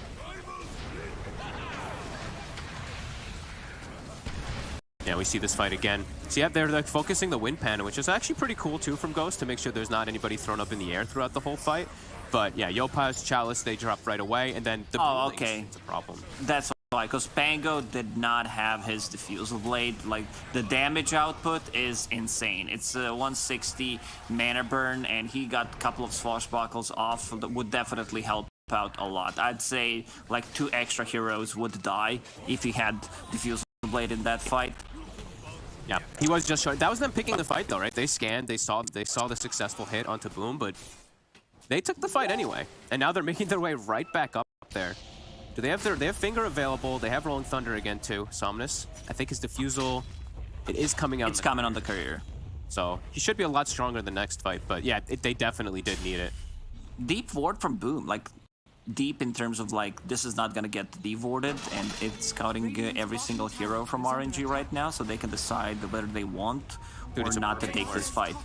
Yeah, we see this fight again. So yeah, they're like focusing the wind panel, which is actually pretty cool too from Ghost to make sure there's not anybody thrown up in the air throughout the whole fight. But yeah, Yopaj, Chalice, they drop right away, and then the okay. It's a problem. That's why, because Pango did not have his Diffusal Blade. Like, the damage output is insane. It's 160 mana burn, and he got a couple of swashbuckles off that would definitely help out a lot. I'd say like 2 extra heroes would die if he had Diffusal Blade in that fight. Yeah, he was just short. That was them picking the fight though, right? They scanned, they saw the successful hit onto Boom, but they took the fight anyway. And now they're making their way right back up there. Do they have Finger available? They have Rolling Thunder again too. Somnus, I think his Diffusal, it is coming out. It's coming on the Courier. So he should be a lot stronger in the next fight, but yeah, they definitely did need it. Deep ward from Boom, like deep in terms of like this is not gonna get devorded, and it's scouting every single hero from RNG right now, so they can decide whether they want or not to take this fight.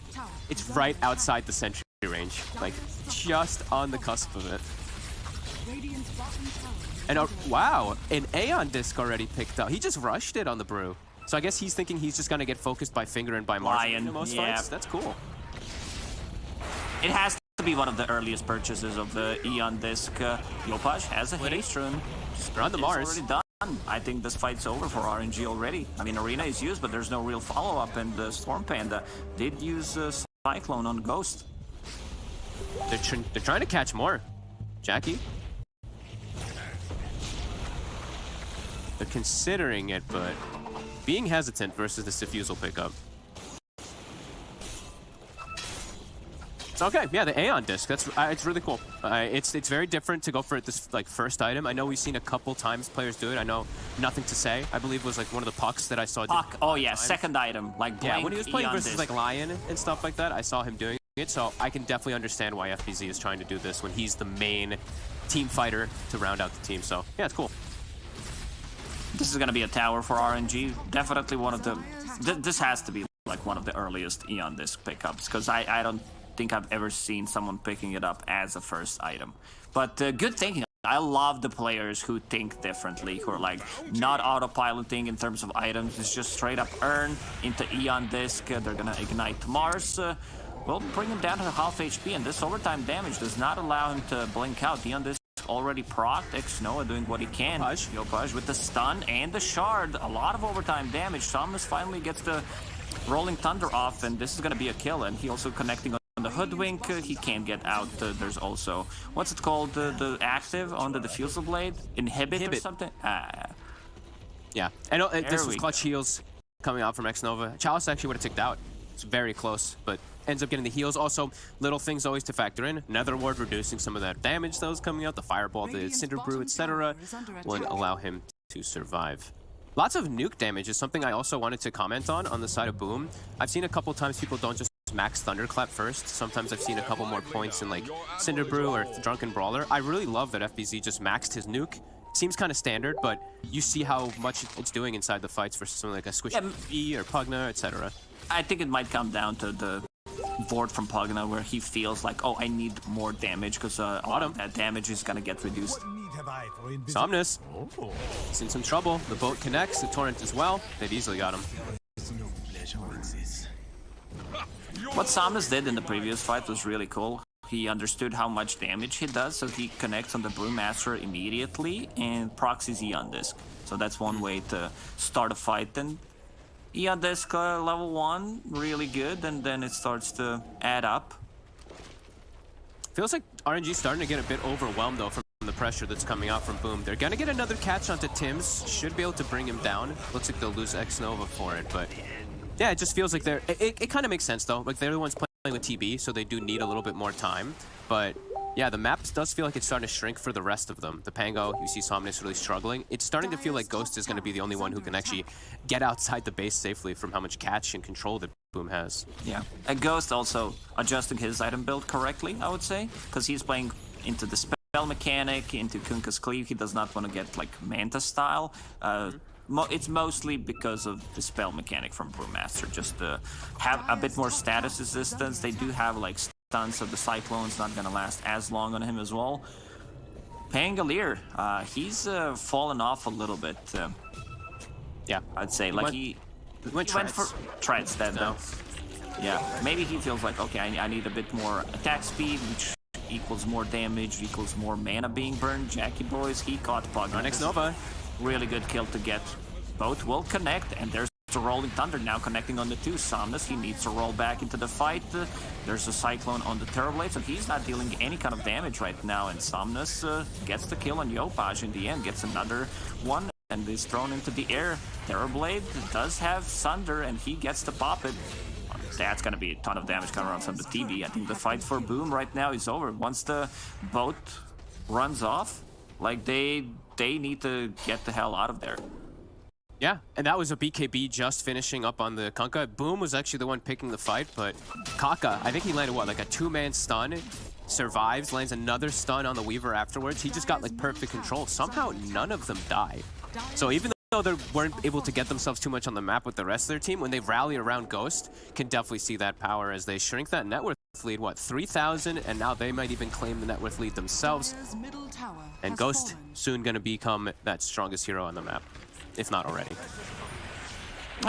It's right outside the sentry range, like just on the cusp of it. And wow, an Aeon disc already picked up. He just rushed it on the Brew. So I guess he's thinking he's just gonna get focused by Finger and by Mars in most fights. That's cool. It has to be one of the earliest purchases of the Aeon disc. Yopaj has a haste rune. They're on the Mars. Already done. I think this fight's over for RNG already. I mean, Arena is used, but there's no real follow-up, and Storm Panda did use Cyclone on Ghost. They're trying to catch more. Jackie? They're considering it, but being hesitant versus the Diffusal pickup. It's okay, yeah, the Aeon disc, that's it's really cool. It's very different to go for this like first item. I know we've seen a couple times players do it. I know Nothing to Say, I believe, was like one of the pucks that I saw. Puck, oh yeah, second item, like yeah, when he was playing Aeon versus disc. like Lion and stuff like that, I saw him doing it, so I can definitely understand why FBZ is trying to do this when he's the main team fighter to round out the team. So yeah, it's cool. This is gonna be a tower for RNG. Definitely one of the. This has to be like one of the earliest Aeon disc pickups, because I don't think I've ever seen someone picking it up as a first item. But good thinking. I love the players who think differently, who are like not autopiloting in terms of items. It's just straight up earn into Aeon disc. They're gonna ignite Mars. Well, bring him down to half HP, and this overtime damage does not allow him to blink out. Aeon disc already procced. X-Noah doing what he can. Yopaj with the stun and the shard. A lot of overtime damage. Somnus finally gets the Rolling Thunder off, and this is gonna be a kill. And he also connecting on the Hoodwink. He can't get out. There's also, what's it called, the active on the Diffusal Blade? Inhibit or something? Yeah, I know this was clutch heals coming out from X-Nova. Chalice actually would have ticked out. It's very close, but ends up getting the heals. Also, little things always to factor in. Nether Ward reducing some of that damage that was coming out. The Fireball, the Cinder Brew, etc. would allow him to survive. Lots of nuke damage is something I also wanted to comment on the side of Boom. I've seen a couple times people don't just max Thunderclap first. Sometimes I've seen a couple more points in like Cinder Brew or Drunken Brawler. I really love that FBZ just maxed his nuke. Seems kind of standard, but you see how much it's doing inside the fights versus something like a Squishy V or Pugna, etc. I think it might come down to the board from Pugna where he feels like, oh, I need more damage because that damage is gonna get reduced. Somnus. He's in some trouble. The boat connects, the Torrent as well. They've easily got him. What Somnus did in the previous fight was really cool. He understood how much damage he does, so he connects on the Brewmaster immediately and proxies Eon Disc. So that's one way to start a fight. And Eon Disc level 1, really good, and then it starts to add up. Feels like RNG starting to get a bit overwhelmed though from the pressure that's coming out from Boom. They're gonna get another catch onto Tim's. Should be able to bring him down. Looks like they'll lose X-Nova for it, but yeah, it just feels like they're... It kind of makes sense though. Like they're the ones playing with TB, so they do need a little bit more time. But yeah, the map does feel like it's starting to shrink for the rest of them. The Pango, you see Somnus really struggling. It's starting to feel like Ghost is going to be the only one who can actually get outside the base safely from how much catch and control that Boom has. Yeah, and Ghost also adjusting his item build correctly, I would say, because he's playing into the spell mechanic, into Kunkka's Cleave. He does not want to get like Manta style. It's mostly because of the spell mechanic from Brewmaster, just to have a bit more status resistance. They do have like stuns, so the Cyclone's not gonna last as long on him as well. Pangolier, he's fallen off a little bit. Yeah, I'd say like he went for treads. Yeah, maybe he feels like, okay, I need a bit more attack speed, which equals more damage, equals more mana being burned. Jackie boys, he caught Pugna. Next Nova. Really good kill to get. Both will connect, and there's a Rolling Thunder now connecting on the two. Somnus, he needs to roll back into the fight. There's a Cyclone on the Terrorblade, so he's not dealing any kind of damage right now, and Somnus gets the kill on Yopaj in the end, gets another one, and is thrown into the air. Terrorblade does have Sunder, and he gets to pop it. That's gonna be a ton of damage coming around from the TB. I think the fight for Boom right now is over. Once the boat runs off, like they need to get the hell out of there. Yeah, and that was a BKB just finishing up on the Kunkka. Boom was actually the one picking the fight, but Kaka, I think he landed what, like a 2-man stun, survives, lands another stun on the Weaver afterwards. He just got like perfect control. Somehow none of them died. So even though they weren't able to get themselves too much on the map with the rest of their team, when they rally around Ghost, can definitely see that power as they shrink that net worth lead, what, 3,000, and now they might even claim the net worth lead themselves. And Ghost soon gonna become that strongest hero on the map, if not already.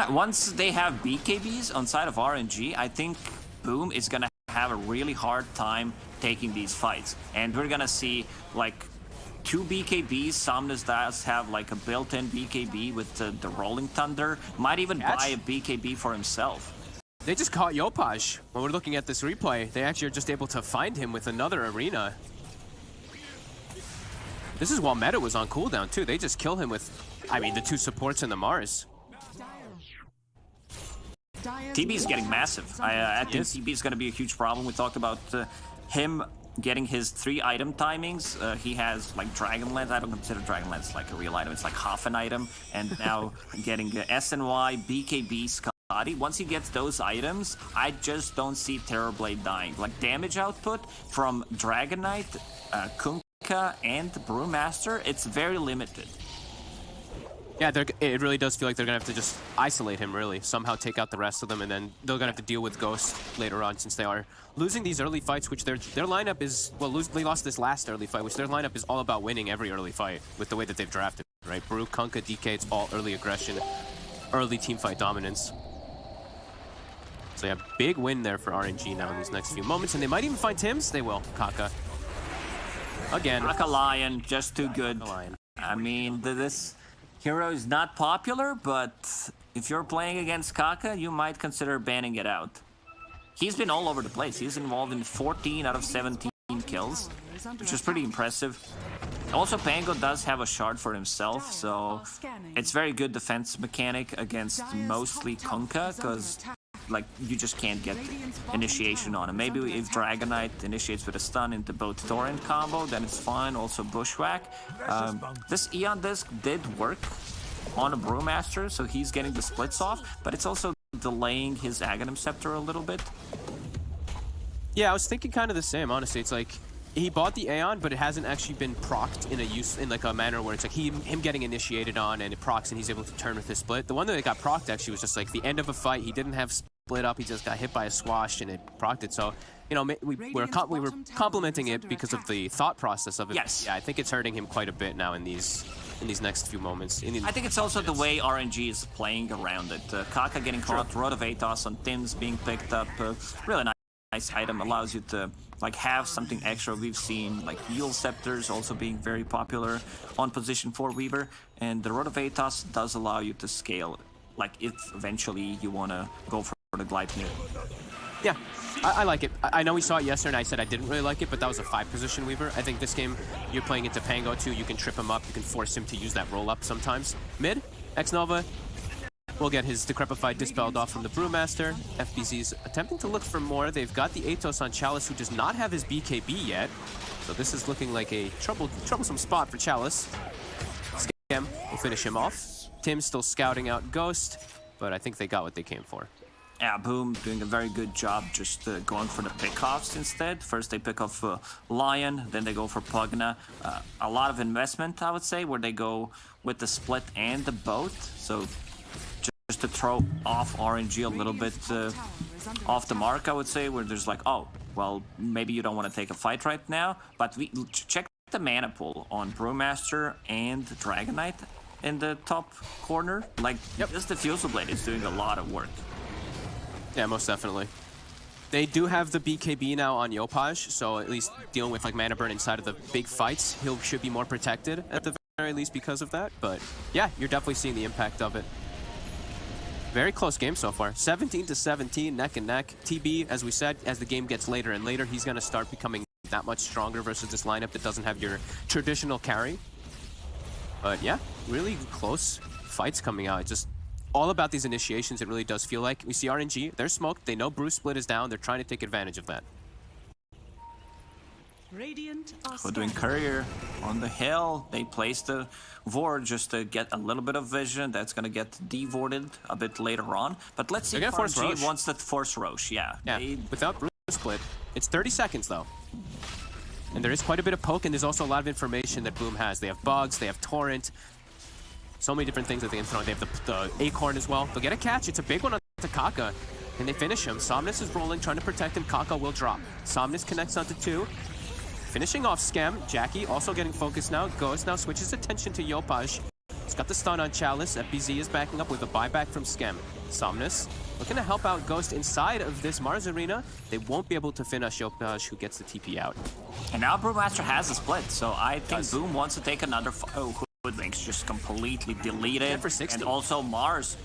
Once they have BKBs on side of RNG, I think Boom is gonna have a really hard time taking these fights. And we're gonna see like 2 BKBs. Somnus does have like a built-in BKB with the Rolling Thunder. Might even buy a BKB for himself. They just caught Yopaj. When we're looking at this replay, they actually are just able to find him with another arena. This is while Meta was on cooldown too. They just kill him with, I mean, the 2 supports and the Mars. TB is getting massive. I think TB is going to be a huge problem. We talked about him getting his 3 item timings. He has like Dragonlance. I don't consider Dragonlance like a real item. It's like half an item. And now getting SNY, BKB, Scotty. Once he gets those items, I just don't see Terrorblade dying. Like damage output from Dragon Knight, Kunkka, and Brewmaster, it's very limited. Yeah, it really does feel like they're going to have to just isolate him, really. Somehow take out the rest of them, and then they're going to have to deal with Ghost later on, since they are losing these early fights, which their lineup is... Well, they lost this last early fight, which their lineup is all about winning every early fight with the way that they've drafted, right? Brew, Kunkka, DK, it's all early aggression, early teamfight dominance. So yeah, big win there for RNG now in these next few moments, and they might even find Tims. They will. Kaka. Again. Kaka Lion, just too good. I mean, this hero is not popular, but if you're playing against Kaka, you might consider banning it out. He's been all over the place. He's involved in 14 out of 17 kills, which is pretty impressive. Also, Pango does have a shard for himself, so it's very good defense mechanic against mostly Kunkka, because like you just can't get initiation on him. Maybe if Dragon Knight initiates with a stun into both Torrent combo, then it's fine. Also Bushwhack. This Eon Disc did work on a Brewmaster, so he's getting the splits off, but it's also delaying his Aghanim Scepter a little bit. Yeah, I was thinking kind of the same, honestly. It's like, he bought the Aeon, but it hasn't actually been procced in like a manner where it's like him getting initiated on and it procs and he's able to turn with his split. The one that got procced actually was just like the end of a fight. He didn't have split up. He just got hit by a swash and it procced it. So, you know, we were complimenting it because of the thought process of it. Yes. Yeah, I think it's hurting him quite a bit now in these next few moments. I think it's also the way RNG is playing around it. Kaka getting caught, Rod of Atos on Tim's being picked up. Really nice item, allows you to like have something extra. We've seen like Heal Scepters also being very popular on position for Weaver, and the Rod of Atos does allow you to scale, like if eventually you want to go for the glide mid. Yeah, I like it. I know we saw it yesterday and I said I didn't really like it, but that was a 5-position Weaver. I think this game, you're playing into Pango too, you can trip him up, you can force him to use that roll up sometimes. Mid, X-Nova will get his Decrepify dispelled off from the Brewmaster. FBZ's attempting to look for more. They've got the Atos on Chalice, who does not have his BKB yet. So this is looking like a troublesome spot for Chalice. Scam will finish him off. Tim's still scouting out Ghost, but I think they got what they came for. Yeah, Boom doing a very good job just going for the pickoffs instead. First they pick off Lion, then they go for Pugna. A lot of investment, I would say, where they go with the split and the boat. So just to throw off RNG a little bit off the mark, I would say, where there's like, oh, well, maybe you don't want to take a fight right now, but we check the mana pool on Brewmaster and Dragon Knight in the top corner. Like, just the Fusel Blade is doing a lot of work. Yeah, most definitely. They do have the BKB now on Yopaj, so at least dealing with like mana burn inside of the big fights, he should be more protected at the very least because of that. But yeah, you're definitely seeing the impact of it. Very close game so far. 17-17, neck and neck. TB, as we said, as the game gets later and later, he's going to start becoming that much stronger versus this lineup that doesn't have your traditional carry. But yeah, really close fights coming out. Just all about these initiations, it really does feel like. We see RNG, they're smoked, they know Bruce Split is down, they're trying to take advantage of that. We're doing Courier on the hill. They place the Vord just to get a little bit of vision. That's going to get devorded a bit later on. But let's see if RNG wants to force Roche. Yeah, without Bruce Split, it's 30 seconds though. And there is quite a bit of poke, and there's also a lot of information that Boom has. They have bugs, they have Torrent, so many different things that they can throw. They have the Acorn as well. They'll get a catch. It's a big one on Kaka. And they finish him. Somnus is rolling, trying to protect him. Kaka will drop. Somnus connects onto 2. Finishing off Scam. Jackie also getting focused now. Ghost now switches attention to Yopaj. He's got the stun on Chalice. FBZ is backing up with a buyback from Scam. Somnus looking to help out Ghost inside of this Mars Arena. They won't be able to finish Yopaj, who gets the TP out. And now Brewmaster has a split, so I think Boom wants to take another Hoodwinks just completely deleted. And also Mars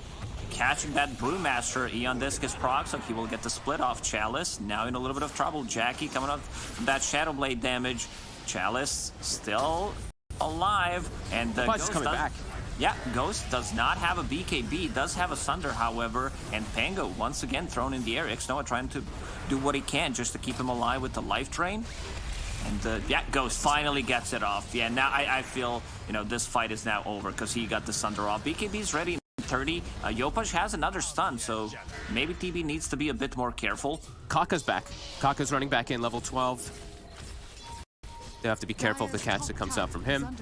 catching that Brewmaster. Eon Disc is proc, so he will get the split off Chalice. Now in a little bit of trouble. Jackie coming up from that Shadow Blade damage. Chalice still alive. And the Ghost coming back. Yeah, Ghost does not have a BKB, does have a Sunder, however, and Pango once again thrown in the air. X-Noah trying to do what he can just to keep him alive with the life drain. And yeah, Ghost finally gets it off. Yeah, now I feel, you know, this fight is now over because he got the Sunder off. BKB's ready in 30. Yopaj has another stun, so maybe TB needs to be a bit more careful. Kaka's back. Kaka's running back in level 12. They have to be careful of the catch that comes out from him.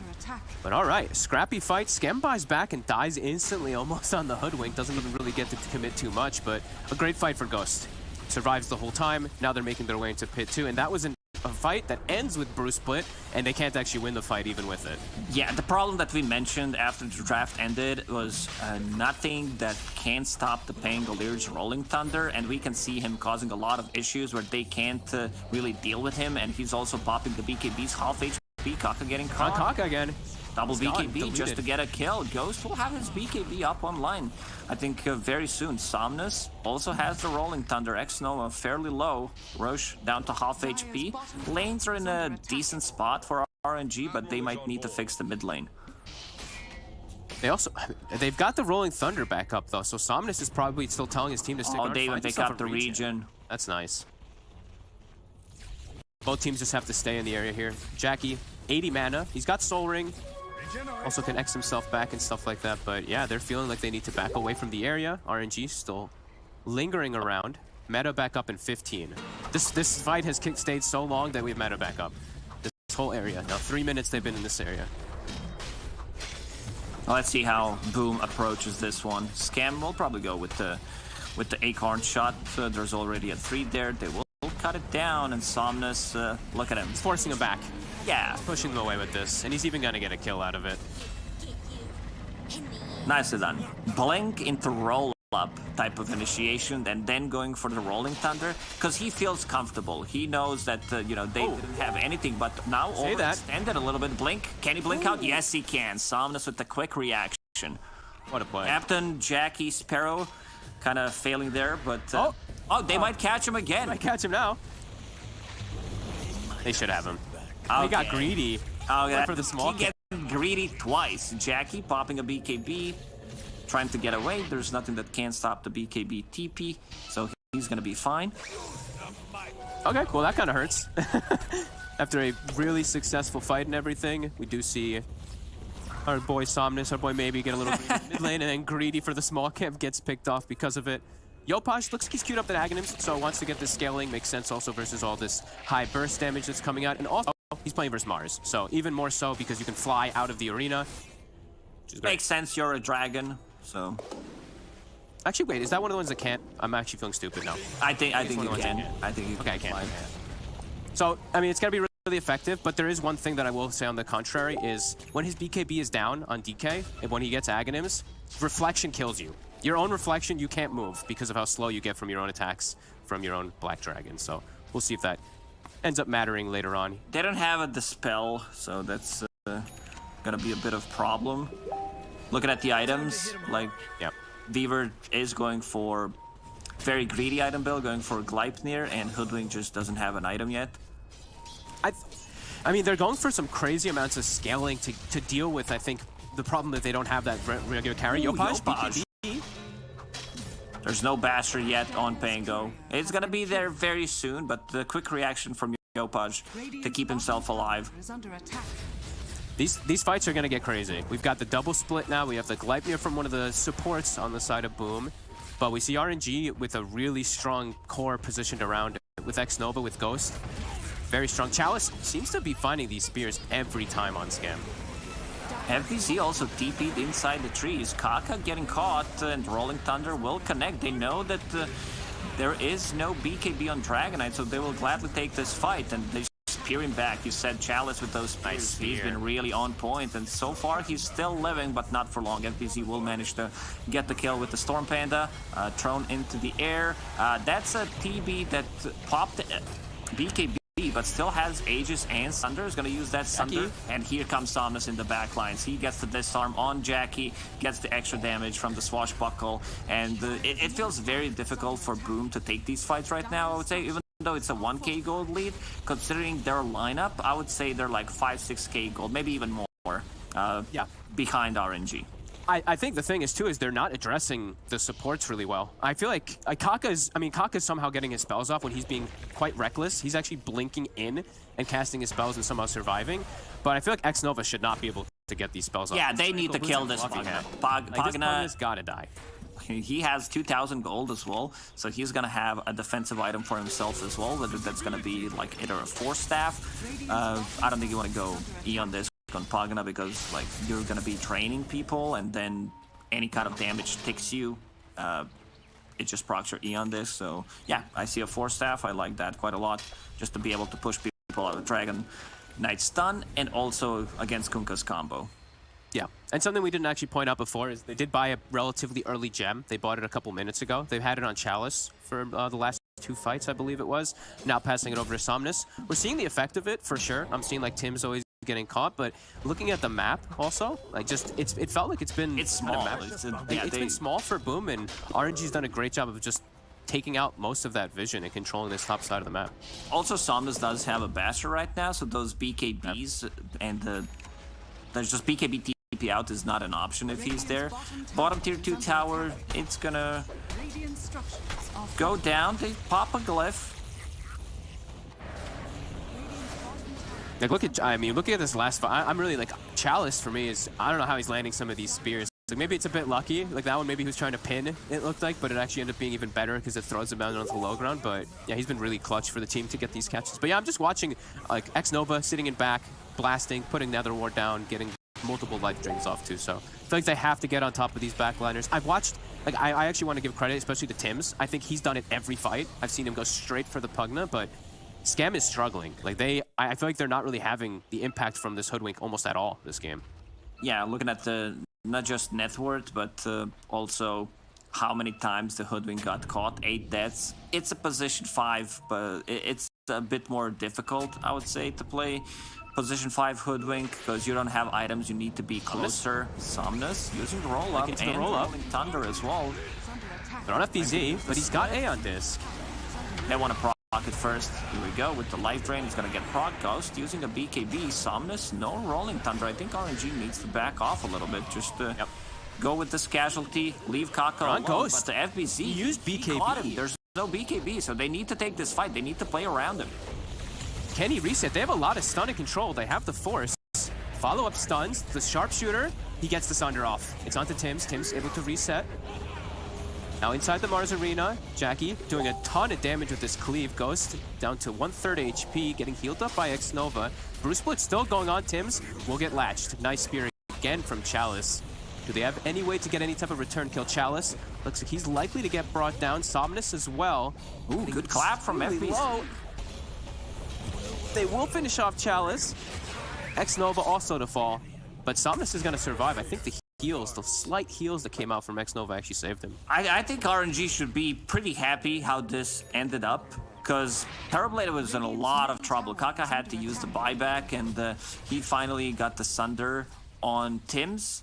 But all right, scrappy fight. Scam buys back and dies instantly, almost on the Hoodwink. Doesn't even really get to commit too much, but a great fight for Ghost. Survives the whole time. Now they're making their way into Pit 2, and that was a fight that ends with Bruce Split, and they can't actually win the fight even with it. Yeah, the problem that we mentioned after the draft ended was nothing that can stop the Pangoliers Rolling Thunder, and we can see him causing a lot of issues where they can't really deal with him, and he's also popping the BKBs half HP. Kaka getting caught. Kaka again. Double BKB just to get a kill. Ghost will have his BKB up online, I think, very soon. Somnus also has the Rolling Thunder. X-Noah fairly low. Roche down to half HP. Lanes are in a decent spot for RNG, but they might need to fix the mid lane. They've got the Rolling Thunder back up, though, so Somnus is probably still telling his team to stick on. Oh, they even pick up the region. That's nice. Both teams just have to stay in the area here. Jackie, 80 mana. He's got Soul Ring. Also can X himself back and stuff like that. But yeah, they're feeling like they need to back away from the area. RNG still lingering around. Meta back up in 15. This fight has stayed so long that we've meta back up. This whole area. Now 3 minutes they've been in this area. Well, let's see how Boom approaches this one. Scam will probably go with the acorn shot. There's already a 3 there. They will cut it down, and Somnus, look at him. He's forcing him back. Yeah. He's pushing him away with this, and he's even gonna get a kill out of it. Nicely done. Blink into roll-up type of initiation, and then going for the Rolling Thunder, because he feels comfortable. He knows that, you know, they didn't have anything, but now overextended a little bit. Blink. Can he blink out? Yes, he can. Somnus with the quick reaction. What a play. Captain Jackie Sparrow kind of failing there, but... Oh, they might catch him again. Might catch him now. They should have him. Okay. He got greedy. Oh, yeah. For the small he gets greedy twice. Jackie popping a BKB, trying to get away. There's nothing that can stop the BKB TP, so he's gonna be fine. Okay, well that kind of hurts. After a really successful fight and everything, we do see our boy Somnus, our boy Maybe get a little greedy mid lane, and then greedy for the small camp gets picked off because of it. Yopaj looks like he's queued up the Aghanims, so wants to get this scaling. Makes sense also versus all this high burst damage that's coming out. And also, he's playing versus Mars, so even more so because you can fly out of the arena. Makes sense, you're a dragon, so... Actually, wait, is that one of the ones that can't? I'm actually feeling stupid now. I think you can. I think you can. Okay, I can. So, I mean, it's gotta be really effective, but there is one thing that I will say on the contrary is when his BKB is down on DK, and when he gets Aghanims, reflection kills you. Your own reflection, you can't move because of how slow you get from your own attacks from your own Black Dragon. So we'll see if that ends up mattering later on. They don't have a Dispel, so that's gonna be a bit of problem. Looking at the items, like, Weaver is going for very greedy item build, going for Gleipnir, and Hoodwink just doesn't have an item yet. I mean, they're going for some crazy amounts of scaling to deal with, I think, the problem that they don't have that regular carry. Yopaj. There's no Basher yet on Pango. It's gonna be there very soon, but the quick reaction from Yopaj to keep himself alive. These fights are gonna get crazy. We've got the double split now. We have the Gleipnir from one of the supports on the side of Boom. But we see RNG with a really strong core positioned around it. With X-Nova, with Ghost. Very strong. Chalice seems to be finding these spears every time on Scam. FBZ also TP'd inside the trees. Kaka getting caught, and Rolling Thunder will connect. They know that there is no BKB on Dragonite, so they will gladly take this fight, and they spear him back. You said Chalice with those spears. He's been really on point, and so far he's still living, but not for long. FBZ will manage to get the kill with the Storm Panda, thrown into the air. That's a TB that popped BKB, but still has Aegis and Sunder. Is going to use that Sunder, and here comes Somnus in the back lines. He gets the disarm on Jackie, gets the extra damage from the swashbuckle, and it feels very difficult for Boom to take these fights right now, I would say, even though it's a 1k gold lead. Considering their lineup, I would say they're like 5-6k gold, maybe even more behind RNG. I think the thing is too is they're not addressing the supports really well. I feel like Kaka's somehow getting his spells off when he's being quite reckless. He's actually blinking in and casting his spells and somehow surviving. But I feel like X-Nova should not be able to get these spells off. Yeah, they need to kill this Pagna. Pagna's gotta die. He has 2,000 gold as well, so he's gonna have a defensive item for himself as well. Whether that's gonna be like either a Force Staff. I don't think you want to go E on this on Pagna, because like you're gonna be training people, and then any kind of damage ticks you. It just procs your E on this. So yeah, I see a Force Staff. I like that quite a lot, just to be able to push people out of Dragon Knight stun, and also against Kunkka's combo. Yeah, and something we didn't actually point out before is they did buy a relatively early gem. They bought it a couple minutes ago. They've had it on Chalice for the last 2 fights, I believe it was. Now passing it over to Somnus. We're seeing the effect of it for sure. I'm seeing like Tim's always getting caught, but looking at the map also, like just it felt like it's small. It's been small for Boom, and RNG's done a great job of just taking out most of that vision and controlling this top side of the map. Also, Somnus does have a Basher right now, so those BKBs and there's just BKB TP out is not an option if he's there. Bottom tier 2 tower, it's gonna go down. They pop a glyph. Like, looking at this last fight, I'm really like, Chalice for me is, I don't know how he's landing some of these spears. Like, maybe it's a bit lucky. Like, that one, maybe he was trying to pin, it looked like, but it actually ended up being even better because it throws him down onto the low ground. But yeah, he's been really clutch for the team to get these catches. But yeah, I'm just watching, like, Xnova sitting in back, blasting, putting Nether Ward down, getting multiple life drains off too. So I feel like they have to get on top of these backliners. I've watched, like, I actually want to give credit, especially to Tims. I think he's done it every fight. I've seen him go straight for the Pugna, but Scam is struggling. Like, I feel like they're not really having the impact from this Hoodwink almost at all this game. Yeah, looking at the not just net worth, but also how many times the Hoodwink got caught, 8 deaths. It's a position 5, but it's a bit more difficult, I would say, to play position 5 Hoodwink because you don't have items, you need to be closer. Somnus using the roll-up and rolling Thunder as well. They're on FBZ, but he's got A on disc. They want to proc it first. Here we go with the life drain. It's gonna get proc. Ghost using a BKB. Somnus, no rolling Thunder. I think RNG needs to back off a little bit. Just go with this casualty. Leave Kaka alone. Ghost. But the FBZ, he used BKB. He caught him. There's no BKB, so they need to take this fight. They need to play around him. Can he reset? They have a lot of stun and control. They have the force. Follow-up stuns. The sharpshooter, he gets the Sunder off. It's onto Tims. Tims able to reset. Now inside the Mars Arena, Jackie doing a ton of damage with this cleave. Ghost down to 1/3 HP, getting healed up by Xnova. Bruce Split still going on. Tims will get latched. Nice spear again from Chalice. Do they have any way to get any type of return kill? Chalice looks like he's likely to get brought down. Somnus as well. Ooh, good clap from really FBZ. Low. They will finish off Chalice. Xnova also to fall, but Somnus is going to survive. I think the heals, the slight heals that came out from Xnova actually saved him. I think RNG should be pretty happy how this ended up, because Terrorblade was in a lot of trouble. Kaka had to use the buyback, and he finally got the Sunder on Tims.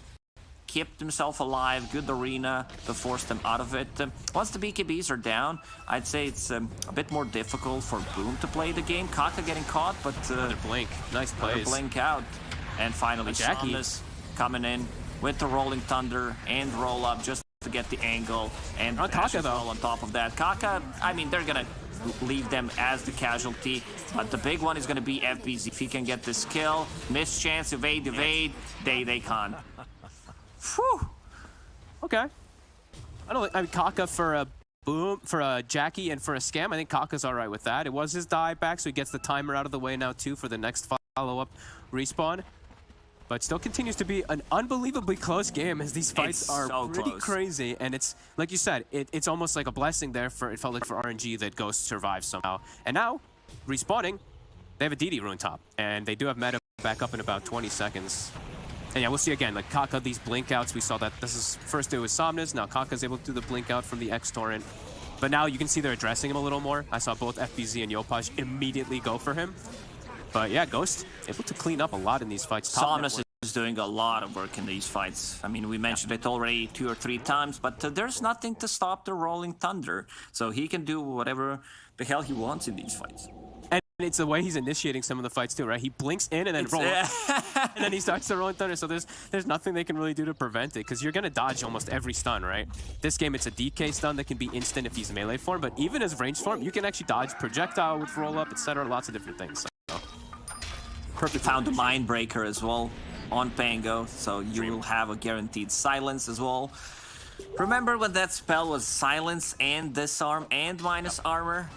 Kept himself alive, good arena to force them out of it. Once the BKBs are down, I'd say it's a bit more difficult for Boom to play the game. Kaka getting caught, but another blink. Nice plays. Blink out. And finally, Jackie Somnus coming in with the Rolling Thunder and roll up just to get the angle. And Kaka, though, on top of that. Kaka, I mean, they're gonna leave them as the casualty, but the big one is gonna be FBZ. If he can get this kill, miss chance, evade, they can't. Whew. Okay. I mean, Kaka for a Boom, for a Jackie and for a Scam, I think Kaka's all right with that. It was his die back, so he gets the timer out of the way now too for the next follow-up respawn. But still continues to be an unbelievably close game as these fights are so pretty crazy. And it's, like you said, it's almost like a blessing there for, it felt like for RNG that Ghost survived somehow. And now, respawning, they have a DD rune top. And they do have meta back up in about 20 seconds. And yeah, we'll see again, like Kaka, these blink outs, we saw that this is, first it was Somnus, now Kaka's able to do the blink out from the X-Torrent. But now you can see they're addressing him a little more. I saw both FBZ and Yopaj immediately go for him. But yeah, Ghost able to clean up a lot in these fights. Somnus is doing a lot of work in these fights. I mean, we mentioned it already 2 or 3 times, but there's nothing to stop the Rolling Thunder. So he can do whatever the hell he wants in these fights. And it's the way he's initiating some of the fights too, right? He blinks in and then rolls, and then he starts the Rolling Thunder. So there's nothing they can really do to prevent it, because you're gonna dodge almost every stun, right? This game, it's a DK stun that can be instant if he's melee form, but even as range form, you can actually dodge projectile with roll up, etc. Lots of different things. So. Perfect. He found a Mind Breaker as well on Pango, so you will have a guaranteed silence as well. Remember when that spell was silence and disarm and minus armor?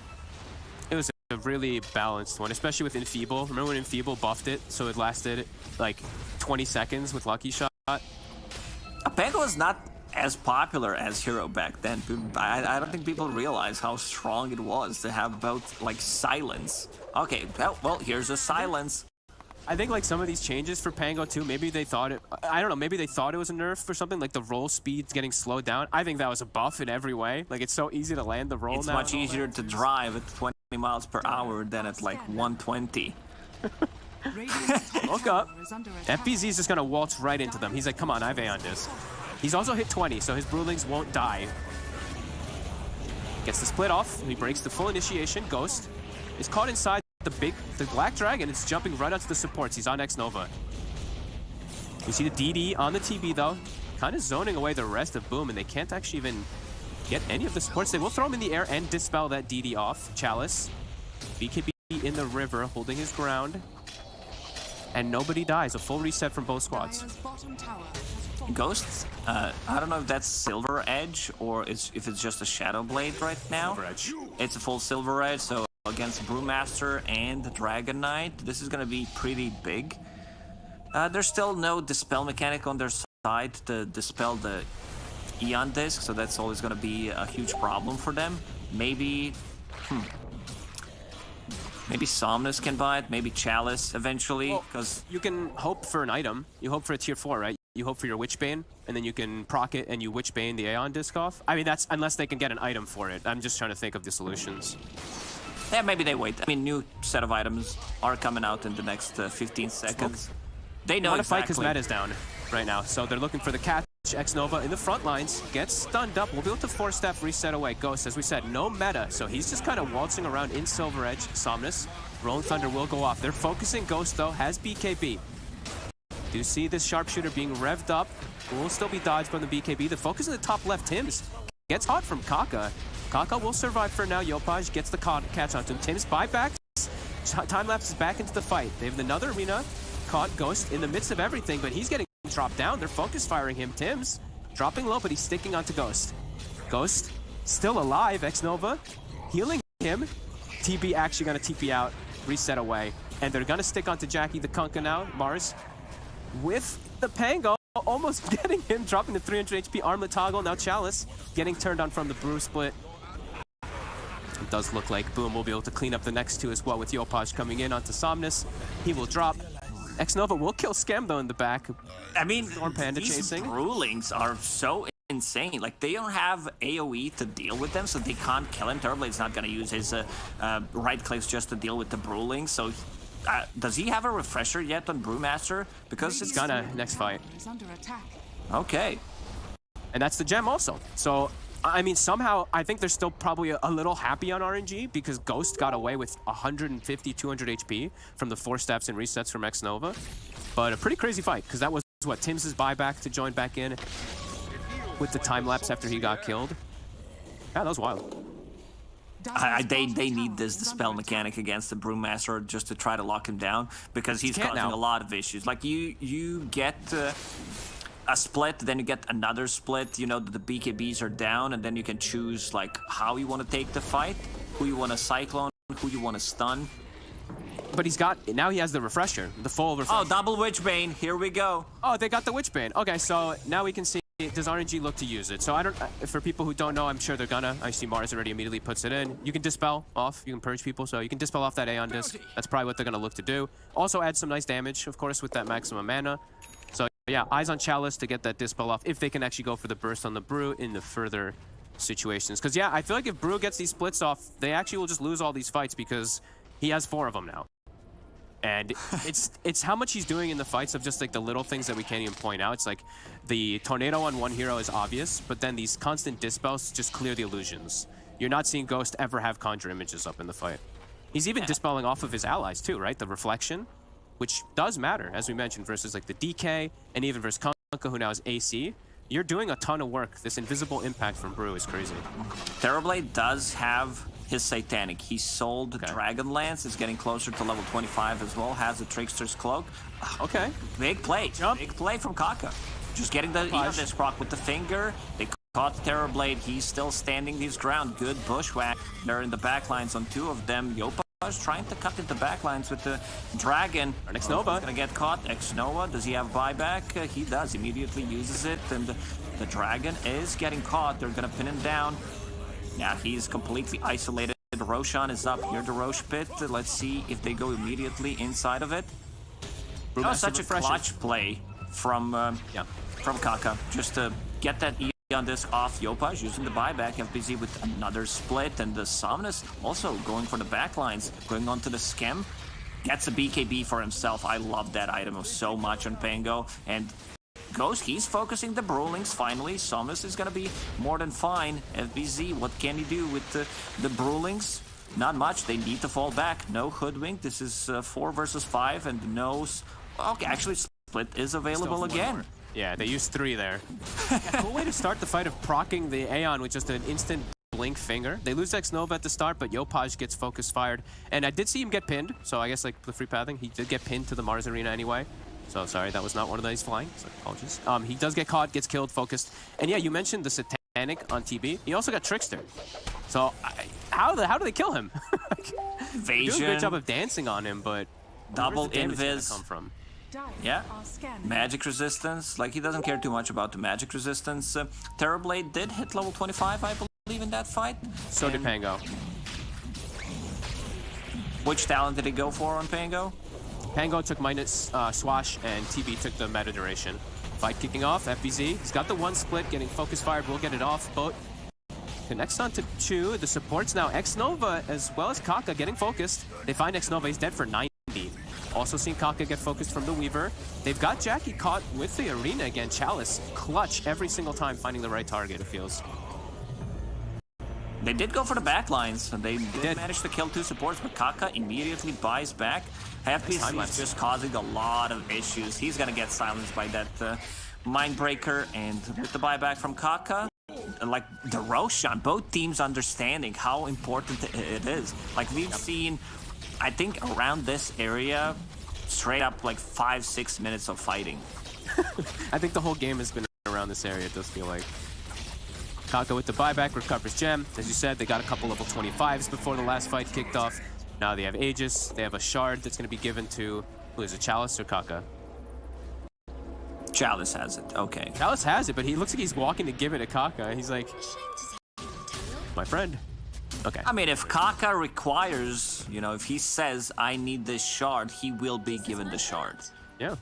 It was a really balanced one, especially with Enfeeble. Remember when Enfeeble buffed it, so it lasted like 20 seconds with Lucky Shot? Pango was not as popular as Hero back then. I don't think people realize how strong it was to have both, like, silence. Okay, well, here's a silence. I think like some of these changes for Pango too, maybe they thought it, I don't know, maybe they thought it was a nerf or something, like the roll speed's getting slowed down. I think that was a buff in every way. Like, it's so easy to land the roll it's now. It's much easier to drive at 20 miles per hour than at like 120. Look up. FBZ is just gonna waltz right into them. He's like, come on, I have A on this. He's also hit 20, so his Broodlings won't die. Gets the split off, he breaks the full initiation. Ghost is caught inside the Black Dragon. It's jumping right onto the supports. He's on Xnova. You see the DD on the TB though, kind of zoning away the rest of Boom, and they can't actually even get any of the supports. They will throw him in the air and dispel that DD off. Chalice, BKB in the river, holding his ground. and nobody dies. A full reset from both squads. Ghosts, I don't know if that's Silver Edge or if it's just a Shadow Blade right now. Silver Edge. It's a full Silver Edge, so against Brewmaster and the Dragon Knight, this is gonna be pretty big. There's still no Dispel mechanic on their side to dispel the Eon Disc, so that's always gonna be a huge problem for them. Maybe Somnus can buy it, maybe Chalice eventually, because you can hope for an item. You hope for a tier 4, right? You hope for your Witchbane, and then you can proc it and you Witchbane the Aeon Disc off. I mean, that's unless they can get an item for it. I'm just trying to think of the solutions. yeah, maybe they wait. I mean, new set of items are coming out in the next 15 seconds. They know want to fight exactly. because meta's down right now, so they're looking for the catch. X-Nova in the front lines, gets stunned up. We'll be able to 4-step reset away. Ghost, as we said, no meta, so he's just kind of waltzing around in Silver Edge. Somnus, Rolling Thunder will go off. They're focusing. Ghost, though, has BKB. Do see this Sharpshooter being revved up. Will still be dodged from the BKB. The focus in the top left, Tims gets caught from Kaka. Kaka will survive for now. Yopaj gets the catch onto him. Tims buybacks. Time lapses back into the fight. They have another arena. Caught Ghost in the midst of everything, but he's getting dropped down. They're focus firing him. Tims dropping low, but he's sticking onto Ghost. Ghost still alive. X-Nova healing him. TB actually going to TP out, reset away, and they're going to stick onto Jackie the Kunkka now. Mars with the Pango, almost getting him, dropping the 300 HP armlet toggle. Now Chalice getting turned on from the Brew split. It does look like Boom will be able to clean up the next two as well with Yopaj coming in onto Somnus. He will drop. X-Nova will kill Scam though in the back. I mean, Storm Panda these chasing. Brewlings are so insane. Like, they don't have AoE to deal with them, so they can't kill him. Turblade's not gonna use his right clicks just to deal with the Brewlings. So, does he have a refresher yet on Brewmaster? Because It's gonna next fight. Okay. And that's the gem also. So, I mean, somehow, I think they're still probably a little happy on RNG because Ghost got away with 150, 200 HP from the 4-steps and resets from X-Nova. But a pretty crazy fight because that was, what, Tim's buyback to join back in with the time lapse after he got killed. Yeah, that was wild. They need this Dispel mechanic against the Brewmaster just to try to lock him down because he's causing a lot of issues. Like, you get a split, then you get another split, you know, the BKBs are down, and then you can choose, like, how you want to take the fight, who you want to Cyclone, who you want to stun. But he's got, now he has the refresher, the full refresher. Oh, double Witchbane, here we go. Oh, they got the Witchbane. Okay, so now we can see, does RNG look to use it? So I don't, for people who don't know, I'm sure they're gonna. I see Mars already immediately puts it in. You can dispel off, you can purge people, so you can dispel off that Aeon Disc. That's probably what they're gonna look to do. Also add some nice damage, of course, with that maximum mana. So yeah, eyes on Chalice to get that dispel off if they can actually go for the burst on the Brew in the further situations. Because yeah, I feel like if Brew gets these splits off, they actually will just lose all these fights because he has 4 of them now. And it's how much he's doing in the fights of just like the little things that we can't even point out. It's like the tornado on one hero is obvious, but then these constant dispels just clear the illusions. You're not seeing Ghost ever have conjure images up in the fight. He's even dispelling off of his allies too, right? The reflection, which does matter, as we mentioned, versus like the DK and even versus Kunkka, who now is AC. You're doing a ton of work. This invisible impact from Brew is crazy. Terrorblade does have his Satanic. He sold Dragonlance, is getting closer to level 25 as well, has the Trickster's Cloak. Okay. Big play. Big play from Kaka. Just getting the Eon proc with the finger. They caught Terrorblade. He's still standing his ground. Good bushwhack. They're in the backlines on 2 of them. Yopaj trying to cut into backlines with the Dragon. X-Nova. Gonna get caught. X-Nova, does he have buyback? He does. Immediately uses it. And the Dragon is getting caught. They're gonna pin him down. Yeah, he's completely isolated. Roshan is up near the Roche pit. Let's see if they go immediately inside of it. That was such a clutch play from Kaka, just to get that Eon Disc off Yopaj, using the buyback. FBZ with another split, and the Somnus also going for the backlines, going on to the Schem. Gets a BKB for himself. I love that item so much on Pango. And Ghost, he's focusing the Brewlings finally. Somnus is gonna be more than fine. FBZ, what can he do with the Brewlings? Not much. They need to fall back. No Hoodwink. This is 4 versus 5, and no... Okay, actually, Split is available again. Yeah, they used 3 there. Yeah, cool way to start the fight of proccing the Aeon with just an instant blink Blink Finger. They lose X-Nova at the start, but Yopaj gets focus fired. And I did see him get pinned, so I guess like the free pathing, he did get pinned to the Mars Arena anyway. So sorry, that was not one of those flying, so apologies. He does get caught, gets killed, focused. And yeah, you mentioned the Satanic on TB. He also got Trickster. So how do they kill him? They do a good job of dancing on him, but double where's the damage gonna invis. come from? Yeah, magic resistance. Like, he doesn't care too much about the magic resistance. Terrorblade did hit level 25, I believe, in that fight. So did Pango. Which talent did he go for on Pango? Pango took minus Swash, and TB took the meta duration. Fight kicking off, FBZ. He's got the one split, getting focus fired, will get it off. Boat connects onto Chu. The supports now, X-Nova as well as Kaka getting focused. They find X-Nova, he's dead for 90. Also seen Kaka get focused from the Weaver. They've got Jackie caught with the Arena again. Chalice, clutch every single time finding the right target, it feels. They did go for the backlines. They did manage to kill 2 supports, but Kaka immediately buys back. FPC is just causing a lot of issues. He's gonna get silenced by that Mindbreaker, and with the buyback from Kaka, like the Roshan, both teams understanding how important it is. Like, we've seen, I think around this area, straight up like 5-6 minutes of fighting. I think the whole game has been around this area, it does feel like. Kaka with the buyback, recovers gem. As you said, they got a couple level 25s before the last fight kicked off. Now they have Aegis, they have a shard that's going to be given to, who is it, Chalice or Kaka? Chalice has it, okay. Chalice has it, but he looks like he's walking to give it to Kaka. He's like, my friend. Okay. I mean, if Kaka requires, you know, if he says, I need this shard, he will be given the shard. Yeah. And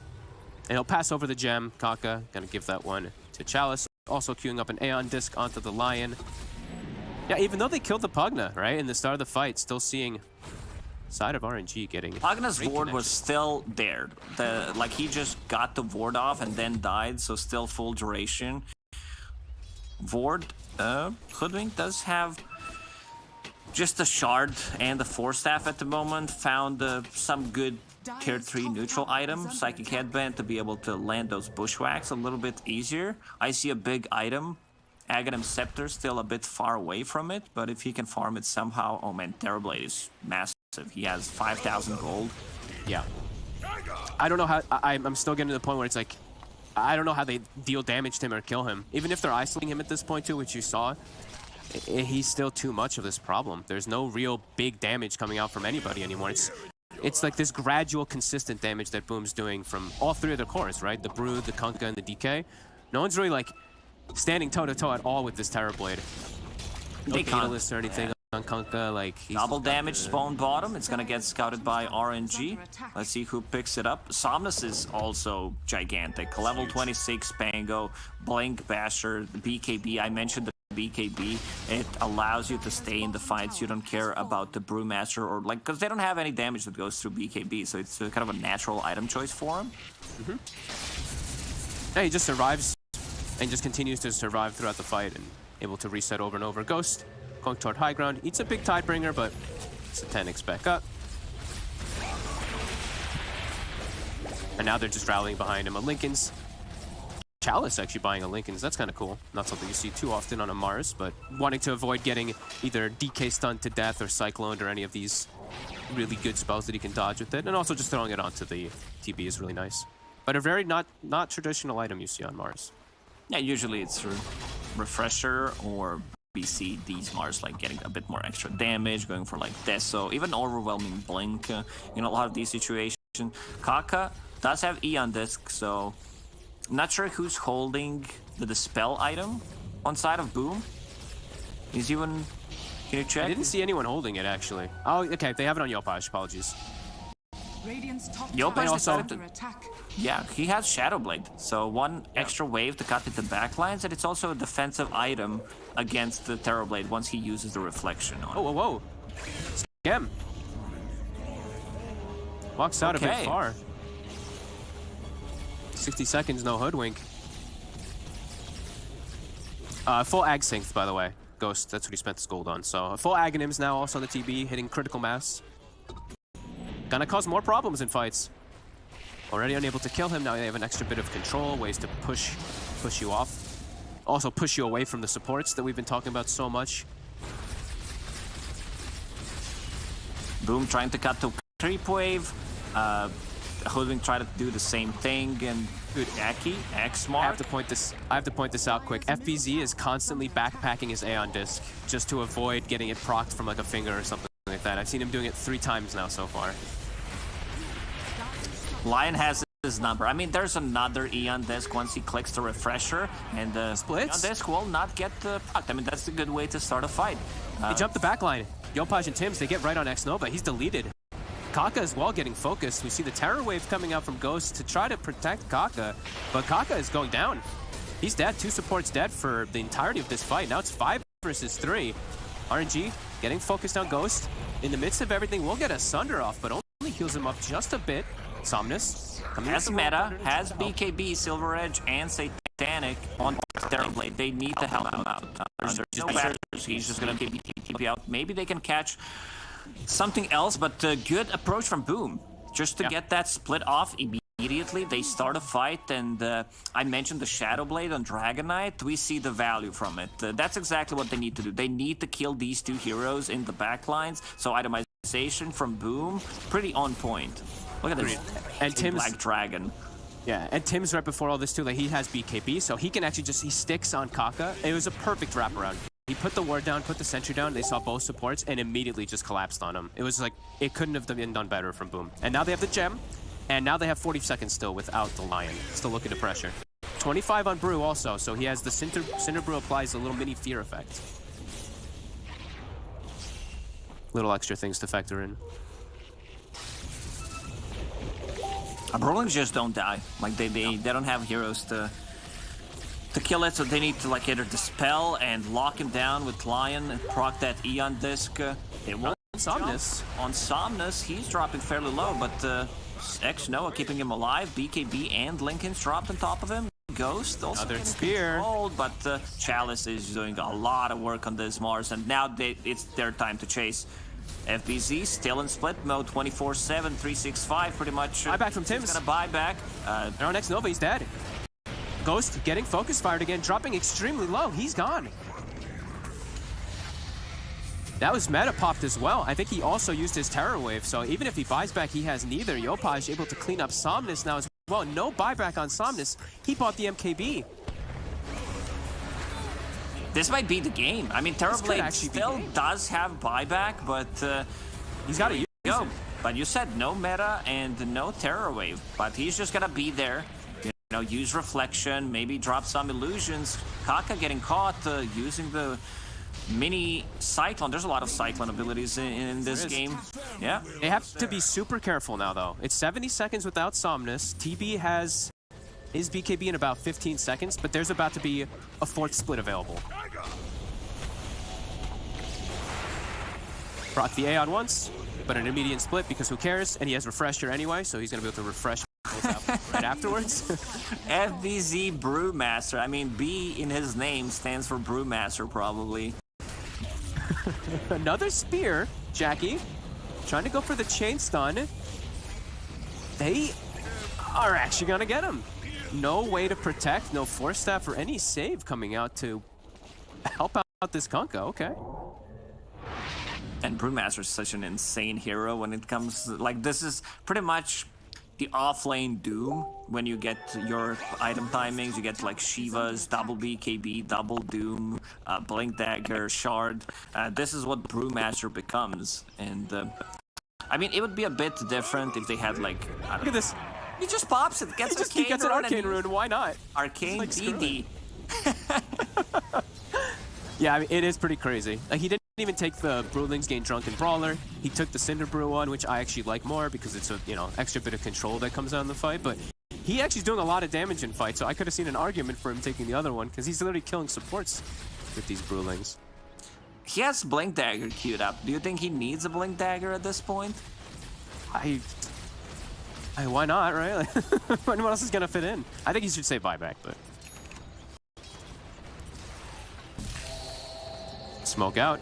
he'll pass over the gem. Kaka gonna give that one to Chalice. Also queuing up an Aeon Disc onto the Lion. Yeah, even though they killed the Pugna, right, in the start of the fight, still seeing side of RNG getting... Pugna's ward was still there. Like, he just got the ward off and then died, so still full duration. Ward, Hoodwink does have just a shard and the Force Staff at the moment. Found some good tier 3 neutral item, Psychic Headband, to be able to land those bushwhacks a little bit easier. I see a big item, Aghanim Scepter, still a bit far away from it, but if he can farm it somehow... Oh man, Terrorblade is massive. He has 5,000 gold. Yeah. I don't know how... I'm still getting to the point where it's like, I don't know how they deal damage to him or kill him. Even if they're isolating him at this point too, which you saw, he's still too much of this problem. There's no real big damage coming out from anybody anymore. It's like this gradual, consistent damage that Boom's doing from all 3 of the cores, right? The Brood, the Kunkka, and the DK. No one's really, like, standing toe-to-toe at all with this Terrorblade. No Catalyst or anything on Kunkka, like... Double damage spawn bottom. It's gonna get scouted by RNG. Let's see who picks it up. Somnus is also gigantic. Level 26 Pango, Blink Basher, the BKB. I mentioned the BKB. It allows you to stay in the fights. You don't care about the Brewmaster, or like, because they don't have any damage that goes through BKB, so it's kind of a natural item choice for him. Yeah, he just survives and just continues to survive throughout the fight and able to reset over and over. Ghost going toward high ground, eats a big Tidebringer, but Satanix back up. And now they're just rallying behind him. A Linken's Chalice actually buying a Linken's. That's kind of cool. Not something you see too often on a Mars, but wanting to avoid getting either DK stunned to death or cycloned or any of these really good spells that he can dodge with it. And also just throwing it onto the TB is really nice. But a very not traditional item you see on Mars. Yeah, usually it's through Refresher, or we see these Mars like getting a bit more extra damage, going for like Deso, even Overwhelming Blink in a lot of these situations. Kaka does have Aeon Disc, so not sure who's holding the Dispel item on side of Boom. Is even... Can you check? I didn't see anyone holding it, actually. Oh, okay, they have it on Yopaj. Apologies. Yopaj also... Yeah, he has Shadowblade, so one extra wave to cut into backlines, and it's also a defensive item against the Terrorblade once he uses the reflection on it. Oh, whoa, whoa. Scam. Walks out a bit far. 60 seconds, no Hoodwink. Full Ag Synth, by the way. Ghost, that's what he spent his gold on. So, full Aghanims now also on the TB, hitting critical mass. Gonna cause more problems in fights. Already unable to kill him, now they have an extra bit of control, ways to push you off. Also push you away from the supports that we've been talking about so much. Boom trying to cut to creep wave. Hoodwink tried to do the same thing, and good Aki, X-Mark. I have to point this out quick. FBZ is constantly backpacking his Aeon disc just to avoid getting it procced from like a finger or something like that. I've seen him doing it 3 times now so far. Lion has his number. I mean, there's another Aeon disc once he clicks the refresher, and Splits. Aeon disc will not get procced. I mean, that's a good way to start a fight. He jumped the backline. Yopaj and Tims, they get right on X-Nova. He's deleted. Kaka as well getting focused. We see the Terror Wave coming out from Ghost to try to protect Kaka, but Kaka is going down. He's dead. 2 supports dead for the entirety of this fight. Now it's 5 versus 3. RNG getting focused on Ghost. In the midst of everything, we'll get a Sunder off, but only heals him up just a bit. Somnus has meta, has BKB, Silver Edge, and Satanic on Terror Blade. They need to help him out. There's no batters. He's just gonna keep TP out. Maybe they can catch something else, but good approach from Boom. Just to get that split off immediately. They start a fight, and I mentioned the Shadow Blade on Dragon Knight. We see the value from it. That's exactly what they need to do. They need to kill these 2 heroes in the backlines. So itemization from Boom, pretty on point. Look at this. And Tim's Black Dragon. Yeah, and Tim's right before all this too. Like, he has BKB, so he can actually he sticks on Kaka. It was a perfect wraparound. He put the ward down, put the sentry down, they saw both supports, and immediately just collapsed on him. It was like, it couldn't have been done better from Boom. And now they have the gem, and now they have 40 seconds still without the Lion. Still looking to pressure. 25 on Brew also, so he has the Cinder Brew applies a little mini fear effect. Little extra things to factor in. Brawlings just don't die. Like, they don't have heroes to kill it, so they need to like either dispel and lock him down with Lion and proc that Aeon disc. It won't Somnus. On Somnus, he's dropping fairly low, but X-Noah keeping him alive. BKB and Lincoln's dropped on top of him. Ghost also Another spear. Controlled, but Chalice is doing a lot of work on this Mars, and now it's their time to chase. FBZ still in split mode, 24/7, 365, pretty much. Buyback from Tim's. He's gonna buy back. Now X-Nova, he's dead. Ghost getting focus fired again, dropping extremely low. He's gone. That was meta popped as well. I think he also used his Terror Wave, so even if he buys back, he has neither. Yopaj able to clean up Somnus now as well. No buyback on Somnus. He bought the MKB. This might be the game. I mean, Terror Blade still does have buyback, but he's got to use it. But you said no meta and no Terror Wave, but he's just gonna be there. You know, use Reflection, maybe drop some illusions. Kaka getting caught using the mini Cyclone. There's a lot of Cyclone abilities in this game. Yeah. They have to be super careful now, though. It's 70 seconds without Somnus. TB has his BKB in about 15 seconds, but there's about to be a 4th split available. Brought the Aeon once, but an immediate split because who cares? And he has Refresher anyway, so he's going to be able to refresh right afterwards. FBZ Brewmaster. I mean, B in his name stands for Brewmaster, probably. Another spear, Jackie. Trying to go for the chain stun. They are actually going to get him. No way to protect, no Force Staff or any save coming out to help out this Kunkka. Okay. And Brewmaster is such an insane hero when it comes... Like, this is pretty much the offlane Doom. When you get your item timings, you get like Shiva's, double BKB, double Doom, Blink Dagger, Shard. This is what Brewmaster becomes. And, I mean, it would be a bit different if they had like... Look at this. He just pops it, gets he gets an Arcane Rune, why not? Arcane like, DD. Yeah, I mean, it is pretty crazy. Like, he didn't even take the Brewlings Gain Drunken Brawler. He took the Cinder Brew one, which I actually like more because it's a, you know, extra bit of control that comes out in the fight. But he actually is doing a lot of damage in fight, so I could have seen an argument for him taking the other one because he's literally killing supports with these Brewlings. He has Blink Dagger queued up. Do you think he needs a Blink Dagger at this point? Why not, right? What else is gonna fit in? I think he should say buyback, but smoke out.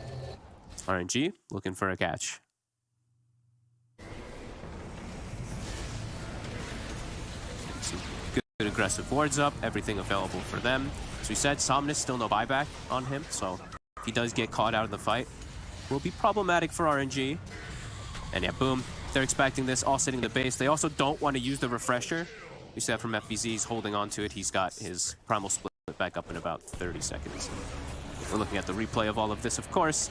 RNG looking for a catch. Some good aggressive wards up. Everything available for them. As we said, Somnus still no buyback on him, so if he does get caught out of the fight, will be problematic for RNG. And yeah, boom. They're expecting this, all sitting the base. They also don't want to use the refresher. You see that from FBZ, he's holding on to it. He's got his primal split back up in about 30 seconds. We're looking at the replay of all of this, of course.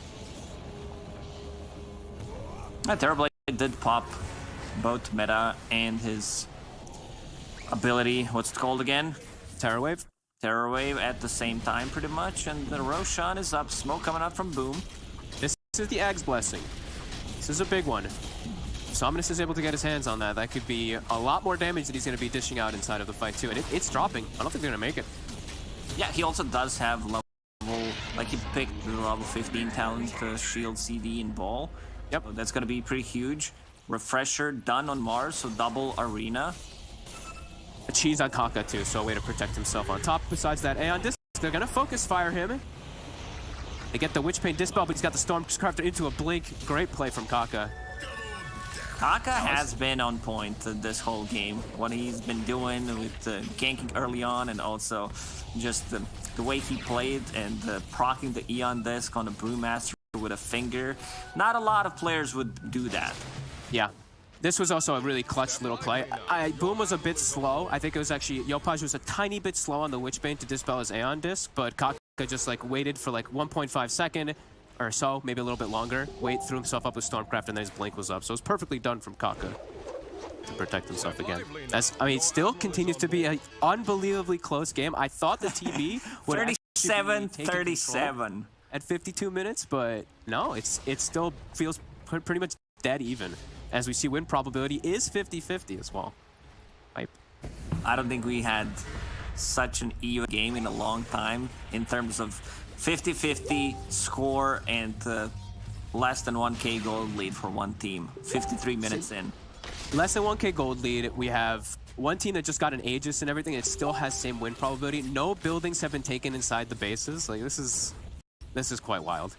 Terrorblade did pop both meta and his ability. What's it called again? Terror Wave. Terror Wave at the same time, pretty much. And the Roshan is up. Smoke coming out from Boom. This is the Agh's Blessing. This is a big one. If Sominus is able to get his hands on that, that could be a lot more damage that he's going to be dishing out inside of the fight, too. And it's dropping. I don't think they're going to make it. Yeah, he also does have level... Like, he picked the level 15 talent shield, CD, and ball. Yep. So that's going to be pretty huge. Refresher done on Mars, so double arena. A cheese on Kaka, too, so a way to protect himself on top. Besides that, Aeon Disc, they're going to focus fire him. They get the Witch Paint Dispel, but he's got the Stormcrafter into a blink. Great play from Kaka. Kaka has been on point this whole game. What he's been doing with ganking early on, and also just the way he played and proccing the Aeon Disc on the Brewmaster with a finger. Not a lot of players would do that. Yeah. This was also a really clutch little play. Boom was a bit slow. I think it was actually... Yopaj was a tiny bit slow on the Witchbane to dispel his Aeon Disc, but Kaka just like waited for like 1.5 seconds or so, maybe a little bit longer. Threw himself up with Stormcraft, and then his blink was up. So it was perfectly done from Kaka to protect himself again. It still continues to be an unbelievably close game. I thought the TB would 37-37 at 52 minutes, but no, it still feels pretty much dead even. As we see, win probability is 50-50 as well. Pipe. I don't think we had such an even game in a long time in terms of 50-50 score and less than 1k gold lead for one team. 53 minutes in. Less than 1k gold lead. We have one team that just got an Aegis and everything. It still has same win probability. No buildings have been taken inside the bases. Like this is quite wild.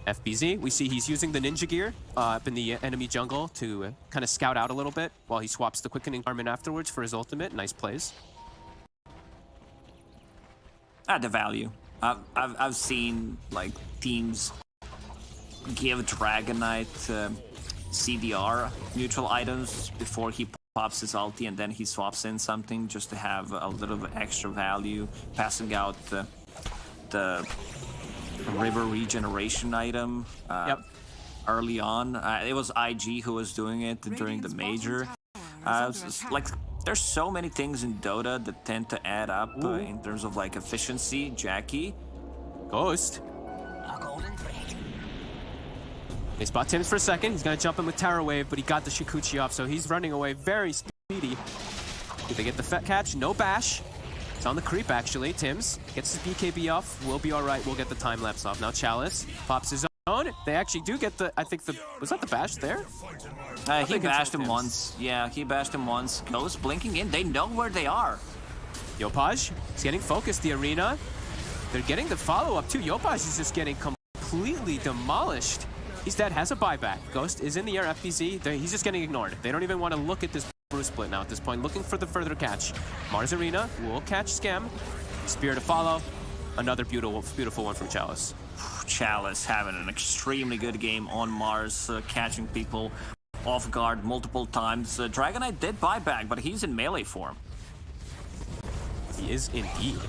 FBZ, we see he's using the ninja gear up in the enemy jungle to kind of scout out a little bit while he swaps the quickening garment afterwards for his ultimate. Nice plays. The value. I've seen like teams give Dragonite CDR neutral items before he pops his ulti, and then he swaps in something just to have a little bit extra value, passing out the river regeneration item early on. It was IG who was doing it during the major. Like, there's so many things in Dota that tend to add up in terms of like efficiency. Jackie. Ghost. They spot Tims for a second. He's gonna jump in with Terror Wave, but he got the Shikuchi off, so he's running away very speedy. Did they get the catch? No bash. It's on the creep, actually. Tims gets his BKB off. We'll be all right. We'll get the time lapse off. Now Chalice pops his own. They actually do get the, I think was that the bash there? He bashed him once. Yeah, he bashed him once. Ghost blinking in. They know where they are. Yopaj is getting focused. The arena. They're getting the follow-up, too. Yopaj is just getting completely demolished. He's dead. Has a buyback. Ghost is in the air. FBZ. He's just getting ignored. They don't even want to look at this Bruce split now at this point, looking for the further catch. Mars Arena will catch Scam. Spear to follow. Another beautiful one from Chalice. Chalice having an extremely good game on Mars, catching people off guard multiple times. Dragonite did buy back, but he's in melee form. He is indeed.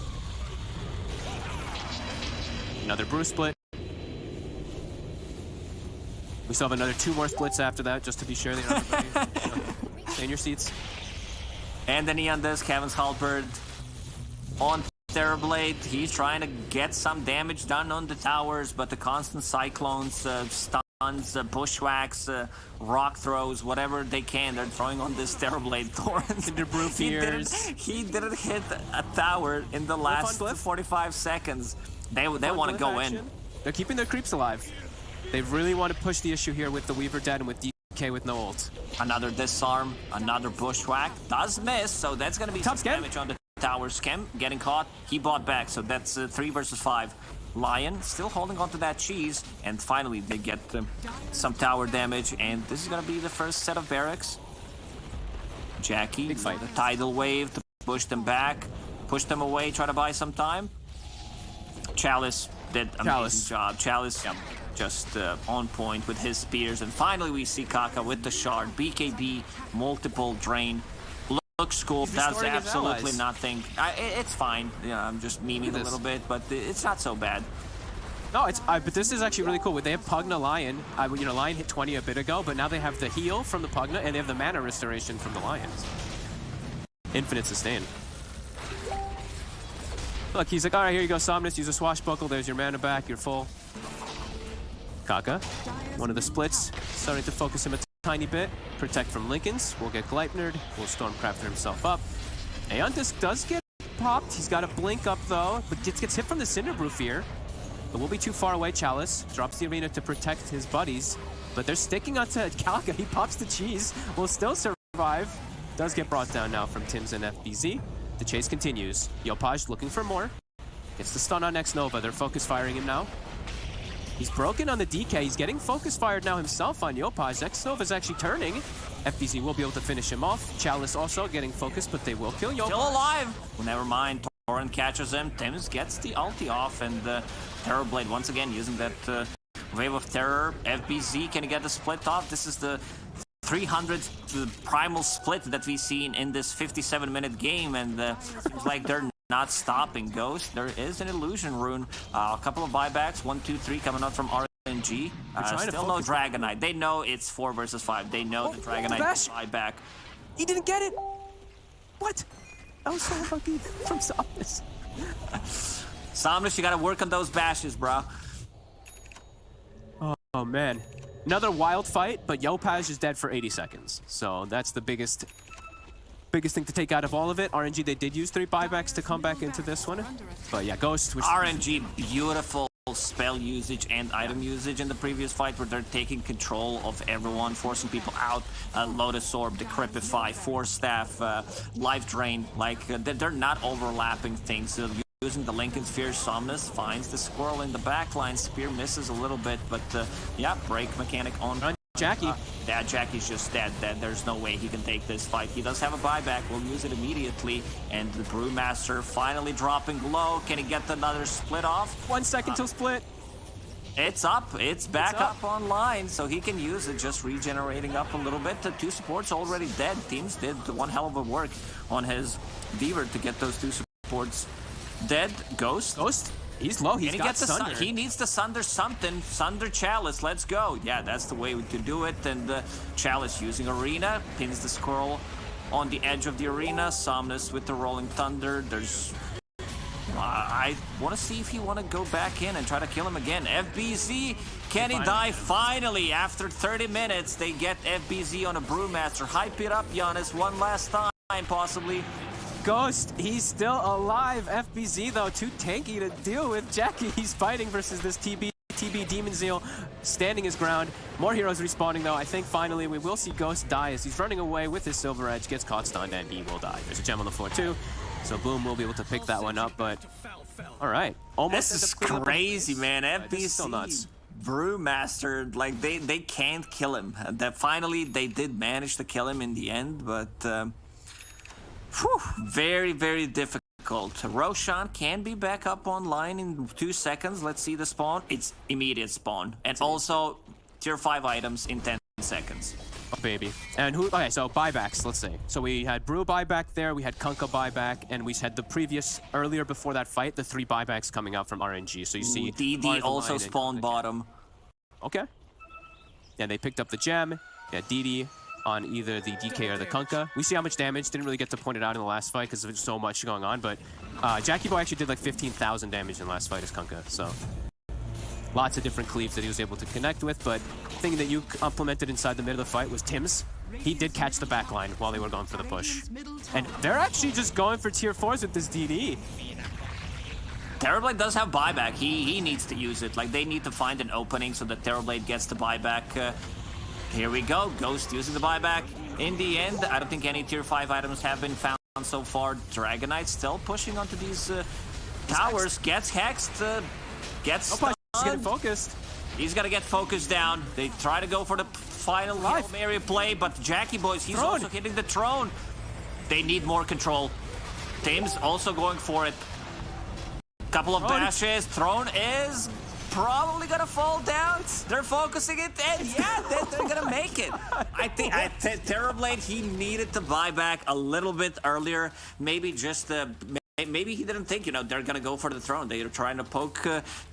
Another Bruce split. We still have another 2 more splits after that, just to be sure. Stay in your seats. And then Aeon Disc, Kevin's Halberd on Terrorblade. He's trying to get some damage done on the towers, but the constant cyclones, stuns, bushwhacks, rock throws, whatever they can, they're throwing on this Terrorblade Thorns. He didn't hit a tower in the last 45 seconds. They want to go in. They're keeping their creeps alive. They really want to push the issue here with the Weaver dead and with DK with no ult. Another disarm, another bushwhack. Does miss, so that's going to be some damage on the tower. Skem getting caught. He bought back, so that's 3 versus 5. Lion still holding onto that cheese, and finally they get some tower damage, and this is going to be the first set of barracks. Jackie, the tidal wave to push them back, push them away, try to buy some time. Chalice did an amazing job. Chalice just on point with his spears. And finally we see Kaka with the shard, BKB, multiple drain. Looks cool, does absolutely nothing. It's fine. Yeah, I'm just memeing a little bit, but it's not so bad. No, but this is actually really cool. They have Pugna Lion. Lion hit 20 a bit ago, but now they have the heal from the Pugna, and they have the mana restoration from the Lions. Infinite sustain. Look, he's like, all right, here you go, Somnus. Use a swashbuckle. There's your mana back. You're full. Kaka, one of the splits, starting to focus him a tiny bit. Protect from Linken's. We'll get Gleipnered. Will Stormcrafter himself up. Aeon does get popped. He's got a blink up, though, but gets hit from the Cinderbrew Fear. But we'll be too far away. Chalice drops the arena to protect his buddies, but they're sticking onto Kaka. He pops the cheese. Will still survive. Does get brought down now from Tims and FBZ. The chase continues. Yopaj looking for more. Gets the stun on X Nova. They're focus firing him now. He's broken on the DK. He's getting focus fired now himself on Yopaj. X Nova's actually turning. FBZ will be able to finish him off. Chalice also getting focused, but they will kill Yopaj. Still alive. Well, never mind. Torrent catches him. Tims gets the ulti off, and Terrorblade once again using that wave of terror. FBZ can get the split off. This is the 300th primal split that we've seen in this 57-minute game, and seems like they're not stopping. Ghost, there is an illusion rune. A couple of buybacks, 1, 2, 3 coming out from RNG. Still no Dragonite. They know it's 4 versus 5. They know the Dragonite is buyback. He didn't get it. What? That was so lucky from Somnus. Somnus, you gotta work on those bashes, bro. Oh man. Another wild fight, but Yopaj is dead for 80 seconds. So that's the biggest thing to take out of all of it. RNG, they did use 3 buybacks to come back into this one. But yeah, Ghost. RNG, beautiful spell usage and item usage in the previous fight where they're taking control of everyone, forcing people out. Lotus Orb, Decrepify, Force Staff, Life Drain. Like, they're not overlapping things. Using the Linken's Sphere, Somnus finds the squirrel in the backline. Spear misses a little bit, but yeah, break mechanic on Jackie. Jackie's just dead. There's no way he can take this fight. He does have a buyback. We'll use it immediately. And the Brewmaster finally dropping low. Can he get another split off? 1 second till split. It's up. It's back up online, so he can use it, just regenerating up a little bit. The 2 supports already dead. Teams did one hell of a work on his Deaver to get those 2 supports dead. Ghost. He's low. He's got Sunder. He needs to Sunder something. Sunder Chalice. Let's go. Yeah, that's the way we could do it. And Chalice using Arena. Pins the squirrel on the edge of the arena. Somnus with the Rolling Thunder. There's... I want to see if he want to go back in and try to kill him again. FBZ, can he die? Finally, after 30 minutes, they get FBZ on a Brewmaster. Hype it up, Giannis, one last time, possibly. Ghost, he's still alive. FBZ, though, too tanky to deal with. Jackie, he's fighting versus this TB Demon Zeal, standing his ground. More heroes respawning, though. I think finally we will see Ghost die as he's running away with his Silver Edge, gets caught stunned, and he will die. There's a gem on the floor, too. So Boom will be able to pick that one up, but all right. Almost. This is crazy, man. FBC still nuts. Brewmaster, like they can't kill him. That finally they did manage to kill him in the end, but very, very difficult. Roshan can be back up online in 2 seconds. Let's see the spawn. It's immediate spawn, and also tier 5 items in 10 seconds. Oh, baby. And who? Okay, so buybacks, let's see. So we had Brew buyback there, we had Kunkka buyback, and we had the previous, earlier before that fight, the 3 buybacks coming out from RNG. So you see... DD also spawned bottom. Okay. Yeah, they picked up the gem. Yeah, DD on either the DK or the Kunkka. We see how much damage. Didn't really get to point it out in the last fight because there's so much going on, but Jackie Boy actually did like 15,000 damage in the last fight as Kunkka, so... Lots of different cleaves that he was able to connect with, but the thing that you implemented inside the middle of the fight was Tims. He did catch the backline while they were going for the push. And they're actually just going for tier 4s with this DD. Terrorblade does have buyback. He needs to use it. Like, they need to find an opening so that Terrorblade gets the buyback. Here we go. Ghost using the buyback. In the end, I don't think any tier 5 items have been found so far. Dragonite still pushing onto these towers. Gets hexed. Gets stunned. He's getting focused. He's got to get focused down. They try to go for the final Hail Mary play, but Jackie Boys, he's also hitting the throne. They need more control. Tims also going for it. Couple of bashes. Throne is probably gonna fall down. They're focusing it, and yeah, they're gonna make it. I think Terrorblade, he needed to buy back a little bit earlier. Maybe just maybe he didn't think, they're gonna go for the throne. They're trying to poke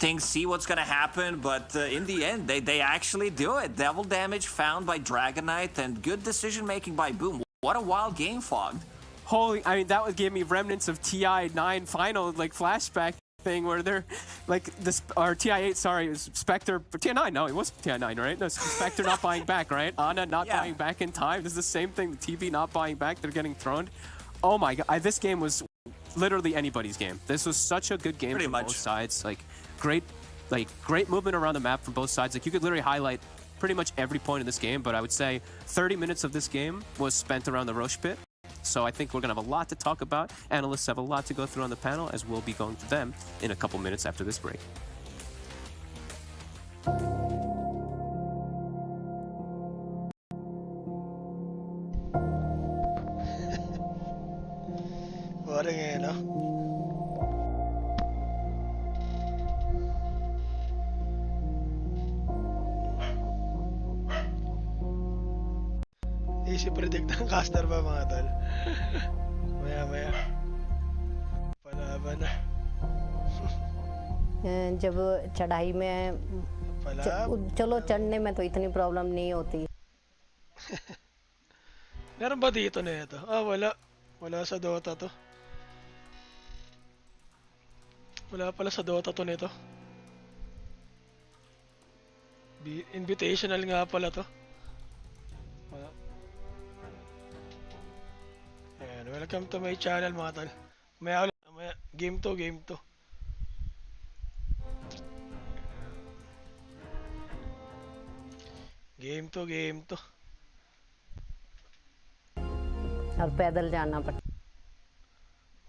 things, see what's gonna happen, but in the end, they actually do it. Double damage found by Dragon Knight, and good decision making by Boom. What a wild game, Fogged. Holy, I mean, that would give me remnants of TI9 final, like, flashback thing where they're, like, or TI8, sorry, it was Spectre, TI9, no, it was TI9, right? No, Spectre not buying back, right? Ana not buying back in time. This is the same thing, the TV not buying back, they're getting thrown. Oh my god, this game was literally anybody's game. This was such a good game from both sides. Like, great movement around the map from both sides. Like, you could literally highlight pretty much every point in this game, but I would say 30 minutes of this game was spent around the Roche pit. So I think we're going to have a lot to talk about. Analysts have a lot to go through on the panel, as we'll be going to them in a couple minutes after this break. Parang no? Easy predict ng caster ba mga tol? Maya. Palaban na. जब चढ़ाई में चलो चढ़ने में तो इतनी प्रॉब्लम नहीं होती. Meron ba dito na ito? Wala. Wala sa Dota to. Wala pala sa Dota to nito. Invitational nga pala to. Wala. Ayan, welcome to my channel mga tol. Maya game to. Game to. और पैदल जाना पड़ता.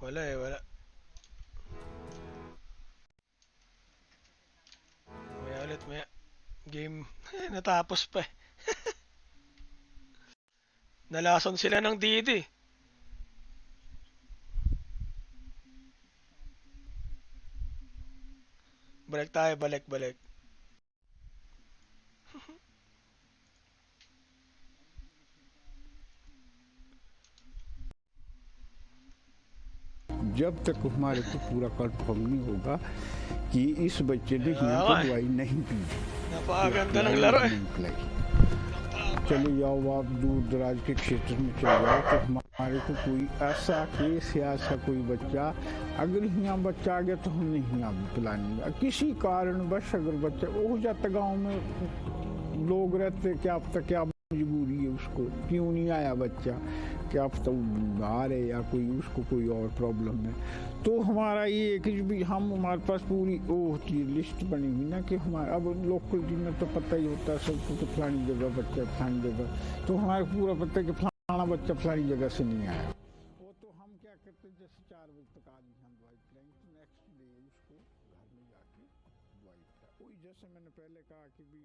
Wala. Maya. Game. Natapos pa eh. Nalason sila ng DD. Balik. जब तक हमारे को पूरा कंफर्म नहीं होगा कि इस बच्चे ने यहाँ पर दवाई नहीं P. Napakaganda ng laro eh. चले जाओ आप दूर दराज के क्षेत्र में चले जाओ तो हमारे को कोई ऐसा केस या ऐसा कोई बच्चा अगर यहाँ बच्चा आ गया तो हम नहीं यहाँ पिलाएंगे. किसी कारणवश अगर बच्चा हो जाता गाँव में लोग रहते क्या पता क्या मजबूरी है उसको क्यों नहीं आया बच्चा क्या पता वो बीमार है या कोई उसको कोई और प्रॉब्लम है. तो हमारा ये है कि भी हमारे पास पूरी वो होती है लिस्ट बनी हुई ना कि हमारा अब लोकल में तो पता ही होता है सबको तो फलानी जगह बच्चा फलानी जगह तो हमारे पूरा पता है कि फलाना बच्चा फलानी जगह से नहीं आया. वो तो हम क्या करते हैं जैसे 4 बजे तक आज हम दवाई पिलाएंगे तो नेक्स्ट डे उसको घर में जाके दवाई पिलाए. वही जैसे मैंने पहले कहा कि भी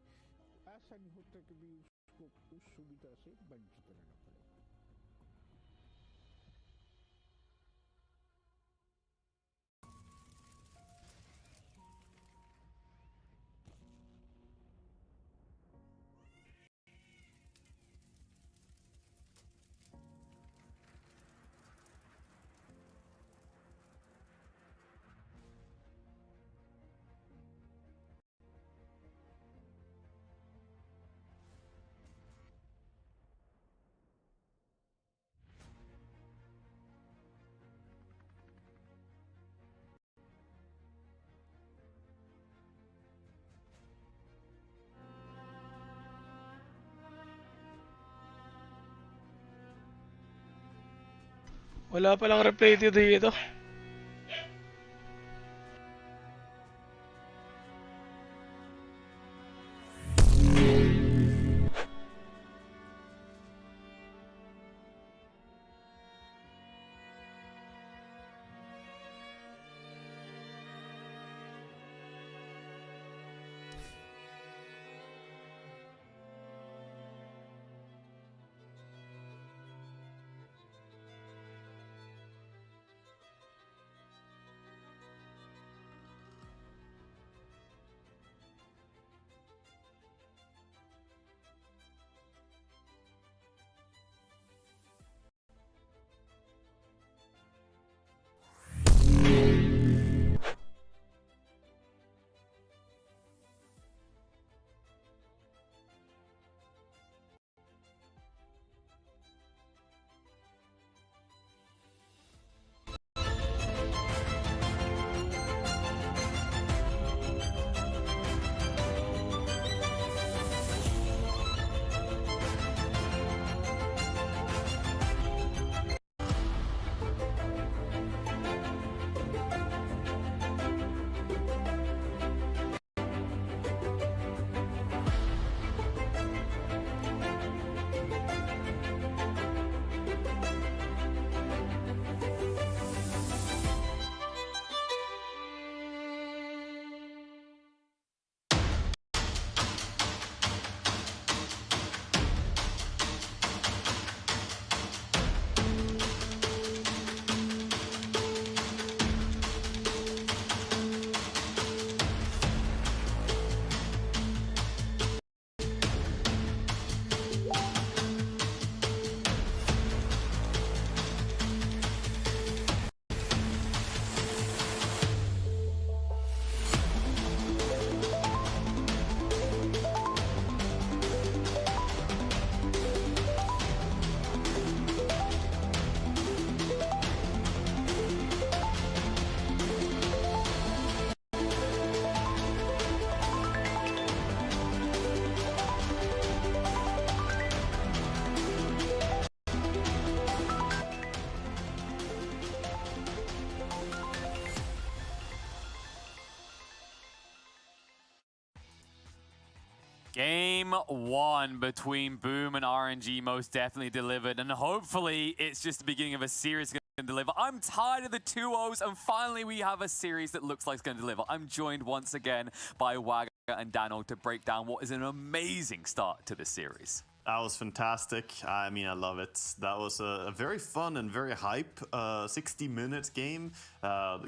ऐसा नहीं होता कि भी उसको उस सुविधा से वंचित रहना पड़े. Wala palang replay dito. Game 1 between Boom and RNG most definitely delivered, and hopefully it's just the beginning of a series that's going to deliver. I'm tired of the 2-0s, and finally we have a series that looks like it's going to deliver. I'm joined once again by Wagga and Dano to break down what is an amazing start to this series. That was fantastic. I mean, I love it. That was a very fun and very hype 60-minute game.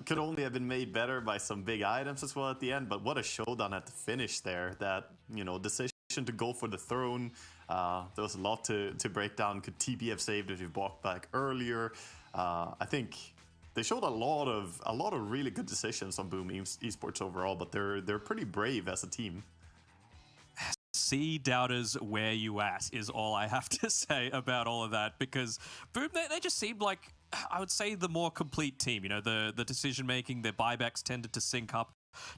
Could only have been made better by some big items as well at the end, but what a showdown at the finish there. That, you know, decision to go for the throne. There was a lot to break down. Could TB have saved if he walked back earlier? I think they showed a lot of really good decisions on Boom Esports overall, but they're pretty brave as a team. See doubters where you at is all I have to say about all of that, because Boom, they just seemed like, I would say, the more complete team. You know, the decision making, their buybacks tended to sync up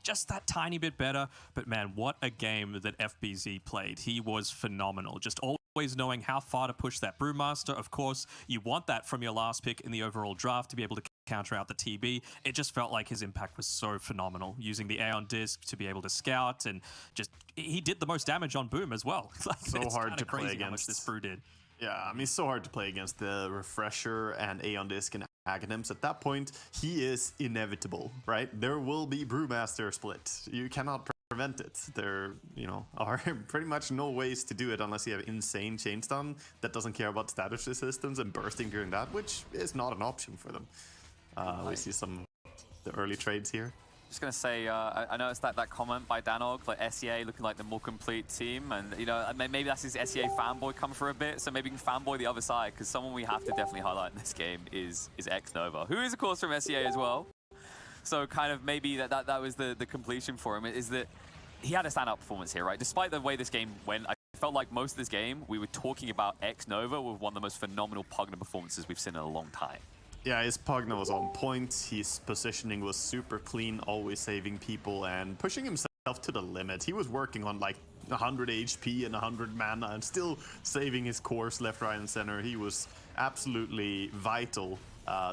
just that tiny bit better. But man, what a game that FBZ played. He was phenomenal. Just always knowing how far to push that Brewmaster. Of course, you want that from your last pick in the overall draft to be able to counter out the TB. It just felt like his impact was so phenomenal, using the Aeon Disc to be able to scout, and just he did the most damage on Boom as well. Like, so hard to play against. How much this Brew did. Yeah, I mean, it's so hard to play against the Refresher and Aeon Disc and Aghanims. At that point, he is inevitable, right? There will be Brewmaster split. You cannot prevent it. There, you know, are pretty much no ways to do it unless you have insane chain stun that doesn't care about status resistance and bursting during that, which is not an option for them. We see some the early trades here. Just gonna say, I noticed that comment by Danog, like SEA looking like the more complete team, and you know, maybe that's his SEA fanboy come for a bit, so maybe we can fanboy the other side, because someone we have to definitely highlight in this game is xNova, who is of course from SEA as well. So kind of maybe that was the completion for him, is that he had a standout performance here, right? Despite the way this game went, I felt like most of this game we were talking about xNova with one of the most phenomenal Pugna performances we've seen in a long time. Yeah, his Pugna was on point, his positioning was super clean, always saving people and pushing himself to the limit. He was working on like 100 HP and 100 mana and still saving his course left, right, and center. He was absolutely vital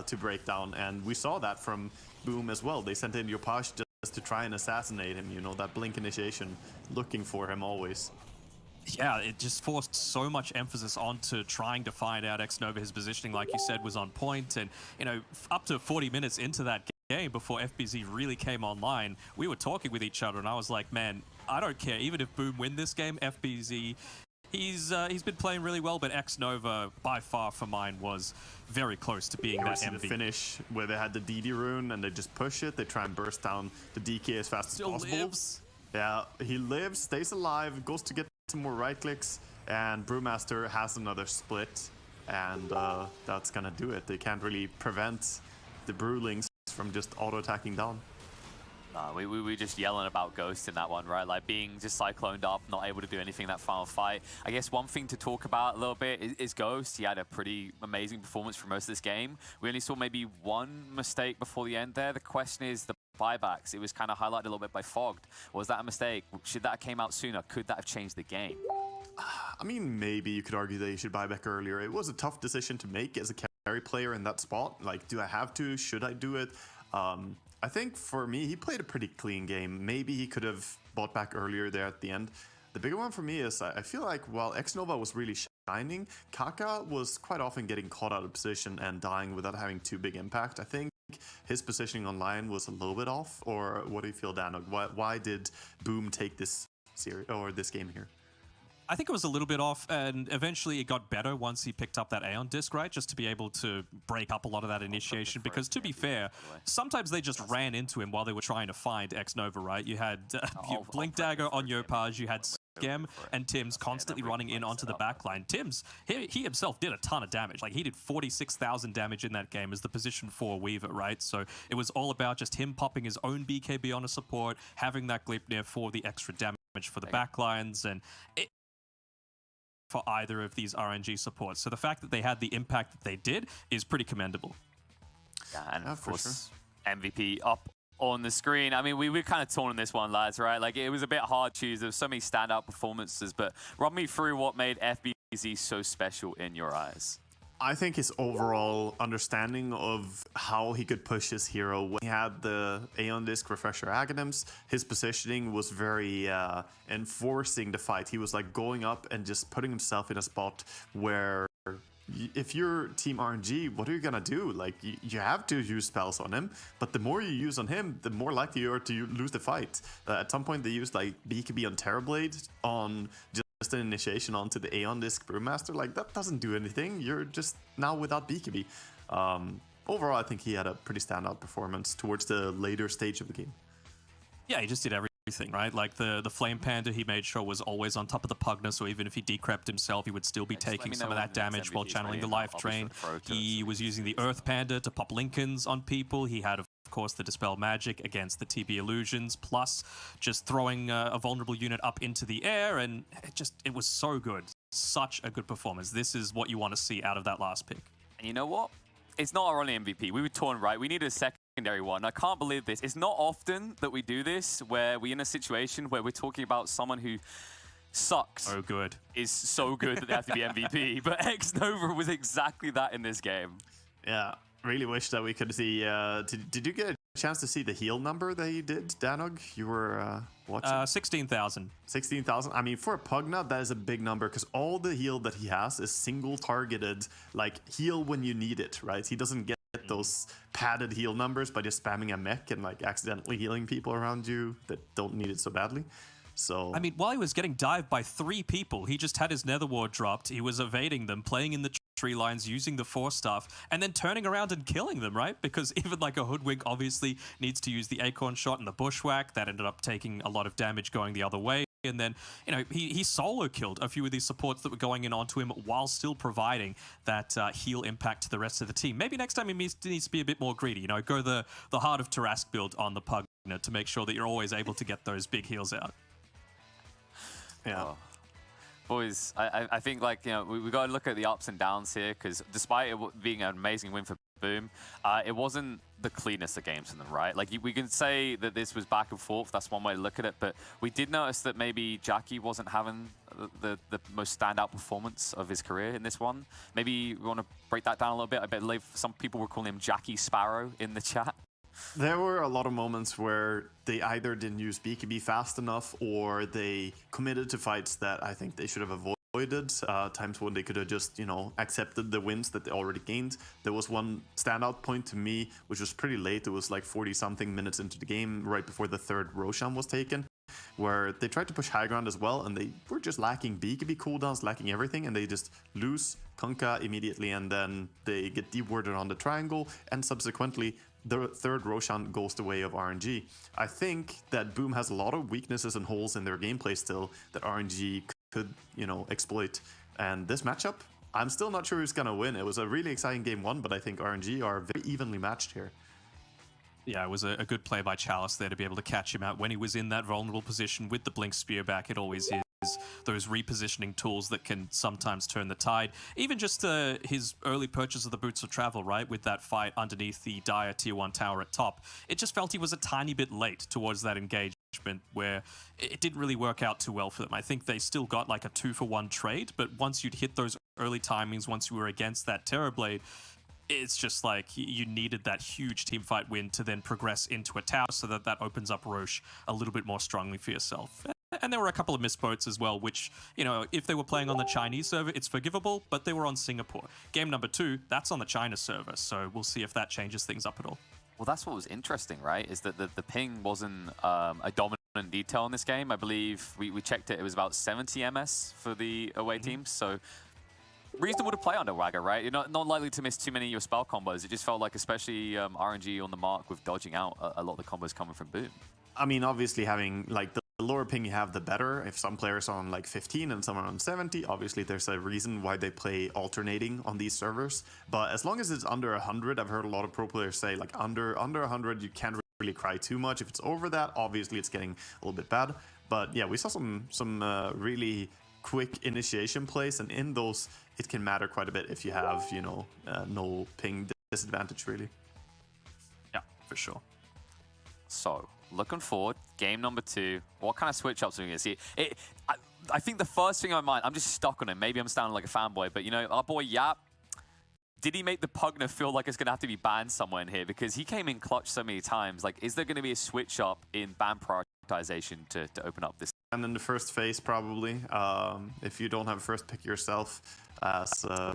to break down, and we saw that from Boom as well. They sent in Yopaj just to try and assassinate him, you know, that blink initiation, looking for him always. Yeah, it just forced so much emphasis onto trying to find out xNova. His positioning, like you said, was on point. And, you know, up to 40 minutes into that game before FBZ really came online, we were talking with each other and I was like, man, I don't care. Even if Boom win this game, FBZ, he's been playing really well, but xNova, by far for mine, was very close to being that MVP. The finish where they had the DD rune and they just push it. They try and burst down the DK as fast as possible. Lives. Yeah, he lives, stays alive, goes to get some more right clicks, and Brewmaster has another split, and that's gonna do it. They can't really prevent the Brewlings from just auto-attacking down. We were just yelling about Ghost in that one, right? Like being just cycloned up, not able to do anything in that final fight. I guess one thing to talk about a little bit is Ghost. He had a pretty amazing performance for most of this game. We only saw maybe one mistake before the end there. The question is the buybacks. It was kind of highlighted a little bit by Fogged. Was that a mistake? Should that have came out sooner? Could that have changed the game? I mean, maybe you could argue that you should buy back earlier. It was a tough decision to make as a carry player in that spot. Like, do I have to? Should I do it? I think for me, he played a pretty clean game. Maybe he could have bought back earlier there at the end. The bigger one for me is I feel like while xNova was really shining, Kaka was quite often getting caught out of position and dying without having too big impact. I think his positioning online was a little bit off, or what do you feel, Dan? Why did Boom take this series or this game here? I think it was a little bit off, and eventually it got better once he picked up that Aeon Disc, right? Just to be able to break up a lot of that initiation, because to be fair, sometimes they just ran into him while they were trying to find xNova, right? You had Blink Dagger on Yopaj, you had Skem and Tims constantly running in onto the backline. Tims, he himself did a ton of damage. Like, he did 46,000 damage in that game as the position 4 Weaver, right? So it was all about just him popping his own BKB on a support, having that Gleipnir for the extra damage for the backlines, and for either of these RNG supports. So the fact that they had the impact that they did is pretty commendable. Yeah, and of course, MVP up on the screen. I mean, we were kind of torn on this one, lads, right? Like, it was a bit hard to choose. There were so many standout performances, but run me through what made FBZ so special in your eyes. I think his overall understanding of how he could push his hero when he had the Aeon Disc Refresher Aghanims, his positioning was very enforcing the fight. He was like going up and just putting himself in a spot where if you're Team RNG, what are you gonna do? Like, you have to use spells on him, but the more you use on him, the more likely you are to lose the fight. At some point, they used like BKB on Terrorblade on just an initiation onto the Aeon Disc Brewmaster. Like, that doesn't do anything. You're just now without BKB. Overall, I think he had a pretty standout performance towards the later stage of the game. Yeah, he just did everything, right? Like the Flame Panda, he made sure was always on top of the Pugna, so even if he decrept himself, he would still be taking some of that damage while channeling the Life Drain. He was using the Earth Panda to pop Lincolns on people. He had, of course, the Dispel Magic against the TB Illusions, plus just throwing a vulnerable unit up into the air, and it was so good. Such a good performance. This is what you want to see out of that last pick. And you know what? It's not our only MVP. We were torn, right? We needed a secondary one. I can't believe this. It's not often that we do this, where we're in a situation where we're talking about someone who sucks. So good. Is so good that they have to be MVP. But X-Nova was exactly that in this game. Yeah, really wish that we could see... did you get a chance to see the heal number that he did, Danog? You were watching? 16,000. 16,000? I mean, for a Pugna, that is a big number, because all the heal that he has is single-targeted, like, heal when you need it, right? He doesn't get those padded heal numbers by just spamming a mech and, like, accidentally healing people around you that don't need it so badly. So, I mean, while he was getting dived by 3 people, he just had his Nether Ward dropped, he was evading them, playing in the tree lines, using the Force Staff, and then turning around and killing them, right? Because even like a Hoodwink obviously needs to use the Acorn Shot and the Bushwhack. That ended up taking a lot of damage going the other way. And then, you know, he solo killed a few of these supports that were going in onto him while still providing that heal impact to the rest of the team. Maybe next time he needs to be a bit more greedy, you know, go the Heart of Tarask build on the Pugna to make sure that you're always able to get those big heals out. Yeah. Oh. Boys, I think, like, you know, we got to look at the ups and downs here, because despite it being an amazing win for Boom, it wasn't the cleanest of games for them, right? Like, we can say that this was back and forth, that's one way to look at it, but we did notice that maybe Jackie wasn't having the most standout performance of his career in this one. Maybe we want to break that down a little bit. I believe some people were calling him Jackie Sparrow in the chat. There were a lot of moments where they either didn't use BKB fast enough, or they committed to fights that I think they should have avoided. Times when they could have just, you know, accepted the wins that they already gained. There was one standout point to me, which was pretty late. It was like 40-something minutes into the game, right before the 3rd Roshan was taken, where they tried to push high ground as well, and they were just lacking BKB cooldowns, lacking everything, and they just lose Kunkka immediately, and then they get dewarded on the triangle, and subsequently the 3rd Roshan goes the way of RNG. I think that Boom has a lot of weaknesses and holes in their gameplay still that RNG could, you know, exploit. And this matchup, I'm still not sure who's gonna win. It was a really exciting game 1, but I think RNG are very evenly matched here. Yeah, it was a good play by Chalice there to be able to catch him out when he was in that vulnerable position with the Blink Spear back. It always is those repositioning tools that can sometimes turn the tide. Even just his early purchase of the Boots of Travel, right, with that fight underneath the Dire Tier 1 tower at top. It just felt he was a tiny bit late towards that engagement, where it didn't really work out too well for them. I think they still got like a 2-for-1 trade, but once you'd hit those early timings, once you were against that Terrorblade, it's just like you needed that huge teamfight win to then progress into a tower, so that opens up Roche a little bit more strongly for yourself. And there were a couple of misboats as well, which, you know, if they were playing on the Chinese server, it's forgivable, but they were on Singapore. Game number 2, that's on the China server, so we'll see if that changes things up at all. Well, that's what was interesting, right? Is that the ping wasn't a dominant detail in this game. I believe we checked it, it was about 70 MS for the away teams, so reasonable to play under Wagger, right? You're not likely to miss too many of your spell combos. It just felt like, especially RNG on the mark with dodging out a lot of the combos coming from Boom. I mean, obviously having, like, the lower ping you have, the better. If some players are on like 15 and some are on 70, obviously there's a reason why they play alternating on these servers. But as long as it's under 100, I've heard a lot of pro players say, like, under 100, you can't really cry too much. If it's over that, obviously it's getting a little bit bad. But yeah, we saw some really quick initiation plays, and in those, it can matter quite a bit if you have, you know, no ping disadvantage, really. Yeah, for sure. So, looking forward, game number 2. What kind of switch ups are we going to see? I think the first thing on my mind, I'm just stuck on him. Maybe I'm sounding like a fanboy, but, you know, our boy Yap, did he make the Pugner feel like it's going to have to be banned somewhere in here? Because he came in clutch so many times. Like, is there going to be a switch up in ban prioritization to open up this? And in the first phase, probably. If you don't have a first pick yourself as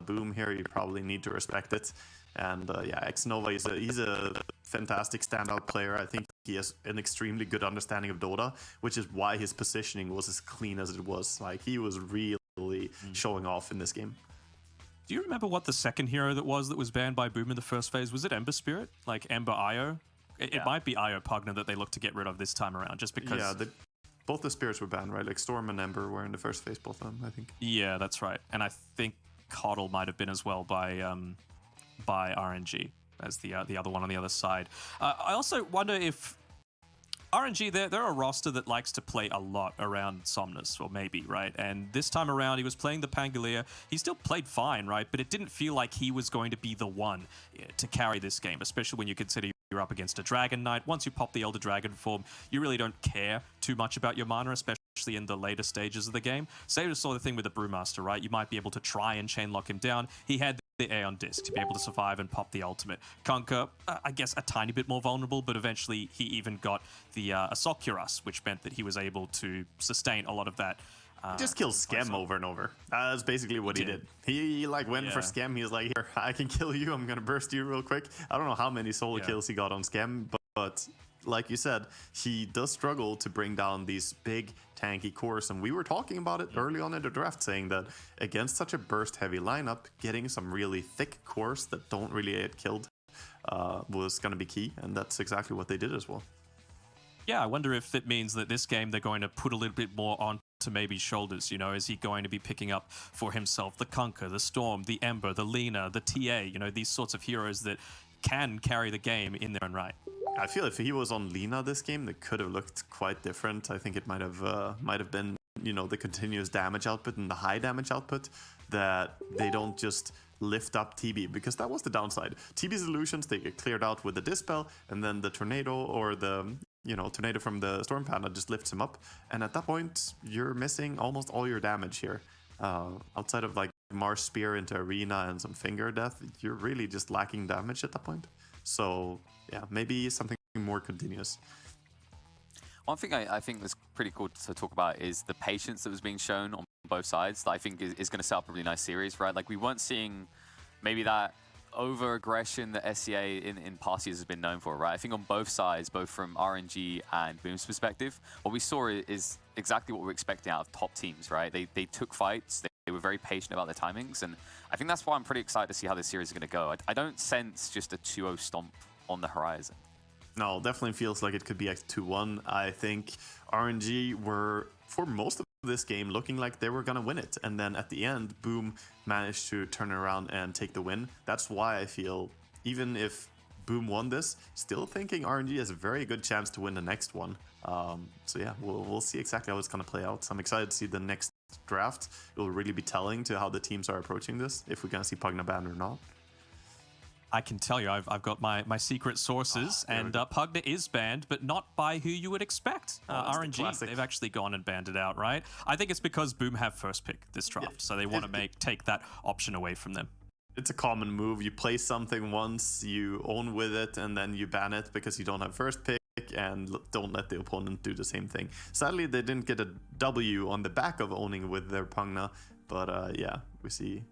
Boom here, you probably need to respect it. And yeah, Xnova, he's a fantastic standout player. I think he has an extremely good understanding of Dota, which is why his positioning was as clean as it was. Like, he was really showing off in this game. Do you remember what the second hero that was banned by Boom in the first phase? Was it Ember Spirit? Like Ember Io? It might be Io Pugner that they look to get rid of this time around, just because... Yeah, both the spirits were banned, right? Like Storm and Ember were in the first phase, both of them, I think. Yeah, that's right. And I think Coddle might have been as well by RNG as the other one on the other side. I also wonder if RNG, they're a roster that likes to play a lot around Somnus, or maybe, right? And this time around, he was playing the Pangolier. He still played fine, right? But it didn't feel like he was going to be the one to carry this game, especially when you consider you're up against a Dragon Knight. Once you pop the Elder Dragon form, you really don't care too much about your mana, especially in the later stages of the game. Same sort of thing with the Brewmaster, right? You might be able to try and chain lock him down. He had the Aeon Disc to be able to survive and pop the ultimate. Kunkka, I guess a tiny bit more vulnerable, but eventually he even got the Asocuras, which meant that he was able to sustain a lot of that. Just kill Skem over and over. That's basically what he did. He like went for Skem. He was like, here, I can kill you. I'm gonna burst you real quick. I don't know how many solo kills he got on Skem, but like you said, he does struggle to bring down these big tanky cores, and we were talking about it early on in the draft, saying that against such a burst heavy lineup, getting some really thick cores that don't really get killed was going to be key, and that's exactly what they did as well. Yeah, I wonder if it means that this game they're going to put a little bit more on to maybe shoulders, you know, is he going to be picking up for himself the Kunkka, the Storm, the Ember, the Lina, the TA, you know, these sorts of heroes that can carry the game in their own right. I feel if he was on Lina this game, that could have looked quite different. I think it might have been, you know, the continuous damage output and the high damage output that they don't just lift up TB, because that was the downside. TB's illusions, they get cleared out with the Dispel, and then the Tornado or the, you know, Tornado from the Storm Panda just lifts him up. And at that point, you're missing almost all your damage here. Outside of like Mars Spear into Arena and some Finger Death, you're really just lacking damage at that point. So yeah, maybe something more continuous. One thing I think that's pretty cool to talk about is the patience that was being shown on both sides that I think is going to set up a really nice series, right? Like, we weren't seeing maybe that over-aggression that SCA in past years has been known for, right? I think on both sides, both from RNG and Boom's perspective, what we saw is exactly what we're expecting out of top teams, right? They took fights, they were very patient about their timings, and I think that's why I'm pretty excited to see how this series is going to go. I don't sense just a 2-0 stomp on the horizon. No, definitely feels like it could be X2-1. I think RNG were, for most of this game, looking like they were going to win it. And then at the end, Boom managed to turn around and take the win. That's why I feel, even if Boom won this, still thinking RNG has a very good chance to win the next one. So yeah, we'll see exactly how it's going to play out. So I'm excited to see the next draft. It will really be telling to how the teams are approaching this, if we're going to see Pugna banned or not. I can tell you, I've got my secret sources, and Pugna is banned, but not by who you would expect. RNG, they've actually gone and banned it out, right? I think it's because Boom have first pick this draft, so they want to take that option away from them. It's a common move. You play something once, you own with it, and then you ban it because you don't have first pick, and don't let the opponent do the same thing. Sadly, they didn't get a W on the back of owning with their Pugna, but yeah, we see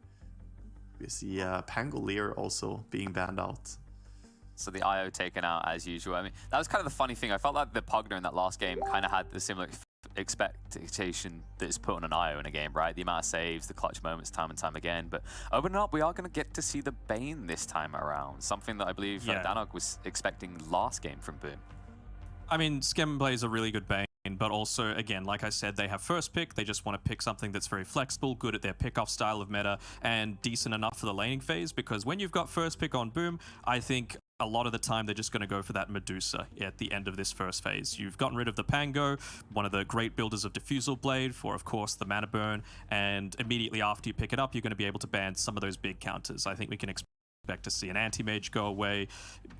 Pangolier also being banned out. So the IO taken out as usual. I mean, that was kind of the funny thing. I felt like the Pugna in that last game kind of had the similar expectation that is put on an IO in a game, right? The amount of saves, the clutch moments time and time again. But opening up, we are going to get to see the Bane this time around. Something that I believe Danog was expecting last game from Boom. I mean, Skem plays a really good Bane, but also, again, like I said, they have first pick. They just want to pick something that's very flexible, good at their pick-off style of meta, and decent enough for the laning phase, because when you've got first pick on Boom, I think a lot of the time they're just going to go for that Medusa at the end of this first phase. You've gotten rid of the Pango, one of the great builders of Diffusal Blade, for, of course, the mana burn, and immediately after you pick it up, you're going to be able to ban some of those big counters. I think we can expect to see an anti-mage go away,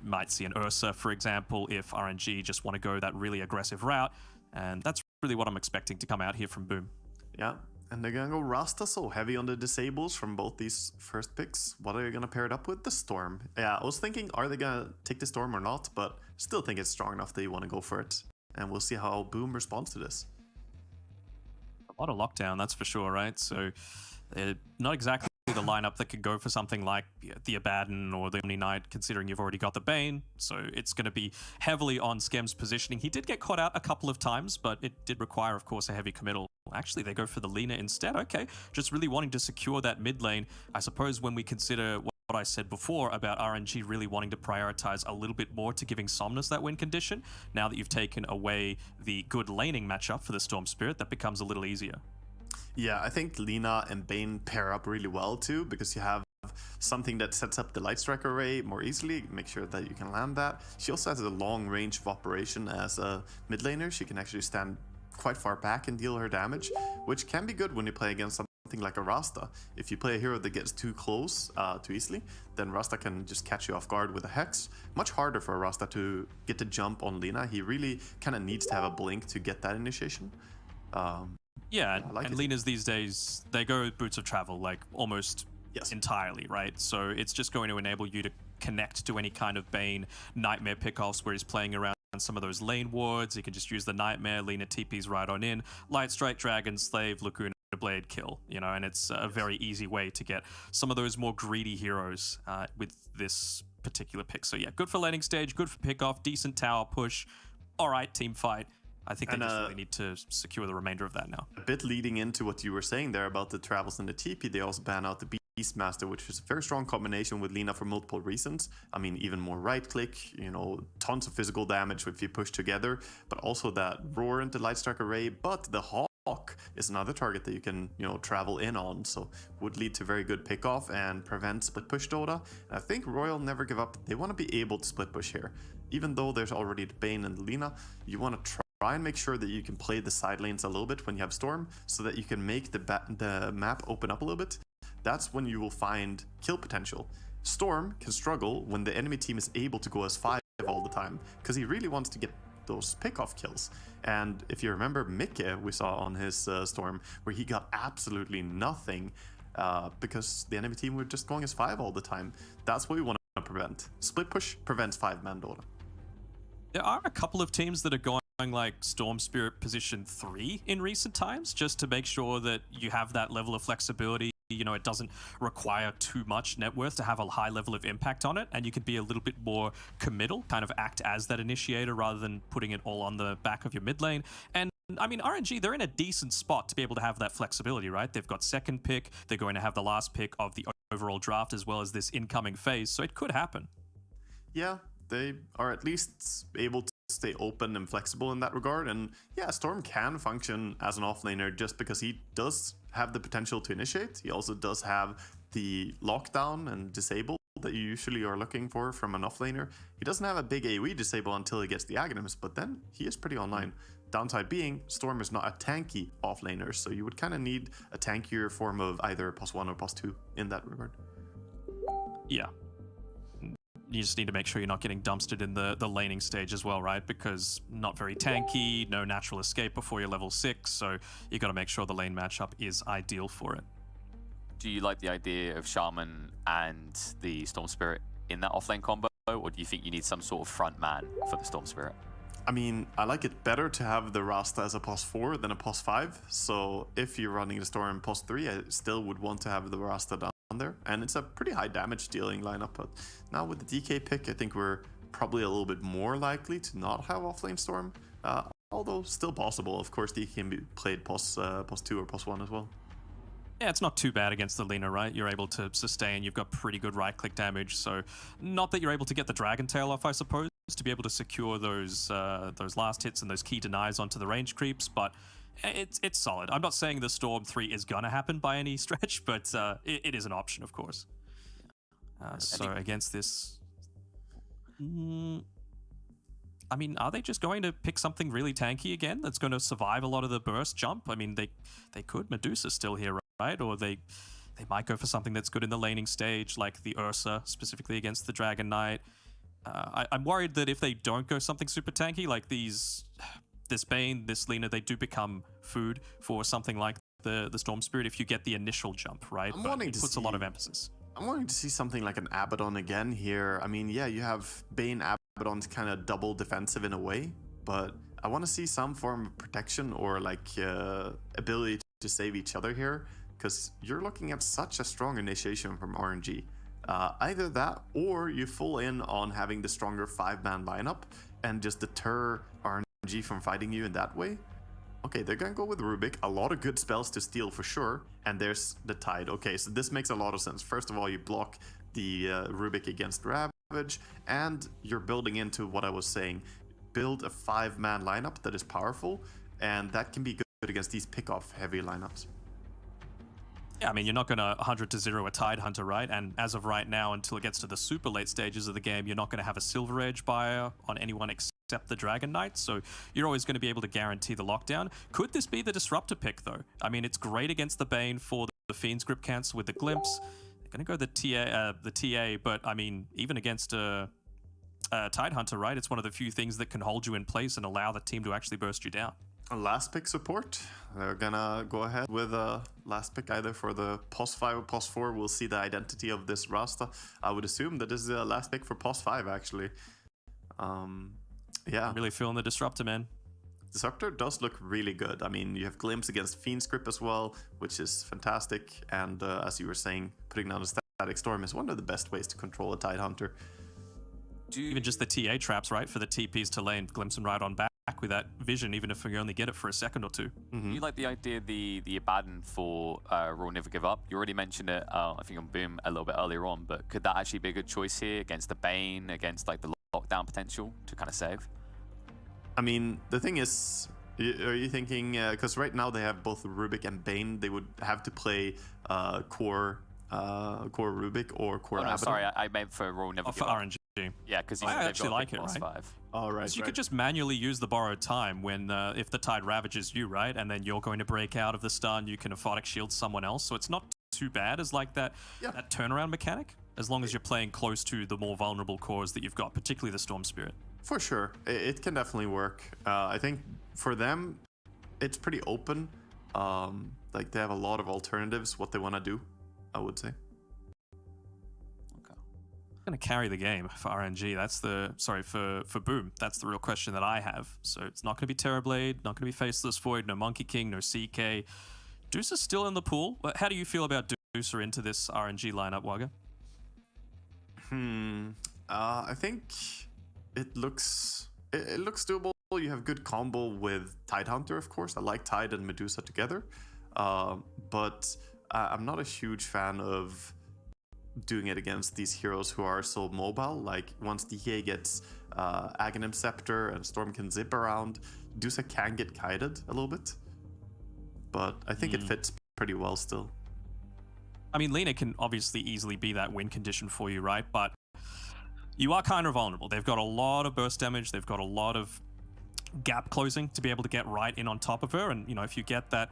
might see an Ursa, for example, if RNG just want to go that really aggressive route, and that's really what I'm expecting to come out here from Boom. Yeah, And they're gonna go Rasta, so heavy on the disables from both these first picks. What are you gonna pair it up with? The Storm. Yeah, I was thinking, are they gonna take the Storm or not? But still think it's strong enough that you want to go for it. And we'll see how Boom responds to this. A lot of lockdown, that's for sure, right? So not exactly the lineup that could go for something like the Abaddon or the Omni Knight, considering you've already got the Bane. So it's going to be heavily on Skem's positioning. He did get caught out a couple of times, but it did require, of course, a heavy committal. Actually, they go for the Lina instead. Okay, just really wanting to secure that mid lane. I suppose when we consider what I said before about RNG really wanting to prioritize a little bit more to giving Somnus that win condition, now that you've taken away the good laning matchup for the Storm Spirit, that becomes a little easier. Yeah, I think Lina and Bane pair up really well too, because you have something that sets up the Light Strike array more easily, make sure that you can land that. She also has a long range of operation as a mid laner. She can actually stand quite far back and deal her damage, which can be good when you play against something like a Rasta. If you play a hero that gets too close too easily, then Rasta can just catch you off guard with a Hex. Much harder for a Rasta to get the jump on Lina. He really kind of needs to have a blink to get that initiation. Yeah, and Linas these days, they go boots of travel, like almost entirely, right? So it's just going to enable you to connect to any kind of Bane Nightmare pickoffs where he's playing around some of those lane wards. He can just use the Nightmare, Lina TP's right on in, Light Strike, Dragon, Slave, Lacuna, Blade, kill, you know, and it's a very easy way to get some of those more greedy heroes with this particular pick. So yeah, good for laning stage, good for pickoff, decent tower push. All right, team fight. I think they just really need to secure the remainder of that now. A bit leading into what you were saying there about the travels and the TP, they also ban out the Beastmaster, which is a very strong combination with Lina for multiple reasons. I mean, even more right click, you know, tons of physical damage if you push together, but also that roar into Light Strike array. But the Hawk is another target that you can, you know, travel in on, so would lead to very good pickoff and prevent split push Dota. And I think Royal never give up. They want to be able to split push here. Even though there's already the Bane and the Lina, you want to try and make sure that you can play the side lanes a little bit when you have Storm, so that you can make the map open up a little bit. That's when you will find kill potential. Storm can struggle when the enemy team is able to go as 5 all the time, because he really wants to get those pickoff kills. And if you remember Mikke, we saw on his Storm, where he got absolutely nothing because the enemy team were just going as 5 all the time. That's what we want to prevent. Split push prevents 5-man Dota. There are a couple of teams that are going like Storm Spirit position 3 in recent times, just to make sure that you have that level of flexibility. You know, it doesn't require too much net worth to have a high level of impact on it, and you could be a little bit more committal, kind of act as that initiator rather than putting it all on the back of your mid lane. And I mean, RNG, they're in a decent spot to be able to have that flexibility, right? They've got second pick, they're going to have the last pick of the overall draft as well as this incoming phase, so it could happen. Yeah, they are at least able to stay open and flexible in that regard. And yeah, Storm can function as an offlaner just because he does have the potential to initiate. He also does have the lockdown and disable that you usually are looking for from an offlaner. He doesn't have a big AoE disable until he gets the Aghanims, but then he is pretty online. Downside being, Storm is not a tanky offlaner, so you would kind of need a tankier form of either +1 or +2 in that regard. Yeah. You just need to make sure you're not getting dumpstered in the laning stage as well, right? Because not very tanky, no natural escape before you're level 6, so you got to make sure the lane matchup is ideal for it. Do you like the idea of Shaman and the Storm Spirit in that offlane combo, or do you think you need some sort of front man for the Storm Spirit? I mean, I like it better to have the Rasta as a +4 than a +5, so if you're running the Storm +3, I still would want to have the Rasta down there, and it's a pretty high damage dealing lineup. But now with the DK pick, I think we're probably a little bit more likely to not have offlane Storm, although still possible. Of course, DK can be played +2 or +1 as well. Yeah, it's not too bad against the Lina, right? You're able to sustain, you've got pretty good right-click damage, so not that you're able to get the Dragon Tail off, I suppose, to be able to secure those last hits and those key denies onto the range creeps, but it's solid. I'm not saying the Storm 3 is gonna happen by any stretch, but it is an option, of course. So against this... I mean, are they just going to pick something really tanky again that's going to survive a lot of the burst jump? I mean, they could. Medusa's still here, right? Or they might go for something that's good in the laning stage, like the Ursa, specifically against the Dragon Knight. I'm worried that if they don't go something super tanky, like this Bane, this Lina, they do become food for something like the Storm Spirit if you get the initial jump, right? I'm But wanting it to puts a lot of emphasis. I'm wanting to see something like an Abaddon again here. I mean, yeah, you have Bane Abaddon's kind of double defensive in a way, but I want to see some form of protection or like ability to save each other here, because you're looking at such a strong initiation from RNG. Either that, or you full in on having the stronger 5-man lineup and just deter RNG from fighting you in that way. Okay, they're gonna go with Rubik. A lot of good spells to steal for sure. And there's the Tide. Okay, so this makes a lot of sense. First of all, you block the Rubik against Ravage, and you're building into what I was saying. Build a 5-man lineup that is powerful, and that can be good against these pick-off heavy lineups. Yeah, I mean, you're not going to 100-0 a Tide Hunter, right? And as of right now, until it gets to the super late stages of the game, you're not going to have a Silver Age buyer on anyone except the Dragon Knight, so you're always going to be able to guarantee the lockdown. Could this be the Disruptor pick, though? I mean, it's great against the Bane for the Fiend's Grip cancel with the Glimpse. They're going to go the TA, but I mean, even against a Tide Hunter, right? It's one of the few things that can hold you in place and allow the team to actually burst you down. Last pick support. They're gonna go ahead with a last pick either for the POS 5 or POS 4. We'll see the identity of this Rasta. I would assume that this is the last pick for POS 5 actually. Yeah. I'm really feeling the Disruptor, man. Disruptor does look really good. I mean, you have Glimpse against Fiend's Grip as well, which is fantastic. And as you were saying, putting down a Static Storm is one of the best ways to control a Tide Hunter. Even just the TA traps, right? For the TPs to lane, Glimpse and right on back with that vision, even if we only get it for a second or two. You like the idea of the Abaddon for Raw Never Give Up? You already mentioned it, I think on Boom a little bit earlier on, but could that actually be a good choice here against the Bane, against like the lockdown potential to kind of save? I mean, the thing is, are you thinking, because right now they have both Rubik and Bane, they would have to play core Rubik or core Abaddon? Sorry, I meant for Raw Never Give for Up. RNG. Yeah, because I actually like it, right? 5. Oh, right. So you could just manually use the borrowed time when if the Tide ravages you, right? And then you're going to break out of the stun, you can aphotic shield someone else. So it's not too bad as like that turnaround mechanic, as long as you're playing close to the more vulnerable cores that you've got, particularly the Storm Spirit. For sure. It can definitely work. I think for them, it's pretty open. Like they have a lot of alternatives, what they want to do, I would say. Going to carry the game for RNG. That's the for Boom. That's the real question that I have. So it's not going to be Terrorblade, not going to be Faceless Void, no Monkey King, no CK. Deuce is still in the pool. How do you feel about Deuce into this RNG lineup, Wagga? I think it looks doable. You have good combo with Tide Hunter, of course. I like Tide and Medusa together, but I'm not a huge fan of doing it against these heroes who are so mobile. Like once DK gets Aghanim Scepter and Storm can zip around, Dusa can get kited a little bit, but I think it fits pretty well still. I mean, Lena can obviously easily be that win condition for you, right? But you are kind of vulnerable. They've got a lot of burst damage. They've got a lot of gap closing to be able to get right in on top of her. And, you know, if you get that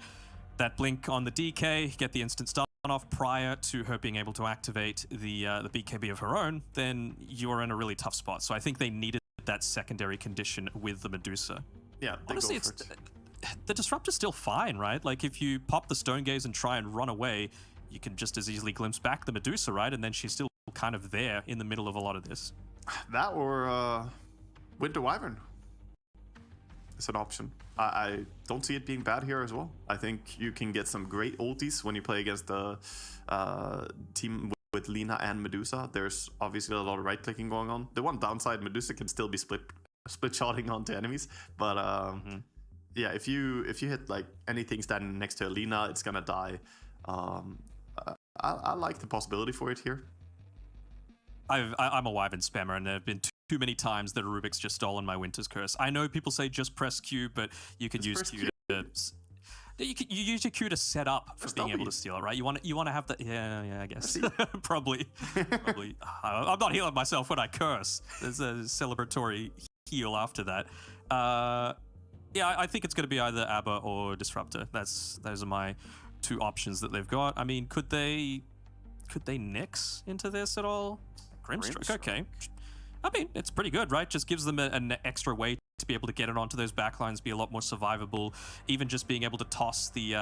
blink on the DK, get the instant stun off prior to her being able to activate the BKB of her own, then you're in a really tough spot. So I think they needed that secondary condition with the Medusa. Yeah, honestly, the Disruptor's still fine, right? Like if you pop the Stone Gaze and try and run away, you can just as easily glimpse back the Medusa, right? And then she's still kind of there in the middle of a lot of this. That or Winter Wyvern. It's an option. I don't see it being bad here as well. I think you can get some great ultis when you play against the team with Lina and Medusa. There's obviously a lot of right-clicking going on. The one downside, Medusa can still be split-shotting onto enemies. But yeah, if you hit like anything standing next to Lina, it's gonna die. I like the possibility for it here. I'm a Wyvern spammer, and there have been too many times that Rubik's just stolen my Winter's Curse. I know people say just press Q, but you can use Q to... You use your Q to set up for being able to steal it, right? You want to have the... Yeah, I guess. Probably. I'm not healing myself when I curse. There's a celebratory heal after that. Yeah, I think it's going to be either Abba or Disruptor. Those are my two options that they've got. I mean, could they nix into this at all? Grimstroke, okay. I mean, it's pretty good, right? Just gives them an extra way to be able to get it onto those backlines, be a lot more survivable. Even just being able to toss the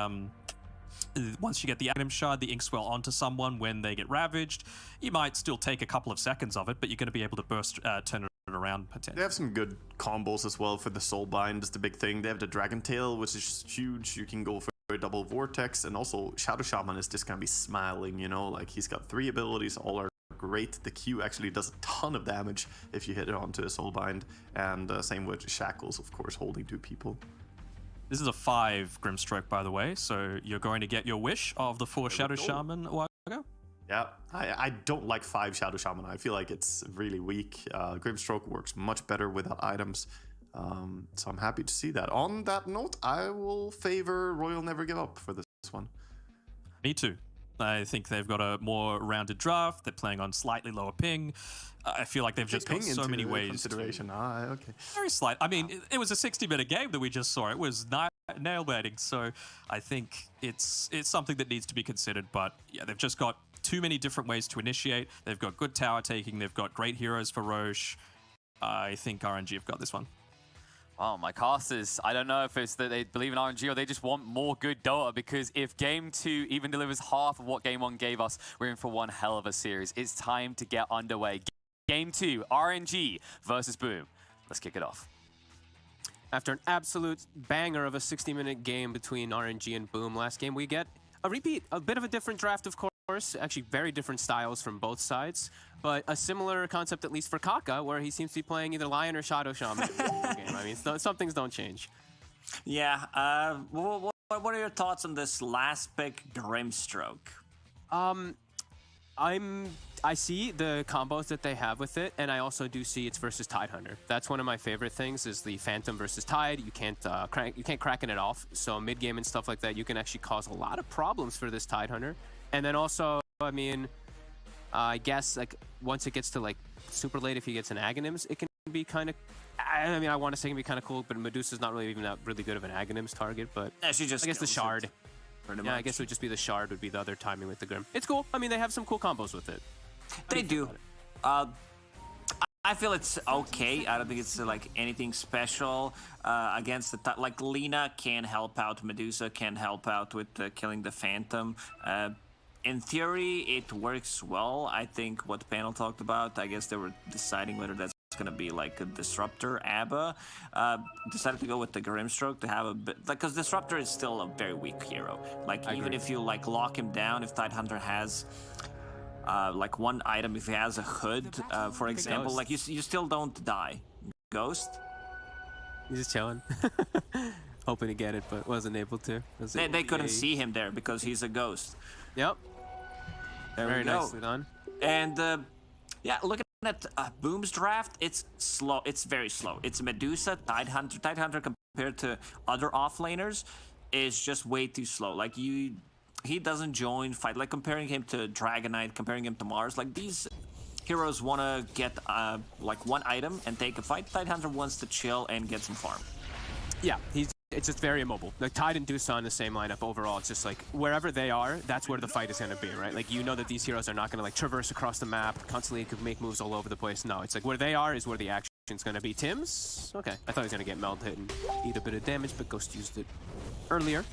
Once you get the item shard, the Inkswell onto someone when they get ravaged, you might still take a couple of seconds of it, but you're going to be able to turn it around potentially. They have some good combos as well for the Soulbind, is the big thing. They have the Dragon Tail, which is huge. You can go for a double Vortex, and also Shadow Shaman is just going to be smiling, you know, like he's got 3 abilities, all are great. The Q actually does a ton of damage if you hit it onto a Soulbind, and same with Shackles, of course, holding 2 people. This is a 5 Grimstroke, by the way, so you're going to get your wish of the 4 Shadow Shaman a while ago. Yeah, I don't like 5 Shadow Shaman. I feel like it's really weak. Grimstroke works much better without items, so I'm happy to see that. On that note, I will favor Royal Never Give Up for this one. Me too. I think they've got a more rounded draft. They're playing on slightly lower ping. I feel like they've just got so many ways. Consideration. Okay. Very slight. I mean, it was a 60-minute game that we just saw. It was nail biting. So I think it's something that needs to be considered. But yeah, they've just got too many different ways to initiate. They've got good tower taking. They've got great heroes for Roche. I think RNG have got this one. Well, my casters, I don't know if it's that they believe in RNG or they just want more good Dota, because if Game 2 even delivers half of what Game 1 gave us, we're in for one hell of a series. It's time to get underway. Game 2, RNG versus Boom. Let's kick it off. After an absolute banger of a 60-minute game between RNG and Boom last game, we get a repeat, a bit of a different draft, of course. Actually, very different styles from both sides, but a similar concept, at least for Kaka, where he seems to be playing either Lion or Shadow Shaman in the game. I mean, some things don't change. Yeah, what are your thoughts on this last pick, Grimstroke? I see the combos that they have with it, and I also do see it's versus Tidehunter. That's one of my favorite things, is the Phantom versus Tide. You can't Kraken it off, so mid game and stuff like that, you can actually cause a lot of problems for this Tidehunter. And then also, I mean, I guess like once it gets to like super late, if he gets an Aghanims, it can be kind of. I mean, I want to say it can be kind of cool, but Medusa's not really even that really good of an Aghanims target. But yeah, she just I guess the Shard. Yeah, I guess it would just be the Shard would be the other timing with the Grim. It's cool. I mean, they have some cool combos with it. They do. I feel it's okay. I don't think it's like anything special against the like Lina can help out, Medusa can help out with killing the Phantom. In theory, it works well. I think what panel talked about, I guess they were deciding whether that's going to be like a Disruptor. Abba decided to go with the Grimstroke to have a bit, like, because Disruptor is still a very weak hero. Like, even if you like lock him down, if Tidehunter has like one item, if he has a hood, for example, like you still don't die. Ghost? He's just chilling. Hoping to get it, but wasn't able to. They couldn't see him there because he's a ghost. Yep. Very nicely done. And yeah, looking at Boom's draft, it's slow. It's very slow. It's Medusa, Tidehunter. Tidehunter compared to other offlaners is just way too slow. Like he doesn't join fight. Like comparing him to Dragonite, comparing him to Mars. Like these heroes want to get like one item and take a fight. Tidehunter wants to chill and get some farm. Yeah, it's just very immobile. Like Tide and Dusa on the same lineup overall, it's just like wherever they are, that's where the fight is going to be, right? Like you know that these heroes are not going to like traverse across the map, constantly could make moves all over the place. No, it's like where they are is where the action's going to be. Tim's? Okay, I thought he was going to get Meld hit and eat a bit of damage, but Ghost used it earlier.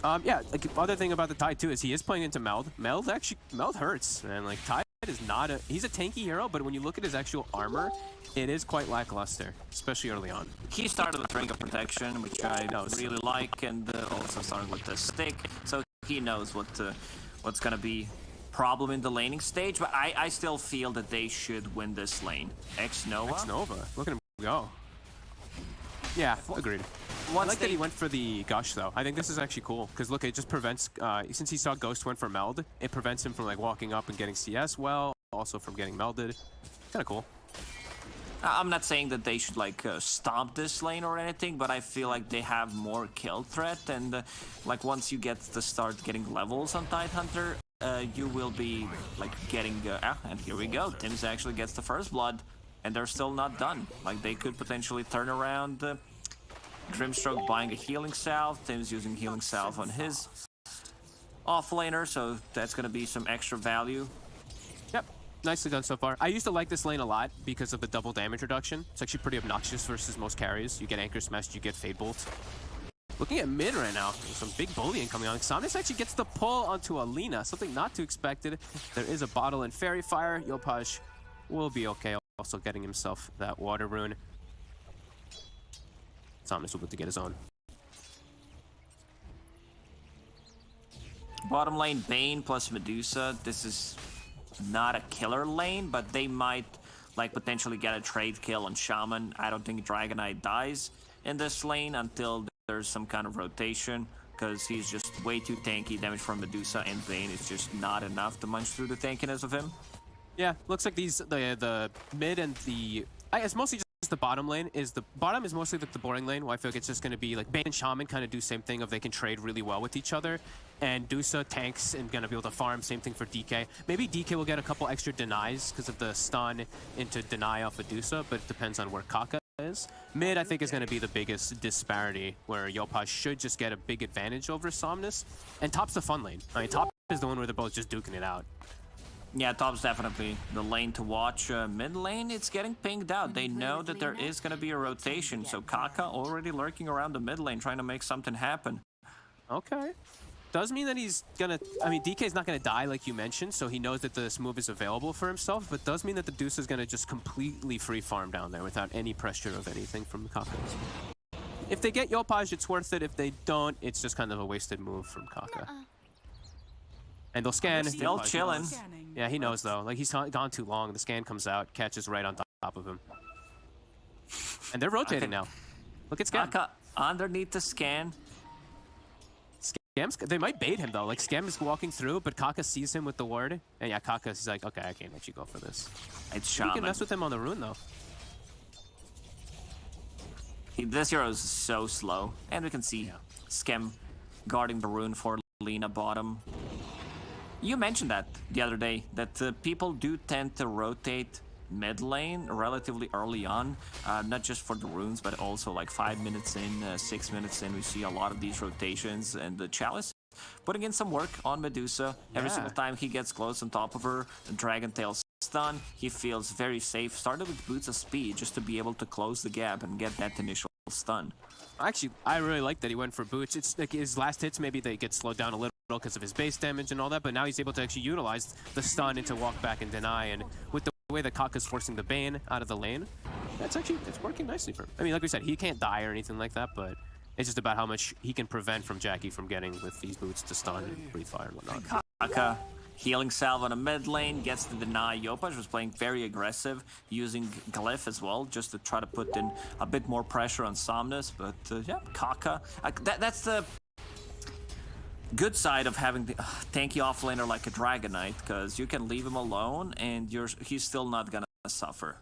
Yeah, like other thing about the Tide too is he is playing into Meld. Meld hurts, man. Like Tide is not he's a tanky hero, but when you look at his actual armor, it is quite lackluster, especially early on. He started with Ring of Protection, which I really like, and also started with the stick, so he knows what's gonna be problem in the laning stage. But I still feel that they should win this lane. X-Nova, look at him go. Yeah, agreed. I like that he went for the Gush though. I think this is actually cool because look, it just prevents since he saw Ghost went for Meld, it prevents him from like walking up and getting CS well, also from getting melded. Kind of cool. I'm not saying that they should like stomp this lane or anything, but I feel like they have more kill threat, and like once you get to start getting levels on Tidehunter, you will be like getting and here we go. Tim's actually gets the first blood, and they're still not done. Like they could potentially turn around. Grimstroke buying a healing salve. Tim's using healing salve on his offlaner, so that's gonna be some extra value. Yep. Nicely done so far. I used to like this lane a lot because of the double damage reduction. It's actually pretty obnoxious versus most carries. You get Anchor Smash, you get Fade Bolt. Looking at mid right now, there's some big bullying coming on. Somnus actually gets the pull onto Alina, something not too expected. There is a bottle and Fairy Fire. Yopaj will be okay, also getting himself that water rune. Somnus will be able to get his own. Bottom lane, Bane plus Medusa. This is not a killer lane, but they might like potentially get a trade kill on Shaman. I don't think Dragon Knight dies in this lane until there's some kind of rotation, because he's just way too tanky. Damage from Medusa and Bane is just not enough to munch through the tankiness of him. Yeah, looks like the mid and the... it's mostly just the bottom lane. The bottom is mostly like the boring lane, where I feel like it's just going to be like Bane and Shaman kind of do same thing of they can trade really well with each other. And Dusa tanks and going to be able to farm. Same thing for DK. Maybe DK will get a couple extra denies because of the stun into deny off of Dusa, but it depends on where Kaka is. Mid, I think, is going to be the biggest disparity, where Yopaj should just get a big advantage over Somnus. And top's the fun lane. I mean, top is the one where they're both just duking it out. Yeah, top's definitely the lane to watch. Mid lane, it's getting pinged out. They know that there is going to be a rotation, so Kaka already lurking around the mid lane trying to make something happen. Okay. Does mean that he's gonna... I mean, DK's not gonna die like you mentioned, so he knows that this move is available for himself, but does mean that the Deuce is gonna just completely free farm down there without any pressure of anything from the Kaka. If they get Yopaj, it's worth it. If they don't, it's just kind of a wasted move from Kaka. And they'll scan. Still chilling. Yeah, he knows though. Like, he's gone too long. The scan comes out, catches right on top of him. And they're rotating now. Look at Scan. Kaka underneath the scan. They might bait him though. Like, Scam is walking through, but Kaka sees him with the ward. And yeah, Kaka's like, okay, I can't let you go for this. It's Shaman. You can mess with him on the rune though. This hero is so slow. And we can see Scam guarding the rune for Lina bottom. You mentioned that the other day, that people do tend to rotate mid lane relatively early on, not just for the runes, but also like 5 minutes in, 6 minutes in, we see a lot of these rotations. And the Chalice putting in some work on Medusa. Every single time he gets close on top of her, the Dragon Tail stun, he feels very safe. Started with Boots of Speed just to be able to close the gap and get that initial stun. Actually, I really like that he went for Boots. It's like his last hits, maybe they get slowed down a little because of his base damage and all that, but now he's able to actually utilize the stun into walk back and deny. And with the way that Kaka's forcing the Bane out of the lane, it's working nicely for him. I mean, like we said, he can't die or anything like that, but it's just about how much he can prevent from Jackie from getting with these boots to stun and breathe fire and whatnot. Kaka healing salve on a mid lane, gets the deny. Yopaj was playing very aggressive, using Glyph as well, just to try to put in a bit more pressure on Somnus. But yeah, Kaka, that's the good side of having the tanky offlaner like a Dragon Knight, because you can leave him alone and he's still not gonna suffer.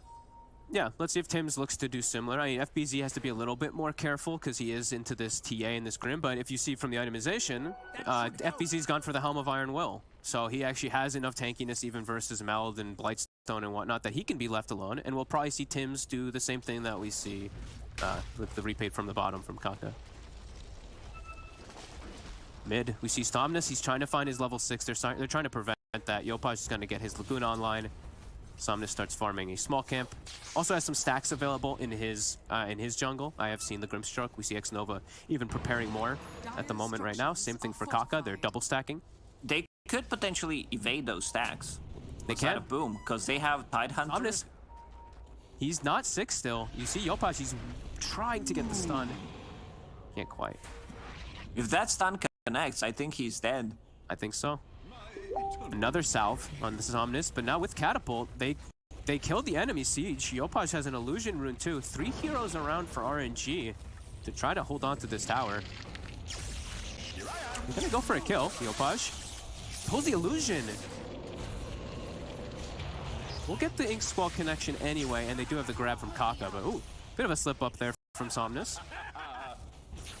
Yeah, let's see if Tim's looks to do similar. I mean, FBZ has to be a little bit more careful because he is into this TA and this Grim, but if you see from the itemization, FBZ's gone for the Helm of Iron Will. So he actually has enough tankiness even versus Meld and Blightstone and whatnot that he can be left alone, and we'll probably see Tim's do the same thing that we see with the repaid from the bottom from Kaka. Mid, we see Somnus. He's trying to find his level 6. They're trying to prevent that. Yopaj is going to get his Lagoon online. Somnus starts farming a small camp. Also has some stacks available in his jungle. I have seen the Grimstroke. We see X-Nova even preparing more at the moment right now. Same thing for Kaka. They're double stacking. They could potentially evade those stacks. They can. Boom, because they have Tidehunter. Somnus, he's not 6 still. You see Yopaj, he's trying to get the stun. Can't quite. If that stun connects, I think he's dead. I think so. Another salve on the Somnus, but now with Catapult, they killed the enemy siege. Yopaj has an illusion rune too. 3 heroes around for RNG to try to hold on to this tower. They're gonna go for a kill. Yopaj pulls the illusion. We'll get the Ink Squall connection anyway, and they do have the grab from Kaka, but ooh, bit of a slip up there from Somnus.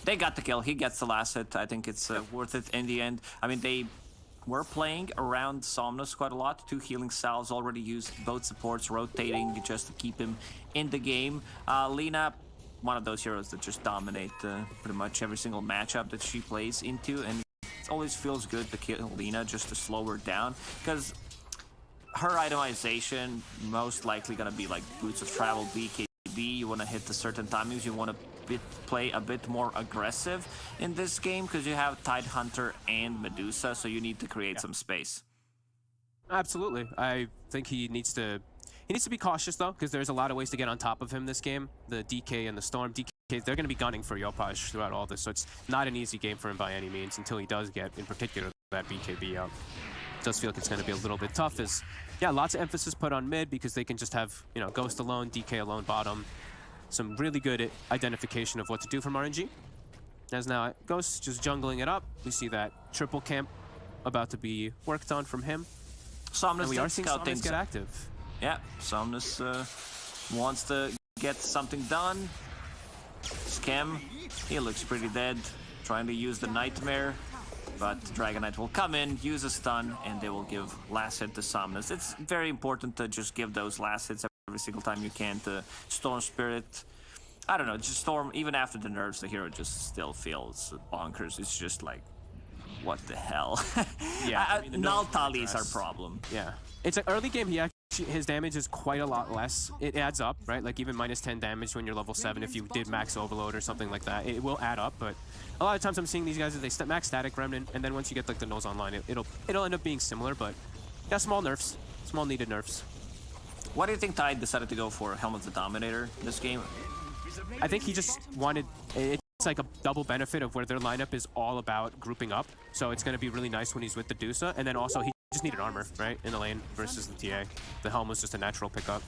They got the kill. He gets the last hit. I think it's worth it in the end. I mean, they were playing around Somnus quite a lot. 2 healing salves already used, both supports rotating just to keep him in the game. Lina, one of those heroes that just dominate pretty much every single matchup that she plays into, and it always feels good to kill Lina just to slow her down, because her itemization most likely gonna be like Boots of Travel, BKB. You want to hit the certain timings, you want to play a bit more aggressive in this game because you have Tidehunter and Medusa, so you need to create some space. Absolutely. I think he needs to be cautious though, because there's a lot of ways to get on top of him this game. The DK and the Storm. DK, they're going to be gunning for Yopaj throughout all this, so it's not an easy game for him by any means until he does get, in particular, that BKB up. It does feel like it's going to be a little bit tough as, yeah, lots of emphasis put on mid because they can just have, you know, Ghost alone, DK alone bottom. Some really good identification of what to do from RNG. As now Ghost just jungling it up. We see that triple camp about to be worked on from him. Somnus, and we are seeing Somnus get active. Yeah, Somnus wants to get something done. Scam, he looks pretty dead, trying to use the Nightmare, but Dragon Knight will come in, use a stun, and they will give last hit to Somnus. It's very important to just give those last hits every single time you can to Storm Spirit. I don't know, just Storm, even after the nerfs, the hero just still feels bonkers. It's just like, what the hell? Yeah, I mean, Null Tali is our problem. Yeah. It's an early game, his damage is quite a lot less. It adds up, right? Like even minus 10 damage when you're level 7, if you did max overload or something like that, it will add up. But a lot of times I'm seeing these guys, they max static remnant, and then once you get like the nulls online, it'll end up being similar. But yeah, small nerfs, small needed nerfs. Why do you think Tide decided to go for Helm of the Dominator this game? I think he just wanted, it's like a double benefit of where their lineup is all about grouping up. So it's going to be really nice when he's with the Dusa, and then also he just needed armor, right, in the lane versus the TA. The Helm was just a natural pickup.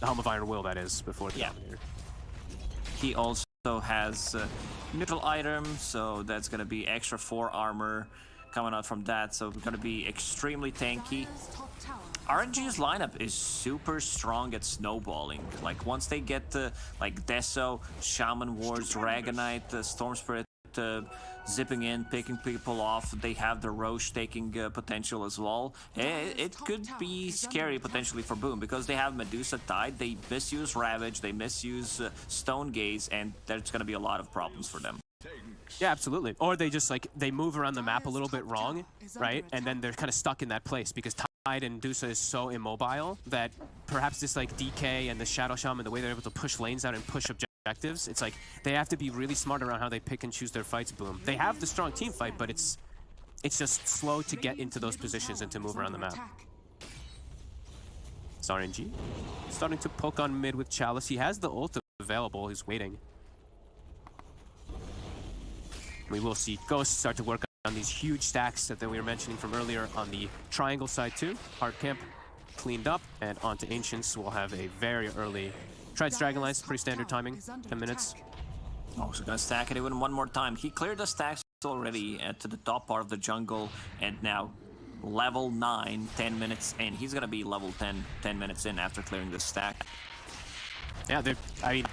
The Helm of Iron Will, that is, before the Dominator. He also has neutral item, so that's going to be extra 4 armor coming out from that, so we're going to be extremely tanky. RNG's lineup is super strong at snowballing. Like once they get to like Deso, Shaman Wars, Dragonite, Storm Spirit zipping in, picking people off, they have the Roche taking potential as well. It could be scary potentially for Boom because they have Medusa Tide, they misuse Ravage, they misuse Stone Gaze, and there's going to be a lot of problems for them. Yeah, absolutely. Or they just like, they move around the map a little bit wrong, right? And then they're kind of stuck in that place because Tide and Dusa is so immobile that perhaps this like DK and the Shadow Shaman, the way they're able to push lanes out and push objectives, it's like they have to be really smart around how they pick and choose their fights, Boom. They have the strong team fight, but it's just slow to get into those positions and to move around the map. It's RNG. Starting to poke on mid with Chalice. He has the ult available, he's waiting. We will see Ghost start to work on these huge stacks that we were mentioning from earlier on the triangle side too. Hard camp cleaned up, and onto Ancients. We'll have a very early Tried's Dragonlance, pretty standard timing, 10 minutes. Oh, so gonna stack it even one more time. He cleared the stacks already to the top part of the jungle, and now level 9, 10 minutes in. He's gonna be level 10 minutes in after clearing the stack. Yeah,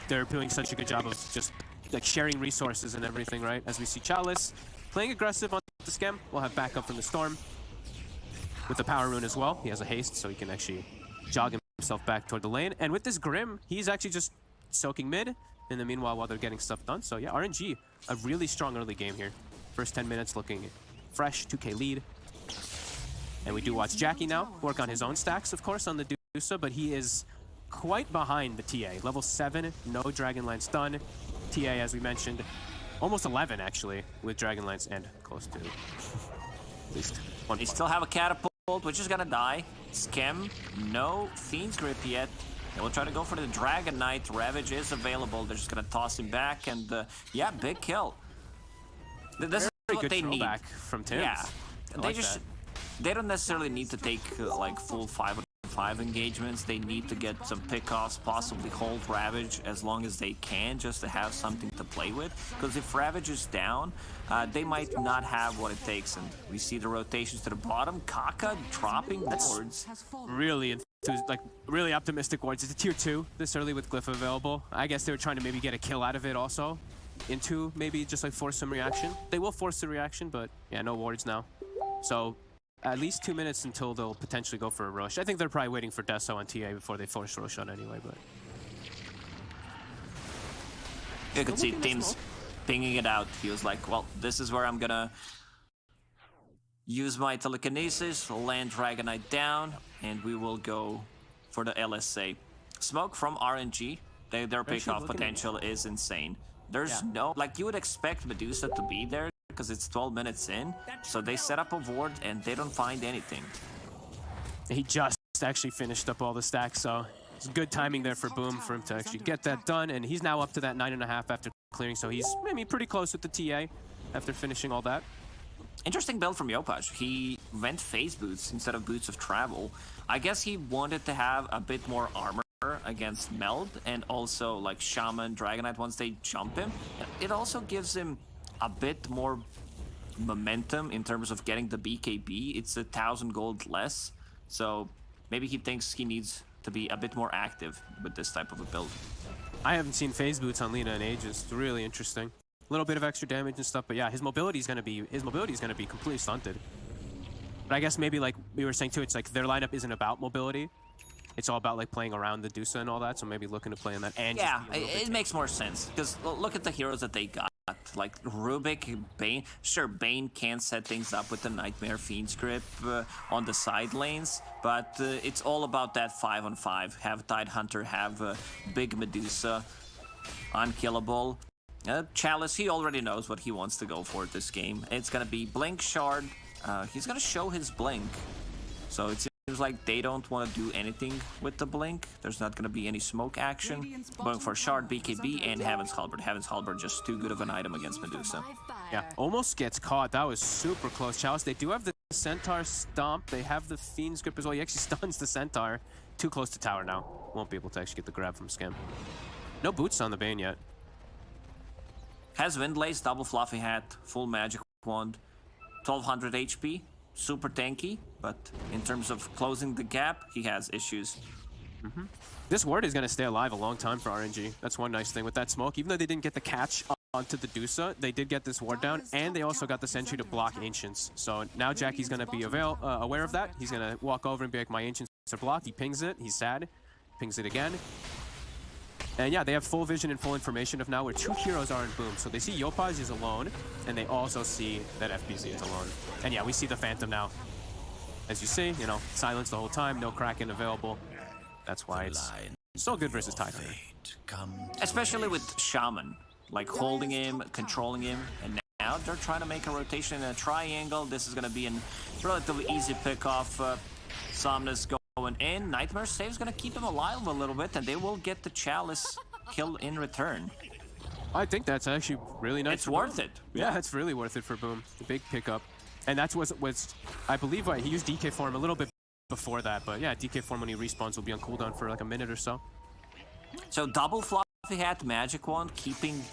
they're doing such a good job of just like sharing resources and everything, right? As we see Chalice playing aggressive on the Scam. We'll have backup from the Storm with the Power Rune as well. He has a haste, so he can actually jog himself back toward the lane. And with this Grim, he's actually just soaking mid in the meanwhile while they're getting stuff done. So yeah, RNG, a really strong early game here. First 10 minutes looking fresh, 2k lead. And we do watch Jackie now work on his own stacks, of course, on the Dusa, but he is quite behind the TA. Level 7, no Dragonlance stun. TA, as we mentioned, almost 11 actually, with Dragonlance and close to at least 1. They still have a catapult, which is gonna die. Scam, no Fiend's Grip yet. They will try to go for the Dragon Knight. Ravage is available. They're just gonna toss him back, and yeah, big kill. This is what they need. From Tims. Yeah, they don't necessarily need to take like full 5 engagements. They need to get some pickoffs, possibly hold Ravage as long as they can, just to have something to play with. Because if Ravage is down, they might not have what it takes. And we see the rotations to the bottom. Kaka dropping wards. Really really optimistic wards. It's a tier 2 this early with Glyph available. I guess they were trying to maybe get a kill out of it also. Into maybe just like force some reaction. They will force the reaction, but yeah, no wards now. So at least 2 minutes until they'll potentially go for a rush. I think they're probably waiting for Deso on TA before they force Roshan anyway, but... You could see Tims pinging it out. He was like, well, this is where I'm gonna use my telekinesis, land Dragonite down, and we will go for the LSA. Smoke from RNG. Their pickoff potential is insane. There's no, like, you would expect Medusa to be there because it's 12 minutes in, so they set up a ward and they don't find anything. He just actually finished up all the stacks, so it's good timing there for Boom for him to actually get that done, and he's now up to that 9.5 after clearing, so he's maybe pretty close with the TA after finishing all that. Interesting build from Yopaj. He went phase boots instead of boots of travel. I guess he wanted to have a bit more armor against Meld and also like Shaman, Dragonite once they jump him. It also gives him a bit more momentum in terms of getting the BKB. It's 1,000 gold less, so maybe he thinks he needs to be a bit more active with this type of a build. I haven't seen phase boots on Lina in ages. It's really interesting. A little bit of extra damage and stuff, but yeah, his mobility is gonna be completely stunted. But I guess maybe like we were saying too, it's like their lineup isn't about mobility. It's all about like playing around the Dusa and all that, so maybe looking to play on that. And yeah, it makes more sense because look at the heroes that they got. Like Rubik, Bane. Sure, Bane can set things up with the Nightmare Fiend script on the side lanes, but it's all about that 5-on-5. Have Tidehunter, have Big Medusa, unkillable. Chalice, he already knows what he wants to go for this game. It's gonna be Blink Shard. He's gonna show his Blink. So it seems like they don't want to do anything with the Blink. There's not gonna be any smoke action. Going for Shard, BKB, and Heaven's Halberd. Heaven's Halberd just too good of an item against Medusa. Yeah, almost gets caught. That was super close. Chalice, they do have the Centaur Stomp. They have the Fiend's Grip as well. He actually stuns the Centaur. Too close to tower now. Won't be able to actually get the grab from Scam. No boots on the Bane yet. Has Windlace, double fluffy hat, full magic wand, 1200 HP, super tanky, but in terms of closing the gap, he has issues. This ward is going to stay alive a long time for RNG. That's one nice thing with that smoke. Even though they didn't get the catch onto the Dusa, they did get this ward down, and they also got the Sentry to block Ancients. So now Jackie's going to be aware of that. He's going to walk over and be like, my Ancients are blocked. He pings it. He's sad. Pings it again. And yeah, they have full vision and full information of now where two heroes are in Boom. So they see Yopaj is alone, and they also see that FBZ is alone. And yeah, we see the Phantom now. As you see, you know, silence the whole time, no Kraken available. That's why it's so good versus Tidehunter. Especially with Shaman, like holding him, controlling him, and now they're trying to make a rotation in a triangle. This is going to be a relatively easy pick-off. Somnus going in. Nightmare Save's gonna keep him alive a little bit, and they will get the Chalice kill in return. I think that's actually really nice. It's worth it. Yeah, it's really worth it for Boom. The big pickup. And that's what was, I believe, he used DK form a little bit before that, but yeah, DK form when he respawns will be on cooldown for like a minute or so. So double fluffy hat, magic wand, keeping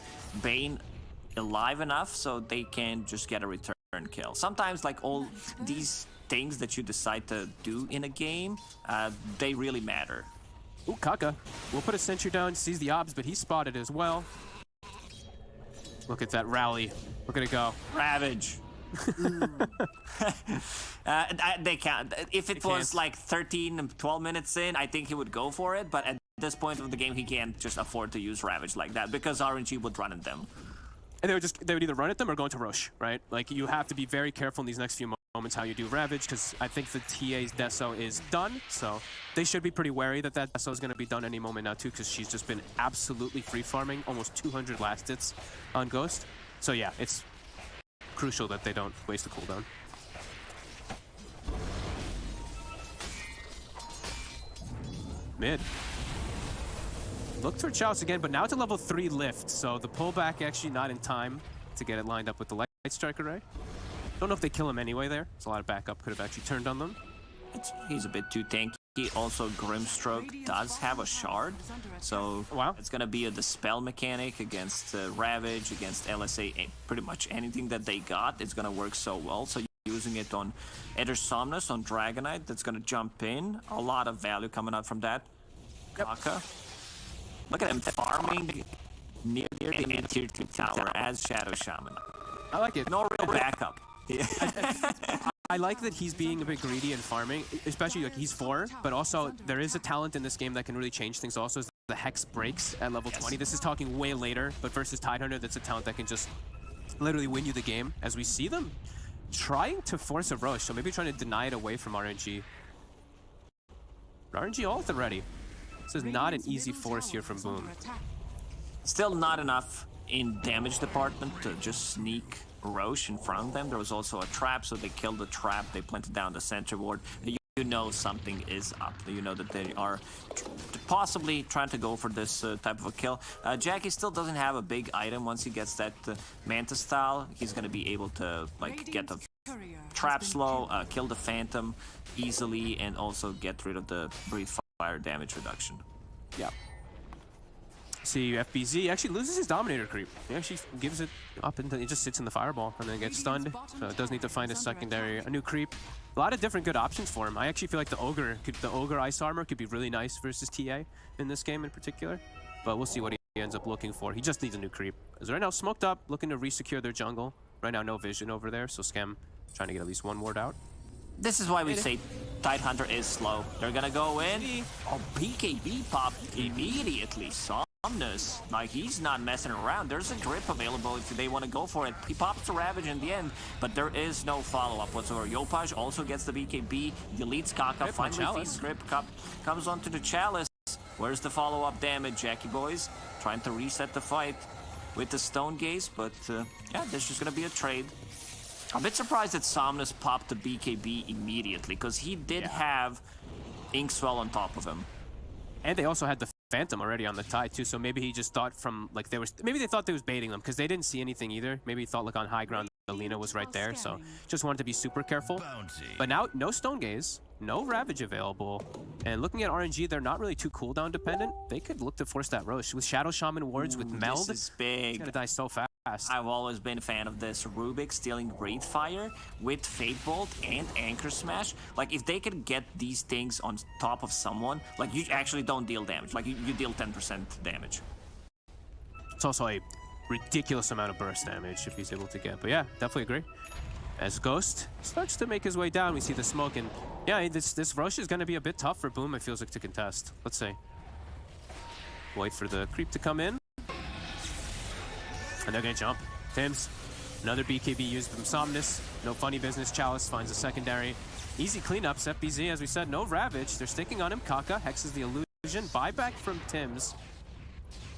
Bane alive enough so they can just get a return kill. Sometimes like all these things that you decide to do in a game, they really matter. Ooh, Kaka. We'll put a sentry down, sees the obs, but he's spotted as well. Look at that rally. Look at it go. Ravage. They can't. If it was like 13, 12 minutes in, I think he would go for it, but at this point of the game, he can't just afford to use Ravage like that because RNG would run at them. And they would either run at them or go into Roche, right? Like, you have to be very careful in these next few moments how you do Ravage, because I think the TA's Deso is done, so they should be pretty wary that Deso is going to be done any moment now too, because she's just been absolutely free farming, almost 200 last hits on Ghost. So yeah, it's crucial that they don't waste the cooldown. Mid. Look for Chalice again, but now it's a level 3 lift, so the pullback actually not in time to get it lined up with the Light Strike Array. Don't know if they kill him anyway there. There's a lot of backup could have actually turned on them. He's a bit too tanky. Also, Grimstroke does have a shard, so it's going to be a dispel mechanic against Ravage, against LSA, pretty much anything that they got. It's going to work so well. So using it on either Somnus, on Dragonite, that's going to jump in. A lot of value coming out from that. Kaka. Look at him farming near the tier 2 tower as Shadow Shaman. I like it. No real backup. I like that he's being a bit greedy and farming, especially like he's 4, but also there is a talent in this game that can really change things also, is the Hex breaks at level 20. This is talking way later, but versus Tidehunter, that's a talent that can just literally win you the game, as we see them trying to force a Roche, so maybe trying to deny it away from RNG. RNG all at the ready. This is not an easy force here from Boom. Still not enough in damage department to just sneak Roche in front of them. There was also a trap, so they killed the trap. They planted down the center ward. You know something is up. You know that they are possibly trying to go for this type of a kill. Jackie still doesn't have a big item. Once he gets that Manta style, he's going to be able to like get the trap slow, kill the Phantom easily, and also get rid of the Breathe Fire damage reduction. Yeah. See, FBZ actually loses his Dominator creep. He actually gives it up and it just sits in the Fireball and then gets stunned. So it does need to find a new creep. A lot of different good options for him. I actually feel like the Ogre Ice Armor could be really nice versus TA in this game in particular. But we'll see what he ends up looking for. He just needs a new creep. As right now, smoked up, looking to resecure their jungle. Right now, no vision over there, so Scam trying to get at least one ward out. This is why we say Tidehunter is slow. They're gonna go in. Oh, BKB popped immediately. Somnus, like he's not messing around. There's a grip available if they want to go for it. He pops the Ravage in the end, but there is no follow-up whatsoever. Yopaj also gets the BKB, deletes Kaka, finally feeds grip, comes onto the Chalice. Where's the follow-up damage, Jackie boys? Trying to reset the fight with the Stone Gaze, but yeah, there's just gonna be a trade. I'm a bit surprised that Somnus popped the BKB immediately, because he did have Inkswell on top of him. And they also had the Phantom already on the tie too, so maybe he just thought from like maybe they thought they was baiting them because they didn't see anything either. Maybe he thought like on high ground Alina was right there, so just wanted to be super careful. But now no Stone Gaze, no Ravage available, and looking at RNG, they're not really too cooldown dependent. They could look to force that Roche with Shadow Shaman wards with Meld. This is big. It's gonna die so fast. I've always been a fan of this. Rubik stealing Breathe Fire with Fate Bolt and Anchor Smash. Like, if they could get these things on top of someone, like, you actually don't deal damage. Like, you deal 10% damage. It's also a ridiculous amount of burst damage if he's able to get. But yeah, definitely agree. As Ghost starts to make his way down, we see the smoke. And yeah, this Roche is going to be a bit tough for Boom, it feels like, to contest. Let's see. Wait for the creep to come in. And they're gonna jump. Tims, another BKB used from Somnus. No funny business. Chalice finds a secondary. Easy cleanups. FBZ, as we said, no Ravage. They're sticking on him. Kaka hexes the illusion. Buyback from Tims.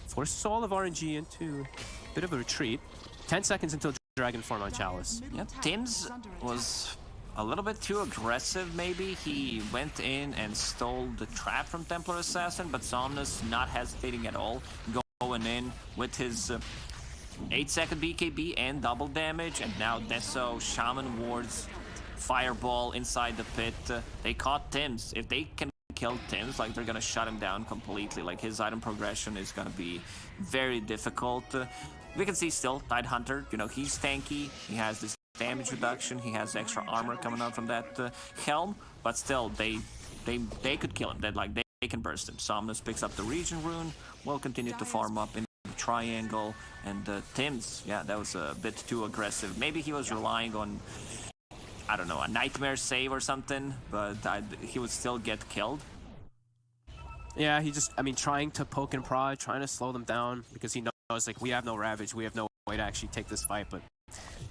Forces all of RNG into a bit of a retreat. 10 seconds until Dragon form on Chalice. Yeah, Tims was a little bit too aggressive, maybe. He went in and stole the trap from Templar Assassin, but Somnus not hesitating at all. Going in with his 8-second BKB and double damage, and now Deso, Shaman wards, Fireball inside the pit. They caught Tims. If they can kill Tims, like, they're gonna shut him down completely. Like, his item progression is gonna be very difficult. We can see still, Tidehunter, you know, he's tanky. He has this damage reduction. He has extra armor coming out from that helm, but still, they could kill him. They can burst him. Somnus picks up the Region Rune, will continue to farm up in triangle, and Tims, yeah, that was a bit too aggressive. Maybe he was relying on, I don't know, a Nightmare save or something, but he would still get killed. Yeah, he just, I mean, trying to poke and prod, trying to slow them down, because he knows, like, we have no Ravage, we have no way to actually take this fight, but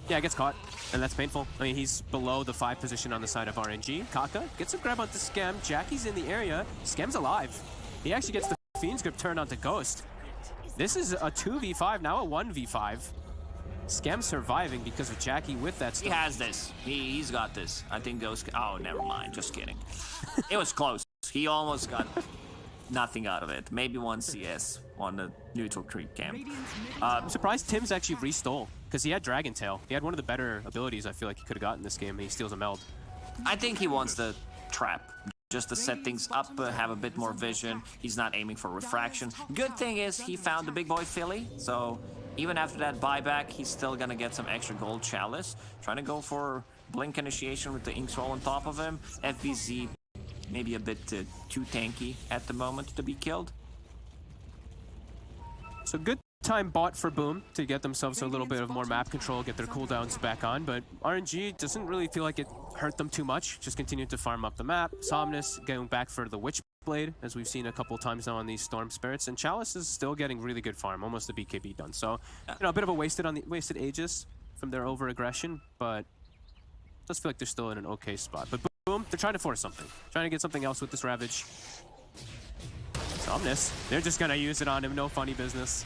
yeah, gets caught, and that's painful. I mean, he's below the 5 position on the side of RNG. Kaka gets a grab onto Scam. Jackie's in the area. Scam's alive. He actually gets the Fiend's Grip turned onto Ghost. This is a 2v5, now a 1v5. Scam surviving because of Jackie with that stuff. He has this. He's got this. I think Ghost... Oh, never mind. Just kidding. It was close. He almost got nothing out of it. Maybe one CS on the neutral creep camp. I'm surprised Tims actually restole, because he had Dragon Tail. He had one of the better abilities I feel like he could have gotten this game, and he steals a Meld. I think he wants the trap. Just to set things up, have a bit more vision. He's not aiming for refraction. Good thing is he found the big boy Philly, so even after that buyback, he's still gonna get some extra gold Chalice. Trying to go for Blink Initiation with the Inkswell on top of him. FBZ maybe a bit too tanky at the moment to be killed. So good time bought for Boom to get themselves a little bit of more map control, get their cooldowns back on, but RNG doesn't really feel like it hurt them too much. Just continued to farm up the map. Somnus going back for the Witchblade, as we've seen a couple times now on these Storm Spirits, and Chalice is still getting really good farm, almost a BKB done. So, you know, a bit of a wasted Aegis from their over-aggression, but does feel like they're still in an okay spot. But Boom, they're trying to force something. Trying to get something else with this Ravage. Somnus, they're just gonna use it on him, no funny business.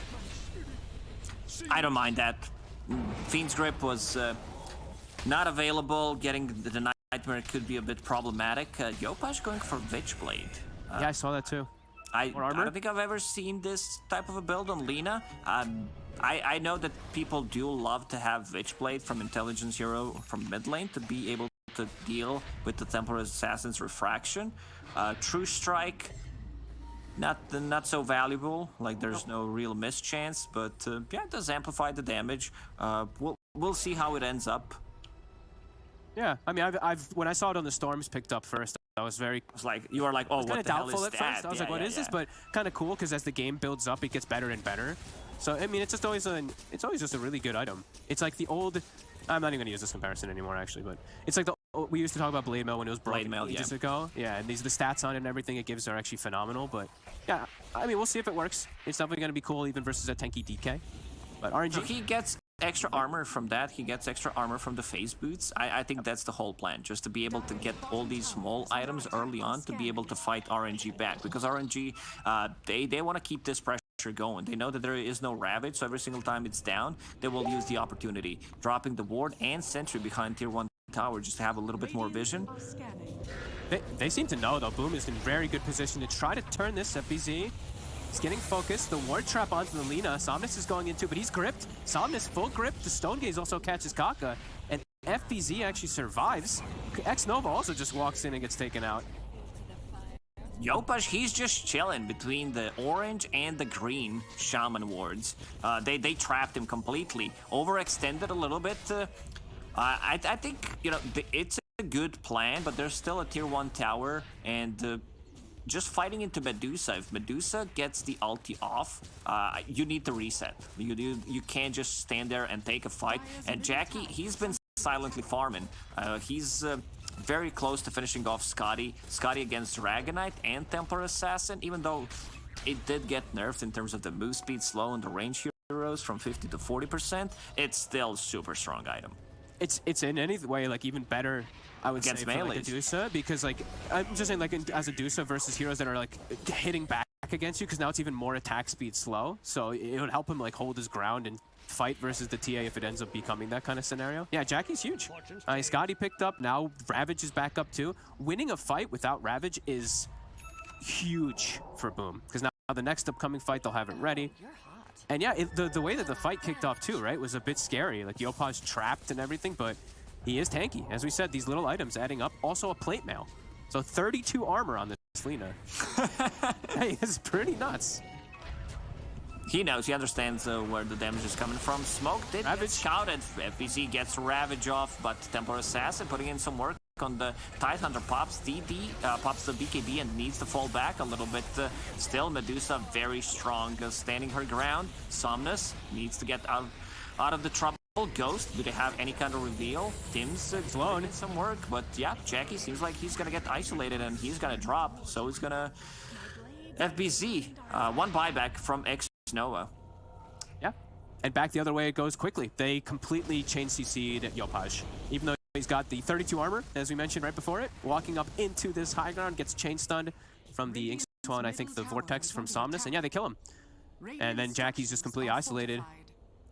I don't mind that. Fiend's Grip was not available. Getting the Nightmare could be a bit problematic. Yopaj going for Witchblade. Yeah, I saw that too. I don't think I've ever seen this type of a build on Lina. I know that people do love to have Witchblade from Intelligence Hero from mid lane to be able to deal with the Templar Assassin's Refraction. True Strike, not so valuable. Like there's no real miss chance, but yeah, it does amplify the damage. We'll see how it ends up. Yeah, I mean, I've when I saw it on the Storms picked up first, I was very... You were like, oh, what the hell is at that? First. I was like, what is this? But kind of cool, because as the game builds up, it gets better and better. So, I mean, it's always just a really good item. It's like the old... I'm not even going to use this comparison anymore, actually, but it's like we used to talk about Blade Mail when it was broken ages ago. Yeah, and the stats on it and everything it gives are actually phenomenal, but yeah, I mean, we'll see if it works. It's definitely going to be cool, even versus a tanky DK. But RNG... So he gets extra armor from that. He gets extra armor from the phase boots. I think that's the whole plan, just to be able to get all these small items early on to be able to fight RNG back, because RNG, they want to keep this pressure going. They know that there is no Ravage, so every single time it's down, they will use the opportunity, dropping the ward and sentry behind tier 1 tower just to have a little bit more vision. They seem to know, though. Boom is in very good position to try to turn this FBZ. He's getting focused. The ward trap onto the Lina. Somnus is going into, but he's gripped. Somnus full grip. The Stone Gaze also catches Kaka. And FBZ actually survives. X-Nova also just walks in and gets taken out. Yopaj, he's just chilling between the orange and the green Shaman wards. They trapped him completely. Overextended a little bit. I think, you know, it's a good plan, but there's still a tier 1 tower, and just fighting into Medusa. If Medusa gets the ulti off, you need to reset. You can't just stand there and take a fight. And Jackie, he's been silently farming. He's very close to finishing off Scotty. Scotty against Dragonite and Templar Assassin, even though it did get nerfed in terms of the move speed slow and the range heroes from 50 to 40%, it's still super strong item. It's in any way like even better, I would say, for like a Dusa, because like I'm just saying, like as a Dusa versus heroes that are like hitting back against you, because now it's even more attack speed slow, so it would help him like hold his ground and fight versus the TA if it ends up becoming that kind of scenario. Yeah, Jackie's huge. Scotty picked up, now Ravage is back up too. Winning a fight without Ravage is huge for Boom, because now the next upcoming fight they'll have it ready. And yeah, the way that the fight kicked off too, right, was a bit scary. Like Yopaj trapped and everything, but he is tanky. As we said, these little items adding up. Also a plate mail. So 32 armor on this Lina. Hey, it's pretty nuts. He knows, he understands where the damage is coming from. Smoke did get shouted. FBZ gets Ravage off, but Templar Assassin putting in some work on the Tidehunter. Pops DD, pops the BKB and needs to fall back a little bit. Still, Medusa very strong, standing her ground. Somnus needs to get out of the trouble. Ghost, do they have any kind of reveal? Tim's alone in some work, but yeah, Jackie seems like he's gonna get isolated and he's gonna drop, so he's gonna... FBZ, one buyback from X-Nova. Yeah, and back the other way it goes quickly. They completely chain CC'd Yopaj. Even though he's got the 32 armor, as we mentioned right before it, walking up into this high ground, gets chain stunned from the Inkswan, I think the Vortex from Somnus, and yeah, they kill him. And then Jackie's just completely isolated.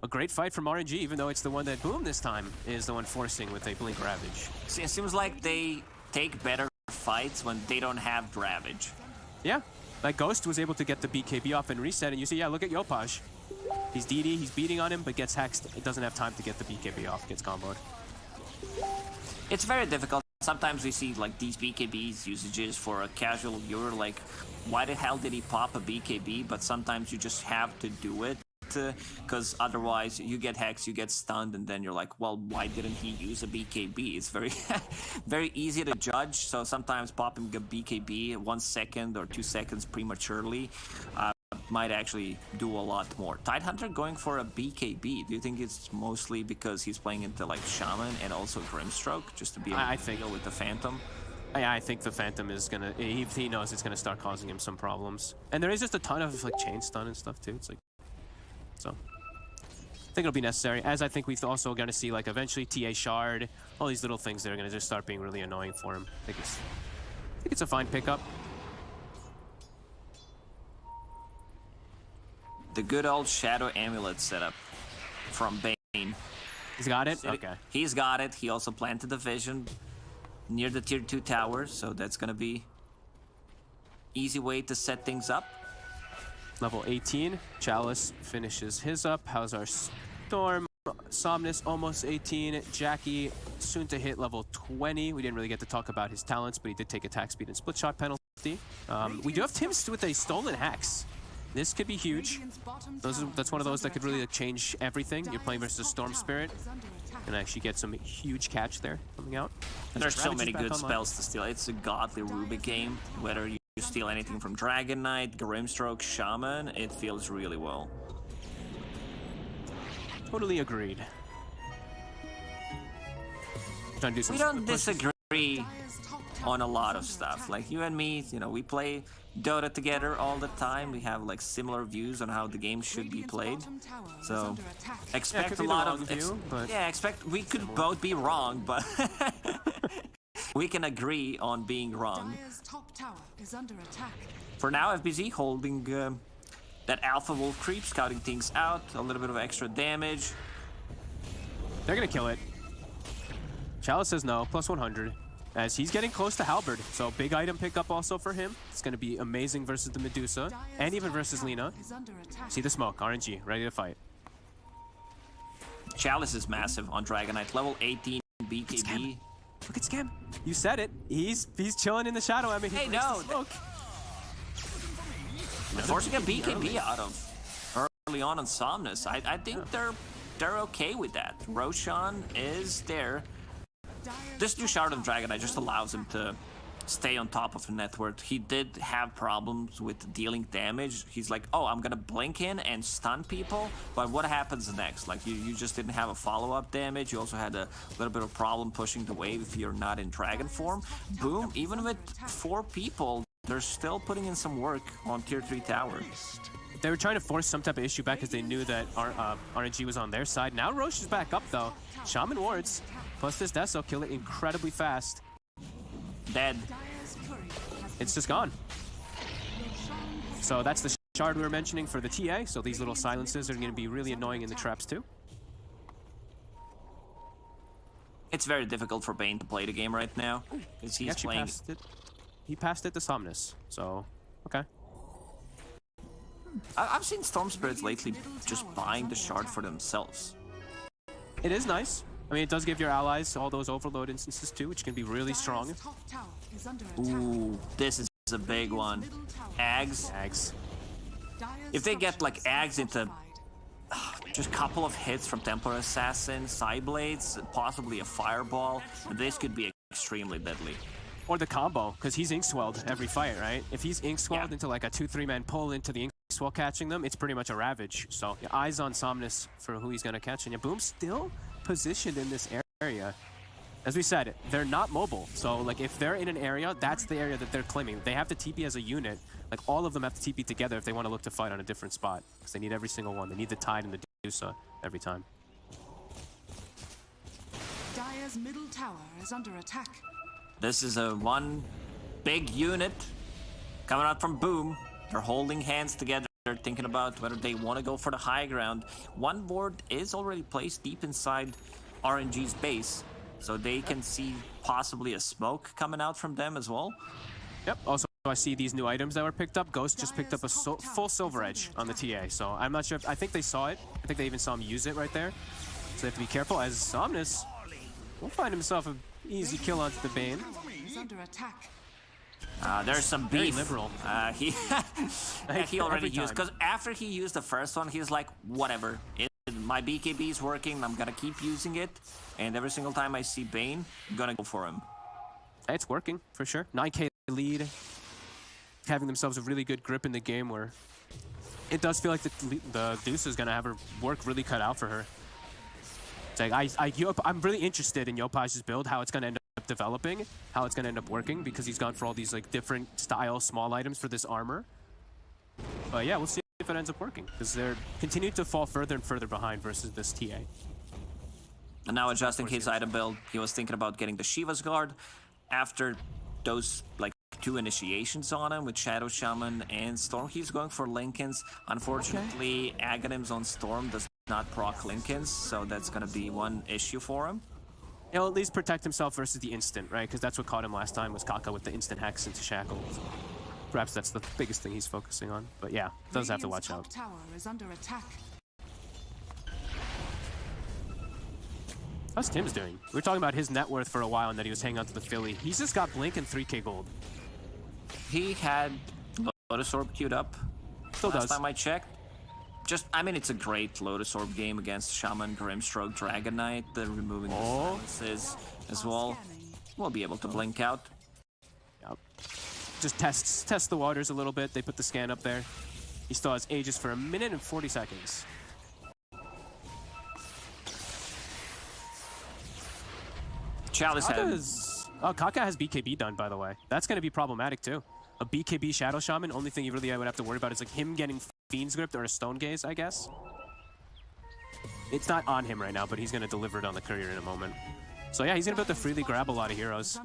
A great fight from RNG, even though it's the one that Boom this time is the one forcing with a Blink Ravage. See, it seems like they take better fights when they don't have Ravage. Yeah, like Ghost was able to get the BKB off and reset, and you see, yeah, look at Yopaj. He's DD, he's beating on him, but gets hexed. It doesn't have time to get the BKB off, gets comboed. It's very difficult. Sometimes we see like these BKBs usages for a casual viewer, like, why the hell did he pop a BKB? But sometimes you just have to do it. Because otherwise you get hexed, you get stunned, and then you're like, well, why didn't he use a BKB? It's very very easy to judge, so sometimes popping a BKB 1 second or 2 seconds prematurely might actually do a lot more. Tidehunter going for a BKB, do you think it's mostly because he's playing into like Shaman and also Grimstroke, just to be able to deal with the Phantom? I think the Phantom is gonna, he knows it's gonna start causing him some problems. And there is just a ton of like chain stun and stuff too. It's like, so I think it'll be necessary, as I think we're also going to see like eventually TA Shard, all these little things that are going to just start being really annoying for him. I think it's a fine pickup. The good old Shadow Amulet setup from Bane. He's got it? Okay. He's got it. He also planted the vision near the tier 2 tower, so that's gonna be easy way to set things up. Level 18. Chalice finishes his up. How's our Storm? Somnus almost 18. Jackie soon to hit level 20. We didn't really get to talk about his talents, but he did take attack speed and split shot penalty. We do have Tim's with a stolen hex. This could be huge. That's one of those that could really change everything. You're playing versus Storm Spirit and actually get some huge catch there coming out. And there's so many good spells to steal. It's a godly Rubik game. Whether you steal anything from Dragon Knight, Grimstroke, Shaman, it feels really well. Totally agreed. Trying to do some we don't disagree on a lot of stuff. Like you and me, you know, we play Dota together all the time. We have like similar views on how the game should be played. So expect a lot of expect we could both be wrong, but we can agree on being wrong. For now, FBZ holding that Alpha Wolf creep, scouting things out, a little bit of extra damage. They're gonna kill it. Chalice says no, plus 100. As he's getting close to Halberd, so big item pickup also for him. It's gonna be amazing versus the Medusa, and even versus Lina. See the smoke, RNG, ready to fight. Chalice is massive on Dragon Knight, level 18 BKB. Look at Scam. You said it. He's chilling in the shadow. I mean, hey, no. Forcing a BKB out of early on Somnus. I think they're okay with that. Roshan is there. This new Shard of Dragon Knight just allows him to stay on top of the network. He did have problems with dealing damage. He's like, oh, I'm gonna blink in and stun people, but what happens next? Like, you just didn't have a follow-up damage. You also had a little bit of problem pushing the wave if you're not in dragon form. Boom, even with 4 people, they're still putting in some work on tier 3 tower. They were trying to force some type of issue back because they knew that RNG was on their side. Now Roche is back up though. Shaman wards, plus this Deso kill it incredibly fast. Dead. It's just gone. So that's the shard we were mentioning for the TA. So these little silences are going to be really annoying in the traps too. It's very difficult for Bane to play the game right now because he's playing. He passed it to Somnus. So okay. I've seen Storm Spirits lately just buying the shard for themselves. It is nice. I mean, it does give your allies all those overload instances too, which can be really strong. Ooh, this is a big one. Ags. If they get like Ags into just a couple of hits from Templar Assassin, Psyblades, possibly a Fireball, this could be extremely deadly. Or the combo, because he's Inkswelled every fight, right? If he's Inkswelled into like a 2-3 man pull into the Inkswell catching them, it's pretty much a Ravage. So your eyes on Somnus for who he's going to catch. And your Boom still positioned in this area. As we said, they're not mobile. So like if they're in an area, that's the area that they're claiming. They have to TP as a unit. Like all of them have to TP together if they want to look to fight on a different spot. Because they need every single one. They need the Tide and the Medusa every time. Dire's middle tower is under attack. This is a one big unit coming out from Boom. They're holding hands together, thinking about whether they want to go for the high ground. One ward is already placed deep inside RNG's base, so they can see possibly a smoke coming out from them as well. Yep, also I see these new items that were picked up. Ghost just picked up a full Silver Edge on the TA, so I'm not sure if, I think they saw it. I think they even saw him use it right there. So they have to be careful as Somnus will find himself an easy kill onto the Bane. There's some beef. Very liberal. He already used, because after he used the first one, he's like, whatever. My BKB is working, I'm gonna keep using it. And every single time I see Bane, I'm gonna go for him. It's working, for sure. 9k lead. Having themselves a really good grip in the game where it does feel like the Deuce is gonna have her work really cut out for her. It's like, I'm really interested in Yopaj's build, how it's gonna end up developing, how it's gonna end up working, because he's gone for all these like different style small items for this armor. But yeah, we'll see if it ends up working, because they're continuing to fall further and further behind versus this TA. And now adjusting his item build, he was thinking about getting the Shiva's Guard after those like 2 initiations on him with Shadow Shaman and Storm. He's going for Linken's. Unfortunately, Aghanims on Storm does not proc Linken's, so that's going to be one issue for him. He'll at least protect himself versus the instant, right? Because that's what caught him last time, was Kaka with the instant hex into Shackle. Perhaps that's the biggest thing he's focusing on. But yeah, does have to watch out. Tower is under attack. How's Tim's doing? We were talking about his net worth for a while and that he was hanging on to the Philly. He's just got Blink and 3k gold. He had Lotus Orb queued up. Still last does. time I checked. I mean, it's a great Lotus Orb game against Shaman, Grimstroke, Dragon Knight. They're removing the silences as well. We'll be able to blink out. Yep. Just test the waters a little bit. They put the scan up there. He still has Aegis for 1 minute and 40 seconds. Chalice has... Oh, Kaka has BKB done, by the way. That's going to be problematic, too. A BKB Shadow Shaman, only thing you really would have to worry about is like him getting Fiend's Grip or a Stone Gaze, I guess. It's not on him right now, but he's going to deliver it on the courier in a moment. So yeah, he's going to be able to freely grab a lot of heroes.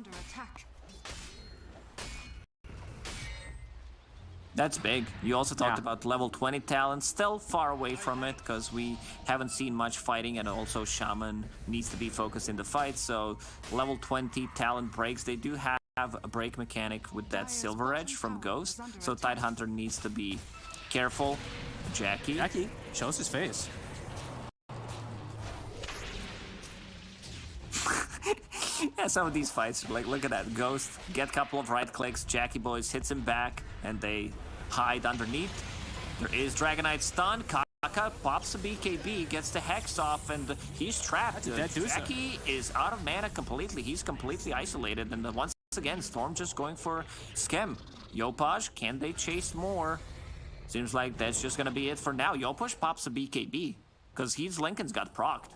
That's big. You also talked about level 20 talent. Still far away from it because we haven't seen much fighting, and also Shaman needs to be focused in the fight. So level 20 talent breaks. They do have a break mechanic with that Silver Edge from Ghost. So Tidehunter needs to be careful. Jackie shows his face. Yeah, some of these fights, like, look at that. Ghost, get a couple of right clicks, Jackie Boys hits him back, and they hide underneath. There is Dragon Knight stun. Kaka pops a BKB, gets the Hex off, and he's trapped. Jackie is out of mana completely. He's completely isolated, and once again, Storm just going for Skem. Yopaj, can they chase more? Seems like that's just gonna be it for now. Yopaj pops a BKB, because Linken's got procced.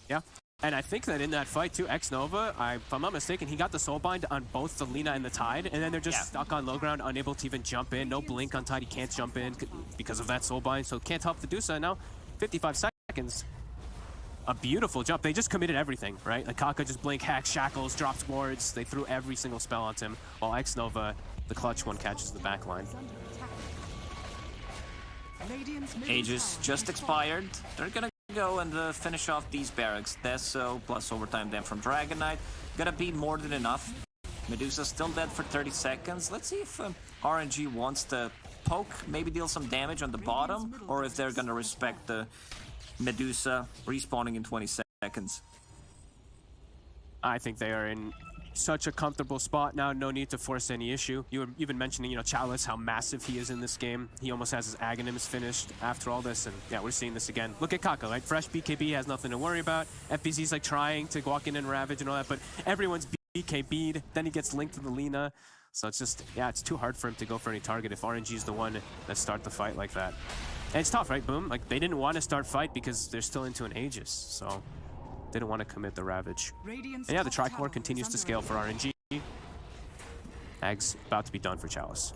Yeah. And I think that in that fight too, X-Nova, if I'm not mistaken, he got the Soulbind on both the Lina and the Tide, and then they're just stuck on low ground, unable to even jump in. No blink on Tide, he can't jump in because of that Soulbind, so can't help Medusa. Now, 55 seconds. A beautiful jump. They just committed everything, right? Like Kaka just blink, hacks, shackles, drops wards. They threw every single spell onto him, while X-Nova, the clutch one, catches the back line. Aegis just expired. They're gonna go and finish off these barracks. Deso plus overtime then from Dragon Knight. Gonna be more than enough. Medusa still dead for 30 seconds. Let's see if RNG wants to poke, maybe deal some damage on the bottom, or if they're gonna respect the Medusa respawning in 20 seconds. I think they are in such a comfortable spot now, no need to force any issue. You were even mentioning, you know, Chalice, how massive he is in this game. He almost has his Aghanims finished after all this, and yeah, we're seeing this again. Look at Kaka, right? Fresh BKB, has nothing to worry about. FBZ's like trying to walk in and ravage and all that, but everyone's BKB'd, then he gets linked to the Lina. So it's just, yeah, it's too hard for him to go for any target if RNG is the one that start the fight like that. And it's tough, right, Boom? Like, they didn't want to start fight because they're still into an Aegis, so they didn't want to commit the Ravage. And yeah, the Tricore continues to scale for RNG. Ag's about to be done for Chalice.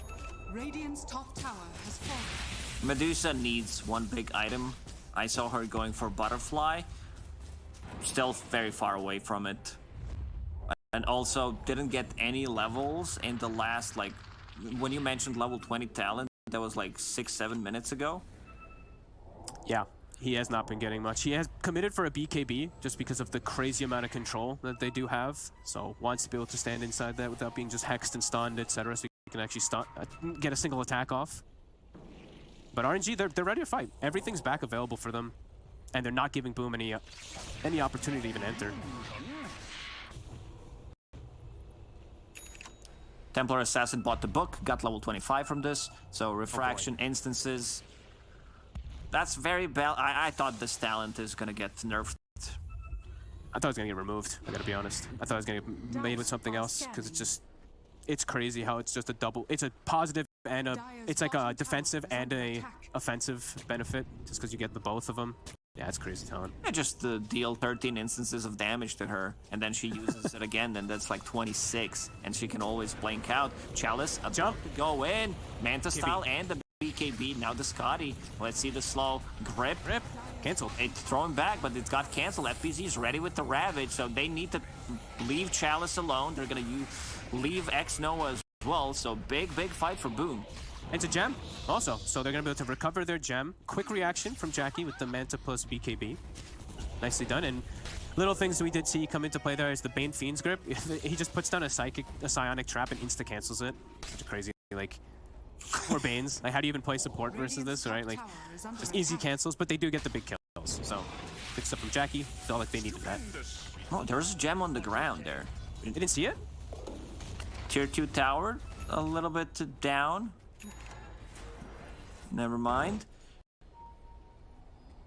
Radiant's top tower has fallen. Medusa needs one big item. I saw her going for Butterfly. Still very far away from it. And also didn't get any levels in the last, like, when you mentioned level 20 talent, that was like 6-7 minutes ago. Yeah. He has not been getting much. He has committed for a BKB just because of the crazy amount of control that they do have. So wants to be able to stand inside that without being just hexed and stunned, etc. So he can actually get a single attack off. But RNG, they're ready to fight. Everything's back available for them, and they're not giving Boom any opportunity to even enter. Templar Assassin bought the book, got level 25 from this. So refraction instances. That's very bad. I thought this talent is gonna get nerfed. I thought it was gonna get removed, I gotta be honest. I thought it was gonna get made with something else, because it's crazy how it's just a double, it's a positive and it's like a defensive and a offensive benefit, just because you get the both of them. Yeah, it's crazy talent. Yeah, just deal 13 instances of damage to her, and then she uses it again, and that's like 26, and she can always blink out. Chalice, a jump to go in, Manta style, and the BKB, now the Scotty. Let's see the slow grip. Cancelled. It's thrown back, but it's got canceled. FBZ is ready with the Ravage, so they need to leave Chalice alone. They're gonna leave X-Noah as well, so big fight for Boom. It's a gem also, so they're gonna be able to recover their gem. Quick reaction from Jackie with the Manta plus BKB. Nicely done. And little things we did see come into play there is the Bane Fiend's Grip. He just puts down a Psionic Trap and insta-cancels it. Such a crazy, like, or Banes. Like, how do you even play support versus this, right? Like, just easy cancels, but they do get the big kills. So, good stuff from Jackie. Felt like they needed that. Oh, there's a gem on the ground there. You didn't see it? Tier 2 tower, a little bit down. Never mind.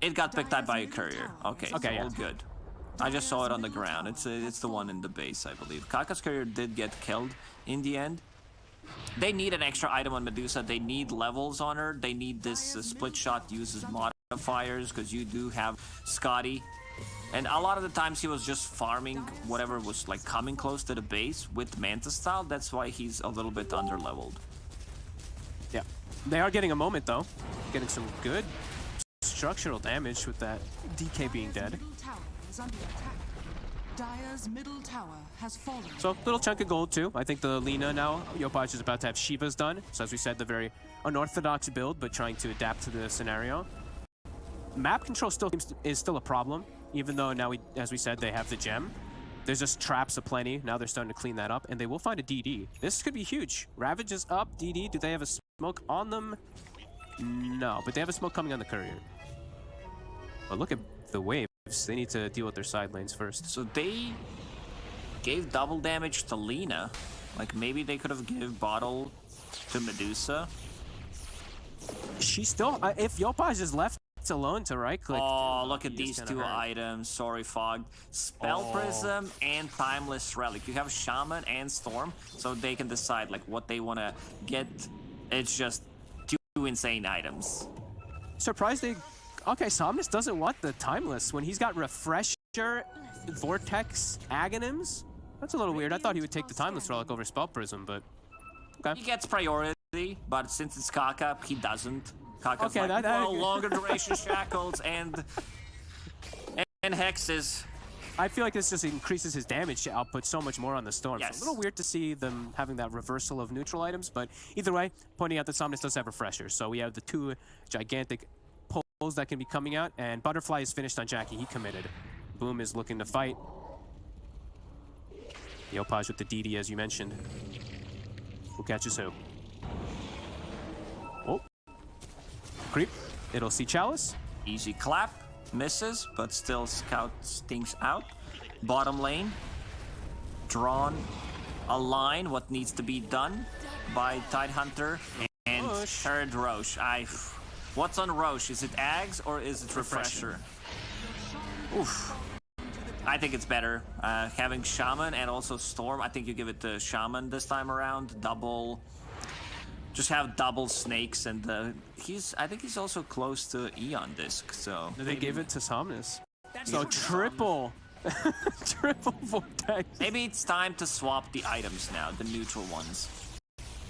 It got picked up by a courier. Okay, okay, all good. I just saw it on the ground. It's the one in the base, I believe. Kaka's courier did get killed in the end. They need an extra item on Medusa. They need levels on her. They need this split shot uses modifiers because you do have Scotty. And a lot of the times he was just farming whatever was like coming close to the base with Manta style. That's why he's a little bit under-leveled. Yeah. They are getting a moment though. Getting some good structural damage with that DK being dead. Dire's middle tower has fallen. So, little chunk of gold too. I think the Lina now, Yopaj is about to have Shiva's done. So as we said, the very unorthodox build, but trying to adapt to the scenario. Map control is still a problem, even though now, as we said, they have the gem. There's just traps aplenty. Now they're starting to clean that up, and they will find a DD. This could be huge. Ravage is up. DD, do they have a smoke on them? No, but they have a smoke coming on the courier. But look at the waves. They need to deal with their side lanes first. So they gave double damage to Lina. Like maybe they could have given bottle to Medusa. She still, if Yopaj is left alone to right click. Oh, look at these two items. Sorry, Fog. Spell Prism and Timeless Relic. You have Shaman and Storm, so they can decide like what they want to get. It's just two insane items. Surprised they. Okay, Somnus doesn't want the Timeless when he's got Refresher, Vortex, Aghanims. That's a little weird. I thought he would take the Timeless Relic over Spell Prism, but okay. He gets priority, but since it's Kaka, he doesn't. Kaka's okay, like, well, longer duration shackles and hexes. I feel like this just increases his damage output so much more on the Storm. Yes. So a little weird to see them having that reversal of neutral items, but either way, pointing out that Somnus does have Refresher. So we have the two gigantic poles that can be coming out, and Butterfly is finished on Jackie. He committed. Boom is looking to fight. Yopaj with the DD, as you mentioned. Who catches who? Oh. Creep. It'll see Chalice. Easy clap. Misses, but still Scout stinks out. Bottom lane. Drawn a line, what needs to be done by Tidehunter and third Roche. What's on Roche? Is it Ags or is it Refresher? Oof. I think it's better. Having Shaman and also Storm. I think you give it to Shaman this time around. Double. Just have double snakes and I think he's also close to Eon Disc, so... They gave it to Somnus. So triple. Triple Vortex. Maybe it's time to swap the items now, the neutral ones.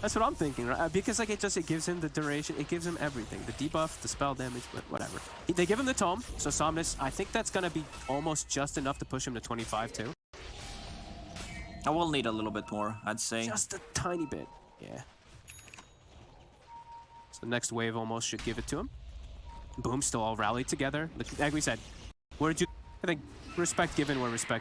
That's what I'm thinking, right? Because like it gives him the duration, it gives him everything. The debuff, the spell damage, whatever. They give him the tome, so Somnus, I think that's gonna be almost just enough to push him to 25 too. I will need a little bit more, I'd say. Just a tiny bit, yeah. So the next wave almost should give it to him. Boom, still all rallied together. Like we said, I think respect given where respect